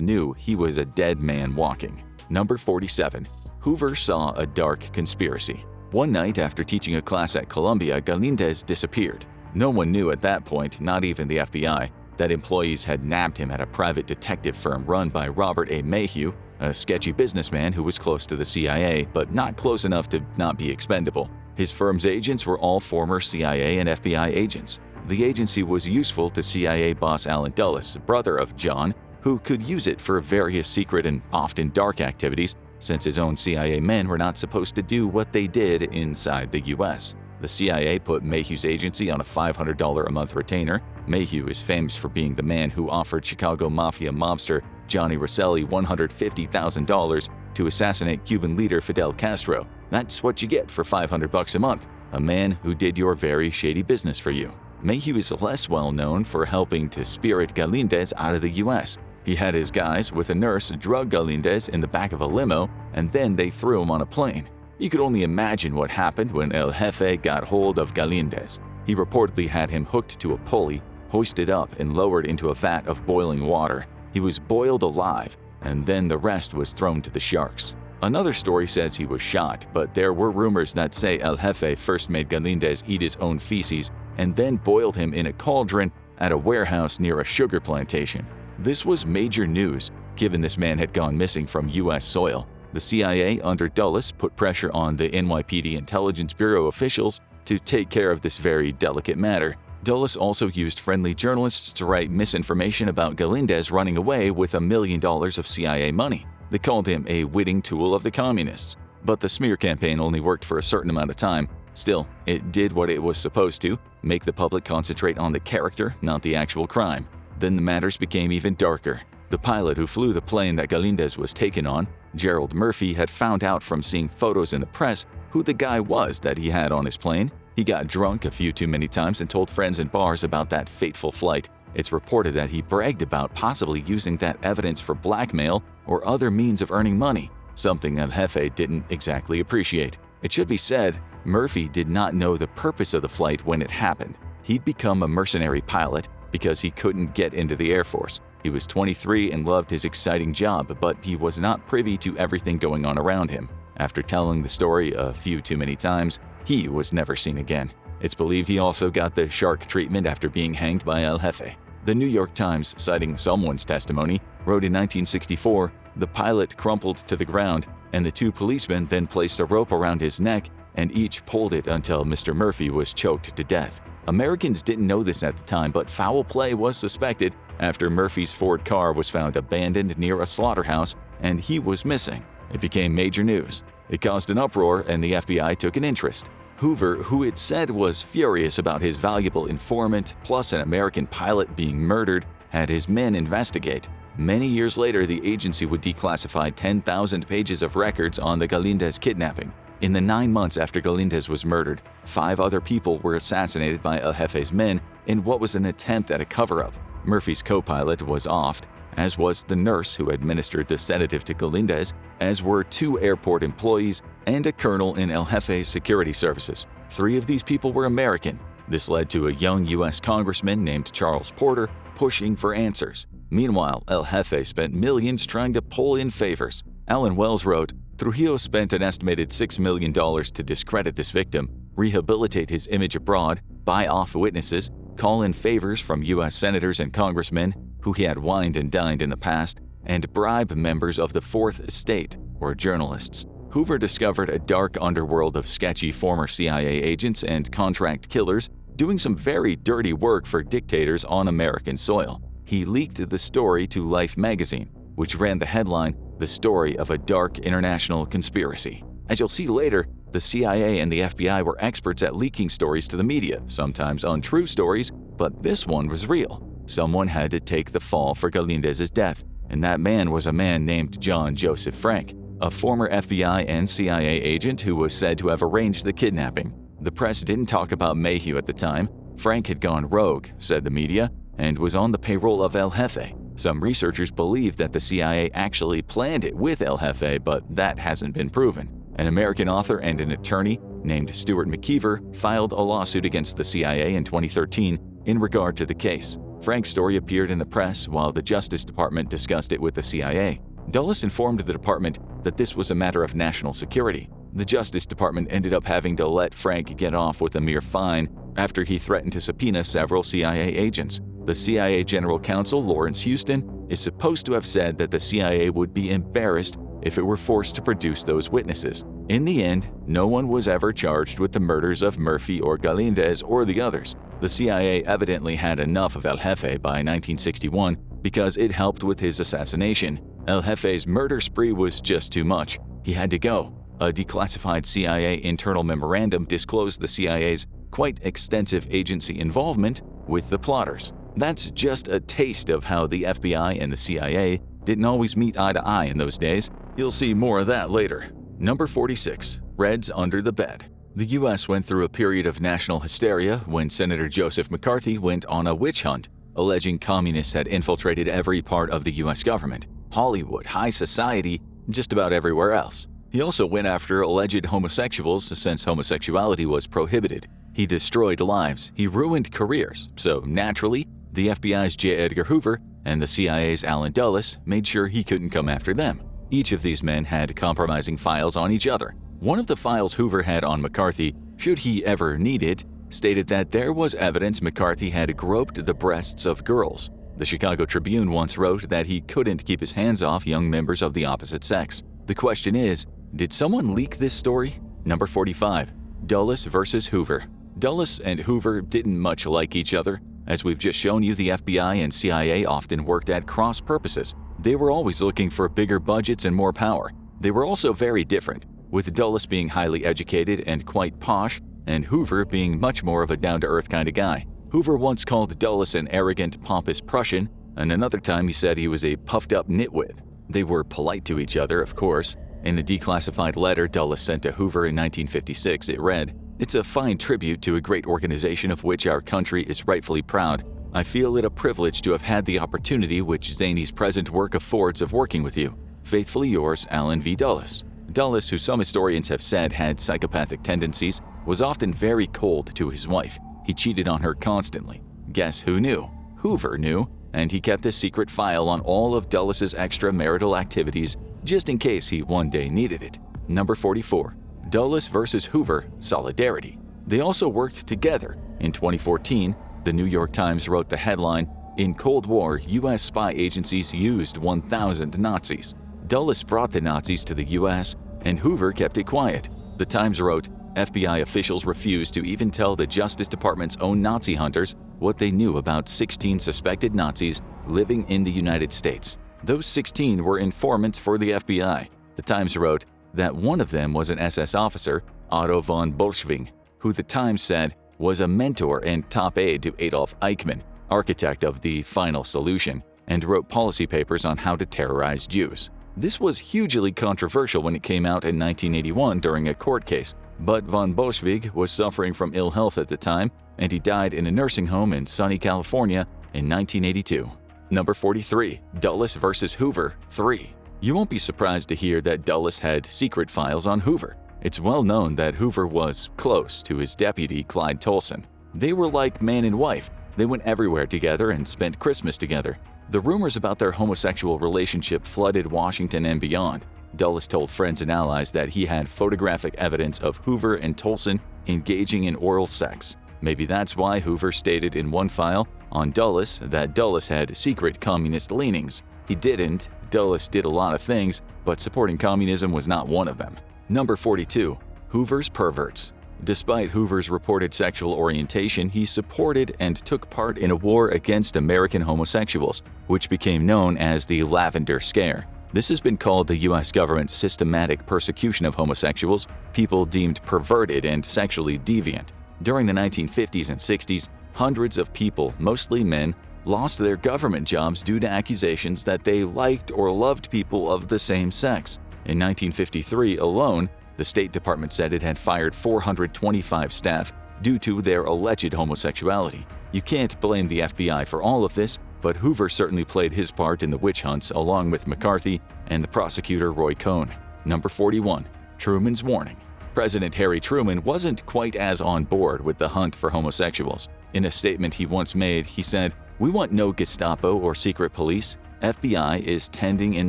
knew he was a dead man walking. Number 47. Hoover saw a dark conspiracy. One night after teaching a class at Columbia, Galíndez disappeared. No one knew at that point, not even the FBI, that employees had nabbed him at a private detective firm run by Robert A. Mayhew, a sketchy businessman who was close to the CIA, but not close enough to not be expendable. His firm's agents were all former CIA and FBI agents. The agency was useful to CIA boss Allen Dulles, brother of John, who could use it for various secret and often dark activities, since his own CIA men were not supposed to do what they did inside the U.S. The CIA put Mayhew's agency on a $500 a month retainer. Mayhew is famous for being the man who offered Chicago Mafia mobster Johnny Rosselli $150,000 to assassinate Cuban leader Fidel Castro. That's what you get for $500 a month, a man who did your very shady business for you. Mayhew is less well known for helping to spirit Galíndez out of the U.S. He had his guys with a nurse drug Galíndez in the back of a limo, and then they threw him on a plane. You could only imagine what happened when El Jefe got hold of Galíndez. He reportedly had him hooked to a pulley, hoisted up and lowered into a vat of boiling water. He was boiled alive, and then the rest was thrown to the sharks. Another story says he was shot, but there were rumors that say El Jefe first made Galíndez eat his own feces and then boiled him in a cauldron at a warehouse near a sugar plantation. This was major news, given this man had gone missing from U.S. soil. The CIA under Dulles put pressure on the NYPD Intelligence Bureau officials to take care of this very delicate matter. Dulles also used friendly journalists to write misinformation about Galíndez running away with $1 million of CIA money. They called him a witting tool of the communists. But the smear campaign only worked for a certain amount of time. Still, it did what it was supposed to, make the public concentrate on the character, not the actual crime. Then the matters became even darker. The pilot who flew the plane that Galíndez was taken on, Gerald Murphy, had found out from seeing photos in the press who the guy was that he had on his plane. He got drunk a few too many times and told friends in bars about that fateful flight. It's reported that he bragged about possibly using that evidence for blackmail or other means of earning money, something El Jefe didn't exactly appreciate. It should be said, Murphy did not know the purpose of the flight when it happened. He'd become a mercenary pilot because he couldn't get into the Air Force. He was 23 and loved his exciting job, but he was not privy to everything going on around him. After telling the story a few too many times, he was never seen again. It's believed he also got the shark treatment after being hanged by El Jefe. The New York Times, citing someone's testimony, wrote in 1964, "The pilot crumpled to the ground, and the two policemen then placed a rope around his neck and each pulled it until Mr. Murphy was choked to death." Americans didn't know this at the time, but foul play was suspected after Murphy's Ford car was found abandoned near a slaughterhouse and he was missing. It became major news. It caused an uproar and the FBI took an interest. Hoover, who it said was furious about his valuable informant plus an American pilot being murdered, had his men investigate. Many years later, the agency would declassify 10,000 pages of records on the Galindez kidnapping. In the 9 months after Galindez was murdered, 5 other people were assassinated by El Jefe's men in what was an attempt at a cover-up. Murphy's co-pilot was offed, as was the nurse who administered the sedative to Galindez, as were 2 airport employees and a colonel in El Jefe's security services. 3 of these people were American. This led to a young U.S. congressman named Charles Porter pushing for answers. Meanwhile, El Jefe spent millions trying to pull in favors. Alan Wells wrote, "Trujillo spent an estimated $6 million to discredit this victim, rehabilitate his image abroad, buy off witnesses, call in favors from U.S. senators and congressmen who he had wined and dined in the past, and bribe members of the Fourth Estate or journalists." Hoover discovered a dark underworld of sketchy former CIA agents and contract killers doing some very dirty work for dictators on American soil. He leaked the story to Life magazine, which ran the headline, "The Story of a Dark International Conspiracy." As you'll see later, the CIA and the FBI were experts at leaking stories to the media, sometimes untrue stories, but this one was real. Someone had to take the fall for Galindez's death, and that man was a man named John Joseph Frank, a former FBI and CIA agent who was said to have arranged the kidnapping. The press didn't talk about Mayhew at the time. Frank had gone rogue, said the media, and was on the payroll of El Jefe. Some researchers believe that the CIA actually planned it with El Jefe, but that hasn't been proven. An American author and an attorney named Stuart McKeever filed a lawsuit against the CIA in 2013 in regard to the case. Frank's story appeared in the press while the Justice Department discussed it with the CIA. Dulles informed the department that this was a matter of national security. The Justice Department ended up having to let Frank get off with a mere fine after he threatened to subpoena several CIA agents. The CIA General Counsel, Lawrence Houston, is supposed to have said that the CIA would be embarrassed if it were forced to produce those witnesses. In the end, no one was ever charged with the murders of Murphy or Galindez or the others. The CIA evidently had enough of El Jefe by 1961 because it helped with his assassination. El Jefe's murder spree was just too much. He had to go. A declassified CIA internal memorandum disclosed the CIA's quite extensive agency involvement with the plotters. That's just a taste of how the FBI and the CIA didn't always meet eye to eye in those days. You'll see more of that later. Number 46. Reds under the bed. The U.S. went through a period of national hysteria when Senator Joseph McCarthy went on a witch hunt, alleging communists had infiltrated every part of the U.S. government, Hollywood, high society, just about everywhere else. He also went after alleged homosexuals since homosexuality was prohibited. He destroyed lives, he ruined careers, so naturally, the FBI's J. Edgar Hoover and the CIA's Allen Dulles made sure he couldn't come after them. Each of these men had compromising files on each other. One of the files Hoover had on McCarthy, should he ever need it, stated that there was evidence McCarthy had groped the breasts of girls. The Chicago Tribune once wrote that he couldn't keep his hands off young members of the opposite sex. The question is, did someone leak this story? Number 45. Dulles versus Hoover. Dulles and Hoover didn't much like each other. As we've just shown you, the FBI and CIA often worked at cross purposes. They were always looking for bigger budgets and more power. They were also very different, with Dulles being highly educated and quite posh, and Hoover being much more of a down-to-earth kind of guy. Hoover once called Dulles an arrogant, pompous Prussian, and another time he said he was a puffed-up nitwit. They were polite to each other, of course. In a declassified letter Dulles sent to Hoover in 1956, it read, "It's a fine tribute to a great organization of which our country is rightfully proud. I feel it a privilege to have had the opportunity which Zany's present work affords of working with you. Faithfully yours, Allen V. Dulles." Dulles, who some historians have said had psychopathic tendencies, was often very cold to his wife. He cheated on her constantly. Guess who knew? Hoover knew, and he kept a secret file on all of Dulles's extramarital activities just in case he one day needed it. Number 44. Dulles versus Hoover, solidarity. They also worked together. In 2014, the New York Times wrote the headline, "In Cold War, U.S. spy agencies used 1,000 Nazis." Dulles brought the Nazis to the U.S., and Hoover kept it quiet. The Times wrote, FBI officials refused to even tell the Justice Department's own Nazi hunters what they knew about 16 suspected Nazis living in the United States. Those 16 were informants for the FBI. The Times wrote that one of them was an SS officer, Otto von Bolschwing, who the Times said was a mentor and top aide to Adolf Eichmann, architect of the Final Solution, and wrote policy papers on how to terrorize Jews. This was hugely controversial when it came out in 1981 during a court case, but von Bolschwig was suffering from ill health at the time, and he died in a nursing home in sunny California in 1982. Number 43. Dulles vs. Hoover 3. You won't be surprised to hear that Dulles had secret files on Hoover. It's well known that Hoover was close to his deputy, Clyde Tolson. They were like man and wife. They went everywhere together and spent Christmas together. The rumors about their homosexual relationship flooded Washington and beyond. Dulles told friends and allies that he had photographic evidence of Hoover and Tolson engaging in oral sex. Maybe that's why Hoover stated in one file on Dulles that Dulles had secret communist leanings. He didn't. Dulles did a lot of things, but supporting communism was not one of them. Number 42. Hoover's perverts. Despite Hoover's reported sexual orientation, he supported and took part in a war against American homosexuals, which became known as the Lavender Scare. This has been called the U.S. government's systematic persecution of homosexuals, people deemed perverted and sexually deviant. During the 1950s and 60s, hundreds of people, mostly men, lost their government jobs due to accusations that they liked or loved people of the same sex. In 1953 alone, the State Department said it had fired 425 staff due to their alleged homosexuality. You can't blame the FBI for all of this, but Hoover certainly played his part in the witch hunts along with McCarthy and the prosecutor Roy Cohn. Number 41. Truman's warning. President Harry Truman wasn't quite as on board with the hunt for homosexuals. In a statement he once made, he said, "We want no Gestapo or secret police. FBI is tending in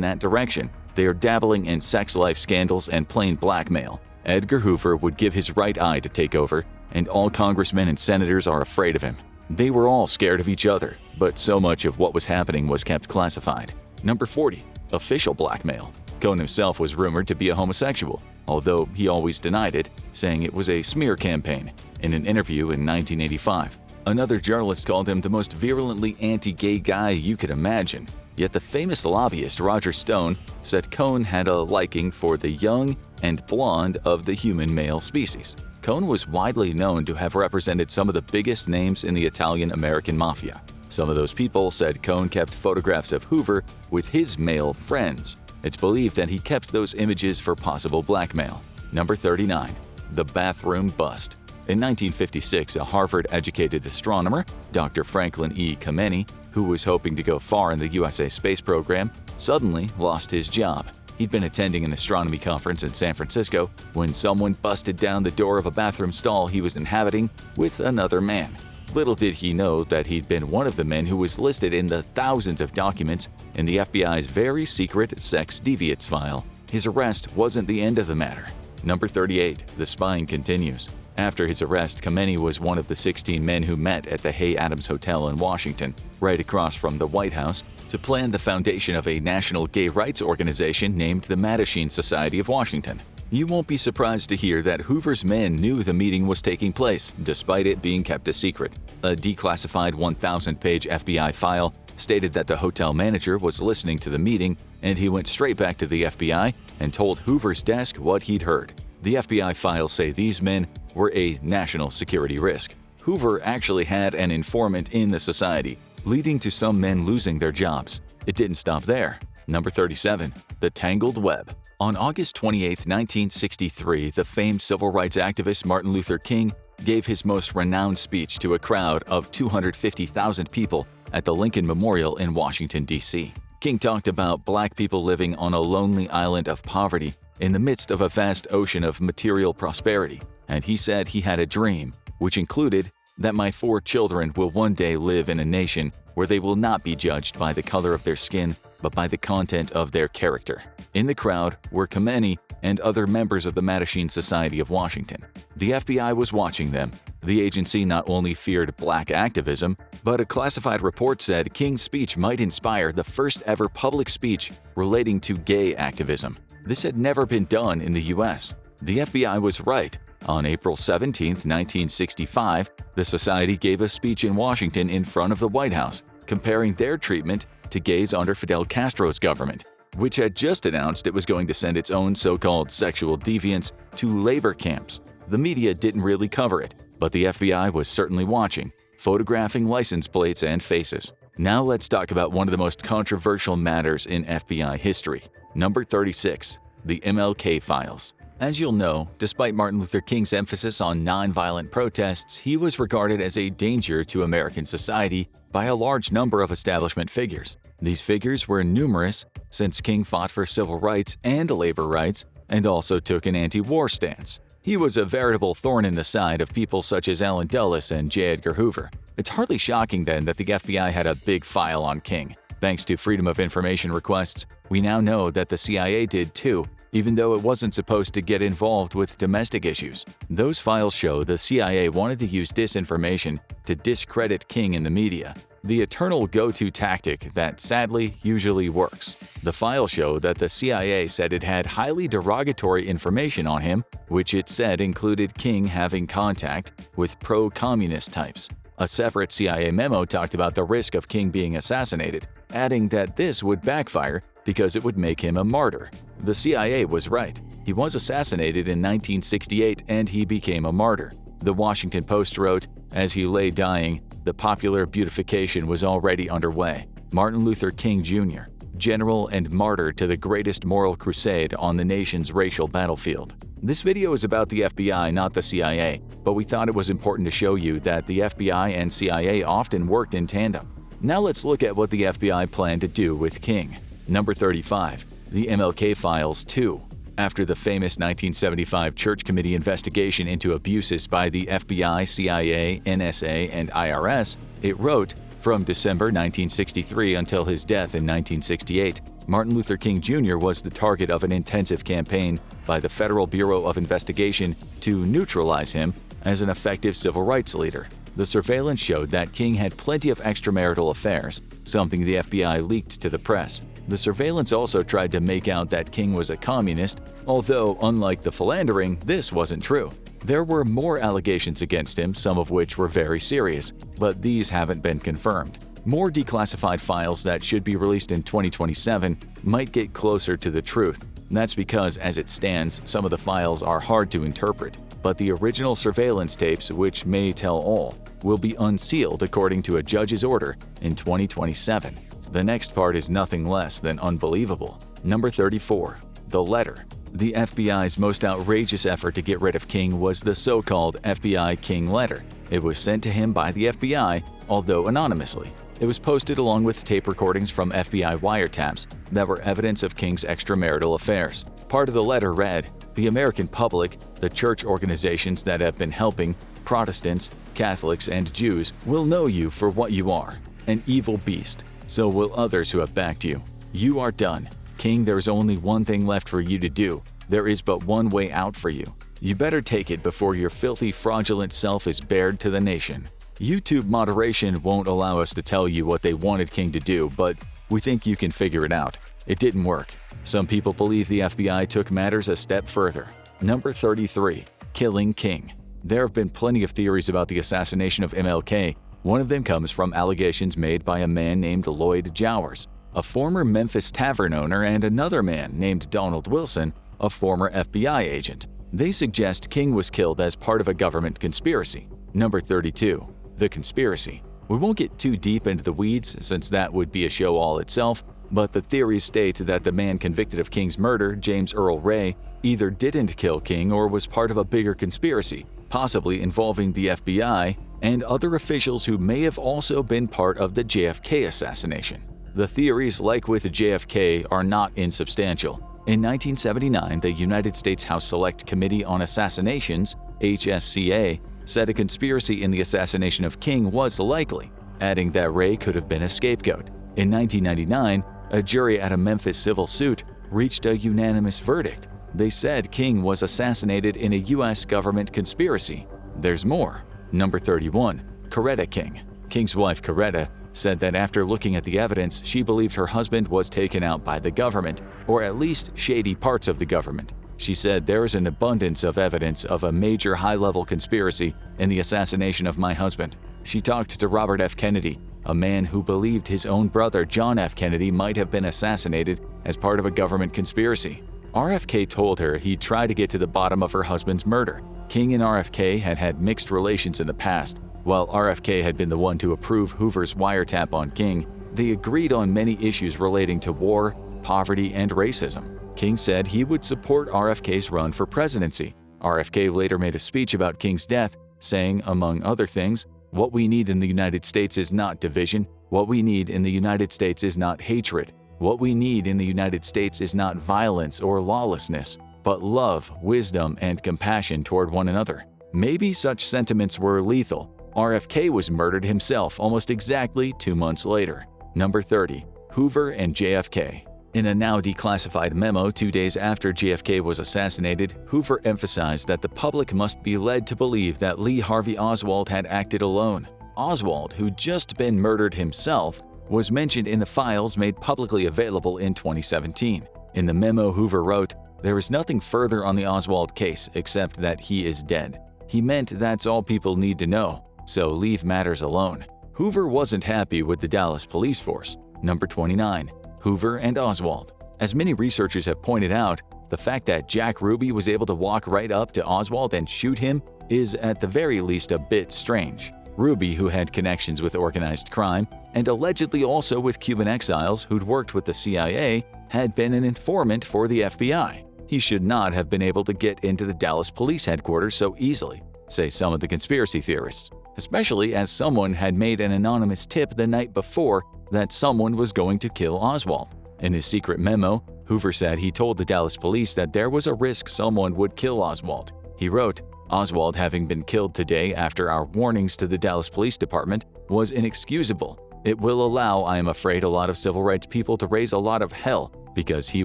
that direction. They are dabbling in sex life scandals and plain blackmail. Edgar Hoover would give his right eye to take over, and all congressmen and senators are afraid of him." They were all scared of each other, but so much of what was happening was kept classified. Number 40. Official blackmail. Cohn himself was rumored to be a homosexual, although he always denied it, saying it was a smear campaign. In an interview in 1985, another journalist called him the most virulently anti-gay guy you could imagine. Yet the famous lobbyist Roger Stone said Cohn had a liking for the young and blonde of the human male species. Cohn was widely known to have represented some of the biggest names in the Italian-American mafia. Some of those people said Cohn kept photographs of Hoover with his male friends. It's believed that he kept those images for possible blackmail. Number 39. The bathroom bust. In 1956, a Harvard-educated astronomer, Dr. Franklin E. Kameny, who was hoping to go far in the USA space program, suddenly lost his job. He'd been attending an astronomy conference in San Francisco when someone busted down the door of a bathroom stall he was inhabiting with another man. Little did he know that he'd been one of the men who was listed in the thousands of documents in the FBI's very secret sex deviates file. His arrest wasn't the end of the matter. Number 38. The spying continues. After his arrest, Kameny was one of the 16 men who met at the Hay Adams Hotel in Washington, right across from the White House, to plan the foundation of a national gay rights organization named the Mattachine Society of Washington. You won't be surprised to hear that Hoover's men knew the meeting was taking place, despite it being kept a secret. A declassified 1,000-page FBI file stated that the hotel manager was listening to the meeting, and he went straight back to the FBI and told Hoover's desk what he'd heard. The FBI files say these men were a national security risk. Hoover actually had an informant in the society, leading to some men losing their jobs. It didn't stop there. Number 37. The Tangled Web. On August 28, 1963, the famed civil rights activist Martin Luther King gave his most renowned speech to a crowd of 250,000 people at the Lincoln Memorial in Washington, D.C. King talked about black people living on a lonely island of poverty in the midst of a vast ocean of material prosperity, and he said he had a dream, which included that my 4 children will one day live in a nation where they will not be judged by the color of their skin, but by the content of their character. In the crowd were Kameny and other members of the Mattachine Society of Washington. The FBI was watching them. The agency not only feared black activism, but a classified report said King's speech might inspire the first ever public speech relating to gay activism. This had never been done in the U.S. The FBI was right. On April 17, 1965, the Society gave a speech in Washington in front of the White House, comparing their treatment to gays under Fidel Castro's government, which had just announced it was going to send its own so-called sexual deviants to labor camps. The media didn't really cover it, but the FBI was certainly watching, photographing license plates and faces. Now let's talk about one of the most controversial matters in FBI history. Number 36. The MLK Files. As you'll know, despite Martin Luther King's emphasis on nonviolent protests, he was regarded as a danger to American society by a large number of establishment figures. These figures were numerous since King fought for civil rights and labor rights and also took an anti-war stance. He was a veritable thorn in the side of people such as Allen Dulles and J. Edgar Hoover. It's hardly shocking then that the FBI had a big file on King. Thanks to Freedom of Information requests, we now know that the CIA did too, even though it wasn't supposed to get involved with domestic issues. Those files show the CIA wanted to use disinformation to discredit King in the media, the eternal go-to tactic that sadly usually works. The files show that the CIA said it had highly derogatory information on him, which it said included King having contact with pro-communist types. A separate CIA memo talked about the risk of King being assassinated, adding that this would backfire because it would make him a martyr. The CIA was right. He was assassinated in 1968 and he became a martyr. The Washington Post wrote, as he lay dying, the popular beatification was already underway. Martin Luther King Jr., general and martyr to the greatest moral crusade on the nation's racial battlefield. This video is about the FBI, not the CIA, but we thought it was important to show you that the FBI and CIA often worked in tandem. Now let's look at what the FBI planned to do with King. Number 35. The MLK Files 2. After the famous 1975 Church Committee investigation into abuses by the FBI, CIA, NSA, and IRS, it wrote, from December 1963 until his death in 1968, Martin Luther King Jr. was the target of an intensive campaign by the Federal Bureau of Investigation to neutralize him as an effective civil rights leader. The surveillance showed that King had plenty of extramarital affairs, something the FBI leaked to the press. The surveillance also tried to make out that King was a communist, although, unlike the philandering, this wasn't true. There were more allegations against him, some of which were very serious, but these haven't been confirmed. More declassified files that should be released in 2027 might get closer to the truth. That's because, as it stands, some of the files are hard to interpret, but the original surveillance tapes, which may tell all, will be unsealed according to a judge's order in 2027. The next part is nothing less than unbelievable. Number 34. The Letter. The FBI's most outrageous effort to get rid of King was the so-called FBI King Letter. It was sent to him by the FBI, although anonymously. It was posted along with tape recordings from FBI wiretaps that were evidence of King's extramarital affairs. Part of the letter read, "The American public, the church organizations that have been helping, Protestants, Catholics, and Jews will know you for what you are, an evil beast. So will others who have backed you. You are done. King, there is only one thing left for you to do. There is but one way out for you. You better take it before your filthy, fraudulent self is bared to the nation." YouTube moderation won't allow us to tell you what they wanted King to do, but we think you can figure it out. It didn't work. Some people believe the FBI took matters a step further. Number 33. Killing King. There have been plenty of theories about the assassination of MLK. One of them comes from allegations made by a man named Lloyd Jowers, a former Memphis tavern owner, and another man named Donald Wilson, a former FBI agent. They suggest King was killed as part of a government conspiracy. Number 32. The Conspiracy. We won't get too deep into the weeds since that would be a show all itself, but the theories state that the man convicted of King's murder, James Earl Ray, either didn't kill King or was part of a bigger conspiracy, possibly involving the FBI and other officials who may have also been part of the JFK assassination. The theories, like with JFK, are not insubstantial. In 1979, the United States House Select Committee on Assassinations, HSCA, said a conspiracy in the assassination of King was likely, adding that Ray could have been a scapegoat. In 1999, a jury at a Memphis civil suit reached a unanimous verdict. They said King was assassinated in a U.S. government conspiracy. There's more. Number 31. Coretta King. King's wife, Coretta, said that after looking at the evidence, she believed her husband was taken out by the government, or at least shady parts of the government. She said, "There is an abundance of evidence of a major high-level conspiracy in the assassination of my husband." She talked to Robert F. Kennedy, a man who believed his own brother John F. Kennedy might have been assassinated as part of a government conspiracy. RFK told her he'd try to get to the bottom of her husband's murder. King and RFK had had mixed relations in the past. While RFK had been the one to approve Hoover's wiretap on King, they agreed on many issues relating to war, poverty, and racism. King said he would support RFK's run for presidency. RFK later made a speech about King's death, saying, among other things, "What we need in the United States is not division. What we need in the United States is not hatred. What we need in the United States is not violence or lawlessness, but love, wisdom, and compassion toward one another." Maybe such sentiments were lethal. RFK was murdered himself almost exactly 2 months later. Number 30. Hoover and JFK. In a now declassified memo 2 days after JFK was assassinated, Hoover emphasized that the public must be led to believe that Lee Harvey Oswald had acted alone. Oswald, who'd just been murdered himself, was mentioned in the files made publicly available in 2017. In the memo, Hoover wrote, "There is nothing further on the Oswald case except that he is dead. He meant that's all people need to know, so leave matters alone." Hoover wasn't happy with the Dallas police force. Number 29. Hoover and Oswald. As many researchers have pointed out, the fact that Jack Ruby was able to walk right up to Oswald and shoot him is at the very least a bit strange. Ruby, who had connections with organized crime and allegedly also with Cuban exiles who'd worked with the CIA, had been an informant for the FBI. He should not have been able to get into the Dallas police headquarters so easily, say some of the conspiracy theorists, especially as someone had made an anonymous tip the night before that someone was going to kill Oswald. In his secret memo, Hoover said he told the Dallas police that there was a risk someone would kill Oswald. He wrote, "Oswald having been killed today after our warnings to the Dallas Police Department was inexcusable. It will allow, I am afraid, a lot of civil rights people to raise a lot of hell because he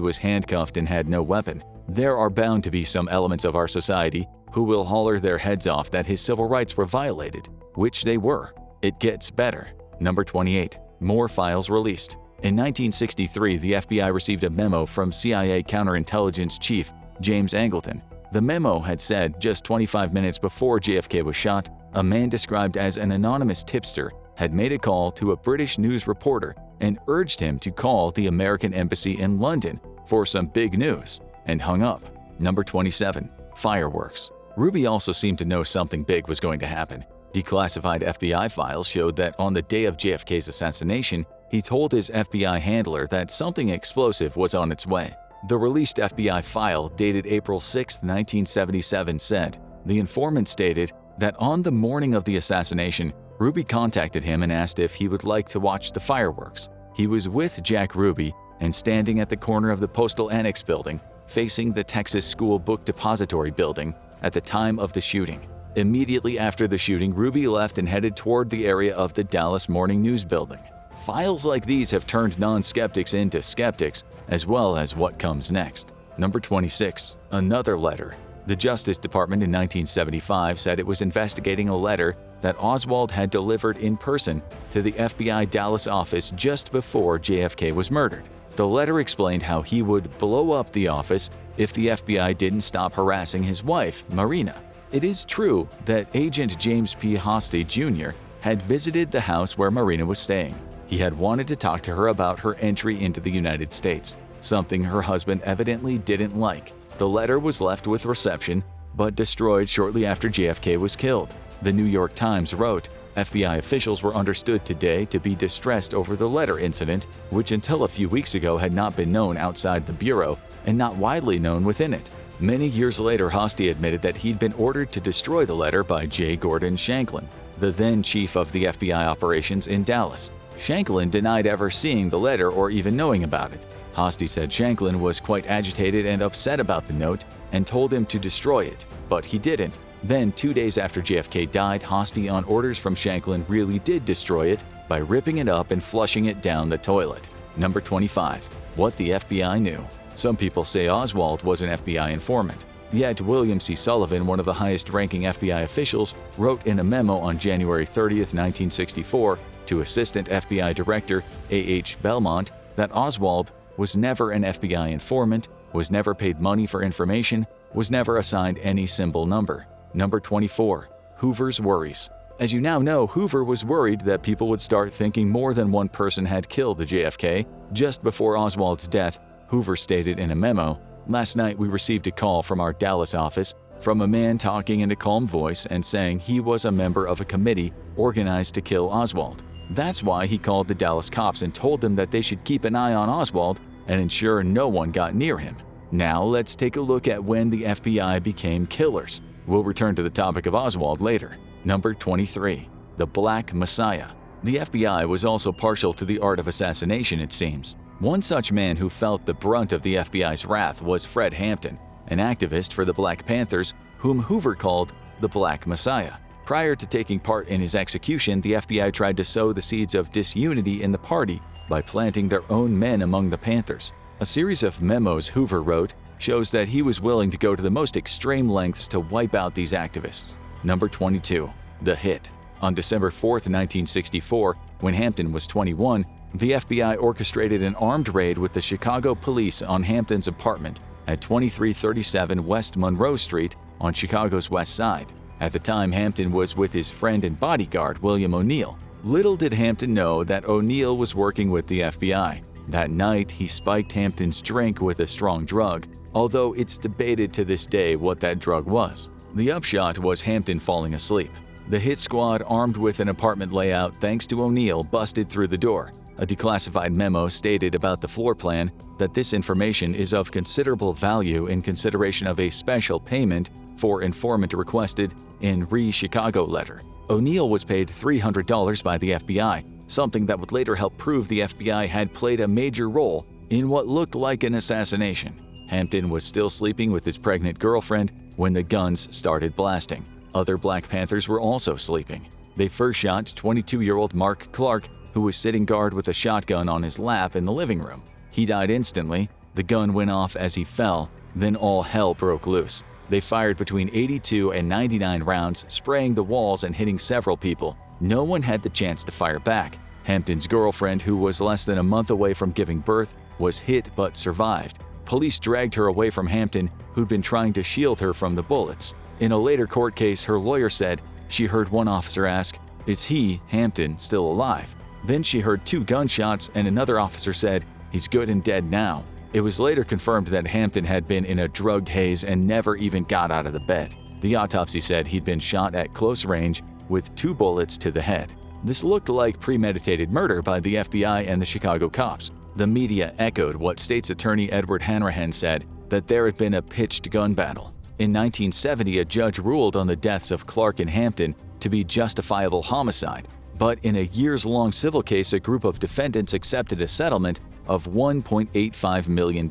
was handcuffed and had no weapon. There are bound to be some elements of our society who will holler their heads off that his civil rights were violated," which they were. It gets better. Number 28. More files released. In 1963, the FBI received a memo from CIA counterintelligence chief James Angleton. The memo had said just 25 minutes before JFK was shot, a man described as an anonymous tipster had made a call to a British news reporter and urged him to call the American embassy in London for some big news, and hung up. Number 27. Fireworks. Ruby also seemed to know something big was going to happen. Declassified FBI files showed that on the day of JFK's assassination, he told his FBI handler that something explosive was on its way. The released FBI file dated April 6, 1977 said, the informant stated that on the morning of the assassination, Ruby contacted him and asked if he would like to watch the fireworks. He was with Jack Ruby and standing at the corner of the Postal Annex building, facing the Texas School Book Depository building at the time of the shooting. Immediately after the shooting, Ruby left and headed toward the area of the Dallas Morning News building. Files like these have turned non-skeptics into skeptics, as well as what comes next. Number 26. Another letter. The Justice Department in 1975 said it was investigating a letter that Oswald had delivered in person to the FBI Dallas office just before JFK was murdered. The letter explained how he would blow up the office if the FBI didn't stop harassing his wife, Marina. It is true that Agent James P. Hosty Jr. had visited the house where Marina was staying. He had wanted to talk to her about her entry into the United States, something her husband evidently didn't like. The letter was left with reception, but destroyed shortly after JFK was killed. The New York Times wrote, FBI officials were understood today to be distressed over the letter incident, which until a few weeks ago had not been known outside the Bureau and not widely known within it. Many years later, Hosty admitted that he'd been ordered to destroy the letter by J. Gordon Shanklin, the then chief of the FBI operations in Dallas. Shanklin denied ever seeing the letter or even knowing about it. Hosty said Shanklin was quite agitated and upset about the note and told him to destroy it, but he didn't. Then, 2 days after JFK died, Hosty, on orders from Shanklin, really did destroy it by ripping it up and flushing it down the toilet. Number 25. What the FBI knew. Some people say Oswald was an FBI informant. Yet William C. Sullivan, one of the highest-ranking FBI officials, wrote in a memo on January 30, 1964, to Assistant FBI Director A.H. Belmont that Oswald was never an FBI informant, was never paid money for information, was never assigned any symbol number. Number 24. Hoover's worries. As you now know, Hoover was worried that people would start thinking more than one person had killed the JFK. Just before Oswald's death, Hoover stated in a memo, "Last night we received a call from our Dallas office from a man talking in a calm voice and saying he was a member of a committee organized to kill Oswald. That's why he called the Dallas cops and told them that they should keep an eye on Oswald and ensure no one got near him." Now let's take a look at when the FBI became killers. We'll return to the topic of Oswald later. Number 23. The Black Messiah. The FBI was also partial to the art of assassination, it seems. One such man who felt the brunt of the FBI's wrath was Fred Hampton, an activist for the Black Panthers whom Hoover called the Black Messiah. Prior to taking part in his execution, the FBI tried to sow the seeds of disunity in the party by planting their own men among the Panthers. A series of memos Hoover wrote shows that he was willing to go to the most extreme lengths to wipe out these activists. Number 22. The Hit. On December 4, 1964, when Hampton was 21, the FBI orchestrated an armed raid with the Chicago police on Hampton's apartment at 2337 West Monroe Street on Chicago's west side. At the time, Hampton was with his friend and bodyguard, William O'Neill. Little did Hampton know that O'Neill was working with the FBI. That night, he spiked Hampton's drink with a strong drug, although it's debated to this day what that drug was. The upshot was Hampton falling asleep. The hit squad, armed with an apartment layout thanks to O'Neill, busted through the door. A declassified memo stated about the floor plan that this information is of considerable value in consideration of a special payment for informant requested in Chicago letter. O'Neill was paid $300 by the FBI, something that would later help prove the FBI had played a major role in what looked like an assassination. Hampton was still sleeping with his pregnant girlfriend when the guns started blasting. Other Black Panthers were also sleeping. They first shot 22-year-old Mark Clark, who was sitting guard with a shotgun on his lap in the living room. He died instantly. The gun went off as he fell. Then all hell broke loose. They fired between 82 and 99 rounds, spraying the walls and hitting several people. No one had the chance to fire back. Hampton's girlfriend, who was less than a month away from giving birth, was hit but survived. Police dragged her away from Hampton, who'd been trying to shield her from the bullets. In a later court case, her lawyer said she heard one officer ask, "Is he, Hampton, still alive?" Then she heard 2 gunshots and another officer said, "He's good and dead now." It was later confirmed that Hampton had been in a drugged haze and never even got out of the bed. The autopsy said he'd been shot at close range with 2 bullets to the head. This looked like premeditated murder by the FBI and the Chicago cops. The media echoed what State's Attorney Edward Hanrahan said, that there had been a pitched gun battle. In 1970, a judge ruled on the deaths of Clark and Hampton to be justifiable homicide. But in a years-long civil case, a group of defendants accepted a settlement of $1.85 million.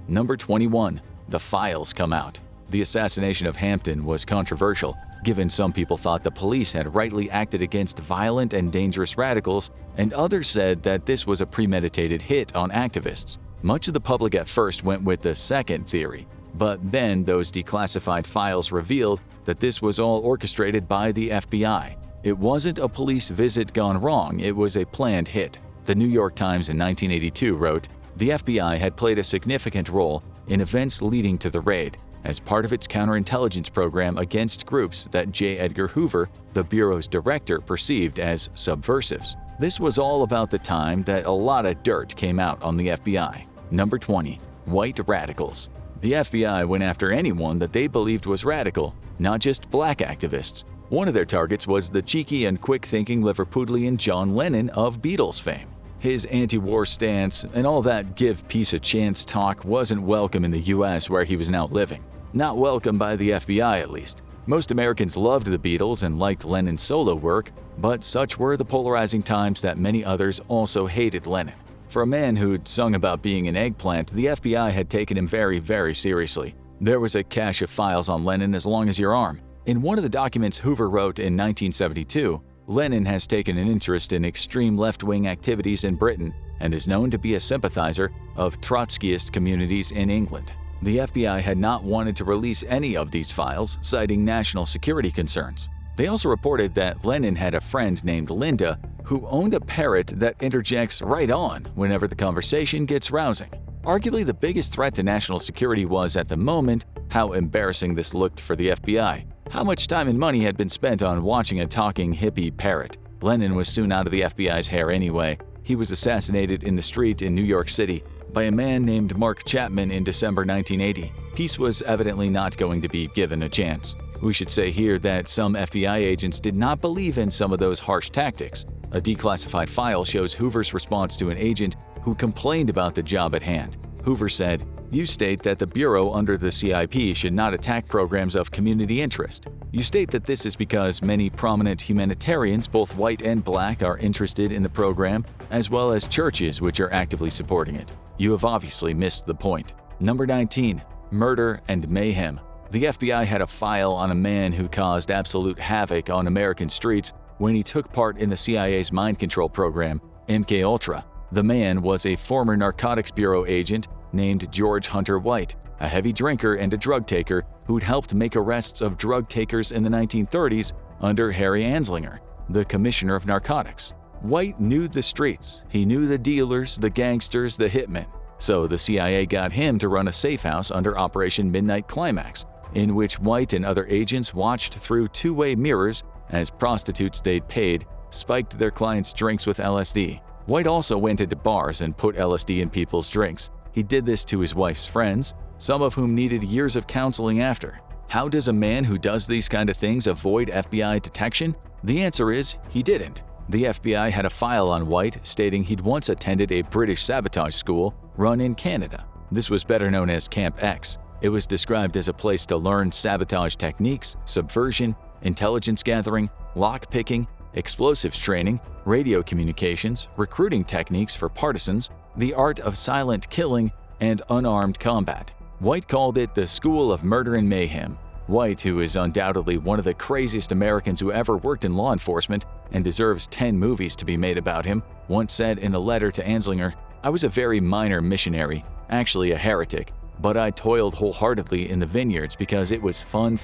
Number 21. The files come out. The assassination of Hampton was controversial, given some people thought the police had rightly acted against violent and dangerous radicals, and others said that this was a premeditated hit on activists. Much of the public at first went with the second theory, but then those declassified files revealed that this was all orchestrated by the FBI. It wasn't a police visit gone wrong, it was a planned hit. The New York Times in 1982 wrote, "The FBI had played a significant role in events leading to the raid, as part of its counterintelligence program against groups that J. Edgar Hoover, the Bureau's director, perceived as subversives." This was all about the time that a lot of dirt came out on the FBI. Number 20. White radicals. The FBI went after anyone that they believed was radical, not just black activists. One of their targets was the cheeky and quick-thinking Liverpudlian John Lennon of Beatles fame. His anti-war stance and all that give peace a chance talk wasn't welcome in the US where he was now living. Not welcome by the FBI, at least. Most Americans loved the Beatles and liked Lennon's solo work, but such were the polarizing times that many others also hated Lennon. For a man who'd sung about being an eggplant, the FBI had taken him very, very seriously. There was a cache of files on Lennon as long as your arm. In one of the documents Hoover wrote in 1972, Lennon has taken an interest in extreme left-wing activities in Britain and is known to be a sympathizer of Trotskyist communities in England. The FBI had not wanted to release any of these files, citing national security concerns. They also reported that Lennon had a friend named Linda who owned a parrot that interjects right on whenever the conversation gets rousing. Arguably the biggest threat to national security was, at the moment, how embarrassing this looked for the FBI. How much time and money had been spent on watching a talking hippie parrot. Lennon was soon out of the FBI's hair anyway. He was assassinated in the street in New York City by a man named Mark Chapman in December 1980. Peace was evidently not going to be given a chance. We should say here that some FBI agents did not believe in some of those harsh tactics. A declassified file shows Hoover's response to an agent who complained about the job at hand. Hoover said, "You state that the Bureau under the CIP should not attack programs of community interest. You state that this is because many prominent humanitarians, both white and black, are interested in the program, as well as churches which are actively supporting it. You have obviously missed the point." Number 19. Murder and mayhem. The FBI had a file on a man who caused absolute havoc on American streets when he took part in the CIA's mind control program, MKUltra. The man was a former Narcotics Bureau agent named George Hunter White, a heavy drinker and a drug taker who'd helped make arrests of drug takers in the 1930s under Harry Anslinger, the Commissioner of Narcotics. White knew the streets. He knew the dealers, the gangsters, the hitmen. So the CIA got him to run a safe house under Operation Midnight Climax, in which White and other agents watched through two-way mirrors as prostitutes they'd paid spiked their clients' drinks with LSD. White also went into bars and put LSD in people's drinks. He did this to his wife's friends, some of whom needed years of counseling after. How does a man who does these kind of things avoid FBI detection? The answer is he didn't. The FBI had a file on White stating he'd once attended a British sabotage school run in Canada. This was better known as Camp X. It was described as a place to learn sabotage techniques, subversion, intelligence gathering, lock-picking, explosives training, radio communications, recruiting techniques for partisans, the art of silent killing, and unarmed combat. White called it the School of Murder and Mayhem. White, who is undoubtedly one of the craziest Americans who ever worked in law enforcement and deserves 10 movies to be made about him, once said in a letter to Anslinger, "I was a very minor missionary, actually a heretic, but I toiled wholeheartedly in the vineyards because it was fun.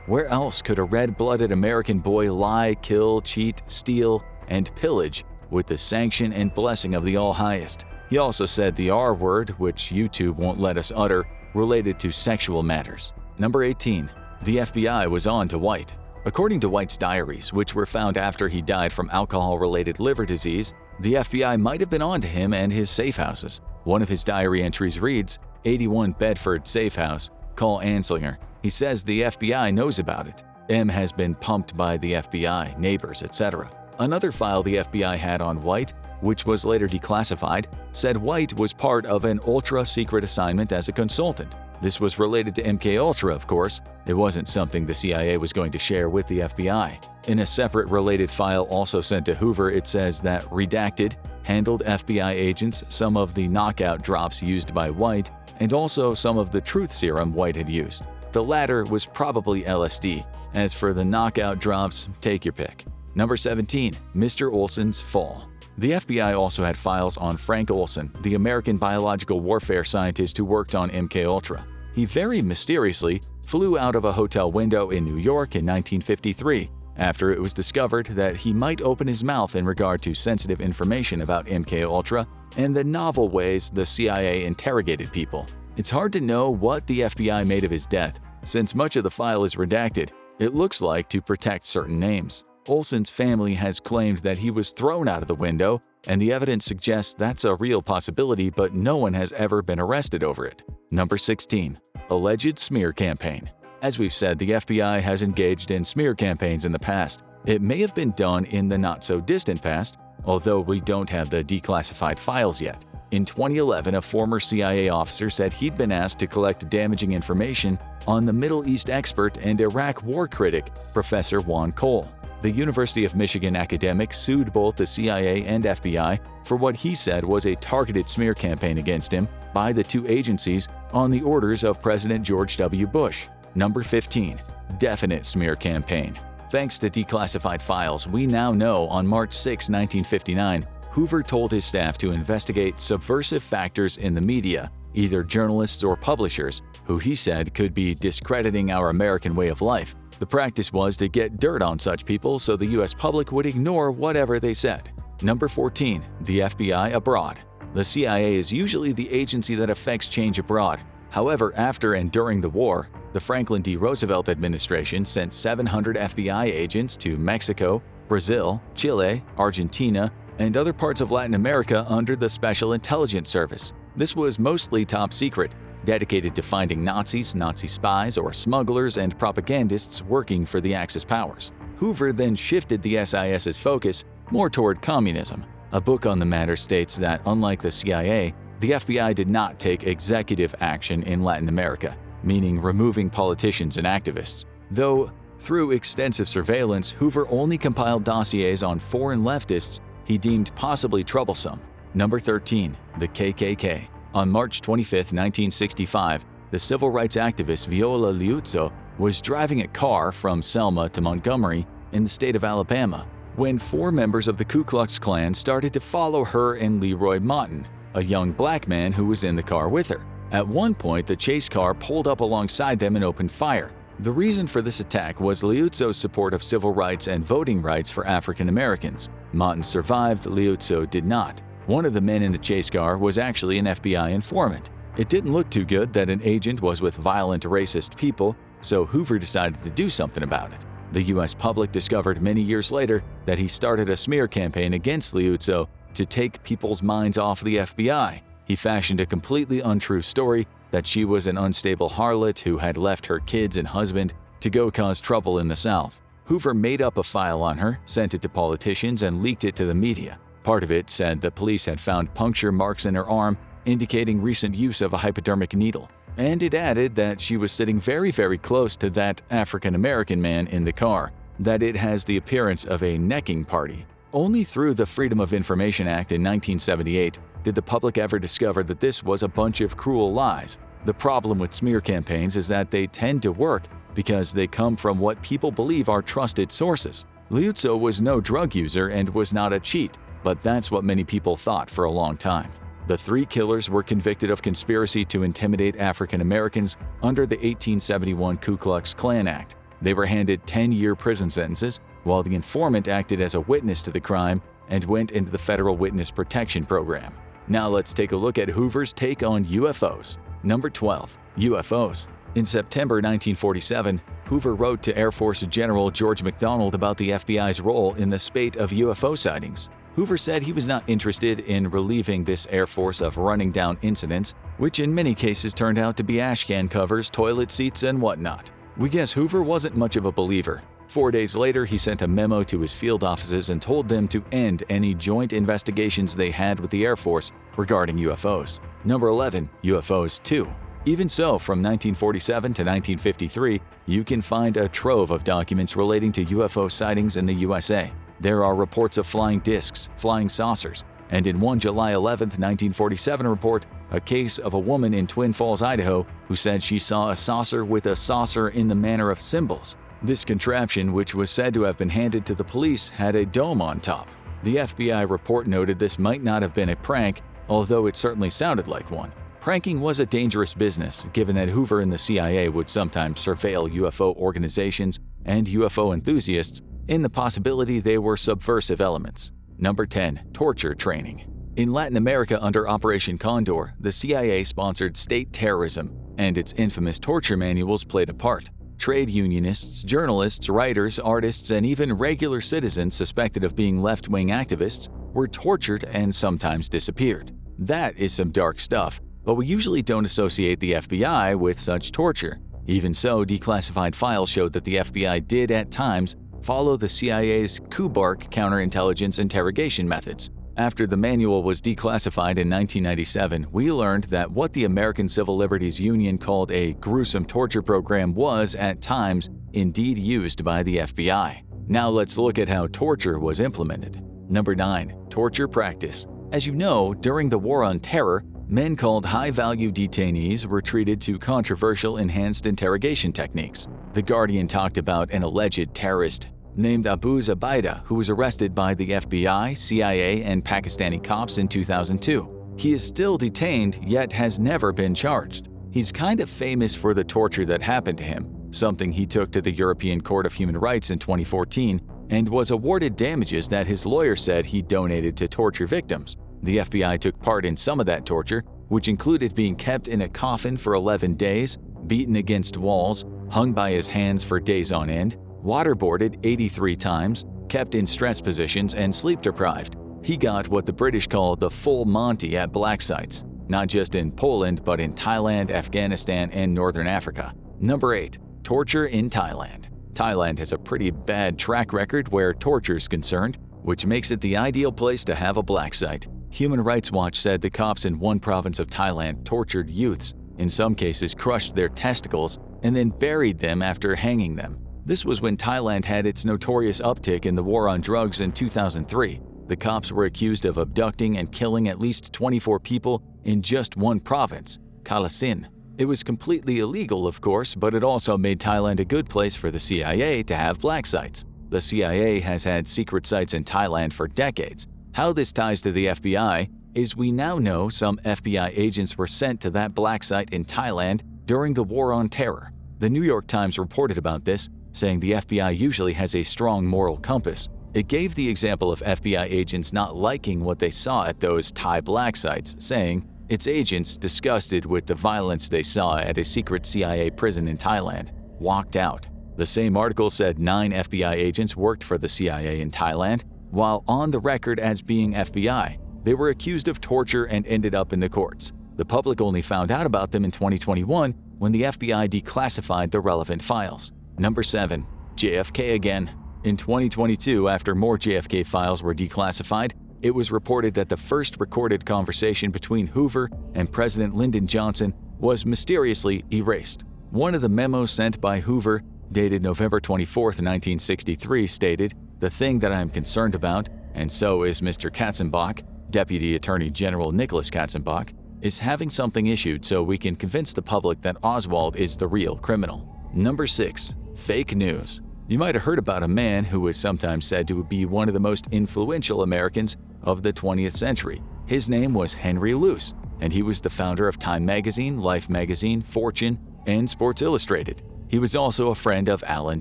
Where else could a red-blooded American boy lie, kill, cheat, steal, and pillage with the sanction and blessing of the All-Highest?" He also said the R word, which YouTube won't let us utter, related to sexual matters. Number 18. The FBI was on to White. According to White's diaries, which were found after he died from alcohol-related liver disease, the FBI might have been on to him and his safe houses. One of his diary entries reads, 81 Bedford Safe House, call Anslinger. He says the FBI knows about it. M has been pumped by the FBI, neighbors, etc. Another file the FBI had on White, which was later declassified, said White was part of an ultra-secret assignment as a consultant. This was related to MKUltra, of course. It wasn't something the CIA was going to share with the FBI. In a separate related file also sent to Hoover, it says that Redacted handled FBI agents some of the knockout drops used by White and also some of the truth serum White had used. The latter was probably LSD. As for the knockout drops, take your pick. Number 17. Mr. Olson's Fall. The FBI also had files on Frank Olson, the American biological warfare scientist who worked on MKUltra. He very mysteriously flew out of a hotel window in New York in 1953 after it was discovered that he might open his mouth in regard to sensitive information about MKUltra and the novel ways the CIA interrogated people. It's hard to know what the FBI made of his death, since much of the file is redacted. It looks like to protect certain names. Olson's family has claimed that he was thrown out of the window, and the evidence suggests that's a real possibility, but no one has ever been arrested over it. Number 16. Alleged smear campaign. As we've said, the FBI has engaged in smear campaigns in the past. It may have been done in the not-so-distant past, although we don't have the declassified files yet. In 2011, a former CIA officer said he'd been asked to collect damaging information on the Middle East expert and Iraq war critic, Professor Juan Cole. The University of Michigan academic sued both the CIA and FBI for what he said was a targeted smear campaign against him by the two agencies on the orders of President George W. Bush. Number 15. Definite smear campaign. Thanks to declassified files, we now know on March 6, 1959, Hoover told his staff to investigate subversive factors in the media, either journalists or publishers, who he said could be discrediting our American way of life. The practice was to get dirt on such people so the U.S. public would ignore whatever they said. Number 14. The FBI abroad. The CIA is usually the agency that affects change abroad. However, after and during the war, the Franklin D. Roosevelt administration sent 700 FBI agents to Mexico, Brazil, Chile, Argentina, and other parts of Latin America under the Special Intelligence Service. This was mostly top secret, dedicated to finding Nazis, Nazi spies, or smugglers and propagandists working for the Axis powers. Hoover then shifted the SIS's focus more toward communism. A book on the matter states that, unlike the CIA, the FBI did not take executive action in Latin America, meaning removing politicians and activists. Though, through extensive surveillance, Hoover only compiled dossiers on foreign leftists he deemed possibly troublesome. Number 13. The KKK. On March 25, 1965, the civil rights activist Viola Liuzzo was driving a car from Selma to Montgomery in the state of Alabama when 4 members of the Ku Klux Klan started to follow her and Leroy Motton, a young black man who was in the car with her. At one point, the chase car pulled up alongside them and opened fire. The reason for this attack was Liuzzo's support of civil rights and voting rights for African Americans. Motton survived, Liuzzo did not. One of the men in the chase car was actually an FBI informant. It didn't look too good that an agent was with violent racist people, so Hoover decided to do something about it. The U.S. public discovered many years later that he started a smear campaign against Liuzzo to take people's minds off the FBI. He fashioned a completely untrue story that she was an unstable harlot who had left her kids and husband to go cause trouble in the South. Hoover made up a file on her, sent it to politicians, and leaked it to the media. Part of it said the police had found puncture marks in her arm, indicating recent use of a hypodermic needle. And it added that she was sitting very, very close to that African-American man in the car, that it has the appearance of a necking party. Only through the Freedom of Information Act in 1978 did the public ever discover that this was a bunch of cruel lies. The problem with smear campaigns is that they tend to work because they come from what people believe are trusted sources. Liuzzo was no drug user and was not a cheat, but that's what many people thought for a long time. The 3 killers were convicted of conspiracy to intimidate African Americans under the 1871 Ku Klux Klan Act. They were handed 10-year prison sentences, while the informant acted as a witness to the crime and went into the Federal Witness Protection Program. Now let's take a look at Hoover's take on UFOs. Number 12. UFOs. In September 1947, Hoover wrote to Air Force General George McDonald about the FBI's role in the spate of UFO sightings. Hoover said he was not interested in relieving this Air Force of running down incidents, which in many cases turned out to be ashcan covers, toilet seats, and whatnot. We guess Hoover wasn't much of a believer. 4 days later, he sent a memo to his field offices and told them to end any joint investigations they had with the Air Force regarding UFOs. Number 11. UFOs 2. Even so, from 1947 to 1953, you can find a trove of documents relating to UFO sightings in the USA. There are reports of flying discs, flying saucers, and in one July 11, 1947 report, a case of a woman in Twin Falls, Idaho, who said she saw a saucer with a saucer in the manner of symbols. This contraption, which was said to have been handed to the police, had a dome on top. The FBI report noted this might not have been a prank, although it certainly sounded like one. Pranking was a dangerous business, given that Hoover and the CIA would sometimes surveil UFO organizations and UFO enthusiasts in the possibility they were subversive elements. Number 10. Torture training. In Latin America under Operation Condor, the CIA sponsored state terrorism, and its infamous torture manuals played a part. Trade unionists, journalists, writers, artists, and even regular citizens suspected of being left-wing activists were tortured and sometimes disappeared. That is some dark stuff, but we usually don't associate the FBI with such torture. Even so, declassified files showed that the FBI did at times follow the CIA's KUBARK counterintelligence interrogation methods. After the manual was declassified in 1997, we learned that what the American Civil Liberties Union called a gruesome torture program was, at times, indeed used by the FBI. Now let's look at how torture was implemented. Number 9. Torture practice. As you know, during the War on Terror, men called high-value detainees were treated to controversial enhanced interrogation techniques. The Guardian talked about an alleged terrorist named Abu Zubaydah, who was arrested by the FBI, CIA, and Pakistani cops in 2002. He is still detained, yet has never been charged. He's kind of famous for the torture that happened to him, something he took to the European Court of Human Rights in 2014, and was awarded damages that his lawyer said he donated to torture victims. The FBI took part in some of that torture, which included being kept in a coffin for 11 days, beaten against walls, hung by his hands for days on end, waterboarded 83 times, kept in stress positions, and sleep-deprived. He got what the British called the full Monty at black sites, not just in Poland but in Thailand, Afghanistan, and Northern Africa. Number 8. Torture in Thailand. Thailand has a pretty bad track record where torture is concerned, which makes it the ideal place to have a black site. Human Rights Watch said the cops in one province of Thailand tortured youths, in some cases crushed their testicles, and then buried them after hanging them. This was when Thailand had its notorious uptick in the war on drugs in 2003. The cops were accused of abducting and killing at least 24 people in just one province, Kalasin. It was completely illegal, of course, but it also made Thailand a good place for the CIA to have black sites. The CIA has had secret sites in Thailand for decades. How this ties to the FBI is we now know some FBI agents were sent to that black site in Thailand during the War on Terror. The New York Times reported about this, saying the FBI usually has a strong moral compass. It gave the example of FBI agents not liking what they saw at those Thai black sites, saying its agents, disgusted with the violence they saw at a secret CIA prison in Thailand, walked out. The same article said 9 FBI agents worked for the CIA in Thailand. While on the record as being FBI, they were accused of torture and ended up in the courts. The public only found out about them in 2021 when the FBI declassified the relevant files. Number 7. JFK again. In 2022, after more JFK files were declassified, it was reported that the first recorded conversation between Hoover and President Lyndon Johnson was mysteriously erased. One of the memos sent by Hoover, dated November 24, 1963, stated, "The thing that I am concerned about, and so is Mr. Katzenbach, Deputy Attorney General Nicholas Katzenbach, is having something issued so we can convince the public that Oswald is the real criminal." Number 6. Fake news. You might have heard about a man who is sometimes said to be one of the most influential Americans of the 20th century. His name was Henry Luce, and he was the founder of Time Magazine, Life Magazine, Fortune, and Sports Illustrated. He was also a friend of Allen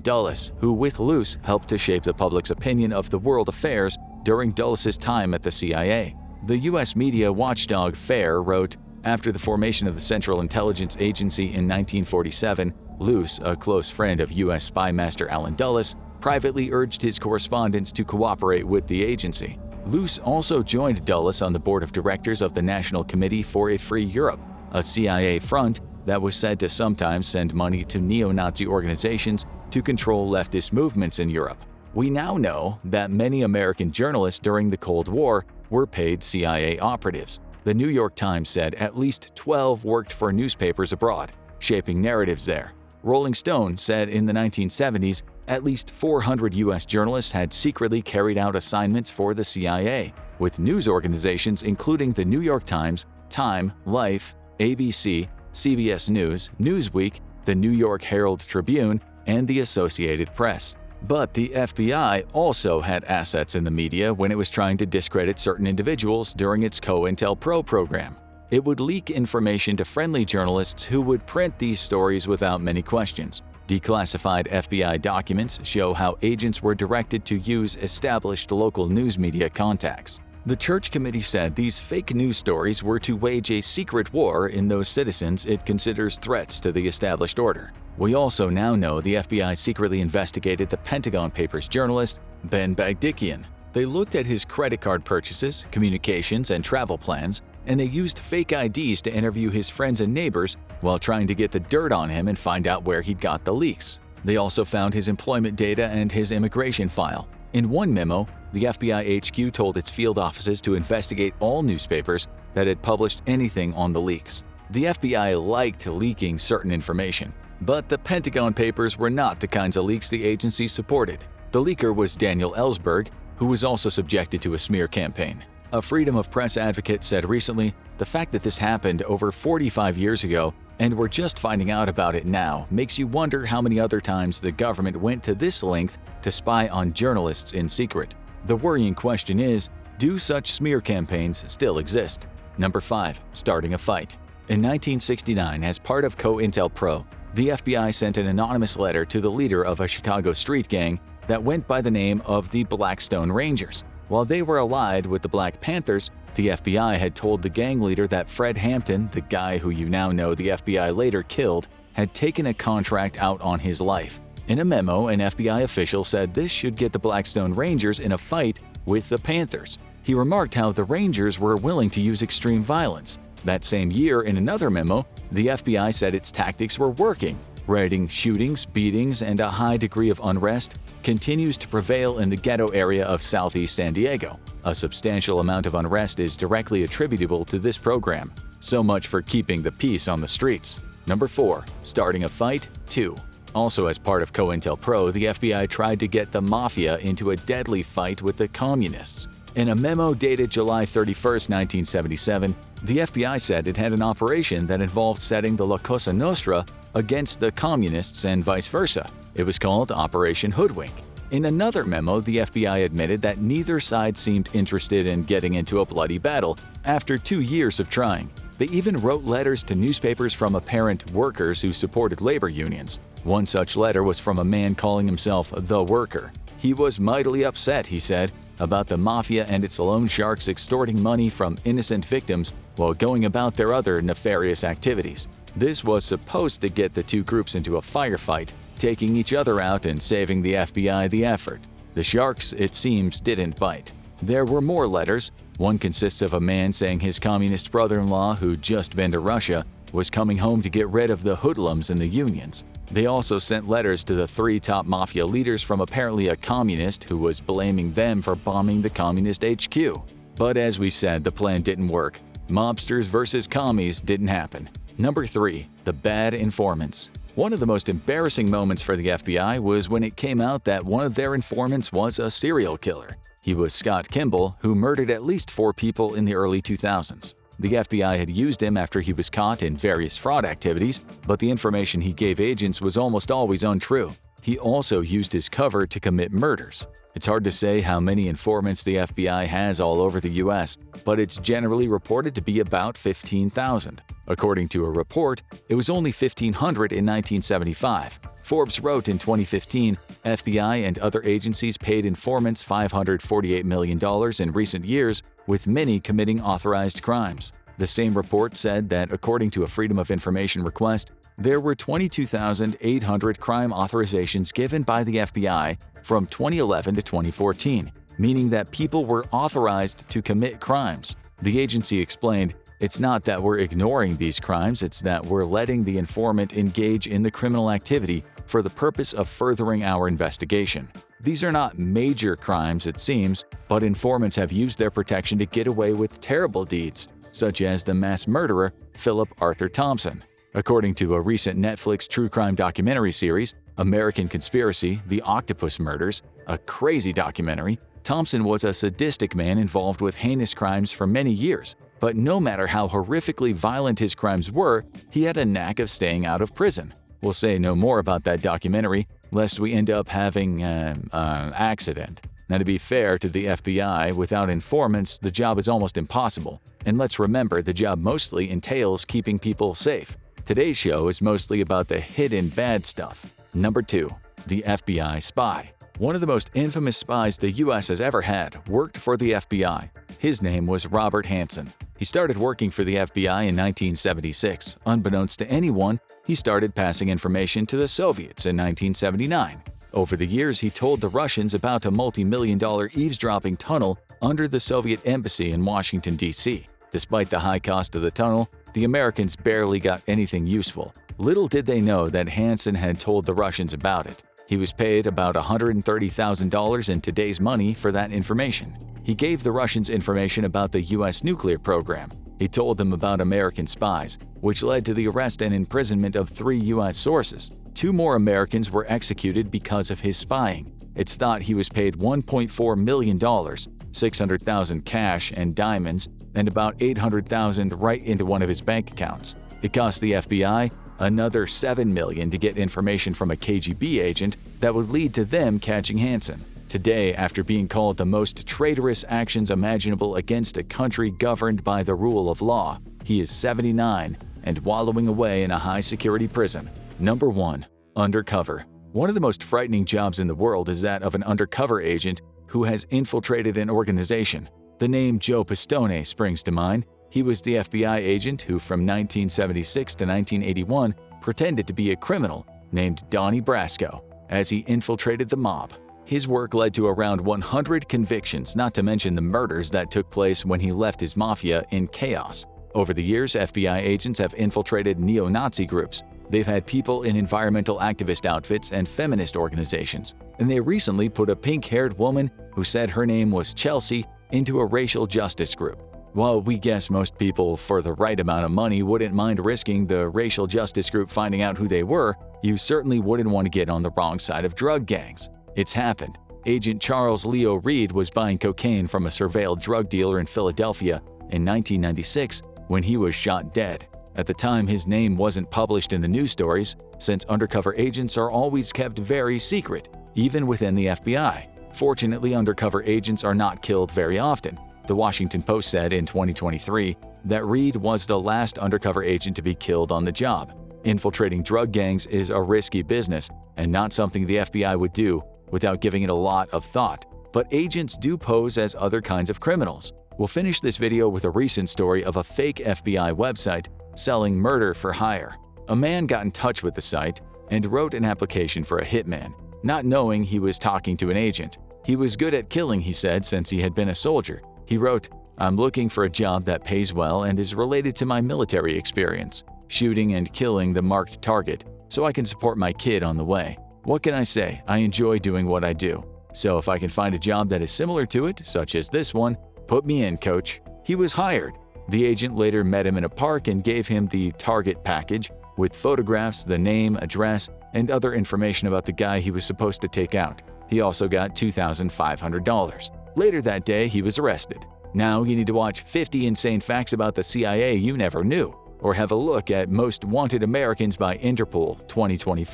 Dulles, who with Luce helped to shape the public's opinion of the world affairs during Dulles' time at the CIA. The U.S. media watchdog FAIR wrote, after the formation of the Central Intelligence Agency in 1947, Luce, a close friend of U.S. spy master Allen Dulles, privately urged his correspondents to cooperate with the agency. Luce also joined Dulles on the board of directors of the National Committee for a Free Europe, a CIA front that was said to sometimes send money to neo-Nazi organizations to control leftist movements in Europe. We now know that many American journalists during the Cold War were paid CIA operatives. The New York Times said at least 12 worked for newspapers abroad, shaping narratives there. Rolling Stone said in the 1970s, at least 400 U.S. journalists had secretly carried out assignments for the CIA, with news organizations including the New York Times, Time, Life, ABC, CBS News, Newsweek, the New York Herald Tribune, and the Associated Press. But the FBI also had assets in the media when it was trying to discredit certain individuals during its COINTELPRO program. It would leak information to friendly journalists who would print these stories without many questions. Declassified FBI documents show how agents were directed to use established local news media contacts. The Church Committee said these fake news stories were to wage a secret war in those citizens it considers threats to the established order. We also now know the FBI secretly investigated the Pentagon Papers journalist Ben Bagdikian. They looked at his credit card purchases, communications, and travel plans, and they used fake IDs to interview his friends and neighbors while trying to get the dirt on him and find out where he'd got the leaks. They also found his employment data and his immigration file. In one memo, the FBI HQ told its field offices to investigate all newspapers that had published anything on the leaks. The FBI liked leaking certain information, but the Pentagon Papers were not the kinds of leaks the agency supported. The leaker was Daniel Ellsberg, who was also subjected to a smear campaign. A freedom of press advocate said recently, the fact that this happened over 45 years ago and we're just finding out about it now makes you wonder how many other times the government went to this length to spy on journalists in secret. The worrying question is, do such smear campaigns still exist? Number 5. Starting a fight. In 1969, as part of COINTELPRO, the FBI sent an anonymous letter to the leader of a Chicago street gang that went by the name of the Blackstone Rangers. While they were allied with the Black Panthers, the FBI had told the gang leader that Fred Hampton, the guy who you now know the FBI later killed, had taken a contract out on his life. In a memo, an FBI official said this should get the Blackstone Rangers in a fight with the Panthers. He remarked how the Rangers were willing to use extreme violence. That same year, in another memo, the FBI said its tactics were working. Writing shootings, beatings, and a high degree of unrest continues to prevail in the ghetto area of southeast San Diego. A substantial amount of unrest is directly attributable to this program. So much for keeping the peace on the streets. Number 4. Starting a fight. 2. Also as part of COINTELPRO, the FBI tried to get the Mafia into a deadly fight with the Communists. In a memo dated July 31, 1977, the FBI said it had an operation that involved setting the La Cosa Nostra against the Communists and vice versa. It was called Operation Hoodwink. In another memo, the FBI admitted that neither side seemed interested in getting into a bloody battle after 2 years of trying. They even wrote letters to newspapers from apparent workers who supported labor unions. One such letter was from a man calling himself The Worker. He was mightily upset, he said, about the Mafia and its loan sharks extorting money from innocent victims while going about their other nefarious activities. This was supposed to get the two groups into a firefight, taking each other out and saving the FBI the effort. The sharks, it seems, didn't bite. There were more letters. One consists of a man saying his communist brother-in-law, who'd just been to Russia, was coming home to get rid of the hoodlums and the unions. They also sent letters to the 3 top Mafia leaders from apparently a communist who was blaming them for bombing the communist HQ. But as we said, the plan didn't work. Mobsters versus commies didn't happen. Number 3. The bad informants. One of the most embarrassing moments for the FBI was when it came out that one of their informants was a serial killer. He was Scott Kimball, who murdered at least 4 people in the early 2000s. The FBI had used him after he was caught in various fraud activities, but the information he gave agents was almost always untrue. He also used his cover to commit murders. It's hard to say how many informants the FBI has all over the U.S., but it's generally reported to be about 15,000. According to a report, it was only 1,500 in 1975. Forbes wrote in 2015, FBI and other agencies paid informants $548 million in recent years, with many committing authorized crimes. The same report said that, according to a Freedom of Information request, there were 22,800 crime authorizations given by the FBI from 2011 to 2014, meaning that people were authorized to commit crimes. The agency explained, "It's not that we're ignoring these crimes, it's that we're letting the informant engage in the criminal activity for the purpose of furthering our investigation. These are not major crimes, it seems, but informants have used their protection to get away with terrible deeds, such as the mass murderer Philip Arthur Thompson." According to a recent Netflix true crime documentary series, American Conspiracy: The Octopus Murders, a crazy documentary, Thompson was a sadistic man involved with heinous crimes for many years. But no matter how horrifically violent his crimes were, he had a knack of staying out of prison. We'll say no more about that documentary, lest we end up having an accident. Now, to be fair to the FBI, without informants, the job is almost impossible. And let's remember, the job mostly entails keeping people safe. Today's show is mostly about the hidden bad stuff. Number 2. The FBI spy. One of the most infamous spies the U.S. has ever had worked for the FBI. His name was Robert Hanssen. He started working for the FBI in 1976. Unbeknownst to anyone, he started passing information to the Soviets in 1979. Over the years, he told the Russians about a multi-million-dollar eavesdropping tunnel under the Soviet embassy in Washington, D.C. Despite the high cost of the tunnel, the Americans barely got anything useful. Little did they know that Hanssen had told the Russians about it. He was paid about $130,000 in today's money for that information. He gave the Russians information about the U.S. nuclear program. He told them about American spies, which led to the arrest and imprisonment of 3 U.S. sources. 2 more Americans were executed because of his spying. It's thought he was paid $1.4 million, $600,000 cash and diamonds, and about $800,000 right into one of his bank accounts. It cost the FBI another $7 million to get information from a KGB agent that would lead to them catching Hanssen. Today, after being called the most traitorous actions imaginable against a country governed by the rule of law, he is 79 and wallowing away in a high-security prison. Number 1. Undercover. One of the most frightening jobs in the world is that of an undercover agent who who has infiltrated an organization. The name Joe Pistone springs to mind. He was the FBI agent who from 1976 to 1981 pretended to be a criminal named Donnie Brasco as he infiltrated the mob. His work led to around 100 convictions, not to mention the murders that took place when he left his mafia in chaos. Over the years, FBI agents have infiltrated neo-Nazi groups. They've had people in environmental activist outfits and feminist organizations. And they recently put a pink-haired woman who said her name was Chelsea into a racial justice group. While we guess most people for the right amount of money wouldn't mind risking the racial justice group finding out who they were, you certainly wouldn't want to get on the wrong side of drug gangs. It's happened. Agent Charles Leo Reed was buying cocaine from a surveilled drug dealer in Philadelphia in 1996 when he was shot dead. At the time, his name wasn't published in the news stories, since undercover agents are always kept very secret, even within the FBI. Fortunately, undercover agents are not killed very often. The Washington Post said in 2023 that Reed was the last undercover agent to be killed on the job. Infiltrating drug gangs is a risky business and not something the FBI would do without giving it a lot of thought. But agents do pose as other kinds of criminals. We'll finish this video with a recent story of a fake FBI website selling murder for hire. A man got in touch with the site and wrote an application for a hitman, not knowing he was talking to an agent. He was good at killing, he said, since he had been a soldier. He wrote, "I'm looking for a job that pays well and is related to my military experience, shooting and killing the marked target, so I can support my kid on the way. What can I say? I enjoy doing what I do. So if I can find a job that is similar to it, such as this one, put me in, coach." He was hired. The agent later met him in a park and gave him the target package with photographs, the name, address, and other information about the guy he was supposed to take out. He also got $2,500. Later that day, he was arrested. Now you need to watch 50 Insane Facts About the CIA You Never Knew, or have a look at Most Wanted Americans by Interpol 2024.